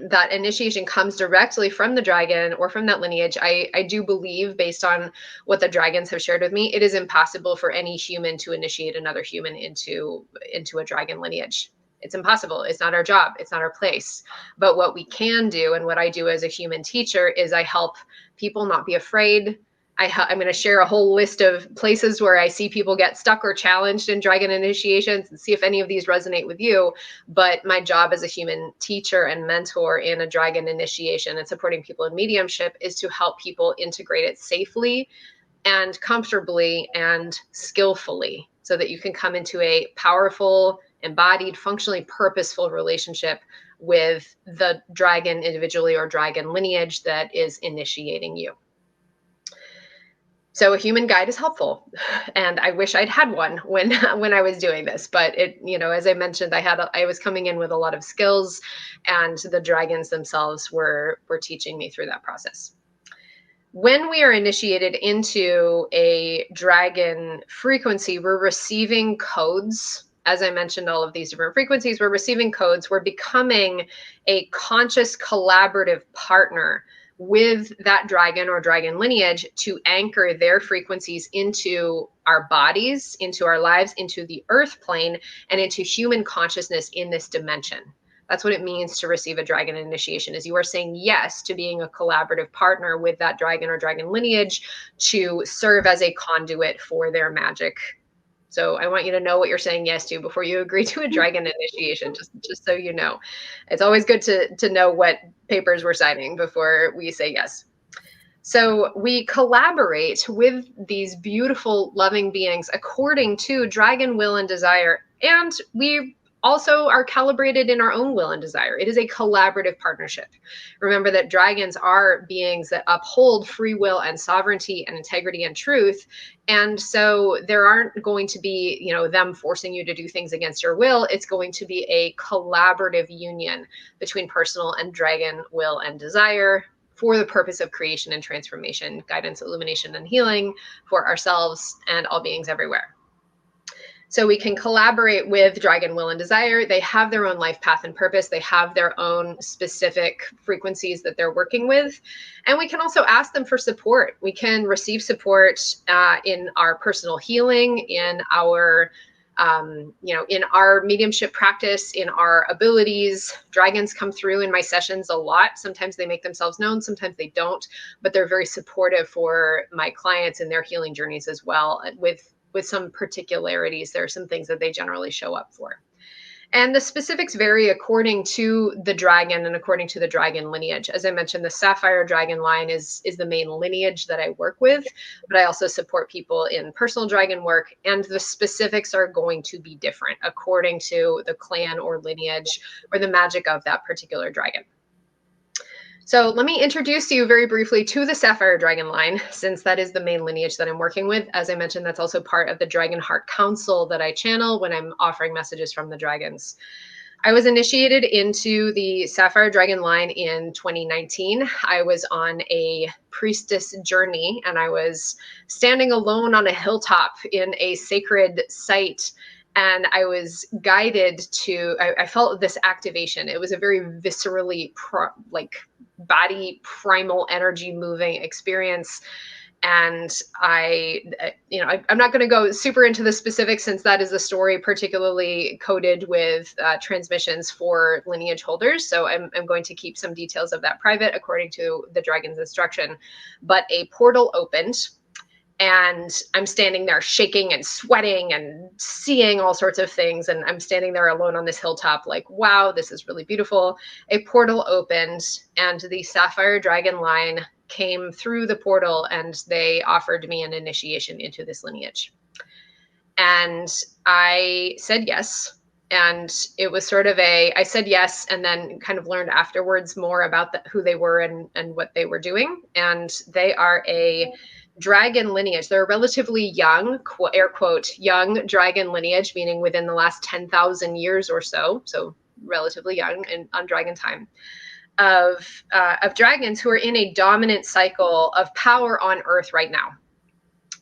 That initiation comes directly from the dragon or from that lineage. I do believe, based on what the dragons have shared with me, it is impossible for any human to initiate another human into a dragon lineage. It's impossible. It's not our job. It's not our place. But what we can do, and what I do as a human teacher, is I help people not be afraid. I'm going to share a whole list of places where I see people get stuck or challenged in dragon initiations and see if any of these resonate with you. But my job as a human teacher and mentor in a dragon initiation and supporting people in mediumship is to help people integrate it safely and comfortably and skillfully so that you can come into a powerful, embodied, functionally purposeful relationship with the dragon individually or dragon lineage that is initiating you. So a human guide is helpful, and I wish I'd had one when I was doing this. But as I mentioned, I was coming in with a lot of skills, and the dragons themselves were teaching me through that process. When we are initiated into a dragon frequency, we're receiving codes. As I mentioned, all of these different frequencies, we're receiving codes. We're becoming a conscious collaborative partner with that dragon or dragon lineage to anchor their frequencies into our bodies, into our lives, into the earth plane, and into human consciousness in this dimension. That's what it means to receive a dragon initiation, is you are saying yes to being a collaborative partner with that dragon or dragon lineage to serve as a conduit for their magic. So I want you to know what you're saying yes to before you agree to a dragon initiation, just so you know. It's always good to know what papers we're signing before we say yes. So we collaborate with these beautiful, loving beings according to dragon will and desire. And we also are calibrated in our own will and desire. It is a collaborative partnership. Remember that dragons are beings that uphold free will and sovereignty and integrity and truth. And so there aren't going to be, them forcing you to do things against your will. It's going to be a collaborative union between personal and dragon will and desire for the purpose of creation and transformation, guidance, illumination, and healing for ourselves and all beings everywhere. So we can collaborate with dragon will and desire. They have their own life path and purpose. They have their own specific frequencies that they're working with. And we can also ask them for support. We can receive support in our personal healing, in our in our mediumship practice, in our abilities. Dragons come through in my sessions a lot. Sometimes they make themselves known, sometimes they don't, but they're very supportive for my clients in their healing journeys as well. With some particularities, there are some things that they generally show up for. And the specifics vary according to the dragon and according to the dragon lineage. As I mentioned, the sapphire dragon line is the main lineage that I work with, but I also support people in personal dragon work, and the specifics are going to be different according to the clan or lineage or the magic of that particular dragon. So let me introduce you very briefly to the Sapphire Dragon line, since that is the main lineage that I'm working with. As I mentioned, that's also part of the Dragon Heart Council that I channel when I'm offering messages from the dragons. I was initiated into the Sapphire Dragon line in 2019. I was on a priestess journey, and I was standing alone on a hilltop in a sacred site. And I was guided to, I felt this activation. It was a very viscerally, body primal energy moving experience. And I'm not going to go super into the specifics, since that is a story particularly coded with transmissions for lineage holders. So I'm going to keep some details of that private according to the dragon's instruction. But a portal opened, and I'm standing there shaking and sweating and seeing all sorts of things. And I'm standing there alone on this hilltop like, wow, this is really beautiful. A portal opened, and the Sapphire Dragon line came through the portal, and they offered me an initiation into this lineage. And I said yes. And it was sort of I said yes, and then kind of learned afterwards more about who they were and what they were doing. And they are a dragon lineage. They're a relatively young, air quote, young dragon lineage, meaning within the last 10,000 years or so. So relatively young and on dragon time of dragons who are in a dominant cycle of power on Earth right now.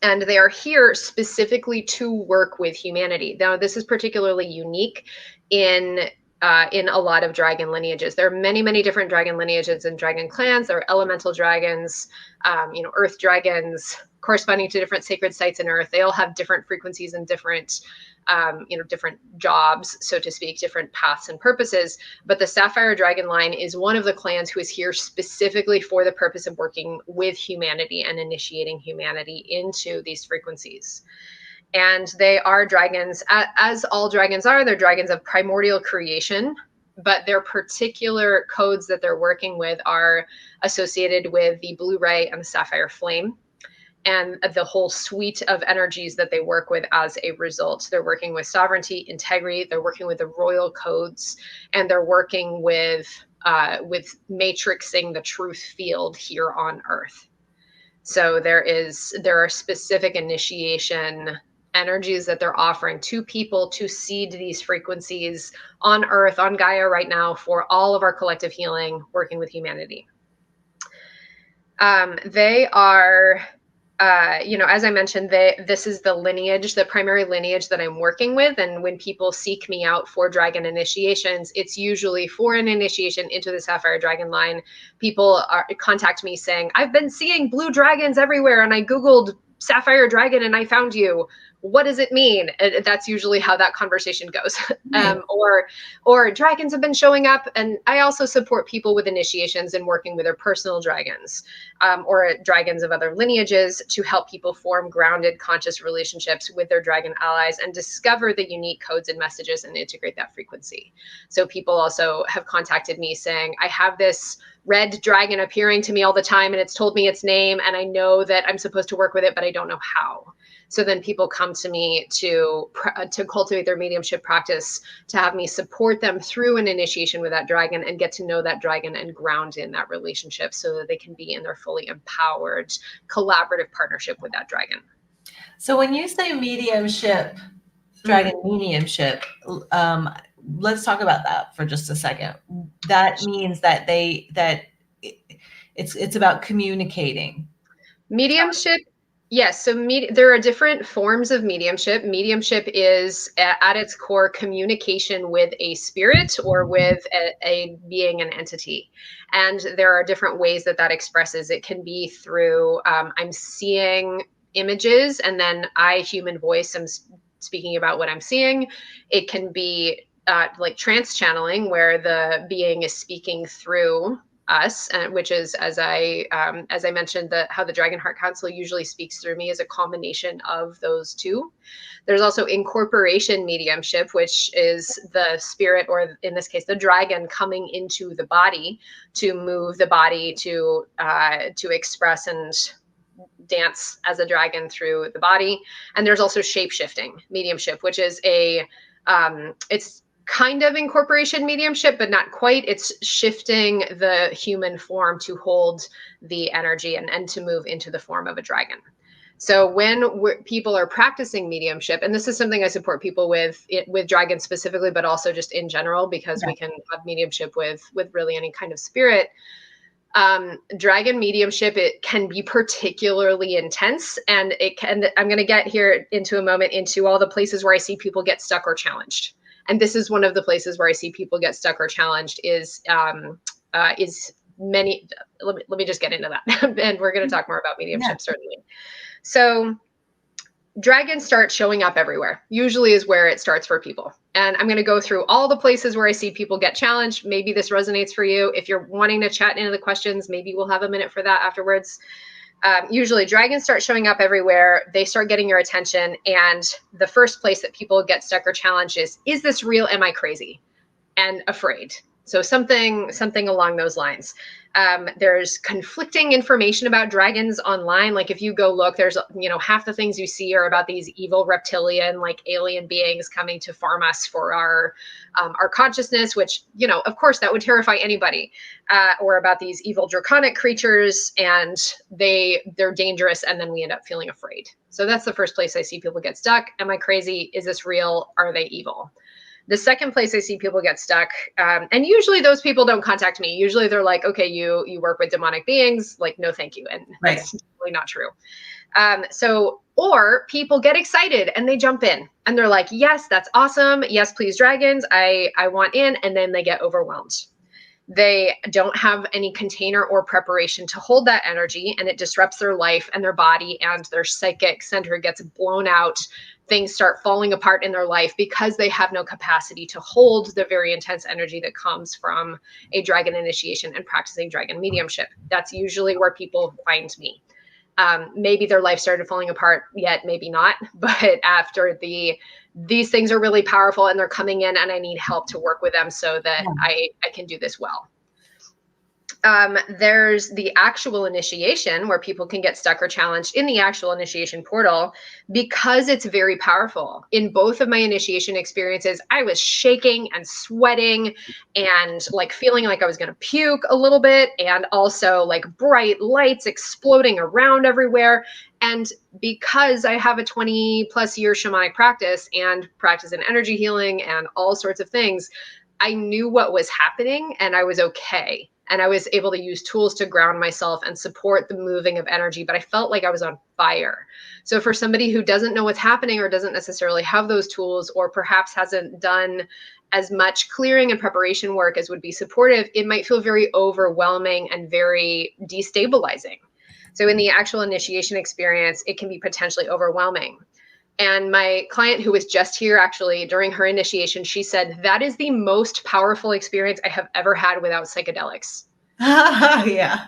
And they are here specifically to work with humanity. Now, this is particularly unique in a lot of dragon lineages. There are many, many different dragon lineages and dragon clans. There are elemental dragons, earth dragons, corresponding to different sacred sites in Earth. They all have different frequencies and different, different jobs, so to speak, different paths and purposes. But the Sapphire Dragon line is one of the clans who is here specifically for the purpose of working with humanity and initiating humanity into these frequencies. And they are dragons, as all dragons are, they're dragons of primordial creation, but their particular codes that they're working with are associated with the blue ray and the sapphire flame, and the whole suite of energies that they work with as a result. They're working with sovereignty, integrity, they're working with the royal codes, and they're working with matrixing the truth field here on Earth. So there are specific initiation energies that they're offering to people to seed these frequencies on Earth, on Gaia right now, for all of our collective healing, working with humanity. They are, as I mentioned, this is the lineage, the primary lineage that I'm working with. And when people seek me out for dragon initiations, it's usually for an initiation into the Sapphire Dragon line. People contact me saying, I've been seeing blue dragons everywhere, and I Googled Sapphire Dragon and I found you. what does it mean? That's usually how that conversation goes. Right. Or dragons have been showing up. And I also support people with initiations and working with their personal dragons, or dragons of other lineages, to help people form grounded, conscious relationships with their dragon allies and discover the unique codes and messages and integrate that frequency. So people also have contacted me saying, I have this red dragon appearing to me all the time, and it's told me its name, and I know that I'm supposed to work with it, but I don't know how. So then people come to me to cultivate their mediumship practice, to have me support them through an initiation with that dragon and get to know that dragon and ground in that relationship so that they can be in their fully empowered, collaborative partnership with that dragon. So when you say mediumship, dragon mediumship, let's talk about that for just a second. That means that it's about communicating. Mediumship. Yes. So there are different forms of mediumship. Mediumship is at its core communication with a spirit or with a being, an entity. And there are different ways that expresses. It can be through, I'm seeing images and then human voice, I'm speaking about what I'm seeing. It can be like trance channeling, where the being is speaking through us, which is, as I mentioned, how the Dragon Heart Council usually speaks through me, is a combination of those two. There's also incorporation mediumship, which is the spirit, or in this case, the dragon, coming into the body to move the body to express and dance as a dragon through the body. And there's also shape-shifting mediumship, which is it's kind of incorporation mediumship, but not quite. It's shifting the human form to hold the energy and to move into the form of a dragon. So when people are practicing mediumship, and this is something I support people with dragons specifically, but also just in general, because we can have mediumship with really any kind of spirit. Dragon mediumship, it can be particularly intense, and I'm going to get here into a moment into all the places where I see people get stuck or challenged. And this is one of the places where I see people get stuck or challenged is many, let me just get into that. And we're going to talk more about mediumship, certainly. So dragons start showing up everywhere, usually is where it starts for people. And I'm going to go through all the places where I see people get challenged. Maybe this resonates for you. If you're wanting to chat into the questions, maybe we'll have a minute for that afterwards. Usually dragons start showing up everywhere. They start getting your attention. And the first place that people get stuck or challenged is this real? Am I crazy? And afraid. So something along those lines. There's conflicting information about dragons online. Like if you go look, there's, half the things you see are about these evil reptilian, like alien beings coming to farm us for our consciousness, which, of course that would terrify anybody, or about these evil draconic creatures, and they're dangerous. And then we end up feeling afraid. So that's the first place I see people get stuck. Am I crazy? Is this real? Are they evil? The second place I see people get stuck, and usually those people don't contact me. Usually they're like, okay, you work with demonic beings, like, no, thank you. And that's really not true. Or people get excited and they jump in and they're like, yes, that's awesome. Yes, please, dragons. I want in. And then they get overwhelmed. They don't have any container or preparation to hold that energy, and it disrupts their life and their body, and their psychic center gets blown out. Things start falling apart in their life because they have no capacity to hold the very intense energy that comes from a dragon initiation and practicing dragon mediumship. That's usually where people find me. Maybe their life started falling apart yet, maybe not. But after these things are really powerful and they're coming in, and I need help to work with them so that I can do this well. There's the actual initiation, where people can get stuck or challenged in the actual initiation portal because it's very powerful. In both of my initiation experiences, I was shaking and sweating and like feeling like I was going to puke a little bit, and also like bright lights exploding around everywhere. And because I have a 20+ year shamanic practice and practice in energy healing and all sorts of things, I knew what was happening and I was okay. And I was able to use tools to ground myself and support the moving of energy, but I felt like I was on fire. So for somebody who doesn't know what's happening or doesn't necessarily have those tools, or perhaps hasn't done as much clearing and preparation work as would be supportive, it might feel very overwhelming and very destabilizing. So in the actual initiation experience, it can be potentially overwhelming. And my client who was just here actually during her initiation, she said, that is the most powerful experience I have ever had without psychedelics. Yeah.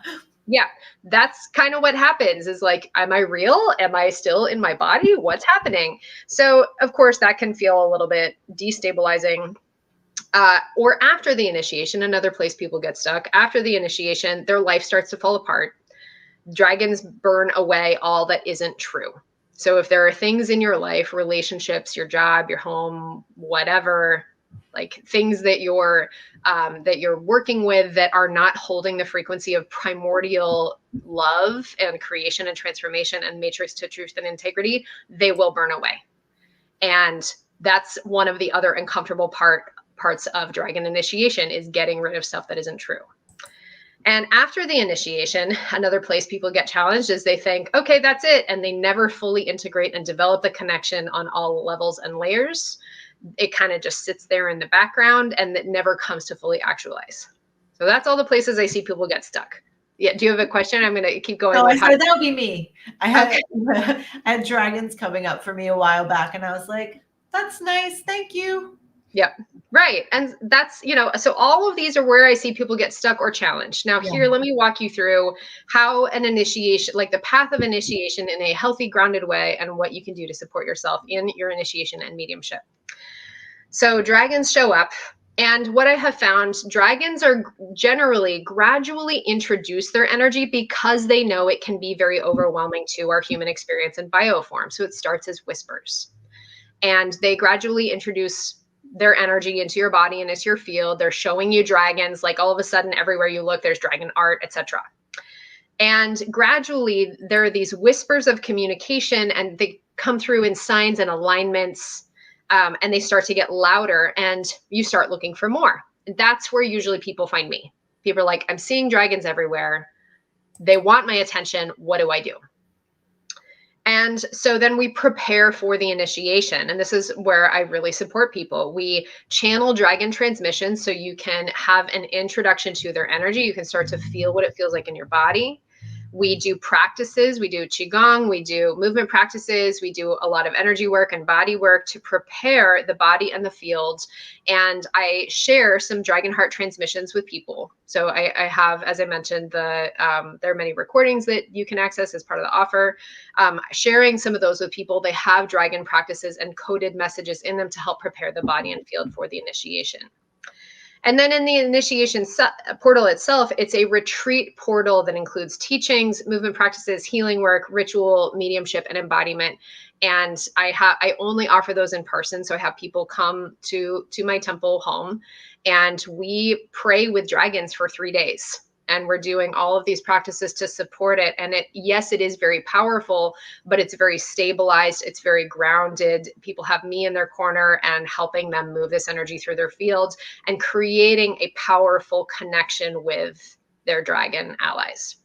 Yeah, that's kind of what happens is like, am I real? Am I still in my body? What's happening? So of course that can feel a little bit destabilizing. Or after the initiation, another place people get stuck. After the initiation, their life starts to fall apart. Dragons burn away all that isn't true. So if there are things in your life, relationships, your job, your home, whatever, like things that you're working with that are not holding the frequency of primordial love and creation and transformation and matrix to truth and integrity, they will burn away. And that's one of the other uncomfortable parts of dragon initiation is getting rid of stuff that isn't true. And after the initiation, another place people get challenged is they think, okay, that's it. And they never fully integrate and develop the connection on all levels and layers. It kind of just sits there in the background and it never comes to fully actualize. So that's all the places I see people get stuck. Yeah. Do you have a question? I'm going to keep going. No, I said that'll be me. I had dragons coming up for me a while back and I was like, that's nice. Thank you. Yep. Right. And that's, so all of these are where I see people get stuck or challenged. Now here, let me walk you through how an initiation, like the path of initiation in a healthy, grounded way and what you can do to support yourself in your initiation and mediumship. So dragons show up. And what I have found, dragons are generally gradually introduce their energy because they know it can be very overwhelming to our human experience and bioform. So it starts as whispers. And they gradually introduce their energy into your body and into your field. They're showing you dragons, like all of a sudden everywhere you look, there's dragon art, etc. And gradually there are these whispers of communication and they come through in signs and alignments, and they start to get louder and you start looking for more. That's where usually people find me. People are like, I'm seeing dragons everywhere. They want my attention. What do I do? And so then we prepare for the initiation. And this is where I really support people. We channel dragon transmission so you can have an introduction to their energy. You can start to feel what it feels like in your body. We do practices. We do Qigong. We do movement practices. We do a lot of energy work and body work to prepare the body and the field. And I share some dragon heart transmissions with people. So I have, as I mentioned, there are many recordings that you can access as part of the offer. Sharing some of those with people. They have dragon practices and coded messages in them to help prepare the body and field for the initiation. And then in the initiation portal itself, it's a retreat portal that includes teachings, movement practices, healing work, ritual, mediumship, and embodiment. And I only offer those in person. So I have people come to my temple home and we pray with dragons for 3 days. And we're doing all of these practices to support it. And yes, it is very powerful, but it's very stabilized. It's very grounded. People have me in their corner and helping them move this energy through their fields and creating a powerful connection with their dragon allies.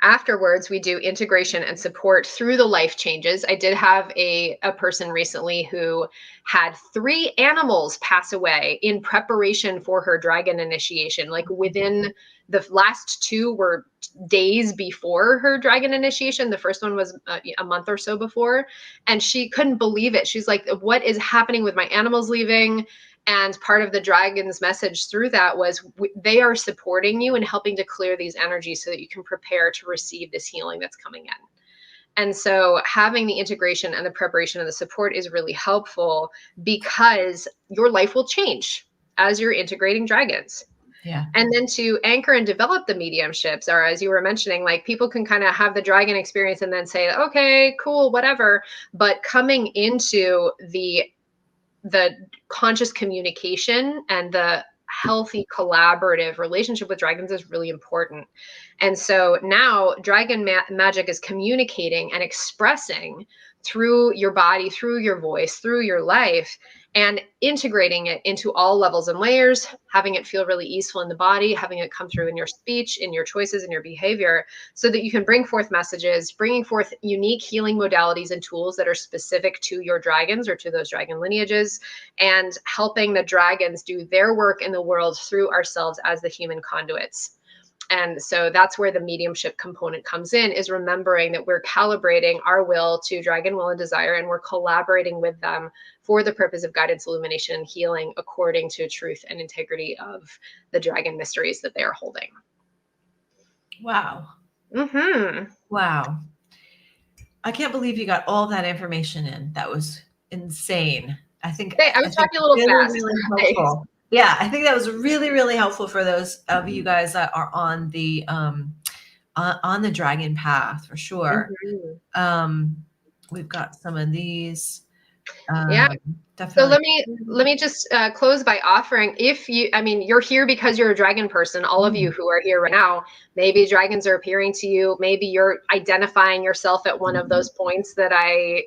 Afterwards, we do integration and support through the life changes. I did have a person recently who had 3 animals pass away in preparation for her dragon initiation. Like within the last 2 were days before her dragon initiation. The first one was a month or so before. And she couldn't believe it. She's like, what is happening with my animals leaving? And part of the dragon's message through that was they are supporting you and helping to clear these energies so that you can prepare to receive this healing that's coming in. And so having the integration and the preparation and the support is really helpful because your life will change as you're integrating dragons. Yeah. And then to anchor and develop the mediumships are, as you were mentioning, like people can kind of have the dragon experience and then say, okay, cool, whatever. But coming into the conscious communication and the healthy collaborative relationship with dragons is really important. And so now dragon magic is communicating and expressing through your body, through your voice, through your life, and integrating it into all levels and layers, having it feel really easeful in the body, having it come through in your speech, in your choices, in your behavior, so that you can bring forth messages, bringing forth unique healing modalities and tools that are specific to your dragons or to those dragon lineages, and helping the dragons do their work in the world through ourselves as the human conduits. And so that's where the mediumship component comes in, is remembering that we're calibrating our will to dragon will and desire, and we're collaborating with them for the purpose of guidance, illumination, and healing according to truth and integrity of the dragon mysteries that they are holding. Wow. Mm-hmm. Wow. I can't believe you got all that information in. That was insane. I think Hey, I was talking a little fast. Really helpful. Yeah, I think that was really, really helpful for those of you guys that are on the dragon path for sure. Mm-hmm. We've got some of these. Yeah. Definitely. So let me just close by offering, if you, I mean, you're here because you're a dragon person. All of you who are here right now, maybe dragons are appearing to you. Maybe you're identifying yourself at one of those points that I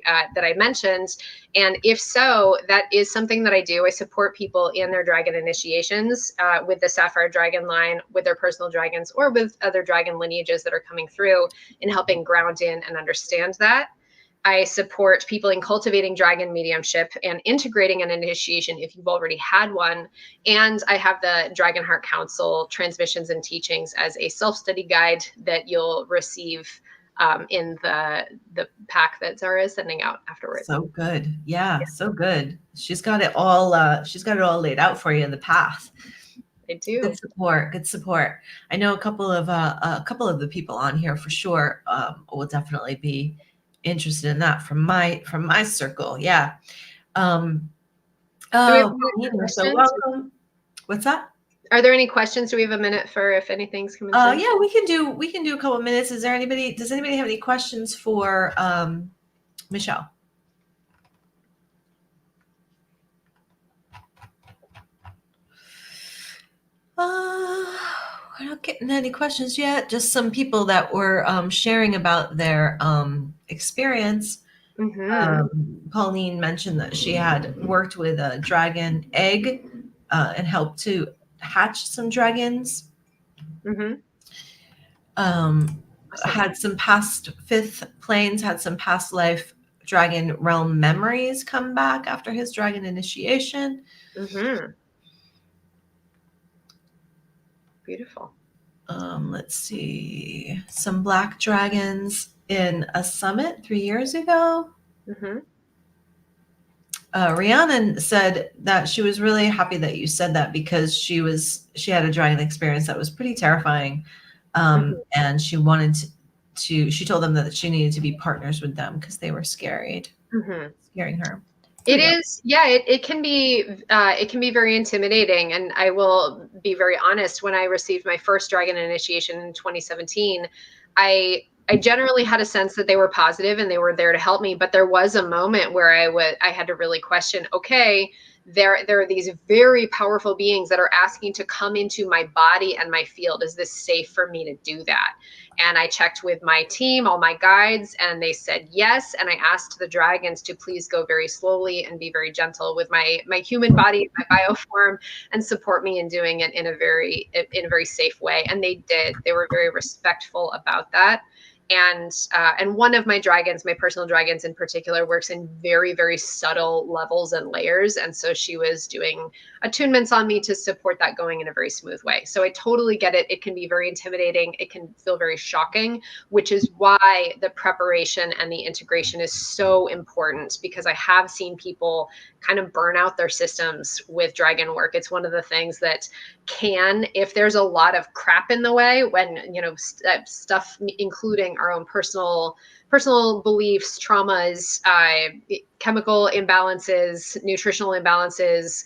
mentioned. And if so, that is something that I do. I support people in their dragon initiations with the Sapphire Dragon line, with their personal dragons, or with other dragon lineages that are coming through, in helping ground in and understand that. I support people in cultivating dragon mediumship and integrating an initiation if you've already had one. And I have the Dragon Heart Council transmissions and teachings as a self-study guide that you'll receive in the pack that Zara is sending out afterwards. So good. Yeah, so good. She's got it all laid out for you in the path. I do. Good support. Good support. I know a couple of the people on here for sure will definitely be interested in that from my circle. Yeah. So welcome. What's that? Are there any questions? Do we have a minute for if anything's coming through? Yeah, we can do a couple of minutes. Does anybody have any questions for Michelle? We're not getting any questions yet. Just some people that were sharing about their experience. Mm-hmm. Pauline mentioned that she had worked with a dragon egg and helped to hatch some dragons. Mm-hmm. Had some past fifth planes, had some past life dragon realm memories come back after his dragon initiation. Mm-hmm. Beautiful. Let's see, some black dragons in a summit 3 years ago. Mm-hmm. Rhiannon said that she was really happy that you said that, because she had a dragon experience that was pretty terrifying. And she wanted she told them that she needed to be partners with them because they were scaring her. It is, yeah, it can be very intimidating. And I will be very honest, when I received my first dragon initiation in 2017, I generally had a sense that they were positive and they were there to help me. But there was a moment where I had to really question, okay, there are these very powerful beings that are asking to come into my body and my field. Is this safe for me to do that? And I checked with my team, all my guides, and they said yes. And I asked the dragons to please go very slowly and be very gentle with my human body, my bioform, and support me in doing it in a very safe way. And they did. They were very respectful about that. And one of my dragons, my personal dragons in particular, works in very, very subtle levels and layers. And so she was doing attunements on me to support that going in a very smooth way. So I totally get it. It can be very intimidating. It can feel very shocking, which is why the preparation and the integration is so important, because I have seen people kind of burn out their systems with dragon work. It's one of the things that can, if there's a lot of crap in the way, when, stuff, including our own personal beliefs, traumas, chemical imbalances, nutritional imbalances,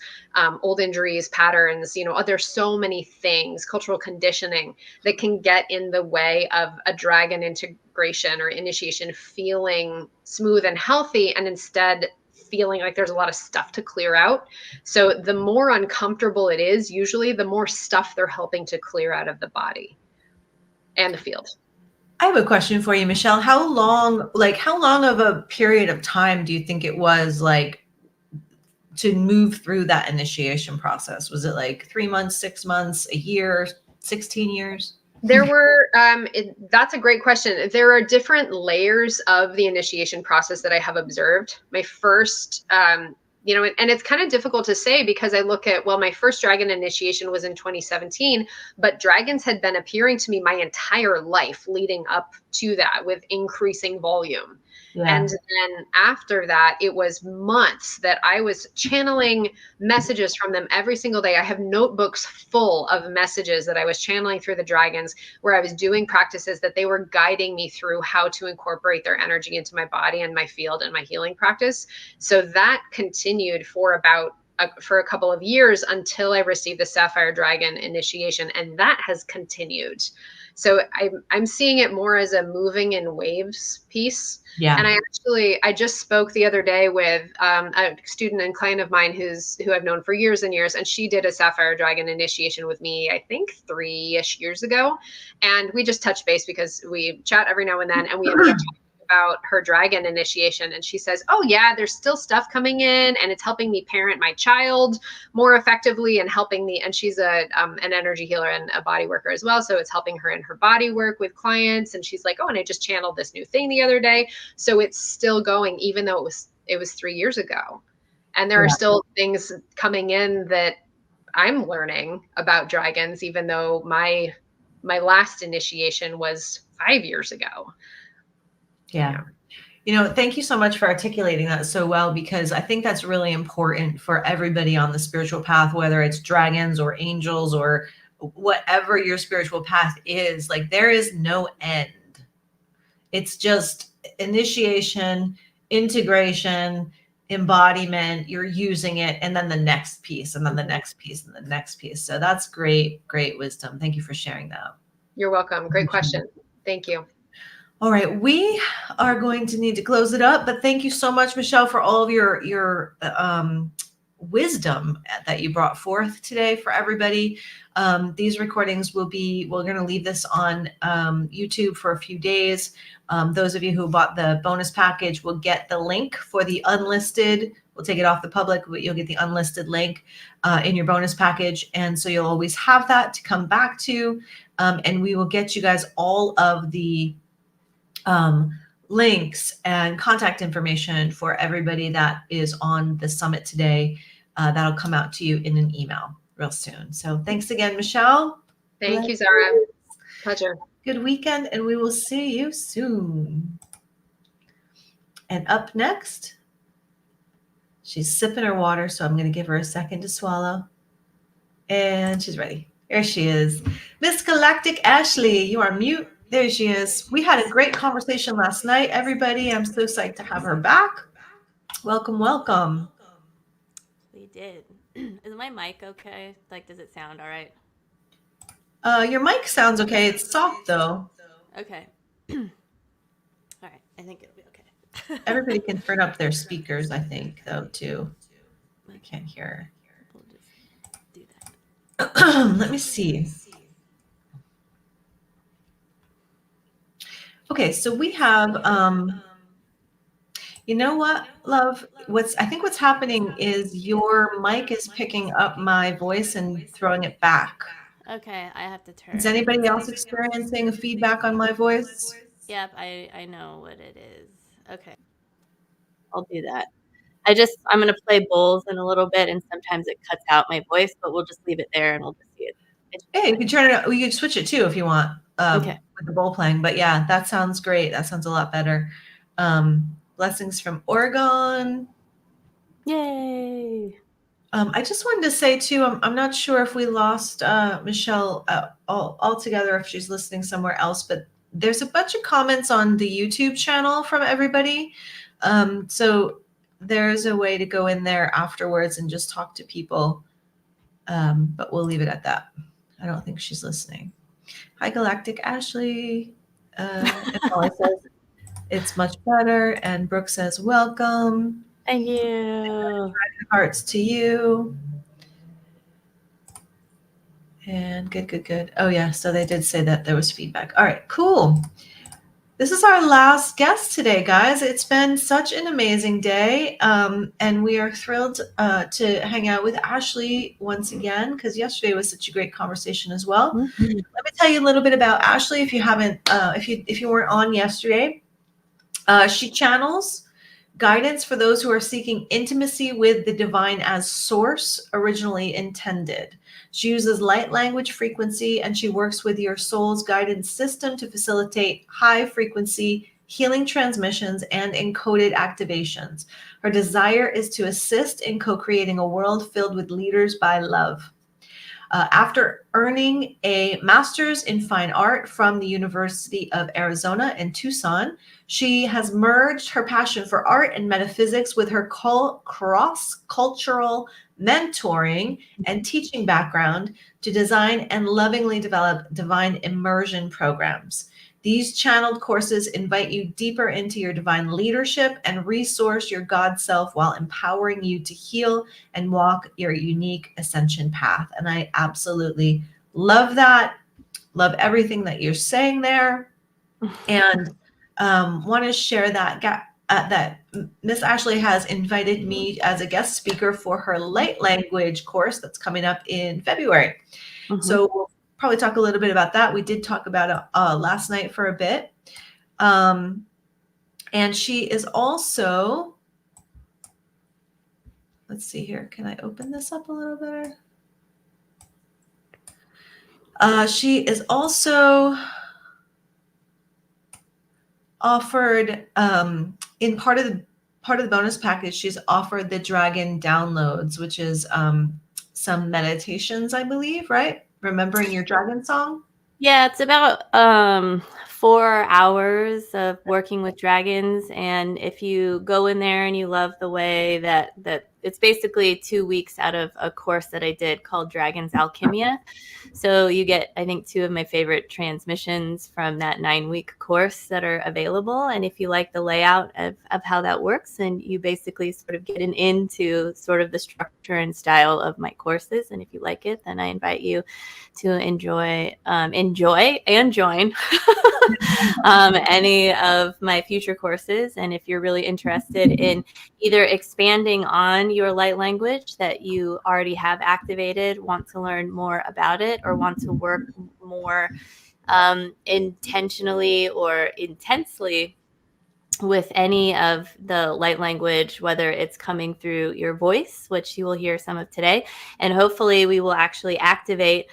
old injuries, patterns, there's so many things, cultural conditioning, that can get in the way of a dragon integration or initiation feeling smooth and healthy, and instead feeling like there's a lot of stuff to clear out. So the more uncomfortable it is, usually the more stuff they're helping to clear out of the body and the field. I have a question for you, Michelle. How long of a period of time do you think it was to move through that initiation process? Was it 3 months, 6 months, a year, 16 years? There were, that's a great question. There are different layers of the initiation process that I have observed. My first you know, and it's kind of difficult to say because I look at, well, my first dragon initiation was in 2017, but dragons had been appearing to me my entire life leading up to that with increasing volume. Yeah. And then after that, it was months that I was channeling messages from them every single day. I have notebooks full of messages that I was channeling through the dragons, where I was doing practices that they were guiding me through how to incorporate their energy into my body and my field and my healing practice. So that continued for a couple of years until I received the Sapphire Dragon initiation, and that has continued. So I'm seeing it more as a moving in waves piece. Yeah. And I just spoke the other day with a student and client of mine who I've known for years and years, and she did a Sapphire Dragon initiation with me, I think 3-ish years ago. And we just touched base because we chat every now and then, and we ended up talking about her dragon initiation. And she says, oh yeah, there's still stuff coming in, and it's helping me parent my child more effectively and helping me. And she's an energy healer and a body worker as well. So it's helping her in her body work with clients. And she's like, oh, and I just channeled this new thing the other day. So it's still going, even though it was 3 years ago. And there are still things coming in that I'm learning about dragons, even though my last initiation was 5 years ago. Yeah. You know, thank you so much for articulating that so well, because I think that's really important for everybody on the spiritual path, whether it's dragons or angels or whatever your spiritual path is. Like, there is no end. It's just initiation, integration, embodiment. You're using it, and then the next piece, and then the next piece, and the next piece. So that's great wisdom. Thank you for sharing that. You're welcome. Great question. Thank you. All right, we are going to need to close it up, but thank you so much, Michelle, for all of your wisdom that you brought forth today for everybody. These recordings we're going to leave this on YouTube for a few days. Those of you who bought the bonus package will get the link for the unlisted. We'll take it off the public, but you'll get the unlisted link in your bonus package. And so you'll always have that to come back to. And we will get you guys all of the links and contact information for everybody that is on the summit today. That'll come out to you in an email real soon. So thanks again, Michelle. Thank you, Zara. Pleasure. Good weekend, and we will see you soon. And up next, she's sipping her water, so I'm going to give her a second to swallow. And she's ready. There she is. Miss Galactic Ashley, you are mute. There she is. We had a great conversation last night, everybody. I'm so psyched to have her back. Welcome, welcome. We did. Is my mic okay? Like, does it sound all right? Your mic sounds okay. It's soft, though. Okay. All right. I think it'll be okay. Everybody can turn up their speakers, I think, though, too. I can't hear. We'll just do that. Let me see. Okay, so we have, you know what, love? I think what's happening is your mic is picking up my voice and throwing it back. Okay, I have to turn. Is anybody else experiencing a feedback on my voice? Yep, I know what it is. Okay. I'll do that. I'm going to play bowls in a little bit, and sometimes it cuts out my voice, but we'll just leave it there and we'll just see it. Hey, you can turn it. You can switch it too if you want. Okay. With the bowl playing, but yeah, that sounds great. That sounds a lot better. Blessings from Oregon. Yay! I just wanted to say too, I'm not sure if we lost Michelle altogether, if she's listening somewhere else, but there's a bunch of comments on the YouTube channel from everybody. So there's a way to go in there afterwards and just talk to people. But we'll leave it at that. I don't think she's listening. Hi, Galactic Ashley. And Molly says it's much better. And Brooke says, welcome. Thank you. Hearts to you. And good. Oh, yeah. So they did say that there was feedback. All right, cool. This is our last guest today, guys. It's been such an amazing day. And we are thrilled to hang out with Ashley once again, because yesterday was such a great conversation as well. Mm-hmm. Let me tell you a little bit about Ashley if you haven't, if you weren't on yesterday. She channels Guidance for those who are seeking intimacy with the divine as source originally intended. She uses light language frequency, and she works with your soul's guidance system to facilitate high frequency healing transmissions and encoded activations. Her desire is to assist in co-creating a world filled with leaders by love. After earning a master's in fine art from the University of Arizona in Tucson, she has merged her passion for art and metaphysics with her cross-cultural mentoring and teaching background to design and lovingly develop divine immersion programs. These channeled courses invite you deeper into your divine leadership and resource your God self while empowering you to heal and walk your unique ascension path. And I absolutely love that. Love everything that you're saying there. And want to share that Miss Ashley has invited me as a guest speaker for her light language course that's coming up in February. Mhm. So we'll probably talk a little bit about that. We did talk about it last night for a bit. And she is also, let's see here. Can I open this up a little better? She is also offered in part of the bonus package, she's offered the dragon downloads, which is some meditations, I believe, right? Remembering your dragon song. Yeah, it's about 4 hours of working with dragons, and if you go in there and you love the way that it's basically 2 weeks out of a course that I did called Dragons Alchemia. So you get, I think, 2 of my favorite transmissions from that 9-week course that are available. And if you like the layout of how that works, and you basically sort of get into sort of the structure and style of my courses, and if you like it, then I invite you to enjoy and join any of my future courses. And if you're really interested in either expanding on your light language that you already have activated, want to learn more about it, or want to work more intentionally or intensely with any of the light language, whether it's coming through your voice, which you will hear some of today, and hopefully we will actually activate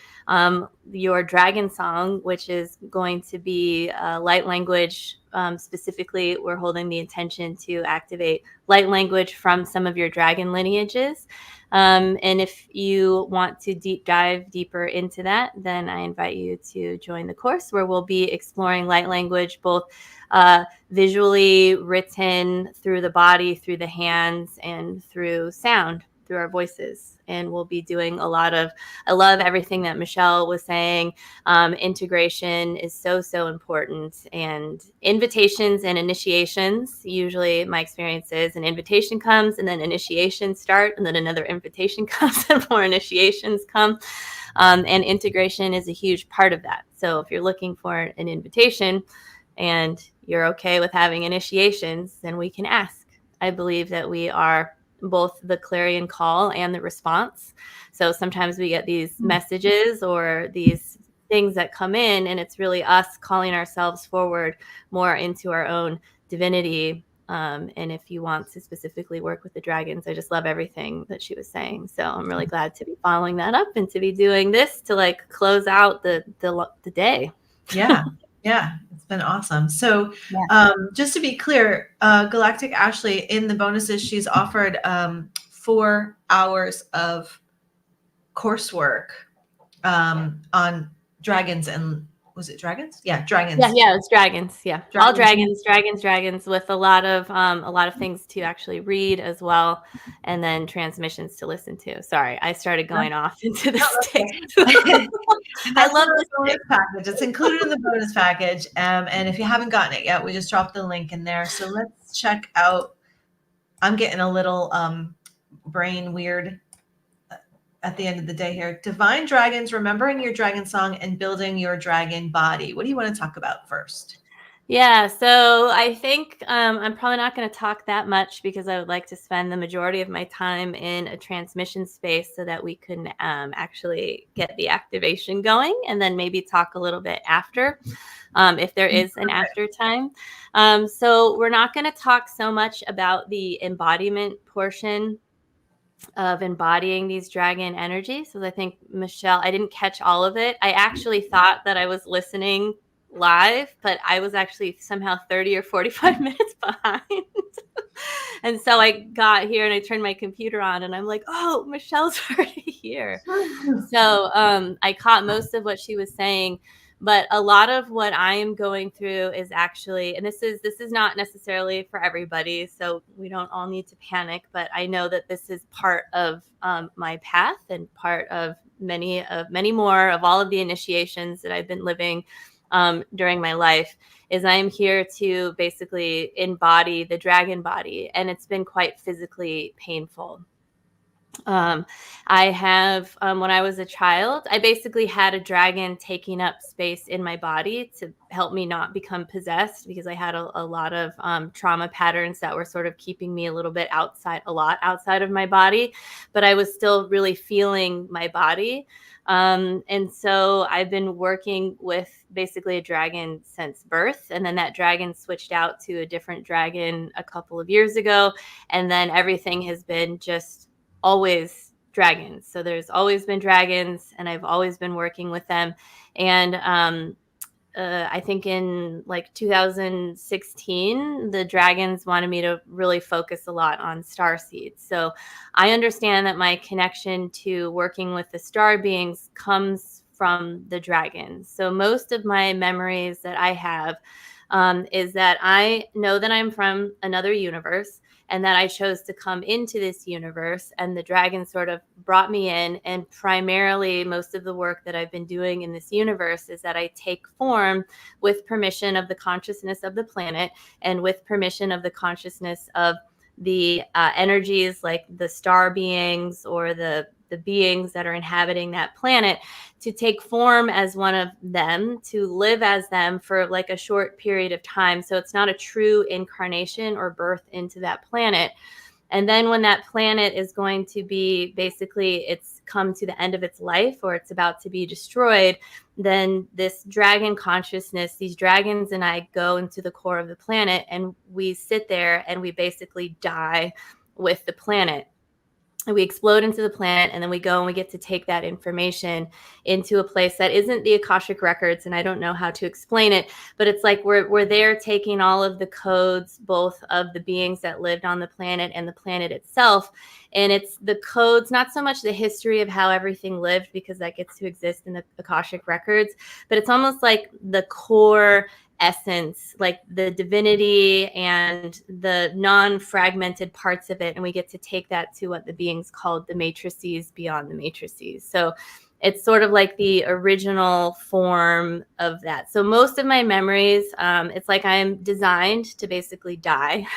your dragon song, which is going to be light language. Specifically, we're holding the intention to activate light language from some of your dragon lineages. And if you want to deep dive deeper into that, then I invite you to join the course, where we'll be exploring light language, both visually, written, through the body, through the hands, and through sound, through our voices. And we'll be doing a lot of, I love everything that Michelle was saying. Integration is so, so important. And invitations and initiations, usually my experience is an invitation comes and then initiations start, and then another invitation comes and more initiations come. And integration is a huge part of that. So if you're looking for an invitation and you're okay with having initiations, then we can ask. I believe that we are both the clarion call and the response. So sometimes we get these messages or these things that come in, and it's really us calling ourselves forward more into our own divinity. And if you want to specifically work with the dragons, I just love everything that she was saying. So I'm really glad to be following that up and to be doing this to like close out the day. Yeah. Yeah, it's been awesome. So just to be clear, Galactic Ashley, in the bonuses, she's offered 4 hours of coursework on dragons. And was it dragons? Yeah, dragons. Yeah, it's dragons. Yeah, all dragons, with a lot of things to actually read as well, and then transmissions to listen to. Sorry, I started going off into the stick. I love the bonus package. It's included in the bonus package. And if you haven't gotten it yet, we just dropped the link in there. So let's check out. I'm getting a little brain weird at the end of the day here. Divine Dragons, remembering your dragon song and building your dragon body. What do you want to talk about first? Yeah, so I think I'm probably not going to talk that much because I would like to spend the majority of my time in a transmission space so that we can actually get the activation going, and then maybe talk a little bit after, if there is an after time. So we're not going to talk so much about the embodiment portion of embodying these dragon energies. So I think, Michelle, I didn't catch all of it. I actually thought that I was listening live, but I was actually somehow 30 or 45 minutes behind. And so I got here and I turned my computer on and I'm like, oh, Michelle's already here. So I caught most of what she was saying. But a lot of what I am going through is actually, and this is not necessarily for everybody, so we don't all need to panic, but I know that this is part of my path and part of many more of all of the initiations that I've been living during my life, is I am here to basically embody the dragon body, and it's been quite physically painful. I have, when I was a child, I basically had a dragon taking up space in my body to help me not become possessed, because I had a lot of trauma patterns that were sort of keeping me a lot outside of my body, but I was still really feeling my body. And so I've been working with basically a dragon since birth. And then that dragon switched out to a different dragon a couple of years ago. And then everything has been just always dragons. So there's always been dragons, and I've always been working with them. And I think in like 2016, the dragons wanted me to really focus a lot on star seeds. So I understand that my connection to working with the star beings comes from the dragons. So most of my memories that I have is that I know that I'm from another universe, and that I chose to come into this universe, and the dragon sort of brought me in. And primarily, most of the work that I've been doing in this universe is that I take form with permission of the consciousness of the planet, and with permission of the consciousness of the energies like the star beings or the beings that are inhabiting that planet, to take form as one of them, to live as them for like a short period of time. So it's not a true incarnation or birth into that planet. And then when that planet is going to be, basically it's come to the end of its life, or it's about to be destroyed, then this dragon consciousness, these dragons and I go into the core of the planet, and we sit there and we basically die with the planet. We explode into the planet, and then we go and we get to take that information into a place that isn't the Akashic records, and I don't know how to explain it, but it's like we're there taking all of the codes, both of the beings that lived on the planet and the planet itself, and it's the codes, not so much the history of how everything lived, because that gets to exist in the Akashic records, but it's almost like the core essence, like the divinity and the non-fragmented parts of it, and we get to take that to what the beings called the matrices beyond the matrices. So it's sort of like the original form of that. So most of my memories, it's like I'm designed to basically die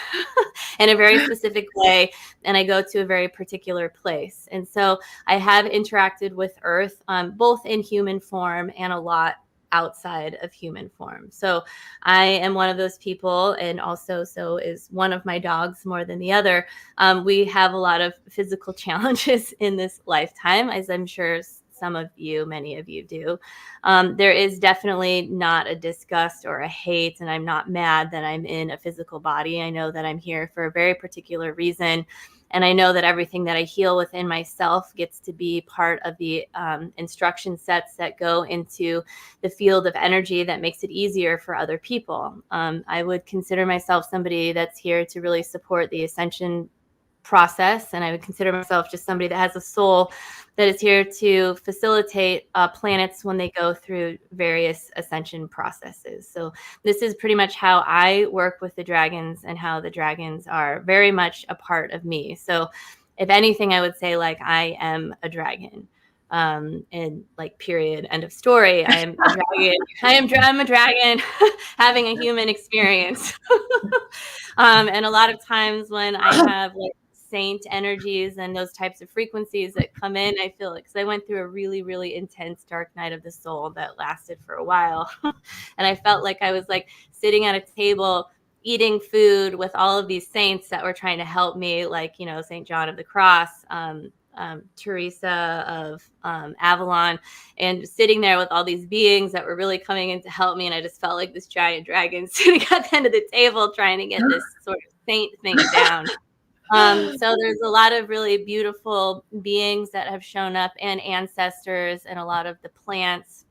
in a very specific way, and I go to a very particular place. And so I have interacted with Earth, both in human form and a lot outside of human form. So I am one of those people, and also so is one of my dogs more than the other. We have a lot of physical challenges in this lifetime, as I'm sure many of you do. There is definitely not a disgust or a hate, and I'm not mad that I'm in a physical body. I know that I'm here for a very particular reason. And I know that everything that I heal within myself gets to be part of the instruction sets that go into the field of energy that makes it easier for other people. I would consider myself somebody that's here to really support the Ascension process. And I would consider myself just somebody that has a soul that is here to facilitate planets when they go through various ascension processes. So this is pretty much how I work with the dragons, and how the dragons are very much a part of me. So if anything, I would say like I am a dragon. And like period, end of story. I am a dragon. I'm a dragon having a human experience. And a lot of times when I have like saint energies and those types of frequencies that come in. I feel like, because I went through a really, really intense dark night of the soul that lasted for a while. And I felt like I was like sitting at a table eating food with all of these saints that were trying to help me, like, you know, St. John of the Cross, Teresa of Avalon, and sitting there with all these beings that were really coming in to help me. And I just felt like this giant dragon sitting at the end of the table trying to get this sort of saint thing down. So there's a lot of really beautiful beings that have shown up, and ancestors, and a lot of the plants.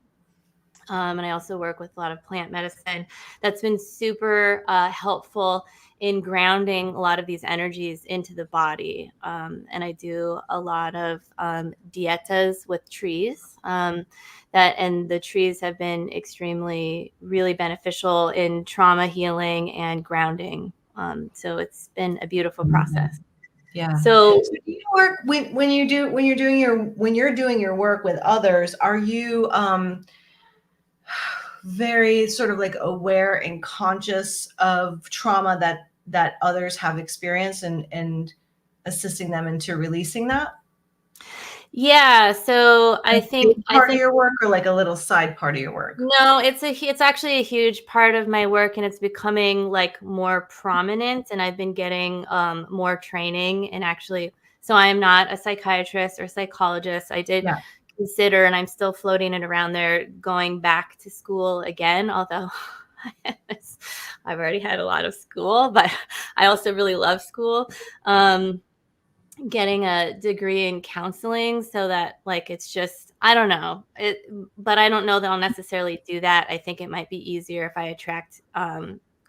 And I also work with a lot of plant medicine that's been super helpful in grounding a lot of these energies into the body. And I do a lot of dietas with trees and the trees have been extremely, really beneficial in trauma healing and grounding. So it's been a beautiful process. Yeah. So do you work when you're doing your work with others, are you very sort of like aware and conscious of trauma that others have experienced and assisting them into releasing that? yeah, so I think of your work, or like a little side part of your work? No, it's actually a huge part of my work, and it's becoming like more prominent, and I've been getting more training. And actually, so I am not a psychiatrist or psychologist. I did consider, and I'm still floating it around there, going back to school again, although I've already had a lot of school, but I also really love school. Getting a degree in counseling, so that, like, it's just, I don't know it, but I don't know that I'll necessarily do that. I think it might be easier if I attract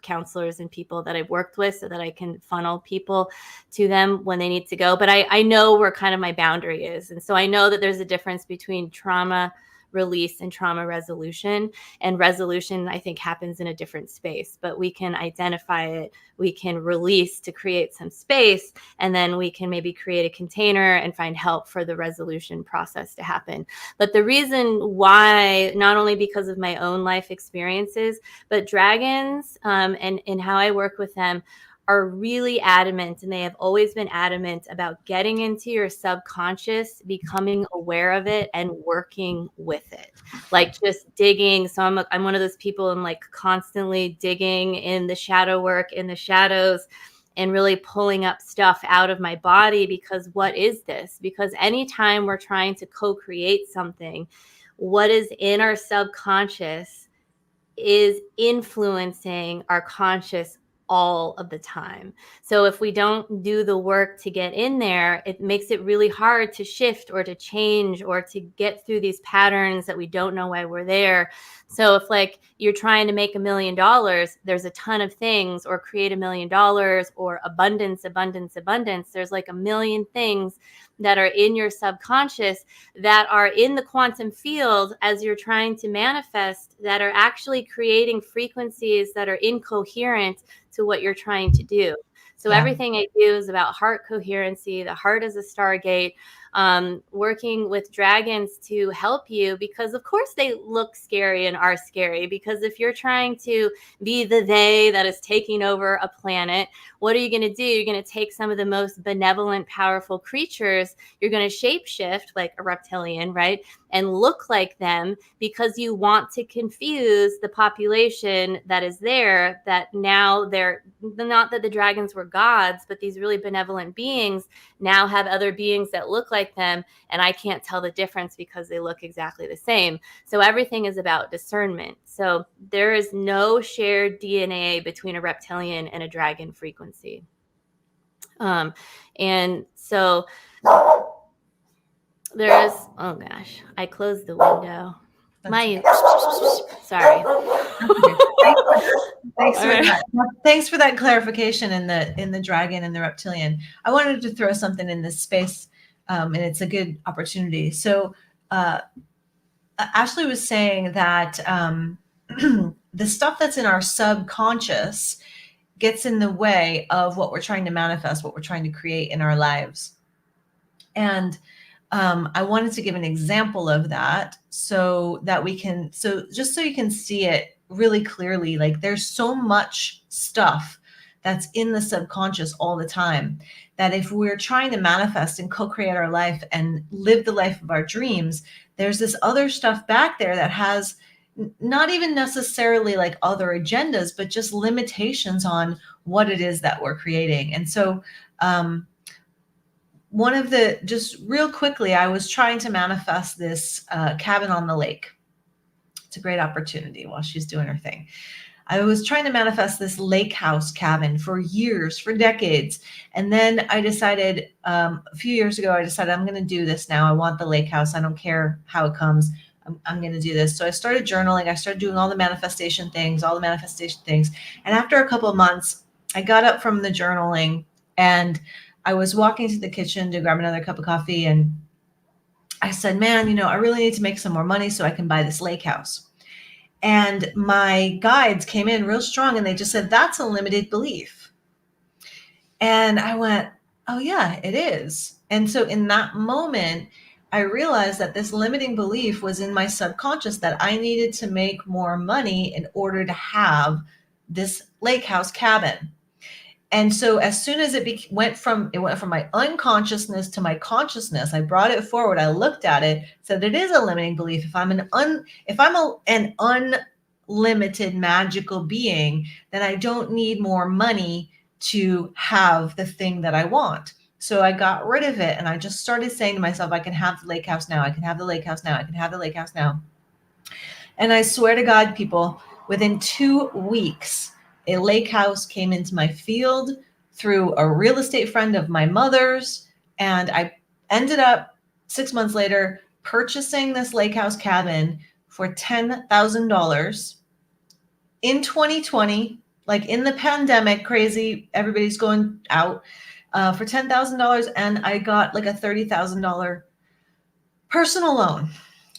counselors and people that I've worked with, so that I can funnel people to them when they need to go. But I know where kind of my boundary is. And so I know that there's a difference between trauma release and trauma resolution. And resolution, I think, happens in a different space, but we can identify it, we can release to create some space, and then we can maybe create a container and find help for the resolution process to happen. But the reason why, not only because of my own life experiences, but dragons and how I work with them are really adamant, and they have always been adamant about getting into your subconscious, becoming aware of it, and working with it. Like just digging. So I'm one of those people, I'm like constantly digging in the shadow work, in the shadows, and really pulling up stuff out of my body. Because what is this? Because anytime we're trying to co-create something, what is in our subconscious is influencing our conscious all of the time. So if we don't do the work to get in there, it makes it really hard to shift or to change or to get through these patterns that we don't know why we're there. So if, like, you're trying to make $1 million, there's a ton of things, or create $1 million, or abundance. There's like a million things that are in your subconscious that are in the quantum field as you're trying to manifest, that are actually creating frequencies that are incoherent to what you're trying to do. So everything I do is about heart coherency. The heart is a stargate. Working with dragons to help you, because of course they look scary and are scary, because if you're trying to be the they that is taking over a planet, what are you going to do? You're going to take some of the most benevolent, powerful creatures, you're going to shapeshift like a reptilian, right? And look like them, because you want to confuse the population that is there, that now they're not that the dragons were gods, but these really benevolent beings now have other beings that look like them, and I can't tell the difference because they look exactly the same. So everything is about discernment. So there is no shared DNA between a reptilian and a dragon frequency. And so there is, oh gosh, I closed the window. Sorry. Thanks for that clarification in the dragon and the reptilian. I wanted to throw something in this space, and it's a good opportunity. So Ashley was saying that the stuff that's in our subconscious gets in the way of what we're trying to manifest, what we're trying to create in our lives. And I wanted to give an example of that so that we can, just so you can see it really clearly. Like, there's so much stuff that's in the subconscious all the time. That if we're trying to manifest and co-create our life and live the life of our dreams, there's this other stuff back there that has not even necessarily like other agendas, but just limitations on what it is that we're creating. And so one of the, just real quickly, I was trying to manifest this cabin on the lake. It's a great opportunity while she's doing her thing. I was trying to manifest this lake house cabin for years, for decades. And then I decided a few years ago, I decided I'm going to do this now. I want the lake house. I don't care how it comes. I'm going to do this. So I started journaling. I started doing all the manifestation things. And after a couple of months, I got up from the journaling and I was walking to the kitchen to grab another cup of coffee. And I said, man, you know, I really need to make some more money so I can buy this lake house. And my guides came in real strong and they just said, that's a limited belief. And I went, oh yeah, it is. And so in that moment, I realized that this limiting belief was in my subconscious, that I needed to make more money in order to have this lake house cabin. And so as soon as it went from my unconsciousness to my consciousness, I brought it forward. I looked at it, said it is a limiting belief. If I'm an unlimited magical being, then I don't need more money to have the thing that I want. So I got rid of it and I just started saying to myself, I can have the lake house now. I can have the lake house now. I can have the lake house now. And I swear to God, people, within 2 weeks, a lake house came into my field through a real estate friend of my mother's. And I ended up 6 months later purchasing this lake house cabin for $10,000 in 2020, like in the pandemic, crazy, everybody's going out, for $10,000. And I got like a $30,000 personal loan.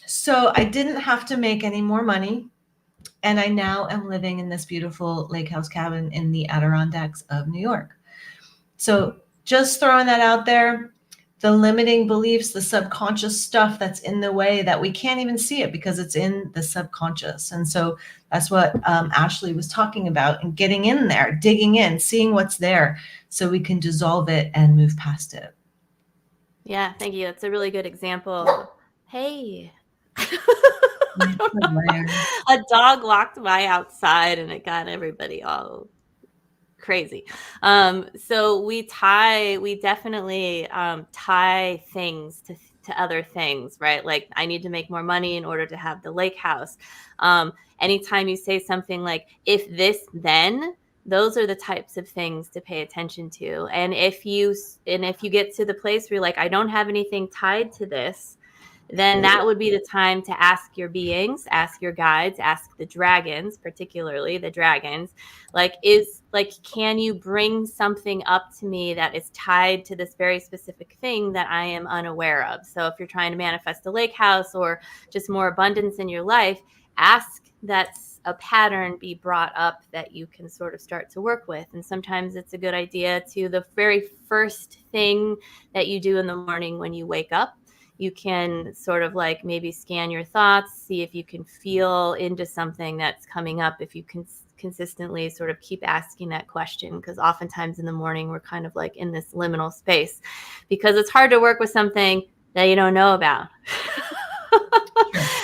So I didn't have to make any more money. And I now am living in this beautiful lake house cabin in the Adirondacks of New York. So just throwing that out there, the limiting beliefs, the subconscious stuff that's in the way, that we can't even see it because it's in the subconscious. And so that's what Ashley was talking about, and getting in there, digging in, seeing what's there so we can dissolve it and move past it. Yeah, thank you. That's a really good example. Hey. A dog walked by outside and it got everybody all crazy. So we definitely tie things to other things, right? Like, I need to make more money in order to have the lake house. Anytime you say something like, if this, then, those are the types of things to pay attention to. And if you get to the place where you're like, I don't have anything tied to this, then that would be the time to ask your beings, ask your guides, ask the dragons, particularly the dragons, can you bring something up to me that is tied to this very specific thing that I am unaware of? So if you're trying to manifest a lake house or just more abundance in your life, ask that a pattern be brought up that you can sort of start to work with. And sometimes it's a good idea to, the very first thing that you do in the morning when you wake up, you can sort of like maybe scan your thoughts, see if you can feel into something that's coming up, if you can consistently sort of keep asking that question, because oftentimes in the morning we're kind of like in this liminal space because it's hard to work with something that you don't know about.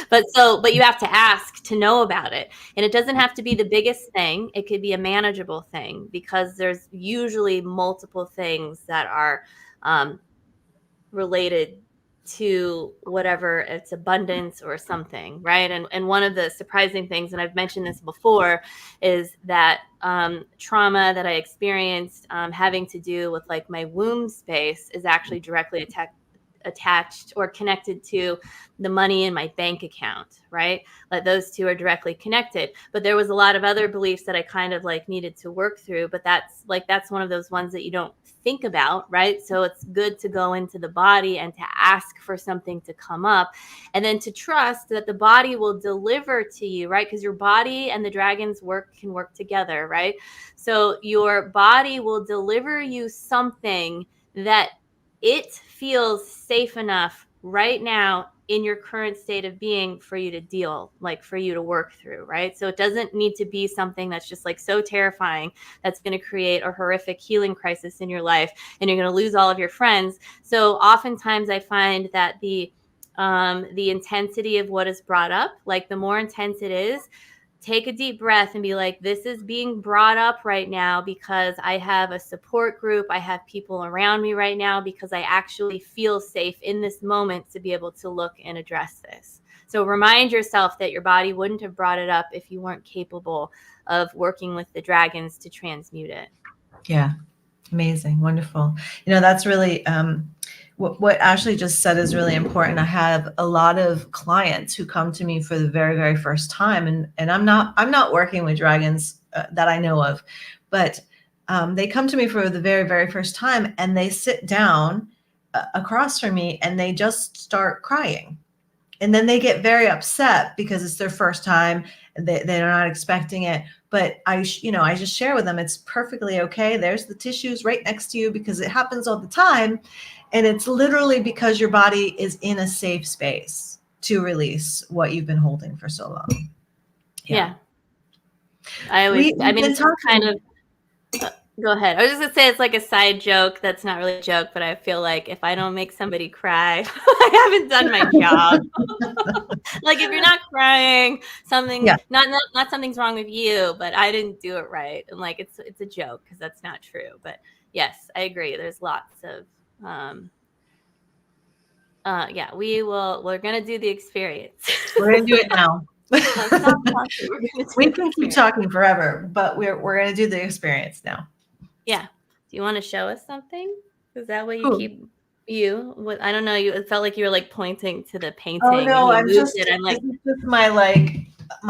But you have to ask to know about it. And it doesn't have to be the biggest thing. It could be a manageable thing, because there's usually multiple things that are related to whatever, it's abundance or something, right? And one of the surprising things, and I've mentioned this before, is that trauma that I experienced having to do with like my womb space is actually directly attached or connected to the money in my bank account, right? Like those two are directly connected. But there was a lot of other beliefs that I kind of like needed to work through, but that's one of those ones that you don't think about, right? So it's good to go into the body and to ask for something to come up, and then to trust that the body will deliver to you, right? Because your body and the dragons can work together, right? So your body will deliver you something that it feels safe enough right now in your current state of being for you to deal, like for you to work through, right? So it doesn't need to be something that's just like so terrifying that's going to create a horrific healing crisis in your life and you're going to lose all of your friends. So oftentimes I find that the intensity of what is brought up, like the more intense it is, take a deep breath and be like, this is being brought up right now because I have a support group. I have people around me right now because I actually feel safe in this moment to be able to look and address this. So remind yourself that your body wouldn't have brought it up if you weren't capable of working with the dragons to transmute it. Yeah. Amazing. Wonderful. You know, that's really, what Ashley just said is really important. I have a lot of clients who come to me for the very, very first time, and I'm not working with dragons that I know of, but they come to me for the very, very first time, and they sit down across from me, and they just start crying, and then they get very upset because it's their first time. They're not expecting it. But I just share with them, it's perfectly okay. There's the tissues right next to you because it happens all the time. And it's literally because your body is in a safe space to release what you've been holding for so long. Yeah. It's kind of, go ahead. I was just gonna say it's like a side joke. That's not really a joke, but I feel like if I don't make somebody cry, I haven't done my job. Like if you're not crying, not something's wrong with you, but I didn't do it right. And like it's a joke because that's not true. But yes, I agree. There's lots of we're gonna do the experience. We're gonna do it now. We can keep talking forever, but we're gonna do the experience now. Yeah. Do you want to show us something? Is that what you keep I don't know. It felt like you were like pointing to the painting. Oh no, I'm just like, this is just my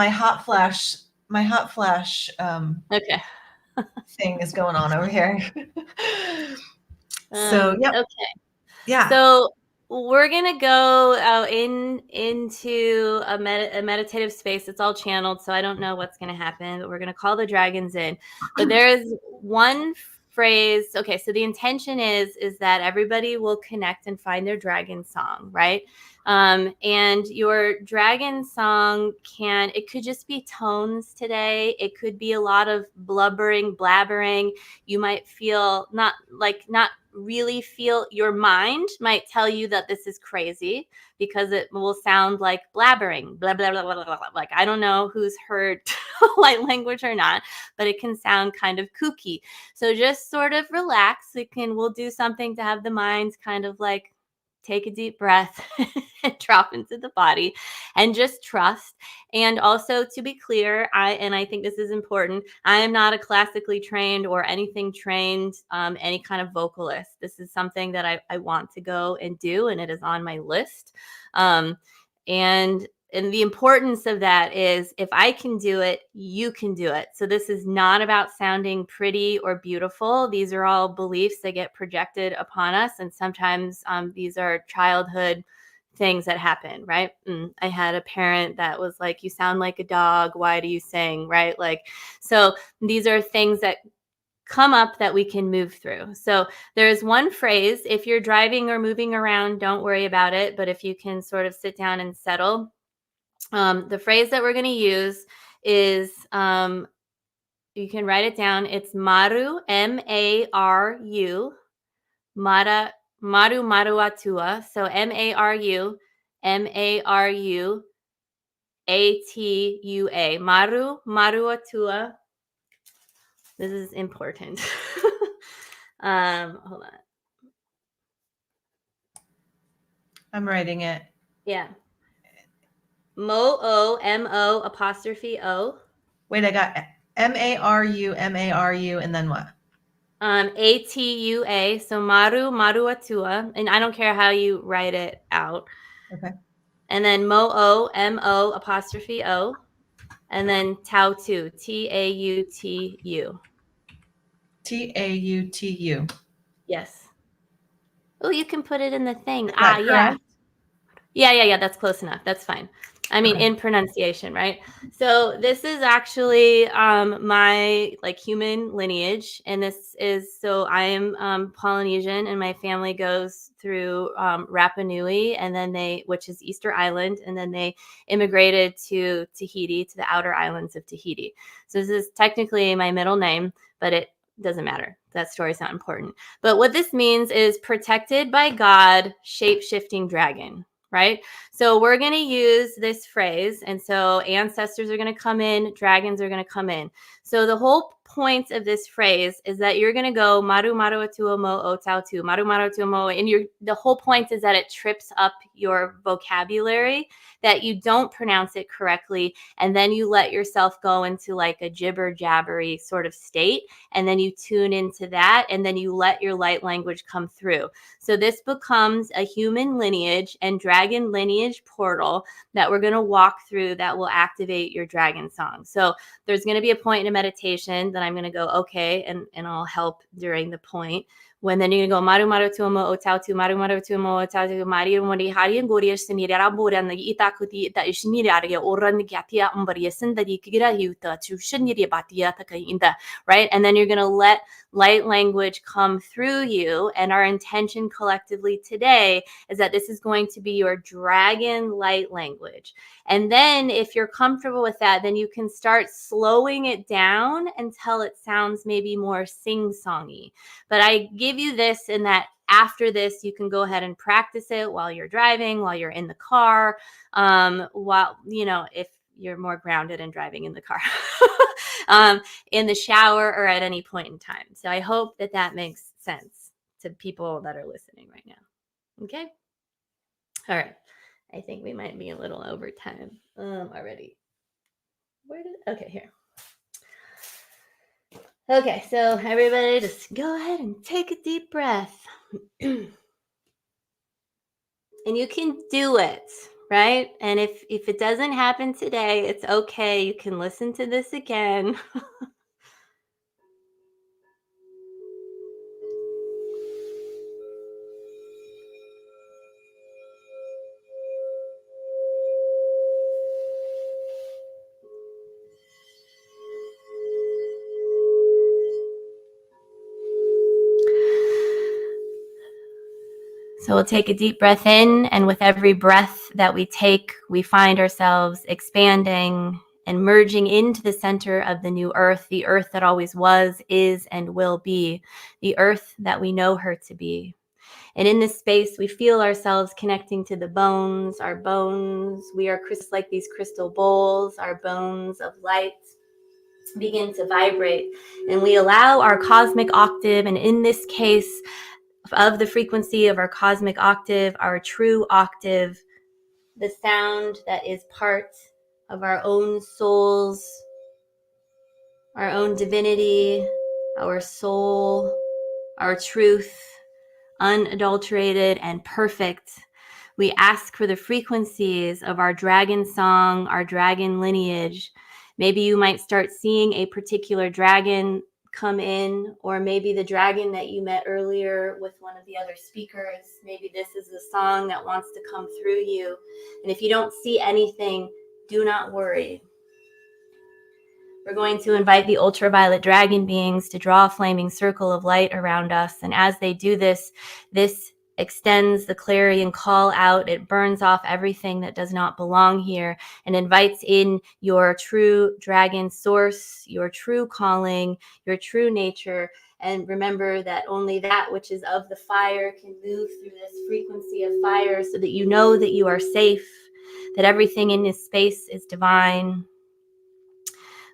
hot flash. My hot flash okay. thing is going on over here. So okay. Yeah. So we're gonna go into a meditative space. It's all channeled, so I don't know what's gonna happen, but we're gonna call the dragons in. But there is one phrase. Okay, so the intention is that everybody will connect and find their dragon song, right? And your dragon song it could just be tones today. It could be a lot of blabbering. You might feel not really feel, your mind might tell you that this is crazy because it will sound like blabbering, blah, blah, blah, blah, blah, blah. Like, I don't know who's heard light language or not, but it can sound kind of kooky. So just sort of relax. We'll do something to have the minds kind of like take a deep breath and drop into the body and just trust. And also, to be clear, I think this is important, I am not a classically trained or anything trained, any kind of vocalist. This is something that I want to go and do, and it is on my list. And the importance of that is if I can do it, you can do it. So this is not about sounding pretty or beautiful. These are all beliefs that get projected upon us. And sometimes these are childhood things that happen, right? I had a parent that was like, you sound like a dog. Why do you sing? Right? Like, so these are things that come up that we can move through. So there is one phrase. If you're driving or moving around, don't worry about it. But if you can sort of sit down and settle, the phrase that we're going to use is, you can write it down. It's Maru, M-A-R-U, Maru Maruatua. So M-A-R-U, M-A-R-U-A-T-U-A. Maru Maruatua. This is important. Hold on. I'm writing it. Yeah. Mo-O, M-O, apostrophe O. Wait, I got M-A-R-U, M-A-R-U, and then what? A-T-U-A, so Maru Maruatua, and I don't care how you write it out. Okay. And then Mo-O, M-O, apostrophe O, and then Tautu, T-A-U-T-U. T-A-U-T-U. Yes. Oh, you can put it in the thing. Is that correct? Yeah, that's close enough. That's fine. I mean, in pronunciation, right? So this is actually my like human lineage, and this is, so I am Polynesian, and my family goes through Rapa Nui, and then which is Easter Island, and then they immigrated to Tahiti, to the outer islands of Tahiti. So this is technically my middle name, but it doesn't matter. That story's not important. But what this means is protected by God, shape-shifting dragon. Right? So we're going to use this phrase. And so ancestors are going to come in, dragons are going to come in. So the whole point of this phrase is that you're going to go maru maru atuo mo o tau tu, maru maru atuo mo, and the whole point is that it trips up your vocabulary, that you don't pronounce it correctly, and then you let yourself go into like a jibber jabbery sort of state, and then you tune into that, and then you let your light language come through. So this becomes a human lineage and dragon lineage portal that we're going to walk through that will activate your dragon song. So there's going to be a point in a meditation that I'm going to go, okay, and I'll help during the point. When then you're going to go maru maru tuomo o tau tu, maru maru tuomo o tau tu, mari mori hari ngori sinira rabura na ita kuti ita ishinira ya oran gatia umbari sindari kigira yuta to shiniri batia takainda, right? And then you're going to let light language come through you, and our intention collectively today is that this is going to be your dragon light language. And then if you're comfortable with that, then you can start slowing it down until it sounds maybe more sing-songy. But I give you this in that after this, you can go ahead and practice it while you're driving, while you're in the car, while, you know, if you're more grounded and driving in the car, in the shower, or at any point in time. So I hope that that makes sense to people that are listening right now. Okay. All right. I think we might be a little over time already. Okay, here. Okay, so everybody just go ahead and take a deep breath. And you can do it, right? And if it doesn't happen today, it's okay. You can listen to this again. So we'll take a deep breath in, and with every breath that we take, we find ourselves expanding and merging into the center of the new earth, the earth that always was, is, and will be, the earth that we know her to be. And in this space, we feel ourselves connecting to the bones, our bones. We are like these crystal bowls, our bones of light begin to vibrate, and we allow our cosmic octave, and in this case, of the frequency of our cosmic octave, our true octave, the sound that is part of our own souls, our own divinity, our soul, our truth, unadulterated and perfect. We ask for the frequencies of our dragon song, our dragon lineage. Maybe you might start seeing a particular dragon come in, or maybe the dragon that you met earlier with one of the other speakers. Maybe this is the song that wants to come through you. And if you don't see anything, do not worry. We're going to invite the ultraviolet dragon beings to draw a flaming circle of light around us. And as they do this, this extends the clarion call out. It burns off everything that does not belong here and invites in your true dragon source, your true calling, your true nature. And remember that only that which is of the fire can move through this frequency of fire, so that you know that you are safe, that everything in this space is divine.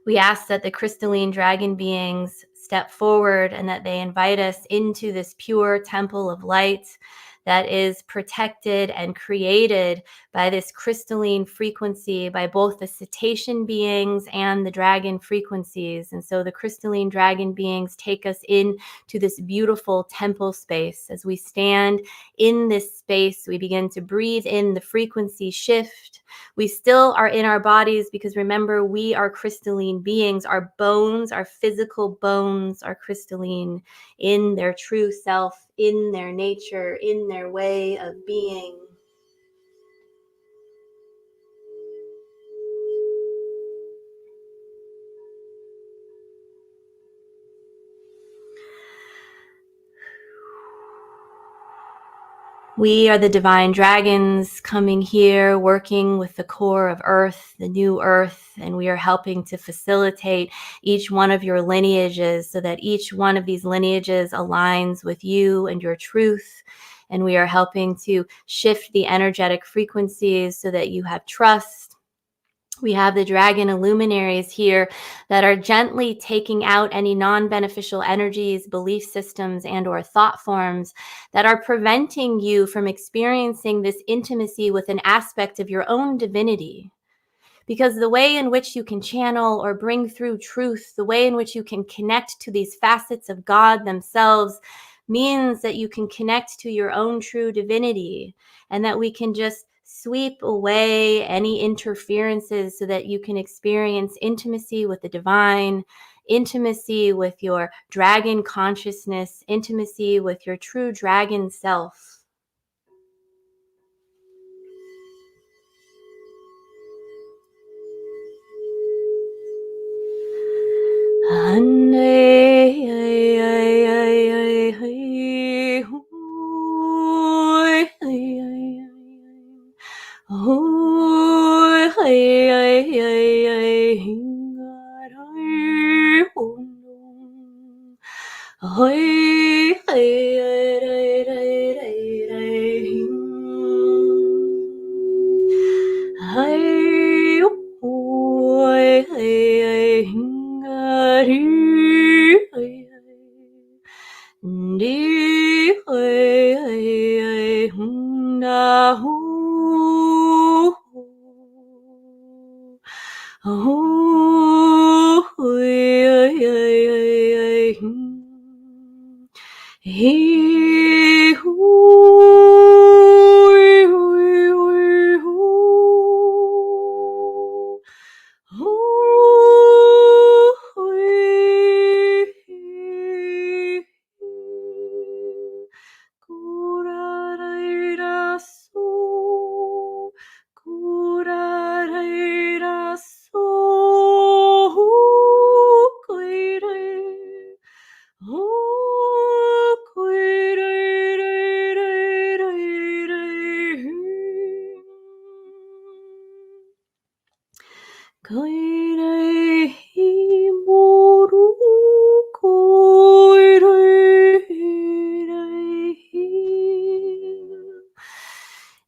We ask that the crystalline dragon beings step forward and that they invite us into this pure temple of light that is protected and created by this crystalline frequency, by both the cetacean beings and the dragon frequencies. And so the crystalline dragon beings take us into this beautiful temple space. As we stand in this space, we begin to breathe in the frequency shift. We still are in our bodies, because remember, we are crystalline beings. Our bones, our physical bones, are crystalline in their true self, in their nature, in their way of being. We are the divine dragons coming here, working with the core of Earth, the new Earth, and we are helping to facilitate each one of your lineages so that each one of these lineages aligns with you and your truth. And we are helping to shift the energetic frequencies so that you have trust. We have the dragon illuminaries here that are gently taking out any non-beneficial energies, belief systems, and or thought forms that are preventing you from experiencing this intimacy with an aspect of your own divinity. Because the way in which you can channel or bring through truth, the way in which you can connect to these facets of God themselves, means that you can connect to your own true divinity, and that we can just sweep away any interferences so that you can experience intimacy with the divine, intimacy with your dragon consciousness, intimacy with your true dragon self.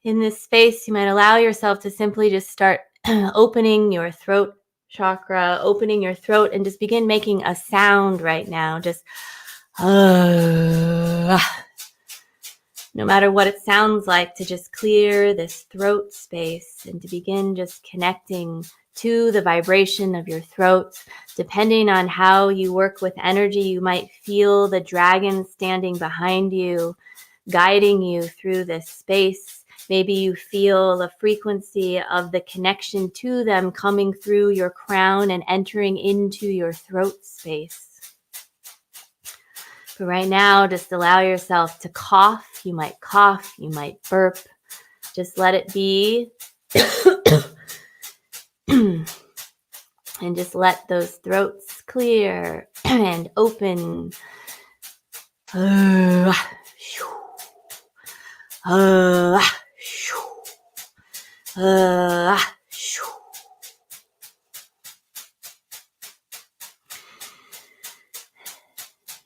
In this space, you might allow yourself to simply just start opening your throat chakra, opening your throat, and just begin making a sound right now. Just no matter what it sounds like, to just clear this throat space and to begin just connecting to the vibration of your throat. Depending on how you work with energy, you might feel the dragon standing behind you, guiding you through this space. Maybe you feel the frequency of the connection to them coming through your crown and entering into your throat space. But right now, just allow yourself to cough. You might burp. Just let it be. And just let those throats clear and open.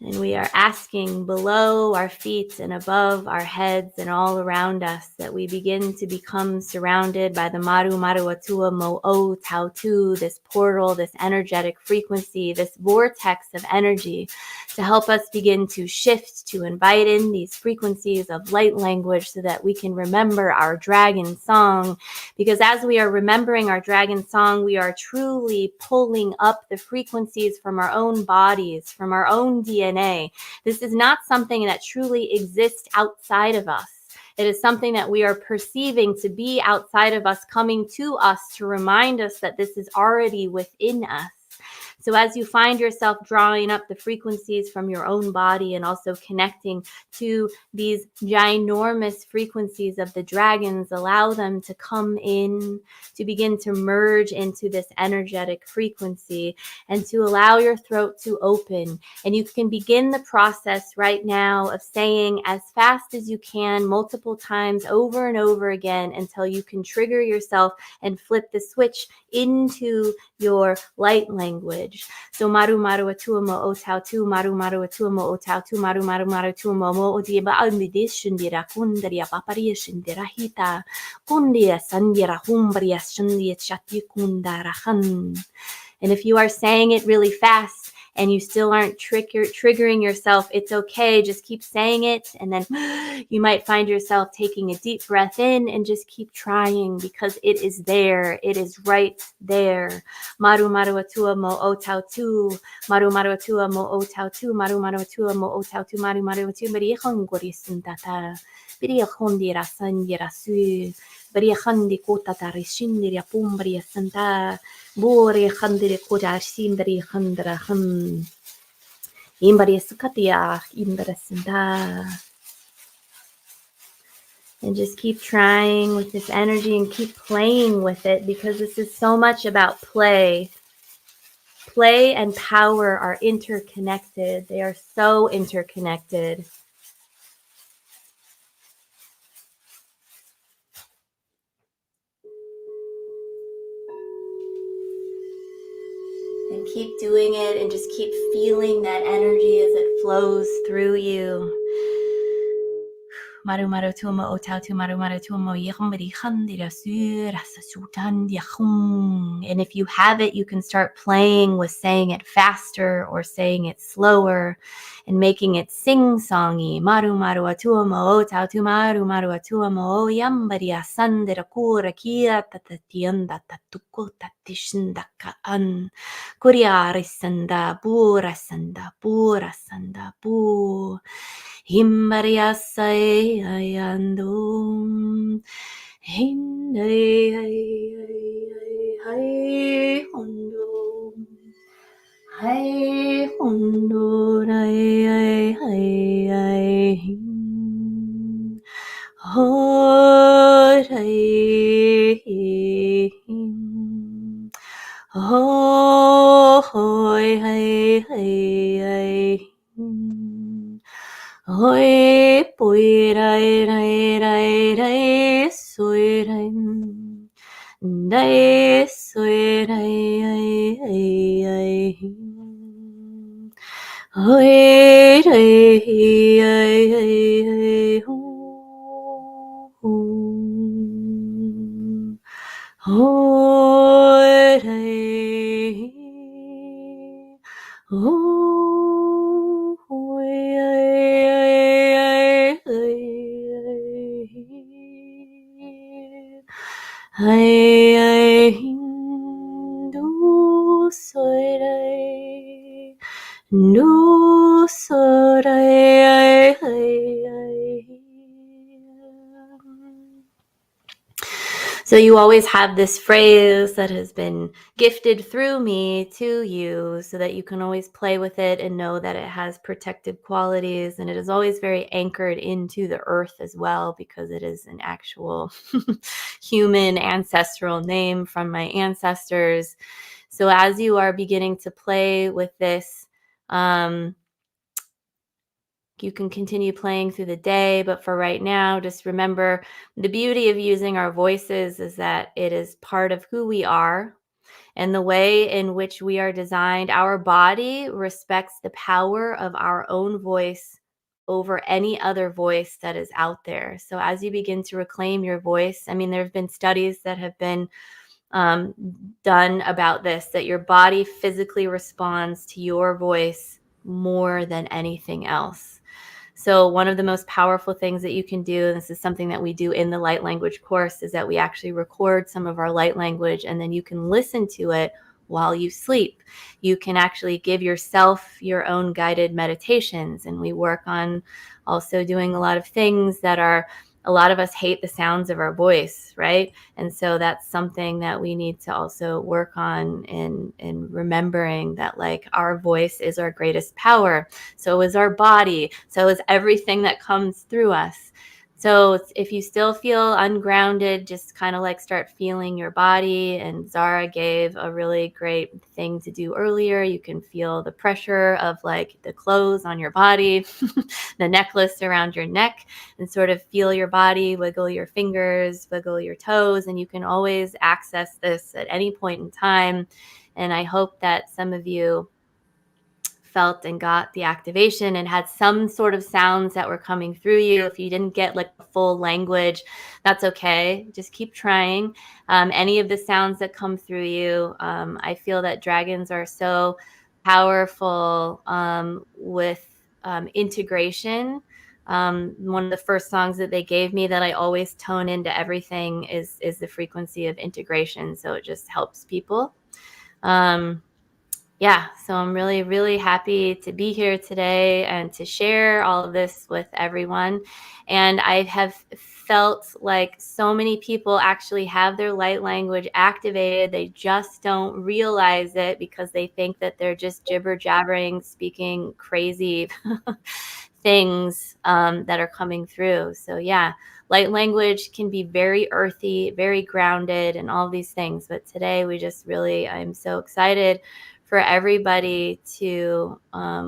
And we are asking below our feet and above our heads and all around us that we begin to become surrounded by the Maru Maru Atua Mo'o Tautu, this portal, this energetic frequency, this vortex of energy, to help us begin to shift, to invite in these frequencies of light language so that we can remember our dragon song. Because as we are remembering our dragon song, we are truly pulling up the frequencies from our own bodies, from our own DNA. This is not something that truly exists outside of us. It is something that we are perceiving to be outside of us, coming to us to remind us that this is already within us. So as you find yourself drawing up the frequencies from your own body and also connecting to these ginormous frequencies of the dragons, allow them to come in, to begin to merge into this energetic frequency, and to allow your throat to open. And you can begin the process right now of saying as fast as you can, multiple times over and over again, until you can trigger yourself and flip the switch into your light language. So maru maru atua mo o tau tu, maru maru atua mo o tau tu, maru maru maru atua mo o dia ba almidi shindira kundaria paparia shindira hita kundia sandira humbaria shindia chati kundarahan. And if you are saying it really fast and you still aren't triggering yourself, it's okay. Just keep saying it. And then you might find yourself taking a deep breath in and just keep trying, because it is there. It is right there. Maru maru atua mo o tau tu. Maru maru atua mo o tau tu. Maru maru atua mo o tau tu. Maru maru atua beriakon gorisundata. Beriakon dira san dira su. Beriakon di kota tarishin dira pum beriasanta. Bore khandire koja sindri khandra kham imbari sukatia imbrasinda. And just keep trying with this energy and keep playing with it, because this is so much about play. Play and power are interconnected. They are so interconnected. And keep doing it, and just keep feeling that energy as it flows through you. Maru maru tuamo o tau tu maru maru tuamo yambari khandira sura sasutan diachung. And if you have it, you can start playing with saying it faster or saying it slower and making it sing-songy. Maru maru atuamo o tau tu maru maru atuamo o yambari asandira kura kia tatatianda tatuko tatishinda kaan. Kuriari sanda pura sanda pu. Himbariasai ayandum hindai hai hundum hai hundur ai hor ho hoi hai Hoi pui rai rai rai rai sui rai dai sui rai ai ai hoi rai ai ai ho hoi rai ho Hai hindu sorai nu sorai So you always have this phrase that has been gifted through me to you, so that you can always play with it and know that it has protective qualities, and it is always very anchored into the earth as well, because it is an actual human ancestral name from my ancestors. So as you are beginning to play with this, you can continue playing through the day, but for right now, just remember the beauty of using our voices is that it is part of who we are, and the way in which we are designed. Our body respects the power of our own voice over any other voice that is out there. So as you begin to reclaim your voice, I mean, there have been studies that have been done about this, that your body physically responds to your voice more than anything else. So one of the most powerful things that you can do, and this is something that we do in the light language course, is that we actually record some of our light language, and then you can listen to it while you sleep. You can actually give yourself your own guided meditations, and we work on also doing a lot of things that are a lot of us hate the sounds of our voice, right? And so that's something that we need to also work on in remembering that, like, our voice is our greatest power. So is our body. So is everything that comes through us. So if you still feel ungrounded, just kind of like start feeling your body. And Zara gave a really great thing to do earlier. You can feel the pressure of like the clothes on your body, the necklace around your neck, and sort of feel your body, wiggle your fingers, wiggle your toes. And you can always access this at any point in time. And I hope that some of you felt and got the activation and had some sort of sounds that were coming through you. If you didn't get like a full language, that's okay. Just keep trying. Any of the sounds that come through you, I feel that dragons are so powerful with integration. One of the first songs that they gave me that I always tone into everything is the frequency of integration. So it just helps people. Yeah, so I'm really, really happy to be here today and to share all of this with everyone. And I have felt like so many people actually have their light language activated. They just don't realize it because they think that they're just jibber jabbering, speaking crazy things that are coming through. So yeah, light language can be very earthy, very grounded, and all these things. But today we just really, I'm so excited for everybody to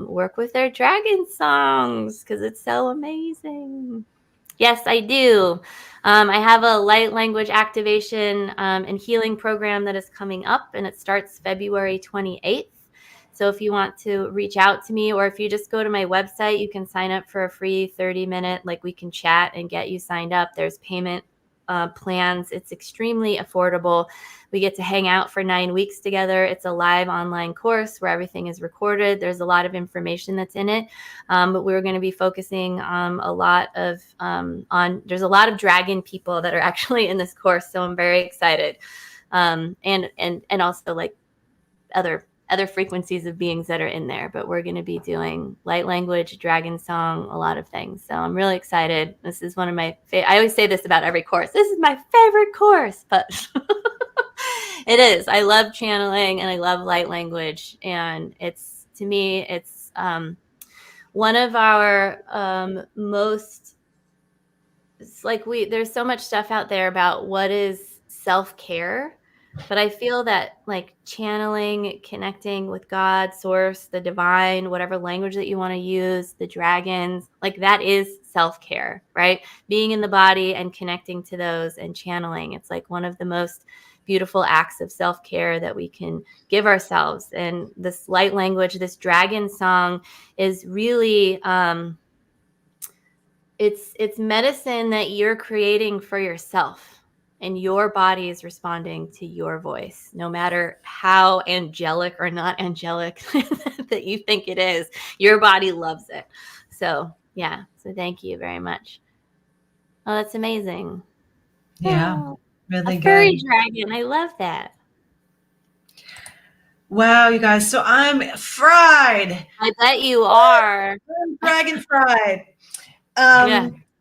work with their dragon songs because it's so amazing. Yes, I do. I have a light language activation and healing program that is coming up, and it starts February 28th. So if you want to reach out to me, or if you just go to my website, you can sign up for a free 30-minute, like we can chat and get you signed up. There's payment plans. It's extremely affordable. We get to hang out for 9 weeks together. It's a live online course where everything is recorded. There's a lot of information that's in it. But we're going to be focusing a lot of there's a lot of dragon people that are actually in this course. So I'm very excited. And also like other frequencies of beings that are in there, but we're going to be doing light language, dragon song, a lot of things. So I'm really excited. This is one of my I always say this about every course. This is my favorite course, but it is. I love channeling and I love light language. And it's, to me, it's one of our most, it's like there's so much stuff out there about what is self-care. But I feel that like channeling, connecting with God, source, the divine, whatever language that you want to use, the dragons, like that is self-care, right? Being in the body and connecting to those and channeling. It's like one of the most beautiful acts of self-care that we can give ourselves. And this light language, this dragon song is really, it's medicine that you're creating for yourself. And your body is responding to your voice, no matter how angelic or not angelic that you think it is. Your body loves it. So, yeah. So thank you very much. Oh, that's amazing. Yeah, really a furry good. dragon. I love that. Wow, you guys. So I'm fried. I bet you are. I'm dragon fried.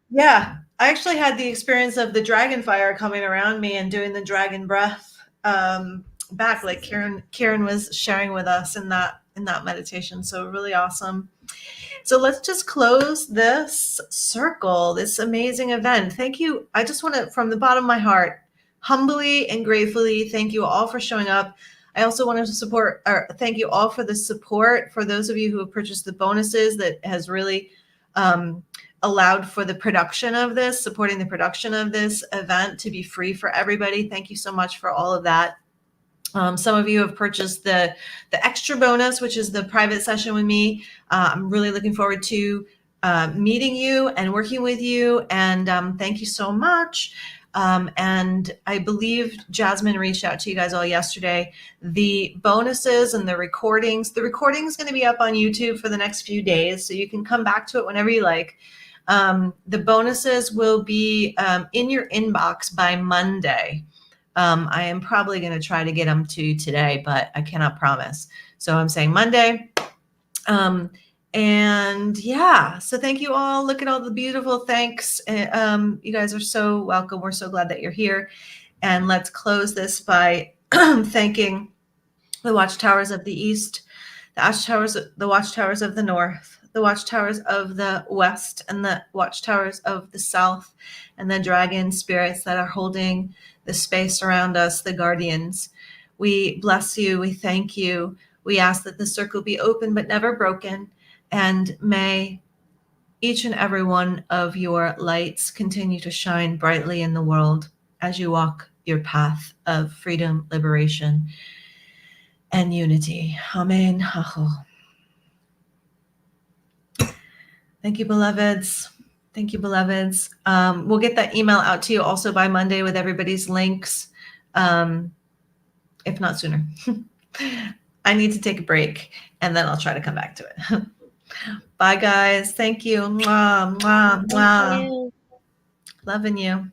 Yeah. I actually had the experience of the dragon fire coming around me and doing the dragon breath back, like Kieran was sharing with us in that meditation. So really awesome. So let's just close this circle, this amazing event. Thank you. I just want to, from the bottom of my heart, humbly and gratefully, thank you all for showing up. I also want to thank you all for the support, for those of you who have purchased the bonuses that has really allowed for the production of this, supporting the production of this event to be free for everybody. Thank you so much for all of that. Some of you have purchased the extra bonus, which is the private session with me. I'm really looking forward to meeting you and working with you. And thank you so much. And I believe Jasmine reached out to you guys all yesterday. The bonuses and the recording is going to be up on YouTube for the next few days. So you can come back to it whenever you like. The bonuses will be in your inbox by Monday. I am probably going to try to get them to you today, but I cannot promise. So I'm saying Monday. And yeah, so thank you all. Look at all the beautiful thanks. You guys are so welcome. We're so glad that you're here. And let's close this by thanking the watchtowers of the east, the watchtowers of the north, the watchtowers of the west, and the watchtowers of the south, and the dragon spirits that are holding the space around us, the guardians. We bless you. We thank you. We ask that the circle be open but never broken. And may each and every one of your lights continue to shine brightly in the world as you walk your path of freedom, liberation, and unity. Amen. Thank you, beloveds. Thank you, beloveds. We'll get that email out to you also by Monday with everybody's links, if not sooner. I need to take a break, and then I'll try to come back to it. Bye, guys. Thank you. Mwah, mwah, mwah. Thank you. Loving you.